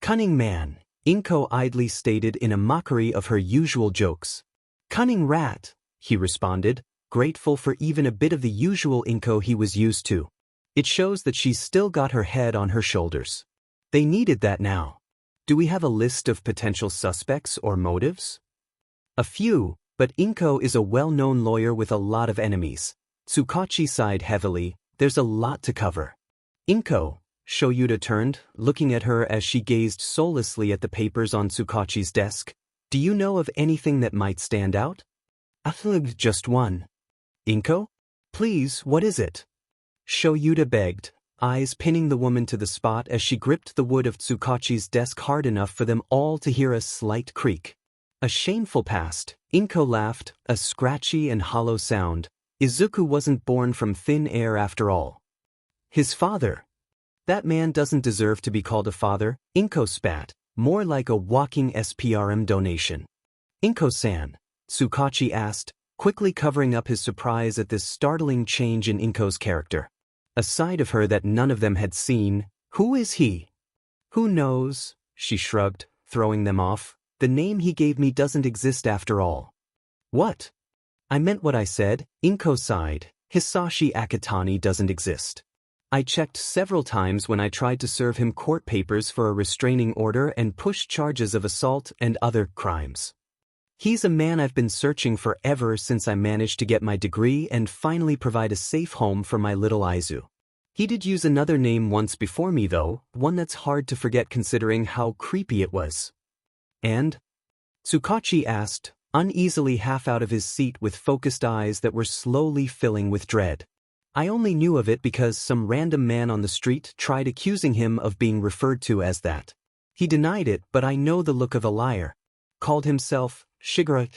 Cunning man, Inko idly stated in a mockery of her usual jokes. Cunning rat, he responded, grateful for even a bit of the usual Inko he was used to. It shows that she's still got her head on her shoulders. They needed that now. Do we have a list of potential suspects or motives? A few, but Inko is a well-known lawyer with a lot of enemies. Tsukachi sighed heavily, there's a lot to cover. Inko, Sho Yuta turned, looking at her as she gazed soullessly at the papers on Tsukachi's desk. Do you know of anything that might stand out? Just one. Inko? Please, what is it? Sho Yuta begged, eyes pinning the woman to the spot as she gripped the wood of Tsukachi's desk hard enough for them all to hear a slight creak. A shameful past, Inko laughed, a scratchy and hollow sound. Izuku wasn't born from thin air after all. His father. That man doesn't deserve to be called a father, Inko spat, more like a walking SPRM donation. Inko-san, Tsukachi asked, quickly covering up his surprise at this startling change in Inko's character. A side of her that none of them had seen. Who is he? Who knows, she shrugged, throwing them off. The name he gave me doesn't exist after all. What? I meant what I said, Inko sighed. Hisashi Akitani doesn't exist. I checked several times when I tried to serve him court papers for a restraining order and push charges of assault and other crimes. He's a man I've been searching for ever since I managed to get my degree and finally provide a safe home for my little Aizu. He did use another name once before me though, one that's hard to forget considering how creepy it was. And? Tsukachi asked, uneasily half out of his seat with focused eyes that were slowly filling with dread. I only knew of it because some random man on the street tried accusing him of being referred to as that. He denied it, but I know the look of a liar. Called himself Shigeru.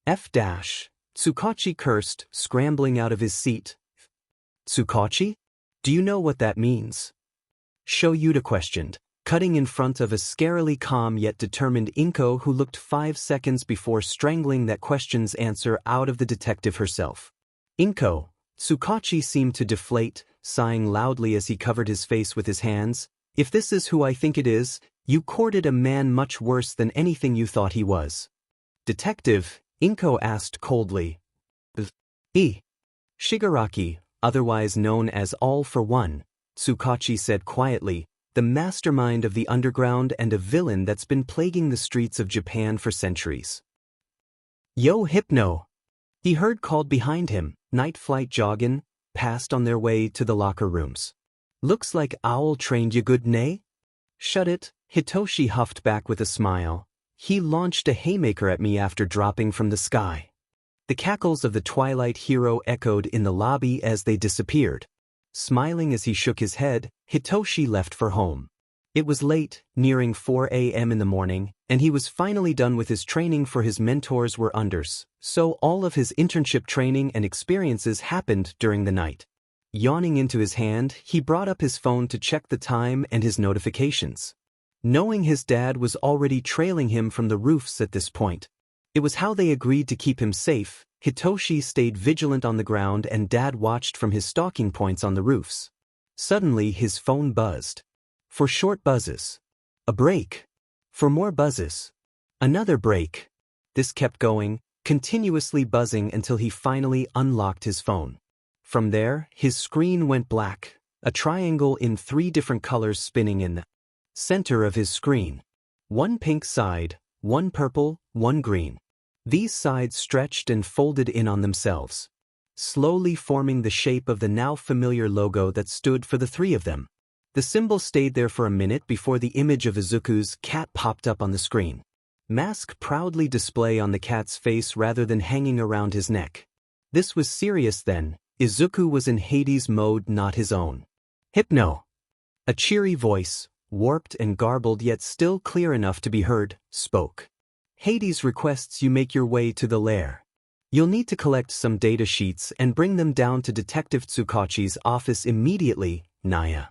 Tsukachi cursed, scrambling out of his seat. Tsukachi? Do you know what that means? Sho Yuta questioned, cutting in front of a scarily calm yet determined Inko who looked 5 seconds before strangling that question's answer out of the detective herself. Inko. Tsukachi seemed to deflate, sighing loudly as he covered his face with his hands. If this is who I think it is, you courted a man much worse than anything you thought he was. Detective, Inko asked coldly. Shigaraki, otherwise known as All for One, Tsukachi said quietly, the mastermind of the underground and a villain that's been plaguing the streets of Japan for centuries. Yo Hypno! He heard called behind him, night flight joggin', passed on their way to the locker rooms. Looks like Owl trained you good, nay? Shut it, Hitoshi huffed back with a smile. He launched a haymaker at me after dropping from the sky. The cackles of the Twilight hero echoed in the lobby as they disappeared. Smiling as he shook his head, Hitoshi left for home. It was late, nearing 4 a.m. in the morning, and he was finally done with his training for his mentors were unders, so all of his internship training and experiences happened during the night. Yawning into his hand, he brought up his phone to check the time and his notifications. Knowing his dad was already trailing him from the roofs at this point. It was how they agreed to keep him safe. Hitoshi stayed vigilant on the ground and Dad watched from his stalking points on the roofs. Suddenly his phone buzzed. For short buzzes. A break. For more buzzes. Another break. This kept going, continuously buzzing until he finally unlocked his phone. From there, his screen went black, a triangle in 3 different colors spinning in the center of his screen. One pink side, one purple, one green. These sides stretched and folded in on themselves, slowly forming the shape of the now familiar logo that stood for the 3 of them. The symbol stayed there for a minute before the image of Izuku's cat popped up on the screen. Mask proudly display on the cat's face rather than hanging around his neck. This was serious then. Izuku was in Hades mode, not his own. Hypno. A cheery voice, warped and garbled yet still clear enough to be heard, spoke. Hades requests you make your way to the lair. You'll need to collect some data sheets and bring them down to Detective Tsukachi's office immediately, Naya.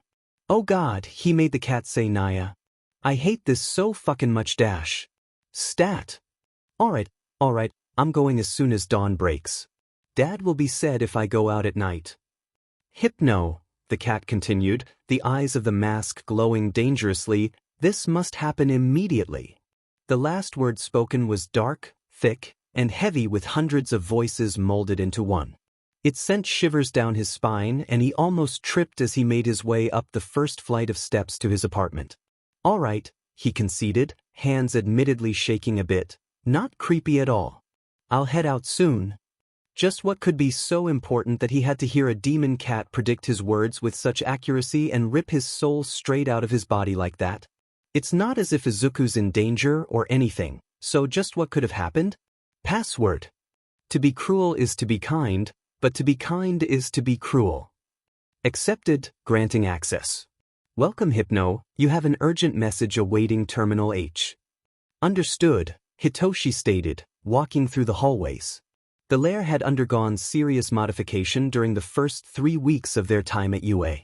Oh god, he made the cat say Naya. I hate this so fucking much dash. Stat. Alright, I'm going as soon as dawn breaks. Dad will be sad if I go out at night. Hypno, the cat continued, the eyes of the mask glowing dangerously, this must happen immediately. The last word spoken was dark, thick, and heavy with hundreds of voices molded into one. It sent shivers down his spine and he almost tripped as he made his way up the first flight of steps to his apartment. All right, he conceded, hands admittedly shaking a bit. Not creepy at all. I'll head out soon. Just what could be so important that he had to hear a demon cat predict his words with such accuracy and rip his soul straight out of his body like that? It's not as if Izuku's in danger or anything, so just what could have happened? Password. To be cruel is to be kind, but to be kind is to be cruel. Accepted, granting access. Welcome Hypno, you have an urgent message awaiting Terminal H. Understood, Hitoshi stated, walking through the hallways. The lair had undergone serious modification during the first 3 weeks of their time at UA.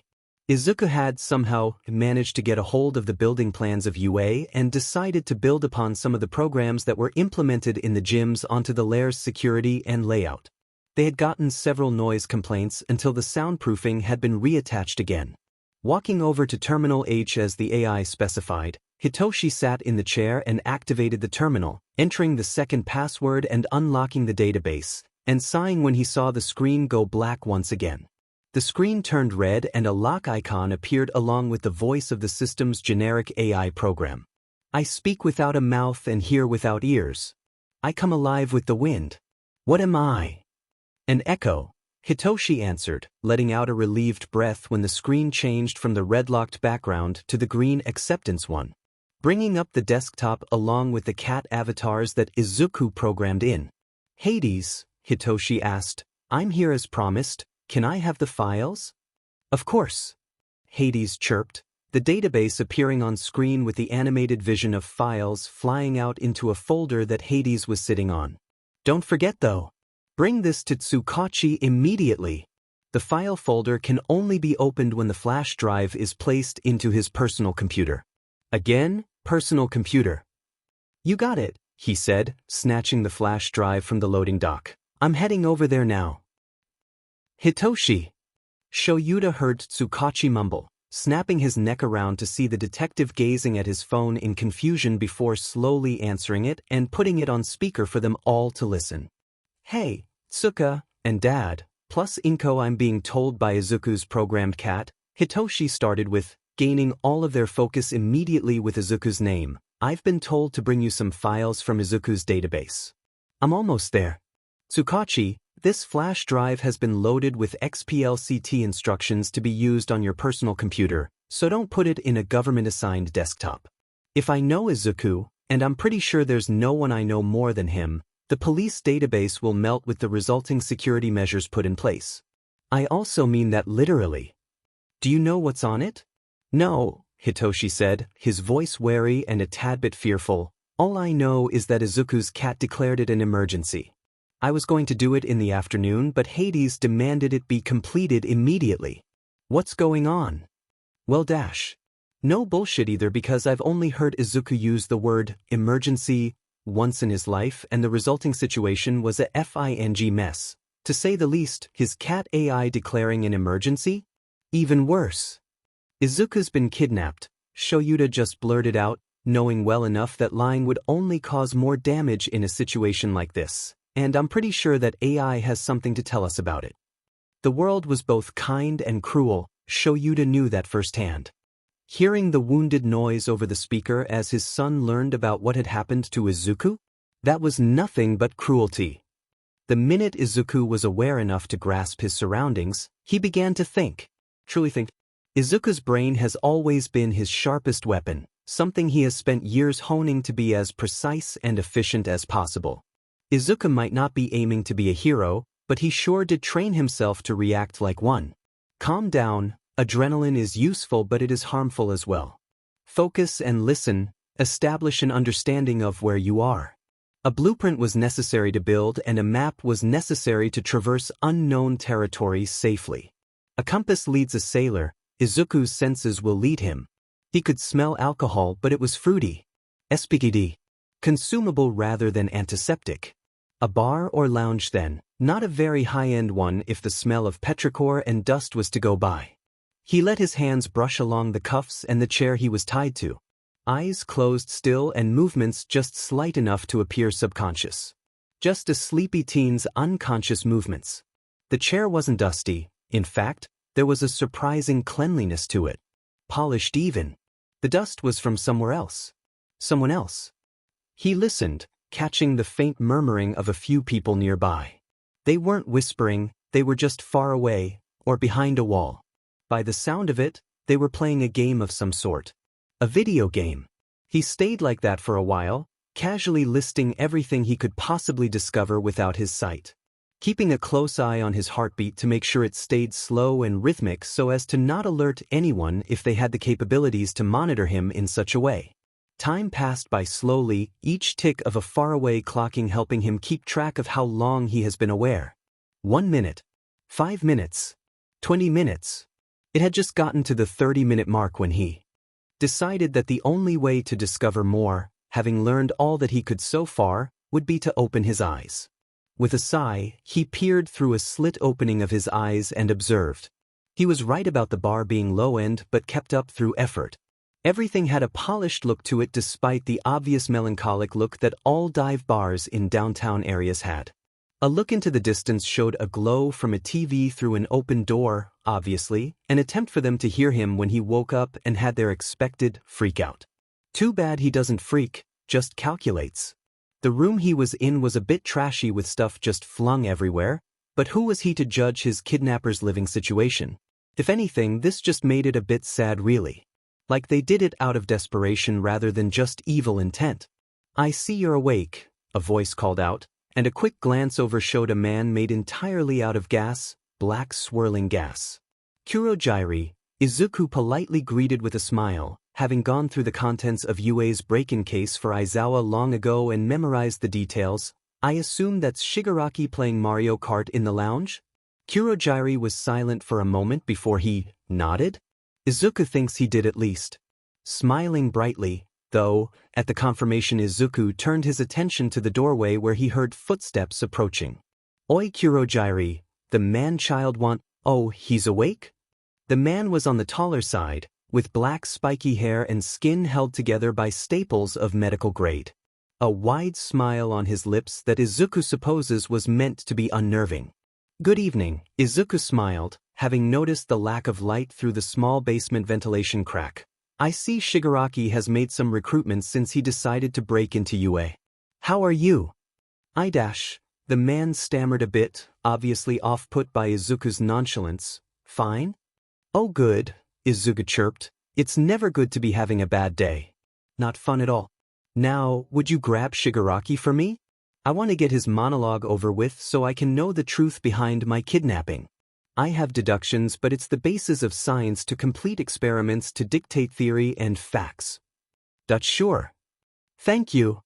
Izuku had somehow managed to get a hold of the building plans of UA and decided to build upon some of the programs that were implemented in the gyms onto the lair's security and layout. They had gotten several noise complaints until the soundproofing had been reattached again. Walking over to Terminal H as the AI specified, Hitoshi sat in the chair and activated the terminal, entering the second password and unlocking the database, and sighing when he saw the screen go black once again. The screen turned red and a lock icon appeared along with the voice of the system's generic AI program. I speak without a mouth and hear without ears. I come alive with the wind. What am I? An echo. Hitoshi answered, letting out a relieved breath when the screen changed from the red-locked background to the green acceptance one. Bringing up the desktop along with the cat avatars that Izuku programmed in. Hades, Hitoshi asked, I'm here as promised, can I have the files? Of course. Hades chirped, the database appearing on screen with the animated vision of files flying out into a folder that Hades was sitting on. Don't forget though. Bring this to Tsukachi immediately. The file folder can only be opened when the flash drive is placed into his personal computer. Again, personal computer. You got it, he said, snatching the flash drive from the loading dock. I'm heading over there now. Hitoshi. Shoyuta heard Tsukachi mumble, snapping his neck around to see the detective gazing at his phone in confusion before slowly answering it and putting it on speaker for them all to listen. Hey, Tsuka, and Dad, plus Inko, I'm being told by Izuku's programmed cat, Hitoshi started with, gaining all of their focus immediately with Izuku's name. I've been told to bring you some files from Izuku's database. I'm almost there. Tsukachi, this flash drive has been loaded with XPLCT instructions to be used on your personal computer, so don't put it in a government-assigned desktop. If I know Izuku, and I'm pretty sure there's no one I know more than him, the police database will melt with the resulting security measures put in place. I also mean that literally. Do you know what's on it? No, Hitoshi said, his voice wary and a tad bit fearful. All I know is that Izuku's cat declared it an emergency. I was going to do it in the afternoon, but Hades demanded it be completed immediately. What's going on? Well, no bullshit either, because I've only heard Izuku use the word emergency once in his life, and the resulting situation was a FING mess. To say the least, his cat AI declaring an emergency? Even worse. Izuku's been kidnapped, Shoyuta just blurted out, knowing well enough that lying would only cause more damage in a situation like this, and I'm pretty sure that AI has something to tell us about it. The world was both kind and cruel, Shoyuta knew that firsthand. Hearing the wounded noise over the speaker as his son learned about what had happened to Izuku? That was nothing but cruelty. The minute Izuku was aware enough to grasp his surroundings, he began to think. Truly think. Izuku's brain has always been his sharpest weapon, something he has spent years honing to be as precise and efficient as possible. Izuku might not be aiming to be a hero, but he sure did train himself to react like one. Calm down, adrenaline is useful but it is harmful as well. Focus and listen, establish an understanding of where you are. A blueprint was necessary to build and a map was necessary to traverse unknown territories safely. A compass leads a sailor, Izuku's senses will lead him. He could smell alcohol but it was fruity. SPKD. Consumable rather than antiseptic. A bar or lounge then, not a very high-end one if the smell of petrichor and dust was to go by. He let his hands brush along the cuffs and the chair he was tied to. Eyes closed still and movements just slight enough to appear subconscious. Just a sleepy teen's unconscious movements. The chair wasn't dusty, in fact, there was a surprising cleanliness to it. Polished even. The dust was from somewhere else. Someone else. He listened, catching the faint murmuring of a few people nearby. They weren't whispering, they were just far away, or behind a wall. By the sound of it, they were playing a game of some sort. A video game. He stayed like that for a while, casually listing everything he could possibly discover without his sight. Keeping a close eye on his heartbeat to make sure it stayed slow and rhythmic so as to not alert anyone if they had the capabilities to monitor him in such a way. Time passed by slowly, each tick of a faraway clocking helping him keep track of how long he has been aware. 1 minute. 5 minutes. 20 minutes. It had just gotten to the 30-minute mark when he decided that the only way to discover more, having learned all that he could so far, would be to open his eyes. With a sigh, he peered through a slit opening of his eyes and observed. He was right about the bar being low-end but kept up through effort. Everything had a polished look to it despite the obvious melancholic look that all dive bars in downtown areas had. A look into the distance showed a glow from a TV through an open door, obviously, an attempt for them to hear him when he woke up and had their expected freak out. Too bad he doesn't freak, just calculates. The room he was in was a bit trashy with stuff just flung everywhere, but who was he to judge his kidnapper's living situation? If anything, this just made it a bit sad really. Like they did it out of desperation rather than just evil intent. "I see you're awake," a voice called out, and a quick glance over showed a man made entirely out of gas, black swirling gas. Kurogyri, Izuku politely greeted with a smile, having gone through the contents of Yue's break-in case for Aizawa long ago and memorized the details. "I assume that's Shigaraki playing Mario Kart in the lounge?" Kurogyri was silent for a moment before he nodded. Izuku thinks he did at least. Smiling brightly, though, at the confirmation Izuku turned his attention to the doorway where he heard footsteps approaching. "Oi Kurogyri, the man-child want— oh, he's awake?" The man was on the taller side, with black spiky hair and skin held together by staples of medical grade. A wide smile on his lips that Izuku supposes was meant to be unnerving. "Good evening," Izuku smiled, having noticed the lack of light through the small basement ventilation crack. "I see Shigaraki has made some recruitments since he decided to break into UA. How are you?" The man stammered a bit, obviously off-put by Izuku's nonchalance. "Fine?" "Oh good," Izuku chirped. "It's never good to be having a bad day. Not fun at all. Now, would you grab Shigaraki for me? I want to get his monologue over with so I can know the truth behind my kidnapping. I have deductions, but it's the basis of science to complete experiments to dictate theory and facts." Sure. Thank you.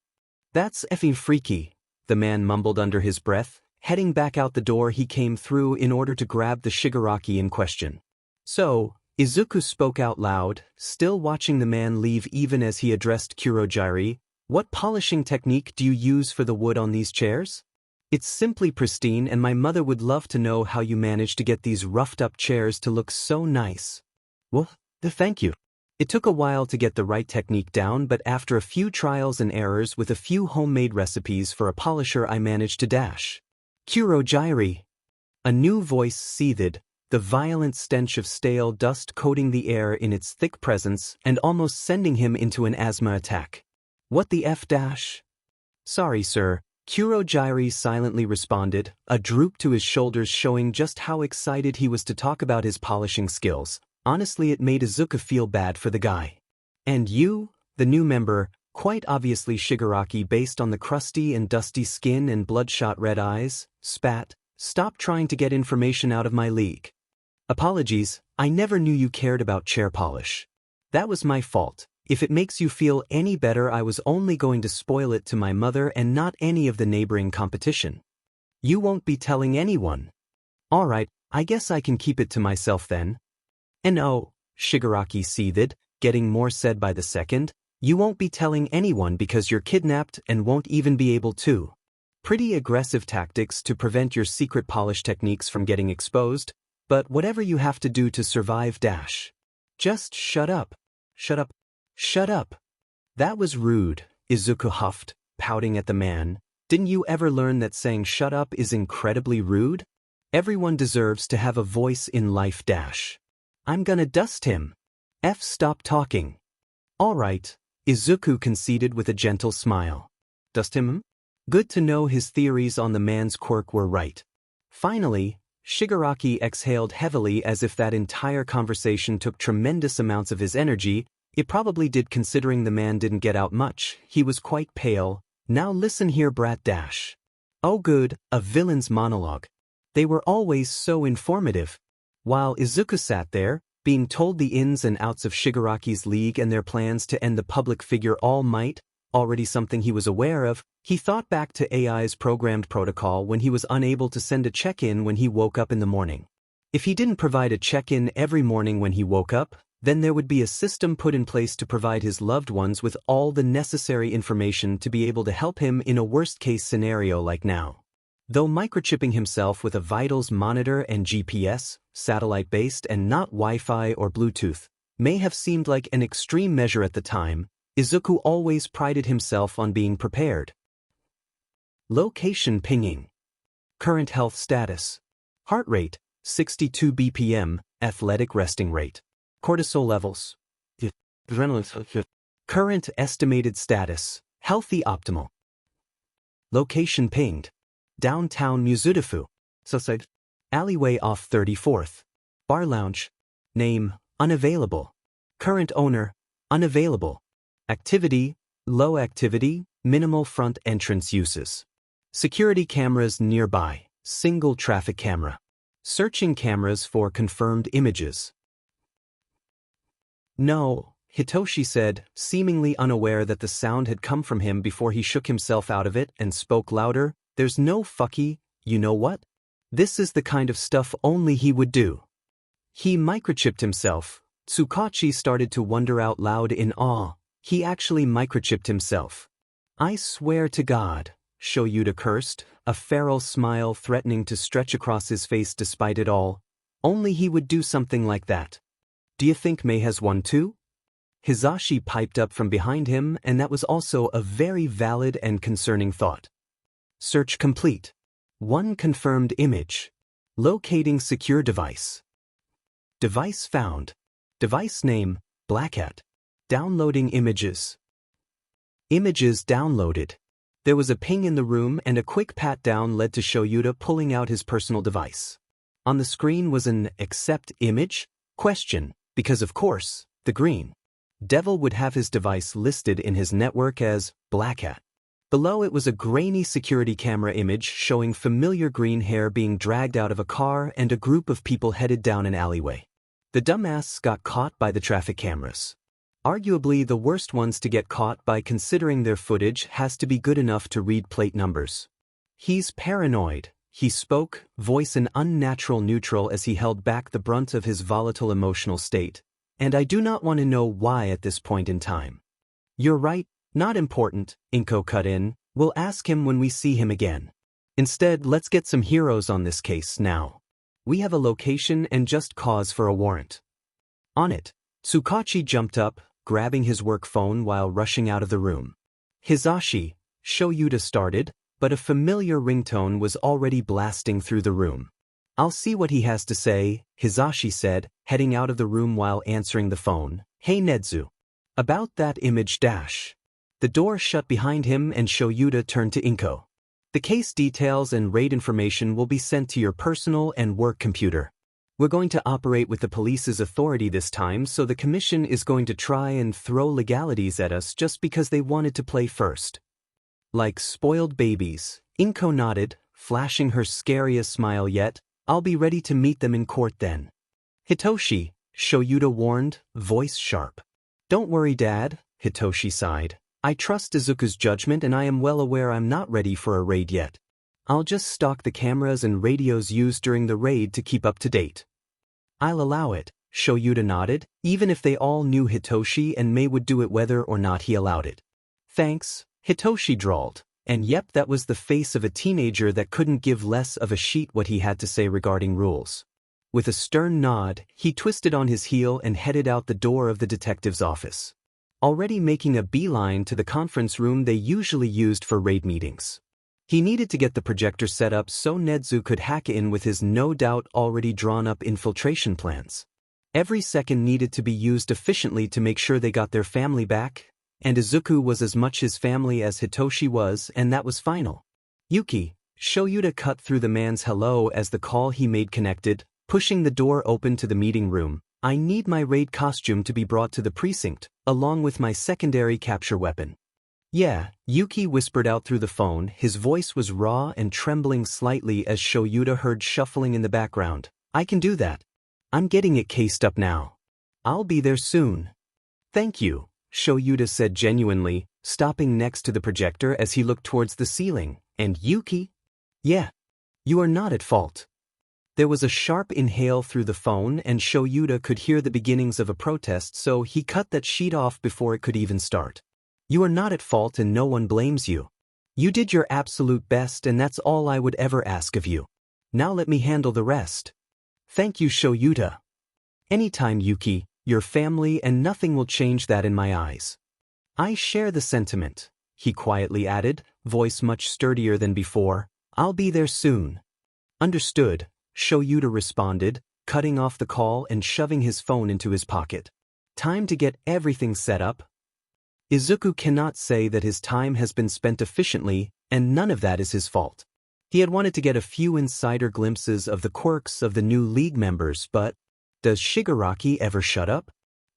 That's effing freaky," the man mumbled under his breath, heading back out the door he came through in order to grab the Shigaraki in question. "So," Izuku spoke out loud, still watching the man leave even as he addressed Kurogyri, "what polishing technique do you use for the wood on these chairs? It's simply pristine and my mother would love to know how you manage to get these roughed-up chairs to look so nice." "Well, thank you." It took a while to get the right technique down, but after a few trials and errors with a few homemade recipes for a polisher, I managed to dash. Kurogyri. A new voice seethed, the violent stench of stale dust coating the air in its thick presence and almost sending him into an asthma attack. What the F dash? Sorry, sir, Kurogyri silently responded, a droop to his shoulders showing just how excited he was to talk about his polishing skills. Honestly, it made Izuku feel bad for the guy. And you, the new member, quite obviously Shigaraki based on the crusty and dusty skin and bloodshot red eyes, spat, stop trying to get information out of my league. Apologies, I never knew you cared about chair polish. That was my fault. If it makes you feel any better, I was only going to spoil it to my mother and not any of the neighboring competition. You won't be telling anyone. Alright, I guess I can keep it to myself then. And oh, Shigaraki seethed, getting more said by the second, you won't be telling anyone because you're kidnapped and won't even be able to. Pretty aggressive tactics to prevent your secret polish techniques from getting exposed, but whatever you have to do to survive dash. Just shut up. Shut up. Shut up. That was rude, Izuku huffed, pouting at the man. Didn't you ever learn that saying shut up is incredibly rude? Everyone deserves to have a voice in life dash. I'm gonna dust him. Stop talking. Alright, Izuku conceded with a gentle smile. Dust him? Good to know his theories on the man's quirk were right. Finally, Shigaraki exhaled heavily as if that entire conversation took tremendous amounts of his energy. It probably did considering the man didn't get out much. He was quite pale. Now listen here, brat dash. Oh good, a villain's monologue. They were always so informative. While Izuku sat there, being told the ins and outs of Shigaraki's league and their plans to end the public figure All Might, already something he was aware of, he thought back to AI's programmed protocol when he was unable to send a check-in when he woke up in the morning. If he didn't provide a check-in every morning when he woke up, then there would be a system put in place to provide his loved ones with all the necessary information to be able to help him in a worst-case scenario like now. Though microchipping himself with a vitals monitor and GPS, satellite-based and not Wi-Fi or Bluetooth, may have seemed like an extreme measure at the time, Izuku always prided himself on being prepared. Location pinging. Current health status. Heart rate, 62 BPM, athletic resting rate. Cortisol levels. Current estimated status, healthy optimal. Location pinged. Downtown Mizudafu. Alleyway off 34th. Bar lounge. Name, unavailable. Current owner, unavailable. Activity, low activity, minimal front entrance uses. Security cameras nearby, single traffic camera. Searching cameras for confirmed images. No, Hitoshi said, seemingly unaware that the sound had come from him before he shook himself out of it and spoke louder. There's no fucky, you know what? This is the kind of stuff only he would do. He microchipped himself. Tsukachi started to wonder out loud in awe. He actually microchipped himself. I swear to God, Shoyuta cursed, a feral smile threatening to stretch across his face despite it all. Only he would do something like that. Do you think Mei has one too? Hizashi piped up from behind him, and that was also a very valid and concerning thought. Search complete. One confirmed image. Locating secure device. Device found. Device name, Blackhat. Downloading images. Images downloaded. There was a ping in the room and a quick pat-down led to Shoyuta pulling out his personal device. On the screen was an accept image? Question, because of course, the green devil would have his device listed in his network as Blackhat. Below it was a grainy security camera image showing familiar green hair being dragged out of a car and a group of people headed down an alleyway. The dumbass got caught by the traffic cameras. Arguably the worst ones to get caught by considering their footage has to be good enough to read plate numbers. He's paranoid, he spoke, voice an unnatural neutral as he held back the brunt of his volatile emotional state. And I do not want to know why at this point in time. You're right. Not important, Inko cut in. We'll ask him when we see him again. Instead, let's get some heroes on this case now. We have a location and just cause for a warrant. On it, Tsukachi jumped up, grabbing his work phone while rushing out of the room. Hisashi, Shoyuta started, but a familiar ringtone was already blasting through the room. I'll see what he has to say, Hisashi said, heading out of the room while answering the phone. Hey Nedzu. About that image dash. The door shut behind him and Shoyuta turned to Inko. The case details and raid information will be sent to your personal and work computer. We're going to operate with the police's authority this time, so the commission is going to try and throw legalities at us just because they wanted to play first. Like spoiled babies, Inko nodded, flashing her scariest smile yet. I'll be ready to meet them in court then. Hitoshi, Shoyuta warned, voice sharp. Don't worry, Dad, Hitoshi sighed. I trust Izuku's judgment and I am well aware I'm not ready for a raid yet. I'll just stock the cameras and radios used during the raid to keep up to date. I'll allow it, Shoyuta nodded, even if they all knew Hitoshi and Mei would do it whether or not he allowed it. Thanks, Hitoshi drawled, and yep, that was the face of a teenager that couldn't give less of a shit what he had to say regarding rules. With a stern nod, he twisted on his heel and headed out the door of the detective's office. Already making a beeline to the conference room they usually used for raid meetings. He needed to get the projector set up so Nedzu could hack in with his no doubt already drawn up infiltration plans. Every second needed to be used efficiently to make sure they got their family back, and Izuku was as much his family as Hitoshi was, and that was final. Yuki, Shoyuta cut through the man's hello as the call he made connected, pushing the door open to the meeting room. I need my raid costume to be brought to the precinct, along with my secondary capture weapon. Yeah, Yuki whispered out through the phone. His voice was raw and trembling slightly as Shoyuta heard shuffling in the background. I can do that. I'm getting it cased up now. I'll be there soon. Thank you, Shoyuta said genuinely, stopping next to the projector as he looked towards the ceiling. And Yuki? Yeah. You are not at fault. There was a sharp inhale through the phone and Shoyuta could hear the beginnings of a protest, so he cut that sheet off before it could even start. You are not at fault and no one blames you. You did your absolute best and that's all I would ever ask of you. Now let me handle the rest. Thank you, Shoyuta. Anytime, Yuki, your family, and nothing will change that in my eyes. I share the sentiment, he quietly added, voice much sturdier than before. I'll be there soon. Understood, Shoyuta responded, cutting off the call and shoving his phone into his pocket. Time to get everything set up. Izuku cannot say that his time has been spent efficiently, and none of that is his fault. He had wanted to get a few insider glimpses of the quirks of the new league members, but does Shigaraki ever shut up?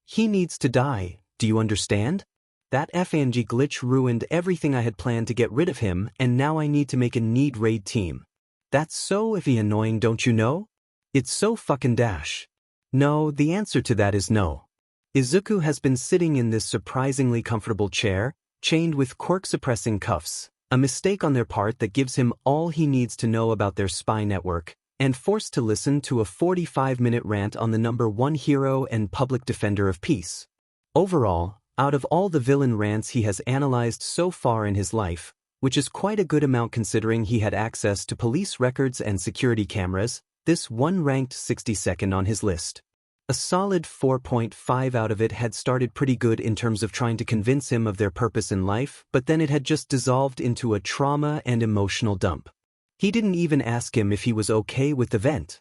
He needs to die, do you understand? That FNG glitch ruined everything I had planned to get rid of him, and now I need to make a need raid team. That's so iffy annoying, don't you know? It's so fucking dash. No, the answer to that is no. Izuku has been sitting in this surprisingly comfortable chair, chained with quirk-suppressing cuffs, a mistake on their part that gives him all he needs to know about their spy network, and forced to listen to a 45-minute rant on the #1 hero and public defender of peace. Overall, out of all the villain rants he has analyzed so far in his life, which is quite a good amount considering he had access to police records and security cameras, this one ranked 62nd on his list. A solid 4.5 out of it had started pretty good in terms of trying to convince him of their purpose in life, but then it had just dissolved into a trauma and emotional dump. He didn't even ask him if he was okay with the vent.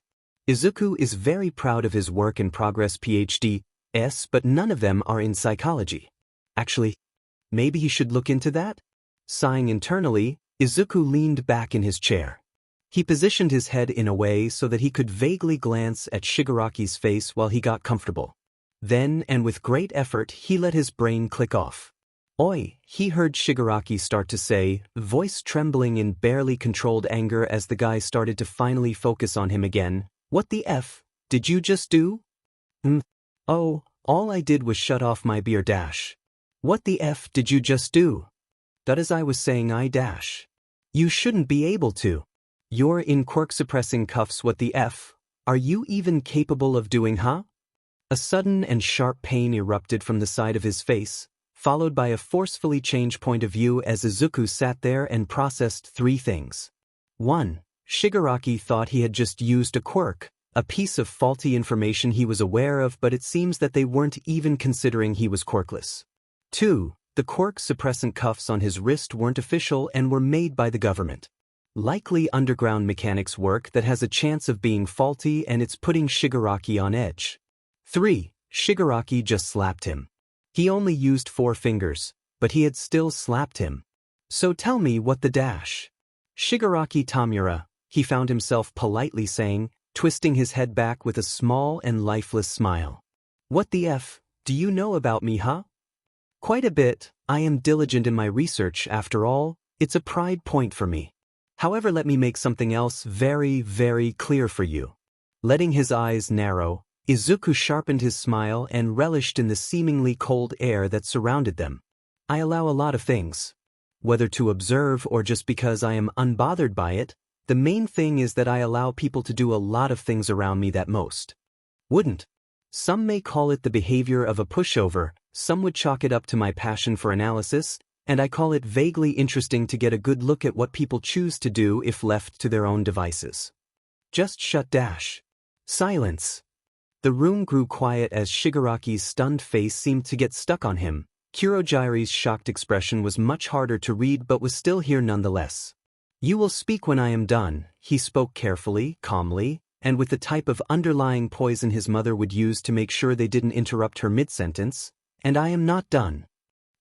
Izuku is very proud of his work in progress PhD-s, but none of them are in psychology. Actually, maybe he should look into that? Sighing internally, Izuku leaned back in his chair. He positioned his head in a way so that he could vaguely glance at Shigaraki's face while he got comfortable. Then, and with great effort, he let his brain click off. Oi, he heard Shigaraki start to say, voice trembling in barely controlled anger as the guy started to finally focus on him again. What the F did you just do? Oh, all I did was shut off my beer dash. What the F did you just do? That as I was saying I dash. You shouldn't be able to. You're in quirk-suppressing cuffs, what the F are you even capable of doing, huh? A sudden and sharp pain erupted from the side of his face, followed by a forcefully changed point of view as Izuku sat there and processed three things. 1. Shigaraki thought he had just used a quirk, A piece of faulty information he was aware of, but it seems that they weren't even considering he was quirkless. 2. The quirk suppressant cuffs on his wrist weren't official and were made by the government. Likely underground mechanics work that has a chance of being faulty, and it's putting Shigaraki on edge. 3. Shigaraki just slapped him. He only used 4 fingers, but he had still slapped him. So tell me what the dash. Shigaraki Tamura, he found himself politely saying, twisting his head back with a small and lifeless smile. What the F do you know about me, huh? Quite a bit. I am diligent in my research, after all. It's a pride point for me. However, let me make something else very, very clear for you. Letting his eyes narrow, Izuku sharpened his smile and relished in the seemingly cold air that surrounded them. I allow a lot of things. Whether to observe or just because I am unbothered by it, the main thing is that I allow people to do a lot of things around me that most wouldn't. Some may call it the behavior of a pushover, some would chalk it up to my passion for analysis, and I call it vaguely interesting to get a good look at what people choose to do if left to their own devices. Just shut dash. Silence. The room grew quiet as Shigaraki's stunned face seemed to get stuck on him. Kurojire's shocked expression was much harder to read but was still here nonetheless. You will speak when I am done, he spoke carefully, calmly, and with the type of underlying poison his mother would use to make sure they didn't interrupt her mid-sentence, and I am not done.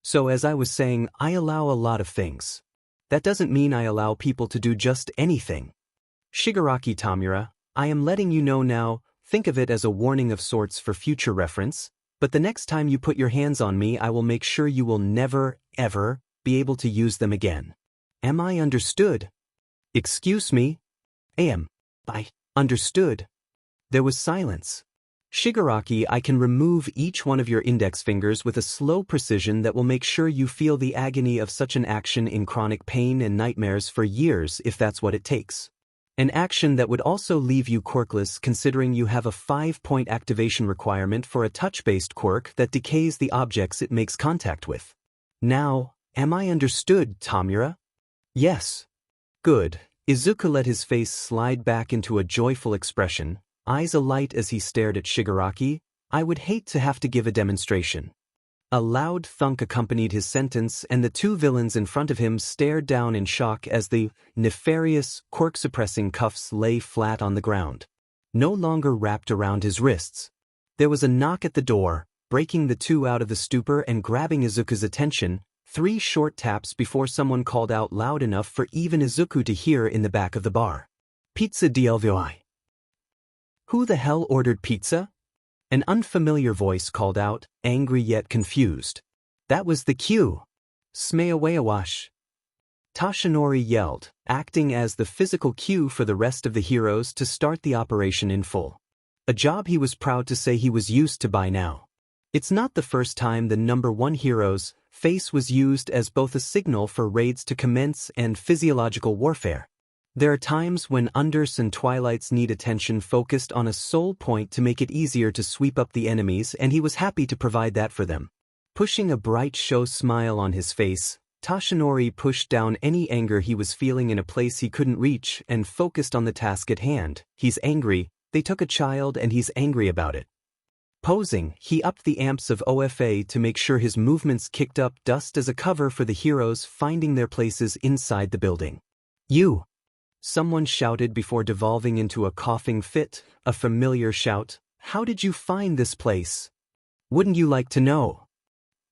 So as I was saying, I allow a lot of things. That doesn't mean I allow people to do just anything. Shigaraki Tamura, I am letting you know now, think of it as a warning of sorts for future reference, but the next time you put your hands on me I will make sure you will never, ever, be able to use them again. Am I understood? Excuse me? I understood. There was silence. Shigaraki, I can remove each one of your index fingers with a slow precision that will make sure you feel the agony of such an action in chronic pain and nightmares for years if that's what it takes. An action that would also leave you quirkless considering you have a 5-point activation requirement for a touch-based quirk that decays the objects it makes contact with. Now, am I understood, Tamura? Yes. Good. Izuku let his face slide back into a joyful expression, eyes alight as he stared at Shigaraki. I would hate to have to give a demonstration. A loud thunk accompanied his sentence, and the 2 villains in front of him stared down in shock as the nefarious, quirk-suppressing cuffs lay flat on the ground, no longer wrapped around his wrists. There was a knock at the door, breaking the 2 out of the stupor and grabbing Izuku's attention. 3 short taps before someone called out loud enough for even Izuku to hear in the back of the bar. Pizza DLVI. Who the hell ordered pizza? An unfamiliar voice called out, angry yet confused. That was the cue. Smayawayawash. Tashinori yelled, acting as the physical cue for the rest of the heroes to start the operation in full. A job he was proud to say he was used to by now. It's not the first time the number 1 hero's face was used as both a signal for raids to commence and physiological warfare. There are times when Unders and Twilights need attention focused on a sole point to make it easier to sweep up the enemies, and he was happy to provide that for them. Pushing a bright show smile on his face, Tashinori pushed down any anger he was feeling in a place he couldn't reach and focused on the task at hand. He's angry, they took a child and he's angry about it. Posing, he upped the amps of OFA to make sure his movements kicked up dust as a cover for the heroes finding their places inside the building. You! Someone shouted before devolving into a coughing fit, a familiar shout. How did you find this place? Wouldn't you like to know?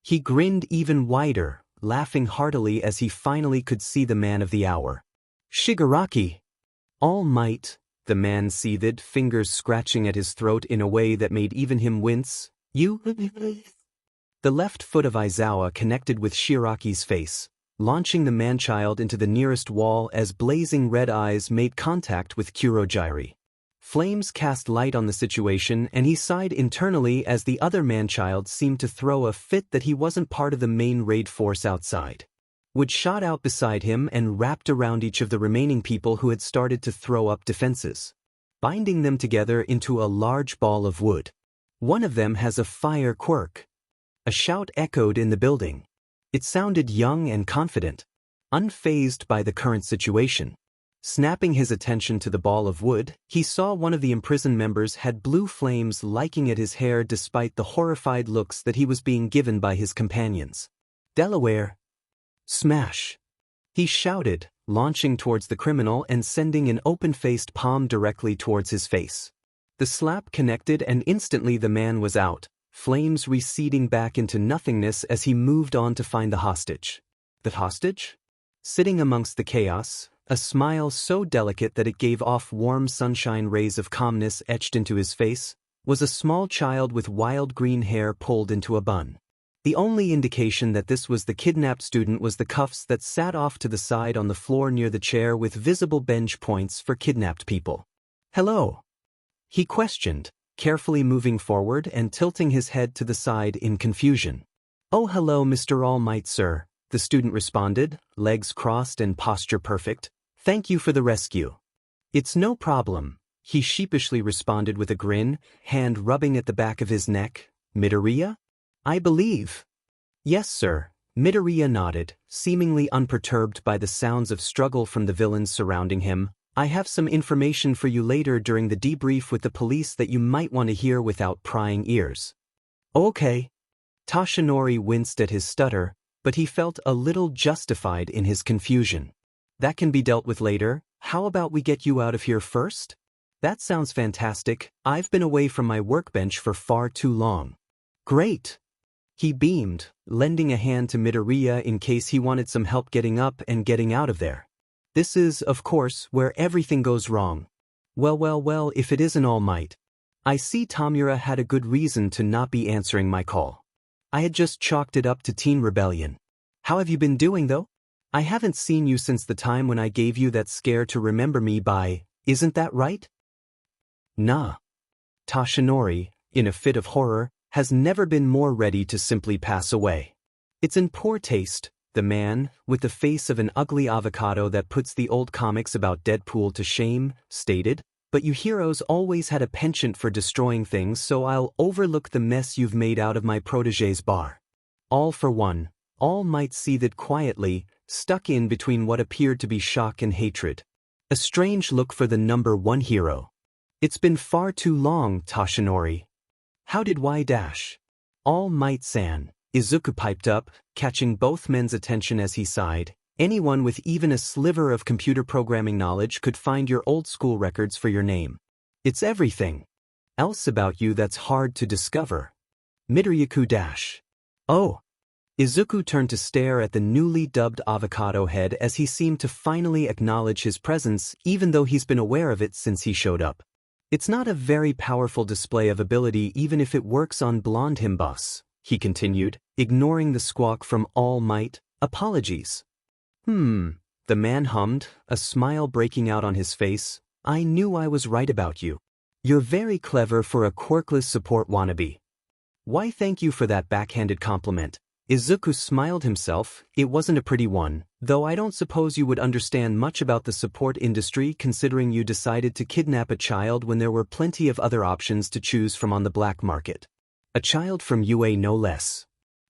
He grinned even wider, laughing heartily as he finally could see the man of the hour. Shigaraki! All might. The man seethed, fingers scratching at his throat in a way that made even him wince. You? The left foot of Aizawa connected with Shiraki's face, launching the man-child into the nearest wall as blazing red eyes made contact with Kurojire. Flames cast light on the situation, and he sighed internally as the other man-child seemed to throw a fit that he wasn't part of the main raid force outside. Wood shot out beside him and wrapped around each of the remaining people who had started to throw up defenses, binding them together into a large ball of wood. One of them has a fire quirk. A shout echoed in the building. It sounded young and confident, unfazed by the current situation. Snapping his attention to the ball of wood, he saw one of the imprisoned members had blue flames liking at his hair despite the horrified looks that he was being given by his companions. Delaware! Smash! He shouted, launching towards the criminal and sending an open-faced palm directly towards his face. The slap connected and instantly the man was out, flames receding back into nothingness as he moved on to find the hostage. The hostage? Sitting amongst the chaos, a smile so delicate that it gave off warm sunshine rays of calmness etched into his face, was a small child with wild green hair pulled into a bun. The only indication that this was the kidnapped student was the cuffs that sat off to the side on the floor near the chair with visible bench points for kidnapped people. "Hello?" he questioned, carefully moving forward and tilting his head to the side in confusion. "Oh, hello, Mr. All Might, sir," the student responded, legs crossed and posture perfect. "Thank you for the rescue." "It's no problem," he sheepishly responded with a grin, hand rubbing at the back of his neck. "Midoriya? I believe." "Yes, sir." Midoriya nodded, seemingly unperturbed by the sounds of struggle from the villains surrounding him. "I have some information for you later during the debrief with the police that you might want to hear without prying ears." "Okay." Toshinori winced at his stutter, but he felt a little justified in his confusion. "That can be dealt with later. How about we get you out of here first?" "That sounds fantastic. I've been away from my workbench for far too long." "Great." He beamed, lending a hand to Midoriya in case he wanted some help getting up and getting out of there. "This is, of course, where everything goes wrong." Well, if it isn't All Might. I see Tamura had a good reason to not be answering my call. I had just chalked it up to teen rebellion. "How have you been doing, though? I haven't seen you since the time when I gave you that scare to remember me by, isn't that right?" "Nah." Toshinori, in a fit of horror, has never been more ready to simply pass away. "It's in poor taste," the man, with the face of an ugly avocado that puts the old comics about Deadpool to shame, stated, "But you heroes always had a penchant for destroying things, so I'll overlook the mess you've made out of my protege's bar." All for one, All Might seethed quietly, stuck in between what appeared to be shock and hatred. A strange look for the number one hero. "It's been far too long, Toshinori." "How did Y-? All Might-san," Izuku piped up, catching both men's attention as he sighed. "Anyone with even a sliver of computer programming knowledge could find your old school records for your name. It's everything else about you that's hard to discover." Midoriya. "Oh." Izuku turned to stare at the newly dubbed avocado head as he seemed to finally acknowledge his presence even though he's been aware of it since he showed up. "It's not a very powerful display of ability even if it works on blonde him boss," he continued, ignoring the squawk from All Might. "Apologies." The man hummed, a smile breaking out on his face. "I knew I was right about you. You're very clever for a quirkless support wannabe." "Why, thank you for that backhanded compliment." Izuku smiled himself. "It wasn't a pretty one, though I don't suppose you would understand much about the support industry considering you decided to kidnap a child when there were plenty of other options to choose from on the black market. A child from UA no less."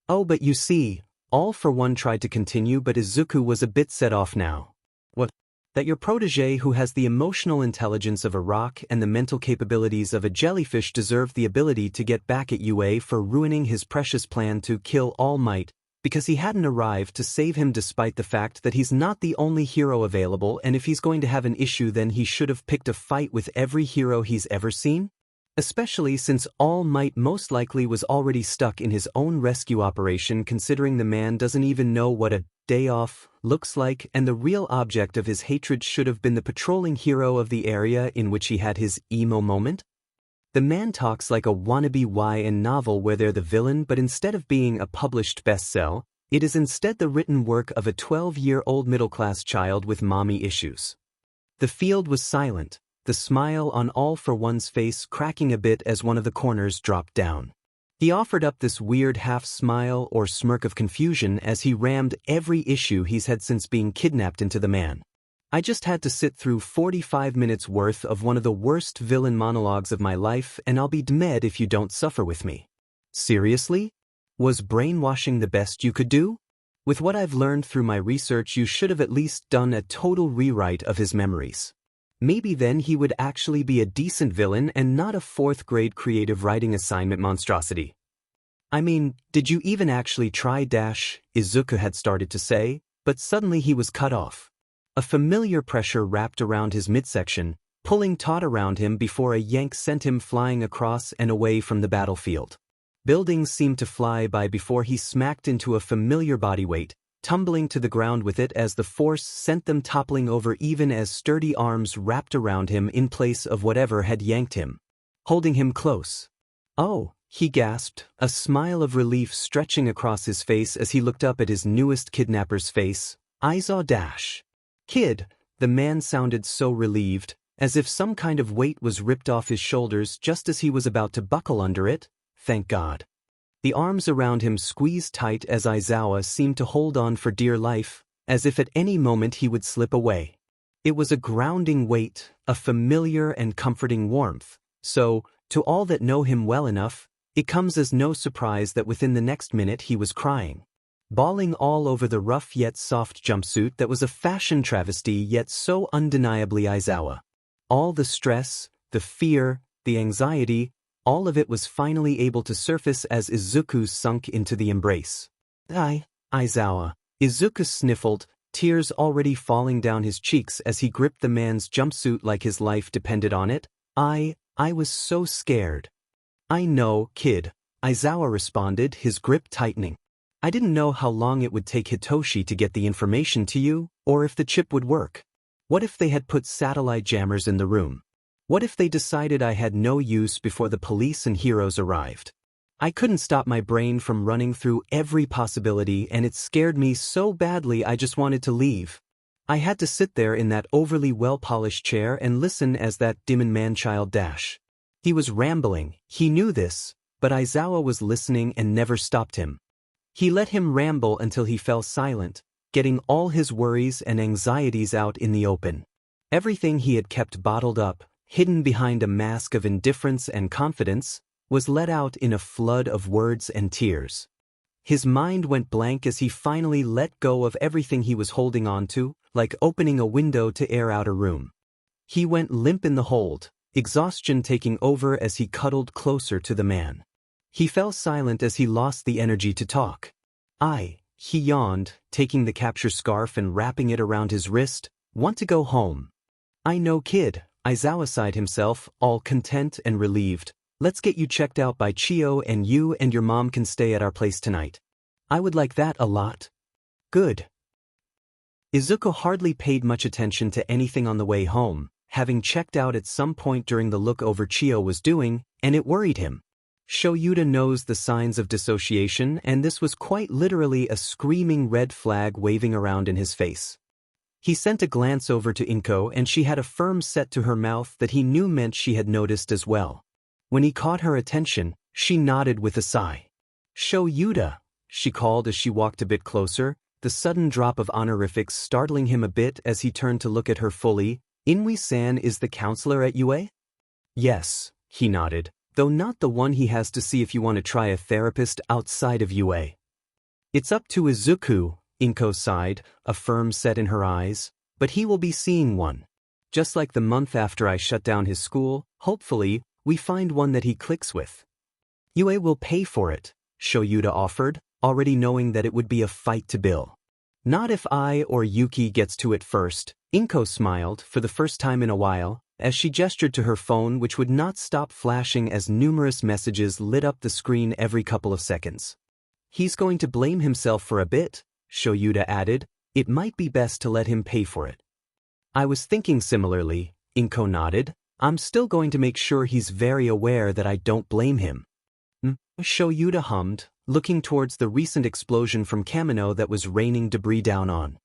"Oh, but you see," All for One tried to continue, but Izuku was a bit set off now. "What? That your protege who has the emotional intelligence of a rock and the mental capabilities of a jellyfish deserved the ability to get back at UA for ruining his precious plan to kill All Might because he hadn't arrived to save him despite the fact that he's not the only hero available, and if he's going to have an issue then he should have picked a fight with every hero he's ever seen? Especially since All Might most likely was already stuck in his own rescue operation considering the man doesn't even know what a day off looks like, and the real object of his hatred should have been the patrolling hero of the area in which he had his emo moment? The man talks like a wannabe YN novel where they're the villain, but instead of being a published bestseller, it is instead the written work of a 12-year-old middle-class child with mommy issues. The field was silent, the smile on All for One's face cracking a bit as one of the corners dropped down. He offered up this weird half-smile or smirk of confusion as he rammed every issue he's had since being kidnapped into the man. "I just had to sit through 45 minutes worth of one of the worst villain monologues of my life, and I'll be dead if you don't suffer with me." "Seriously? Was brainwashing the best you could do?" With what I've learned through my research, you should have at least done a total rewrite of his memories. Maybe then he would actually be a decent villain and not a fourth-grade creative writing assignment monstrosity. I mean, did you even actually try? Izuku had started to say, but suddenly he was cut off. A familiar pressure wrapped around his midsection, pulling taut around him before a yank sent him flying across and away from the battlefield. Buildings seemed to fly by before he smacked into a familiar body weight, tumbling to the ground with it as the force sent them toppling over even as sturdy arms wrapped around him in place of whatever had yanked him, holding him close. Oh, he gasped, a smile of relief stretching across his face as he looked up at his newest kidnapper's face. Izuku. Kid, the man sounded so relieved, as if some kind of weight was ripped off his shoulders just as he was about to buckle under it. Thank God. The arms around him squeezed tight as Izuku seemed to hold on for dear life, as if at any moment he would slip away. It was a grounding weight, a familiar and comforting warmth, so, to all that know him well enough, it comes as no surprise that within the next minute he was crying. Bawling all over the rough yet soft jumpsuit that was a fashion travesty yet so undeniably Izuku. All the stress, the fear, the anxiety, all of it was finally able to surface as Izuku sunk into the embrace. Izuku. Izuku sniffled, tears already falling down his cheeks as he gripped the man's jumpsuit like his life depended on it. I was so scared. I know, kid, Izuku responded, his grip tightening. I didn't know how long it would take Hitoshi to get the information to you, or if the chip would work. What if they had put satellite jammers in the room? What if they decided I had no use before the police and heroes arrived? I couldn't stop my brain from running through every possibility, and it scared me so badly I just wanted to leave. I had to sit there in that overly well-polished chair and listen as that demon man-child dash. He was rambling, he knew this, but Izuku was listening and never stopped him. He let him ramble until he fell silent, getting all his worries and anxieties out in the open. Everything he had kept bottled up, hidden behind a mask of indifference and confidence, was let out in a flood of words and tears. His mind went blank as he finally let go of everything he was holding on to, like opening a window to air out a room. He went limp in the hold, exhaustion taking over as he cuddled closer to the man. He fell silent as he lost the energy to talk. He yawned, taking the capture scarf and wrapping it around his wrist. Want to go home? I know, kid. Izuku sighed himself, all content and relieved. Let's get you checked out by Chio and you and your mom can stay at our place tonight. I would like that a lot. Good. Izuku hardly paid much attention to anything on the way home, having checked out at some point during the look over Chio was doing, and it worried him. Shoyuda knows the signs of dissociation, and this was quite literally a screaming red flag waving around in his face. He sent a glance over to Inko and she had a firm set to her mouth that he knew meant she had noticed as well. When he caught her attention, she nodded with a sigh. Shoyuda, she called as she walked a bit closer, the sudden drop of honorifics startling him a bit as he turned to look at her fully. Inui-san is the counselor at UA? Yes, he nodded, though not the one he has to see if you want to try a therapist outside of UA. It's up to Izuku, Inko sighed, a firm set in her eyes, but he will be seeing one. Just like the month after I shut down his school, hopefully, we find one that he clicks with. UA will pay for it, Shoyuda offered, already knowing that it would be a fight to bill. Not if I or Yuki gets to it first, Inko smiled for the first time in a while, as she gestured to her phone which would not stop flashing as numerous messages lit up the screen every couple of seconds. He's going to blame himself for a bit, Shoyuda added. It might be best to let him pay for it. I was thinking similarly, Inko nodded. I'm still going to make sure he's very aware that I don't blame him. Shoyuda hummed, looking towards the recent explosion from Kamino that was raining debris down on.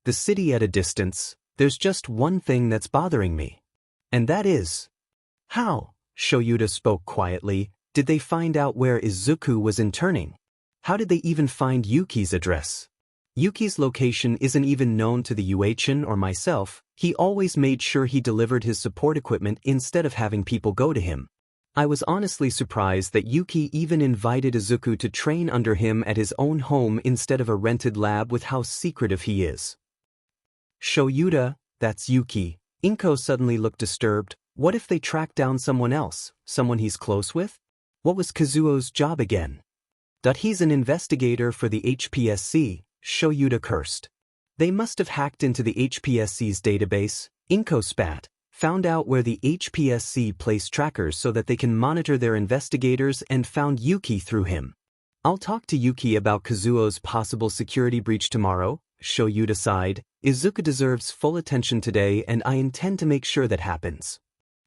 The city at a distance, there's just one thing that's bothering me. And that is... How? Shoyuda spoke quietly. Did they find out where Izuku was interning? How did they even find Yuki's address? Yuki's location isn't even known to the Yuachin or myself. He always made sure he delivered his support equipment instead of having people go to him. I was honestly surprised that Yuki even invited Izuku to train under him at his own home instead of a rented lab with how secretive he is. Shoyuta, that's Yuki. Inko suddenly looked disturbed. What if they track down someone else, someone he's close with? What was Kazuo's job again? He's an investigator for the HPSC, Shoyuta cursed. They must have hacked into the HPSC's database, Inko spat, found out where the HPSC placed trackers so that they can monitor their investigators and found Yuki through him. I'll talk to Yuki about Kazuo's possible security breach tomorrow, Shoyuta sighed. Izuku deserves full attention today and I intend to make sure that happens.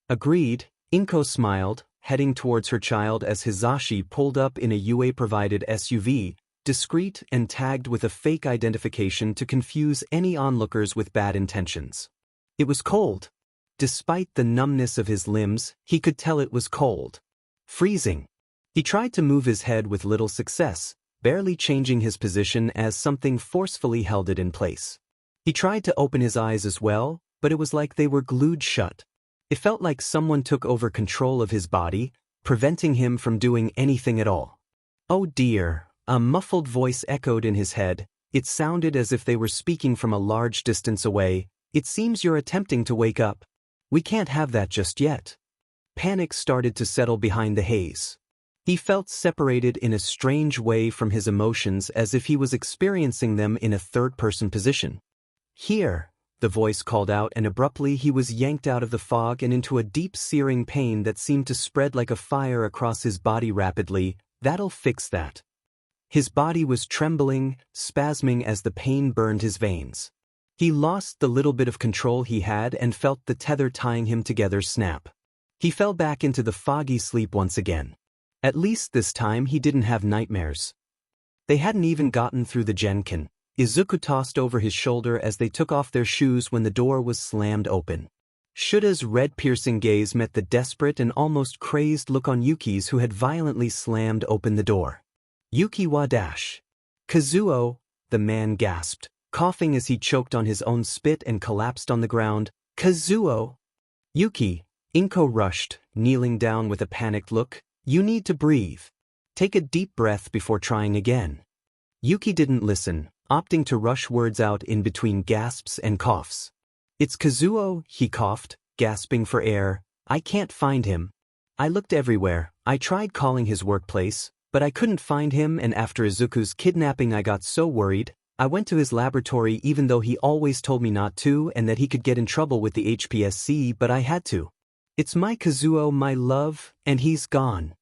Agreed, Inko smiled, heading towards her child as Hizashi pulled up in a UA-provided SUV, discreet and tagged with a fake identification to confuse any onlookers with bad intentions. It was cold. Despite the numbness of his limbs, he could tell it was cold. Freezing. He tried to move his head with little success, barely changing his position as something forcefully held it in place. He tried to open his eyes as well, but it was like they were glued shut. It felt like someone took over control of his body, preventing him from doing anything at all. Oh dear, a muffled voice echoed in his head. It sounded as if they were speaking from a large distance away. It seems you're attempting to wake up. We can't have that just yet. Panic started to settle behind the haze. He felt separated in a strange way from his emotions as if he was experiencing them in a third-person position. Here, the voice called out, and abruptly he was yanked out of the fog and into a deep searing pain that seemed to spread like a fire across his body rapidly. That'll fix that. His body was trembling, spasming as the pain burned his veins. He lost the little bit of control he had and felt the tether tying him together snap. He fell back into the foggy sleep once again. At least this time he didn't have nightmares. They hadn't even gotten through the Genkin. Izuku tossed over his shoulder as they took off their shoes when the door was slammed open. Shuta's red-piercing gaze met the desperate and almost crazed look on Yuki's, who had violently slammed open the door. Yuki wa dash. Kazuo, the man gasped, coughing as he choked on his own spit and collapsed on the ground. Kazuo! Yuki, Inko rushed, kneeling down with a panicked look. You need to breathe. Take a deep breath before trying again. Yuki didn't listen, opting to rush words out in between gasps and coughs. It's Kazuo, he coughed, gasping for air. I can't find him. I looked everywhere. I tried calling his workplace, but I couldn't find him, and after Izuku's kidnapping I got so worried. I went to his laboratory even though he always told me not to and that he could get in trouble with the HPSC, but I had to. It's my Kazuo, my love, and he's gone.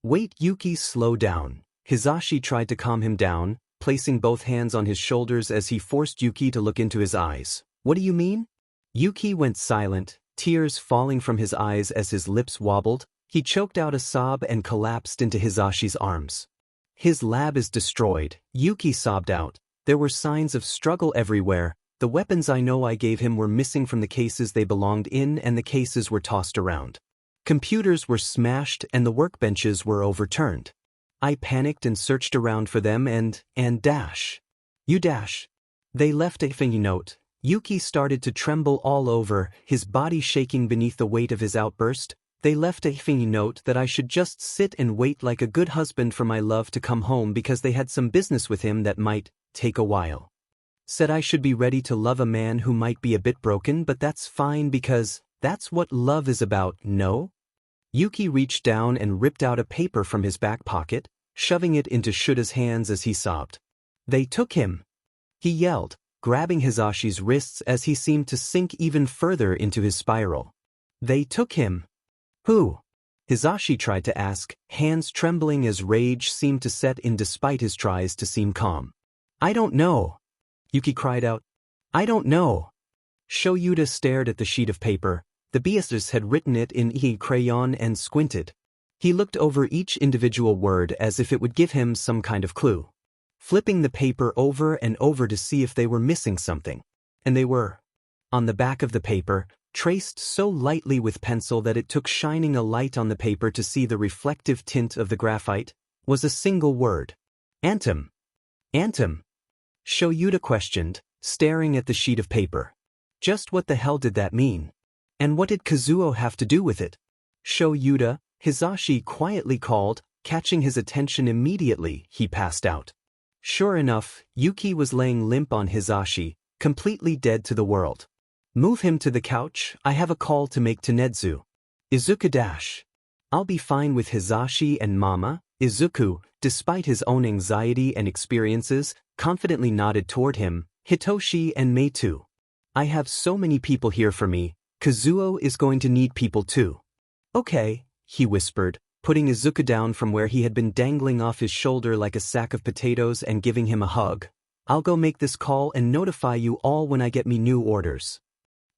Wait, Yuki, slow down. Hizashi tried to calm him down, placing both hands on his shoulders as he forced Yuki to look into his eyes. What do you mean? Yuki went silent, tears falling from his eyes as his lips wobbled. He choked out a sob and collapsed into Hizashi's arms. His lab is destroyed, Yuki sobbed out. There were signs of struggle everywhere. The weapons I know I gave him were missing from the cases they belonged in, and the cases were tossed around. Computers were smashed and the workbenches were overturned. I panicked and searched around for them and dash. You dash. They left a thingy note. Yuki started to tremble all over, his body shaking beneath the weight of his outburst. They left a thingy note that I should just sit and wait like a good husband for my love to come home because they had some business with him that might take a while. Said I should be ready to love a man who might be a bit broken, but that's fine because that's what love is about, no? Yuki reached down and ripped out a paper from his back pocket, shoving it into Shuta's hands as he sobbed. They took him. He yelled, grabbing Hizashi's wrists as he seemed to sink even further into his spiral. They took him. Who? Hizashi tried to ask, hands trembling as rage seemed to set in despite his tries to seem calm. I don't know. Yuki cried out. I don't know. Shoyuta stared at the sheet of paper. The Beastus had written it in crayon and squinted. He looked over each individual word as if it would give him some kind of clue, flipping the paper over and over to see if they were missing something. And they were. On the back of the paper, traced so lightly with pencil that it took shining a light on the paper to see the reflective tint of the graphite, was a single word. Antum. Antum. Shoyuta questioned, staring at the sheet of paper. Just what the hell did that mean? And what did Kazuo have to do with it? Shoyuta, Hisashi quietly called, catching his attention immediately. He passed out. Sure enough, Yuki was laying limp on Hisashi, completely dead to the world. Move him to the couch, I have a call to make to Nedzu. Izuku dash. I'll be fine with Hisashi and Mama. Izuku, despite his own anxiety and experiences, confidently nodded toward him. Hitoshi and Mei too. I have so many people here for me. Kazuo is going to need people too. Okay, he whispered, putting Izuku down from where he had been dangling off his shoulder like a sack of potatoes and giving him a hug. I'll go make this call and notify you all when I get me new orders.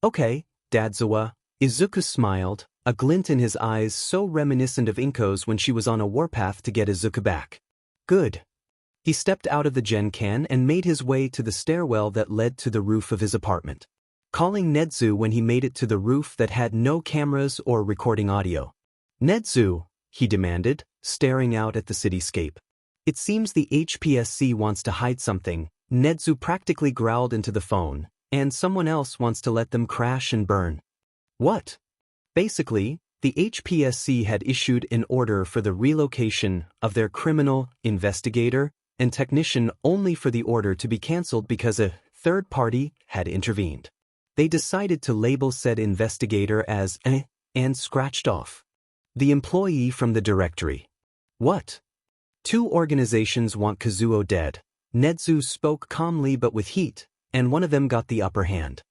Okay, Dadzawa. Izuku smiled, a glint in his eyes so reminiscent of Inko's when she was on a warpath to get Izuku back. Good. He stepped out of the Genkan and made his way to the stairwell that led to the roof of his apartment. Calling Nedzu when he made it to the roof that had no cameras or recording audio. Nedzu, he demanded, staring out at the cityscape. It seems the HPSC wants to hide something. Nedzu practically growled into the phone, and someone else wants to let them crash and burn. What? Basically, the HPSC had issued an order for the relocation of their criminal investigator and technician only for the order to be cancelled because a third party had intervened. They decided to label said investigator as and scratched off the employee from the directory. What? Two organizations want Kazuo dead. Nedzu spoke calmly but with heat, and one of them got the upper hand.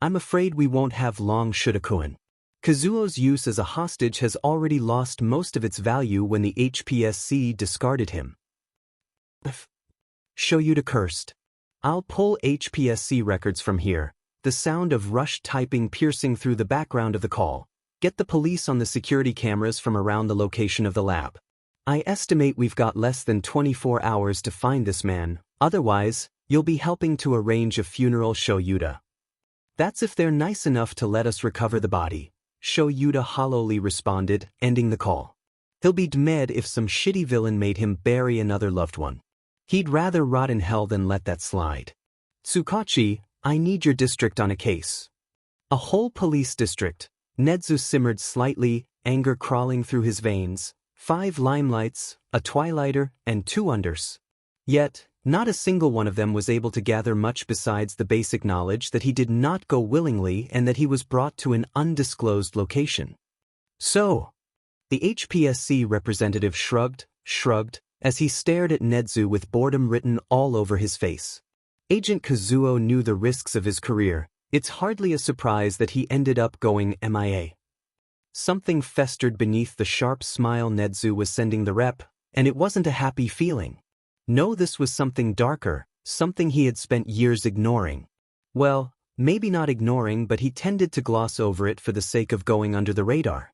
I'm afraid we won't have long, Shudakuen. Kazuo's use as a hostage has already lost most of its value when the HPSC discarded him. Shoyuta cursed. I'll pull HPSC records from here. The sound of rushed typing piercing through the background of the call. Get the police on the security cameras from around the location of the lab. I estimate we've got less than 24 hours to find this man, otherwise, you'll be helping to arrange a funeral, Shoyuta. That's if they're nice enough to let us recover the body, Shoyuta hollowly responded, ending the call. He'll be dead if some shitty villain made him bury another loved one. He'd rather rot in hell than let that slide. Tsukachi, I need your district on a case. A whole police district. Nedzu simmered slightly, anger crawling through his veins. 5 limelights, a twilighter, and 2 unders. Yet, not a single one of them was able to gather much besides the basic knowledge that he did not go willingly and that he was brought to an undisclosed location. So, the HPSC representative shrugged, as he stared at Nedzu with boredom written all over his face. Agent Kazuo knew the risks of his career. It's hardly a surprise that he ended up going MIA. Something festered beneath the sharp smile Nedzu was sending the rep, and it wasn't a happy feeling. No, this was something darker, something he had spent years ignoring. Well, maybe not ignoring, but he tended to gloss over it for the sake of going under the radar.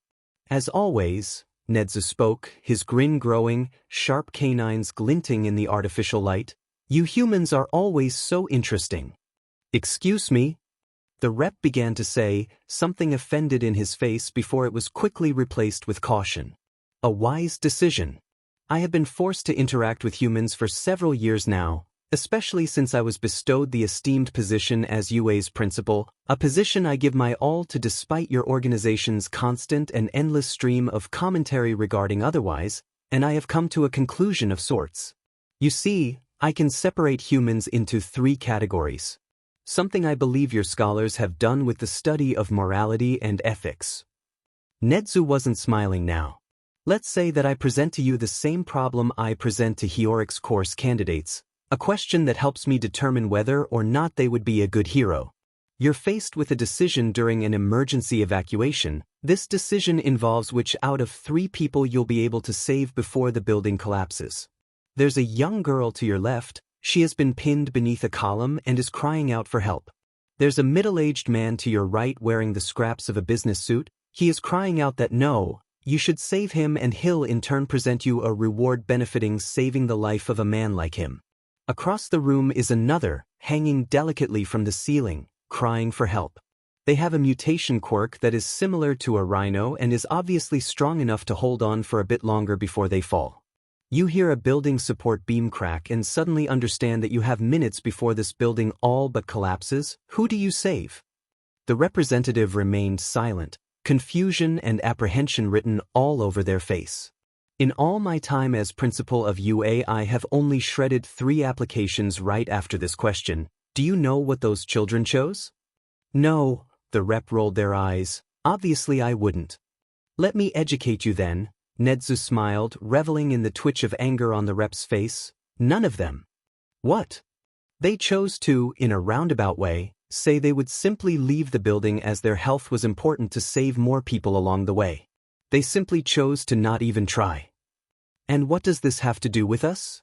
As always, Nedzu spoke, his grin growing, sharp canines glinting in the artificial light. You humans are always so interesting. Excuse me? The rep began to say, something offended in his face before it was quickly replaced with caution. A wise decision. I have been forced to interact with humans for several years now, especially since I was bestowed the esteemed position as UA's principal, a position I give my all to despite your organization's constant and endless stream of commentary regarding otherwise, and I have come to a conclusion of sorts. You see, I can separate humans into 3 categories. Something I believe your scholars have done with the study of morality and ethics. Nedzu wasn't smiling now. Let's say that I present to you the same problem I present to Hyoric's course candidates, a question that helps me determine whether or not they would be a good hero. You're faced with a decision during an emergency evacuation. This decision involves which out of 3 people you'll be able to save before the building collapses. There's a young girl to your left. She has been pinned beneath a column and is crying out for help. There's a middle-aged man to your right wearing the scraps of a business suit. He is crying out that no, you should save him, and he'll in turn present you a reward benefiting saving the life of a man like him. Across the room is another, hanging delicately from the ceiling, crying for help. They have a mutation quirk that is similar to a rhino and is obviously strong enough to hold on for a bit longer before they fall. You hear a building support beam crack and suddenly understand that you have minutes before this building all but collapses. Who do you save? The representative remained silent, confusion and apprehension written all over their face. In all my time as principal of UA, I have only shredded 3 applications right after this question. Do you know what those children chose? No, the rep rolled their eyes. Obviously I wouldn't. Let me educate you then. Nedzu smiled, reveling in the twitch of anger on the rep's face. None of them. What? They chose to, in a roundabout way, say they would simply leave the building as their health was important to save more people along the way. They simply chose to not even try. And what does this have to do with us?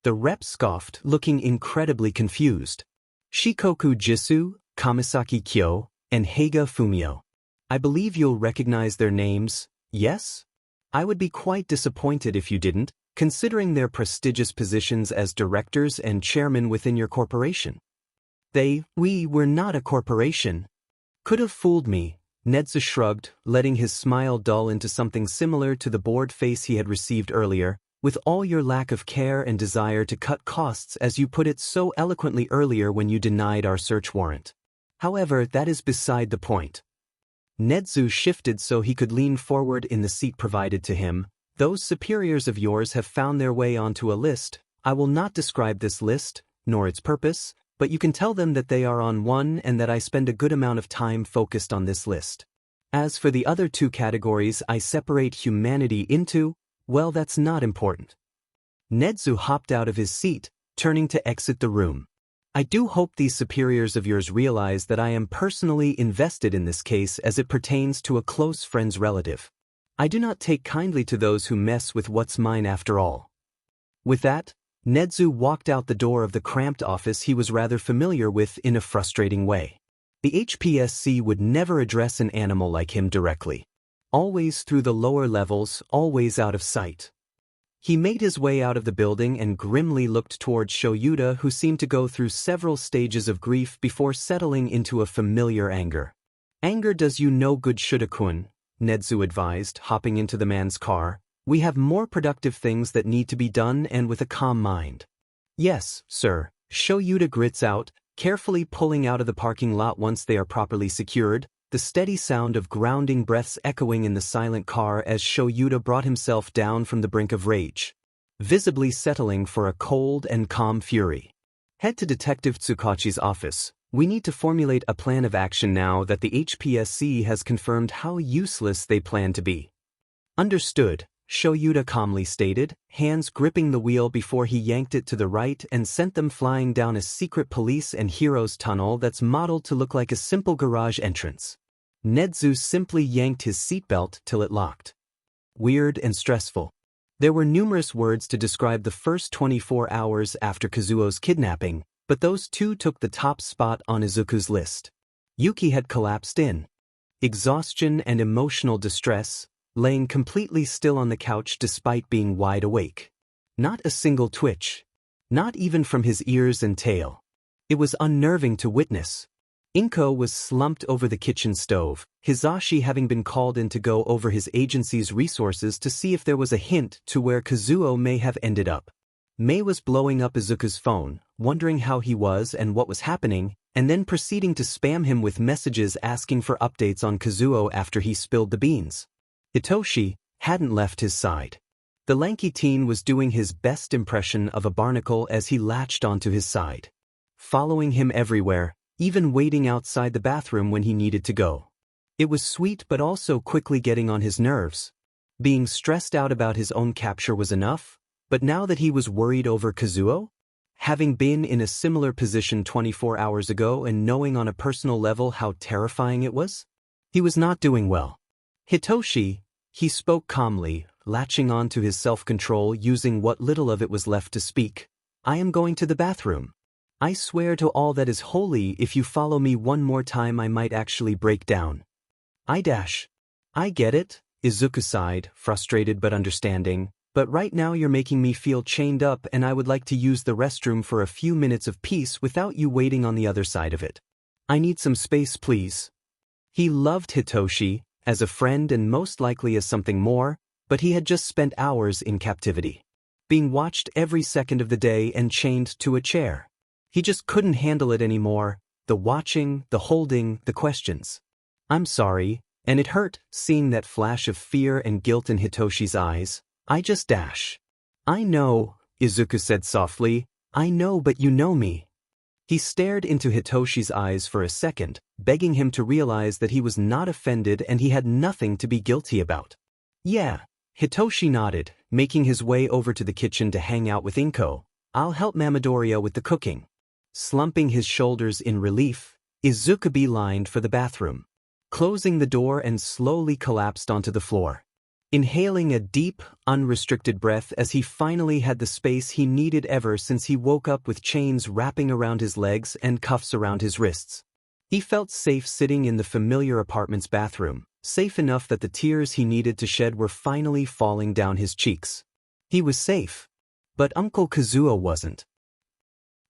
The rep scoffed, looking incredibly confused. Shikoku Jisu, Kamisaki Kyo, and Heiga Fumio. I believe you'll recognize their names, yes? I would be quite disappointed if you didn't, considering their prestigious positions as directors and chairmen within your corporation. We were not a corporation. Could have fooled me. Nedzu shrugged, letting his smile dull into something similar to the bored face he had received earlier. With all your lack of care and desire to cut costs, as you put it so eloquently earlier when you denied our search warrant. However, that is beside the point. Nedzu shifted so he could lean forward in the seat provided to him. Those superiors of yours have found their way onto a list. I will not describe this list, nor its purpose, but you can tell them that they are on one and that I spend a good amount of time focused on this list. As for the other 2 categories I separate humanity into, well, that's not important. Nedzu hopped out of his seat, turning to exit the room. I do hope these superiors of yours realize that I am personally invested in this case as it pertains to a close friend's relative. I do not take kindly to those who mess with what's mine after all. With that, Nedzu walked out the door of the cramped office he was rather familiar with in a frustrating way. The HPSC would never address an animal like him directly. Always through the lower levels, always out of sight. He made his way out of the building and grimly looked towards Shoyuta, who seemed to go through several stages of grief before settling into a familiar anger. Anger does you no good, Shuda-kun, Nedzu advised, hopping into the man's car. We have more productive things that need to be done, and with a calm mind. Yes, sir, Shoyuta grits out, carefully pulling out of the parking lot once they are properly secured, the steady sound of grounding breaths echoing in the silent car as Shoyuta brought himself down from the brink of rage, visibly settling for a cold and calm fury. Head to Detective Tsukachi's office. We need to formulate a plan of action now that the HPSC has confirmed how useless they plan to be. Understood, Shoyuta calmly stated, hands gripping the wheel before he yanked it to the right and sent them flying down a secret police and heroes tunnel that's modeled to look like a simple garage entrance. Nedzu simply yanked his seatbelt till it locked. Weird and stressful. There were numerous words to describe the first 24 hours after Kazuo's kidnapping, but those 2 took the top spot on Izuku's list. Yuki had collapsed in exhaustion and emotional distress, laying completely still on the couch despite being wide awake. Not a single twitch. Not even from his ears and tail. It was unnerving to witness. Inko was slumped over the kitchen stove, Hizashi having been called in to go over his agency's resources to see if there was a hint to where Kazuo may have ended up. Mei was blowing up Izuku's phone, wondering how he was and what was happening, and then proceeding to spam him with messages asking for updates on Kazuo after he spilled the beans. Hitoshi hadn't left his side. The lanky teen was doing his best impression of a barnacle as he latched onto his side, following him everywhere, even waiting outside the bathroom when he needed to go. It was sweet but also quickly getting on his nerves. Being stressed out about his own capture was enough, but now that he was worried over Kazuo, having been in a similar position 24 hours ago and knowing on a personal level how terrifying it was, he was not doing well. Hitoshi, he spoke calmly, latching on to his self-control using what little of it was left to speak. I am going to the bathroom. I swear to all that is holy, if you follow me one more time I might actually break down. I get it, Izuku sighed, frustrated but understanding, but right now you're making me feel chained up and I would like to use the restroom for a few minutes of peace without you waiting on the other side of it. I need some space, please. He loved Hitoshi, as a friend and most likely as something more, but he had just spent hours in captivity, being watched every second of the day and chained to a chair. He just couldn't handle it anymore, the watching, the holding, the questions. I'm sorry, And it hurt, seeing that flash of fear and guilt in Hitoshi's eyes. I just dash. I know, Izuku said softly. I know, but you know me. He stared into Hitoshi's eyes for a second, begging him to realize that he was not offended and he had nothing to be guilty about. Yeah, Hitoshi nodded, making his way over to the kitchen to hang out with Inko. I'll help Midoriya with the cooking. Slumping his shoulders in relief, Izuku beelined for the bathroom, closing the door and slowly collapsed onto the floor. Inhaling a deep, unrestricted breath as he finally had the space he needed ever since he woke up with chains wrapping around his legs and cuffs around his wrists. He felt safe sitting in the familiar apartment's bathroom, safe enough that the tears he needed to shed were finally falling down his cheeks. He was safe. But Uncle Kazuo wasn't.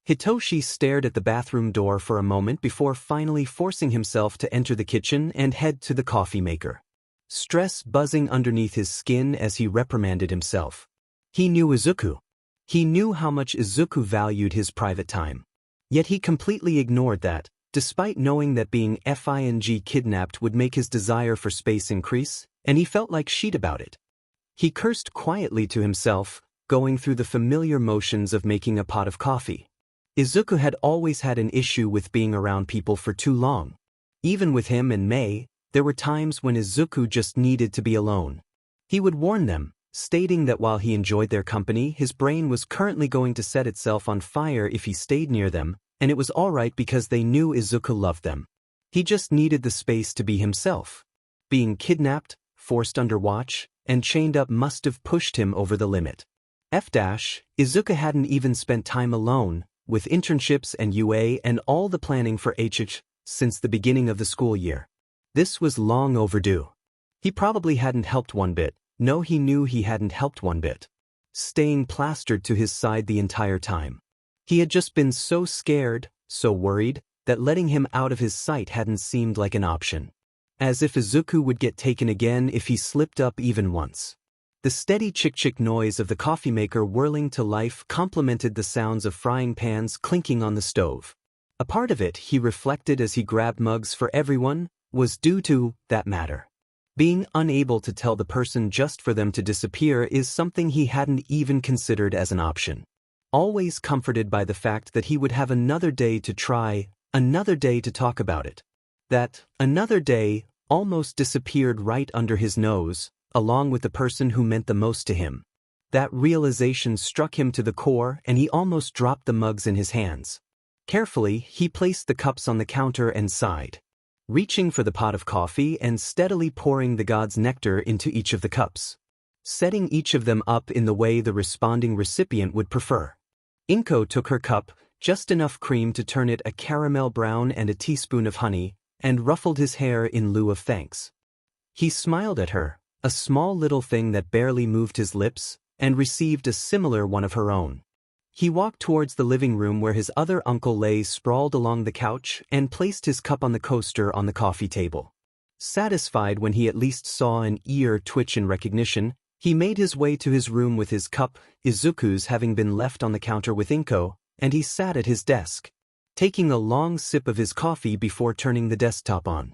Hitoshi stared at the bathroom door for a moment before finally forcing himself to enter the kitchen and head to the coffee maker. Stress buzzing underneath his skin as he reprimanded himself. He knew Izuku. He knew how much Izuku valued his private time. Yet he completely ignored that, despite knowing that being kidnapped would make his desire for space increase, and he felt like shit about it. He cursed quietly to himself, going through the familiar motions of making a pot of coffee. Izuku had always had an issue with being around people for too long. Even with him and Mei, there were times when Izuku just needed to be alone. He would warn them, stating that while he enjoyed their company, his brain was currently going to set itself on fire if he stayed near them, and it was alright because they knew Izuku loved them. He just needed the space to be himself. Being kidnapped, forced under watch, and chained up must have pushed him over the limit. Izuku hadn't even spent time alone, with internships and UA and all the planning for HH, since the beginning of the school year. This was long overdue. He probably hadn't helped one bit. No, he knew he hadn't helped one bit. Staying plastered to his side the entire time. He had just been so scared, so worried, that letting him out of his sight hadn't seemed like an option. As if Izuku would get taken again if he slipped up even once. The steady chick-chick noise of the coffee maker whirling to life complemented the sounds of frying pans clinking on the stove. A part of it, he reflected as he grabbed mugs for everyone, was due to that matter. Being unable to tell the person just for them to disappear is something he hadn't even considered as an option. Always comforted by the fact that he would have another day to try, another day to talk about it. That another day almost disappeared right under his nose, along with the person who meant the most to him. That realization struck him to the core and he almost dropped the mugs in his hands. Carefully, he placed the cups on the counter and sighed, reaching for the pot of coffee and steadily pouring the god's nectar into each of the cups, setting each of them up in the way the responding recipient would prefer. Inko took her cup, just enough cream to turn it a caramel brown and a teaspoon of honey, and ruffled his hair in lieu of thanks. He smiled at her, a small little thing that barely moved his lips, and received a similar one of her own. He walked towards the living room where his other uncle lay sprawled along the couch and placed his cup on the coaster on the coffee table. Satisfied when he at least saw an ear twitch in recognition, he made his way to his room with his cup, Izuku's having been left on the counter with Inko, and he sat at his desk, taking a long sip of his coffee before turning the desktop on.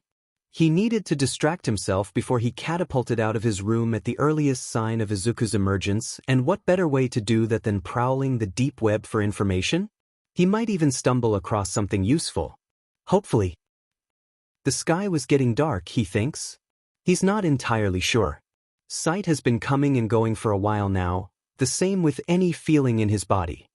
He needed to distract himself before he catapulted out of his room at the earliest sign of Izuku's emergence, and what better way to do that than prowling the deep web for information? He might even stumble across something useful. Hopefully. The sky was getting dark, he thinks. He's not entirely sure. Sight has been coming and going for a while now, the same with any feeling in his body.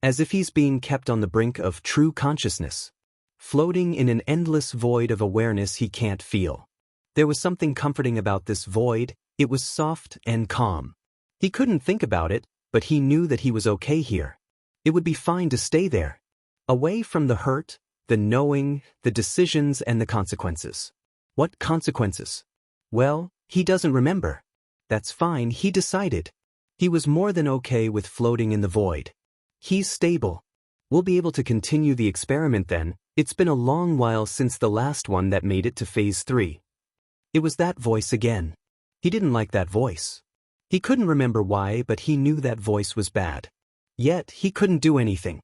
As if he's being kept on the brink of true consciousness. Floating in an endless void of awareness he can't feel. There was something comforting about this void, it was soft and calm. He couldn't think about it, but he knew that he was okay here. It would be fine to stay there. Away from the hurt, the knowing, the decisions and the consequences. What consequences? Well, he doesn't remember. That's fine, he decided. He was more than okay with floating in the void. He's stable. We'll be able to continue the experiment then. It's been a long while since the last one that made it to phase 3. It was that voice again. He didn't like that voice. He couldn't remember why, but he knew that voice was bad. Yet, he couldn't do anything.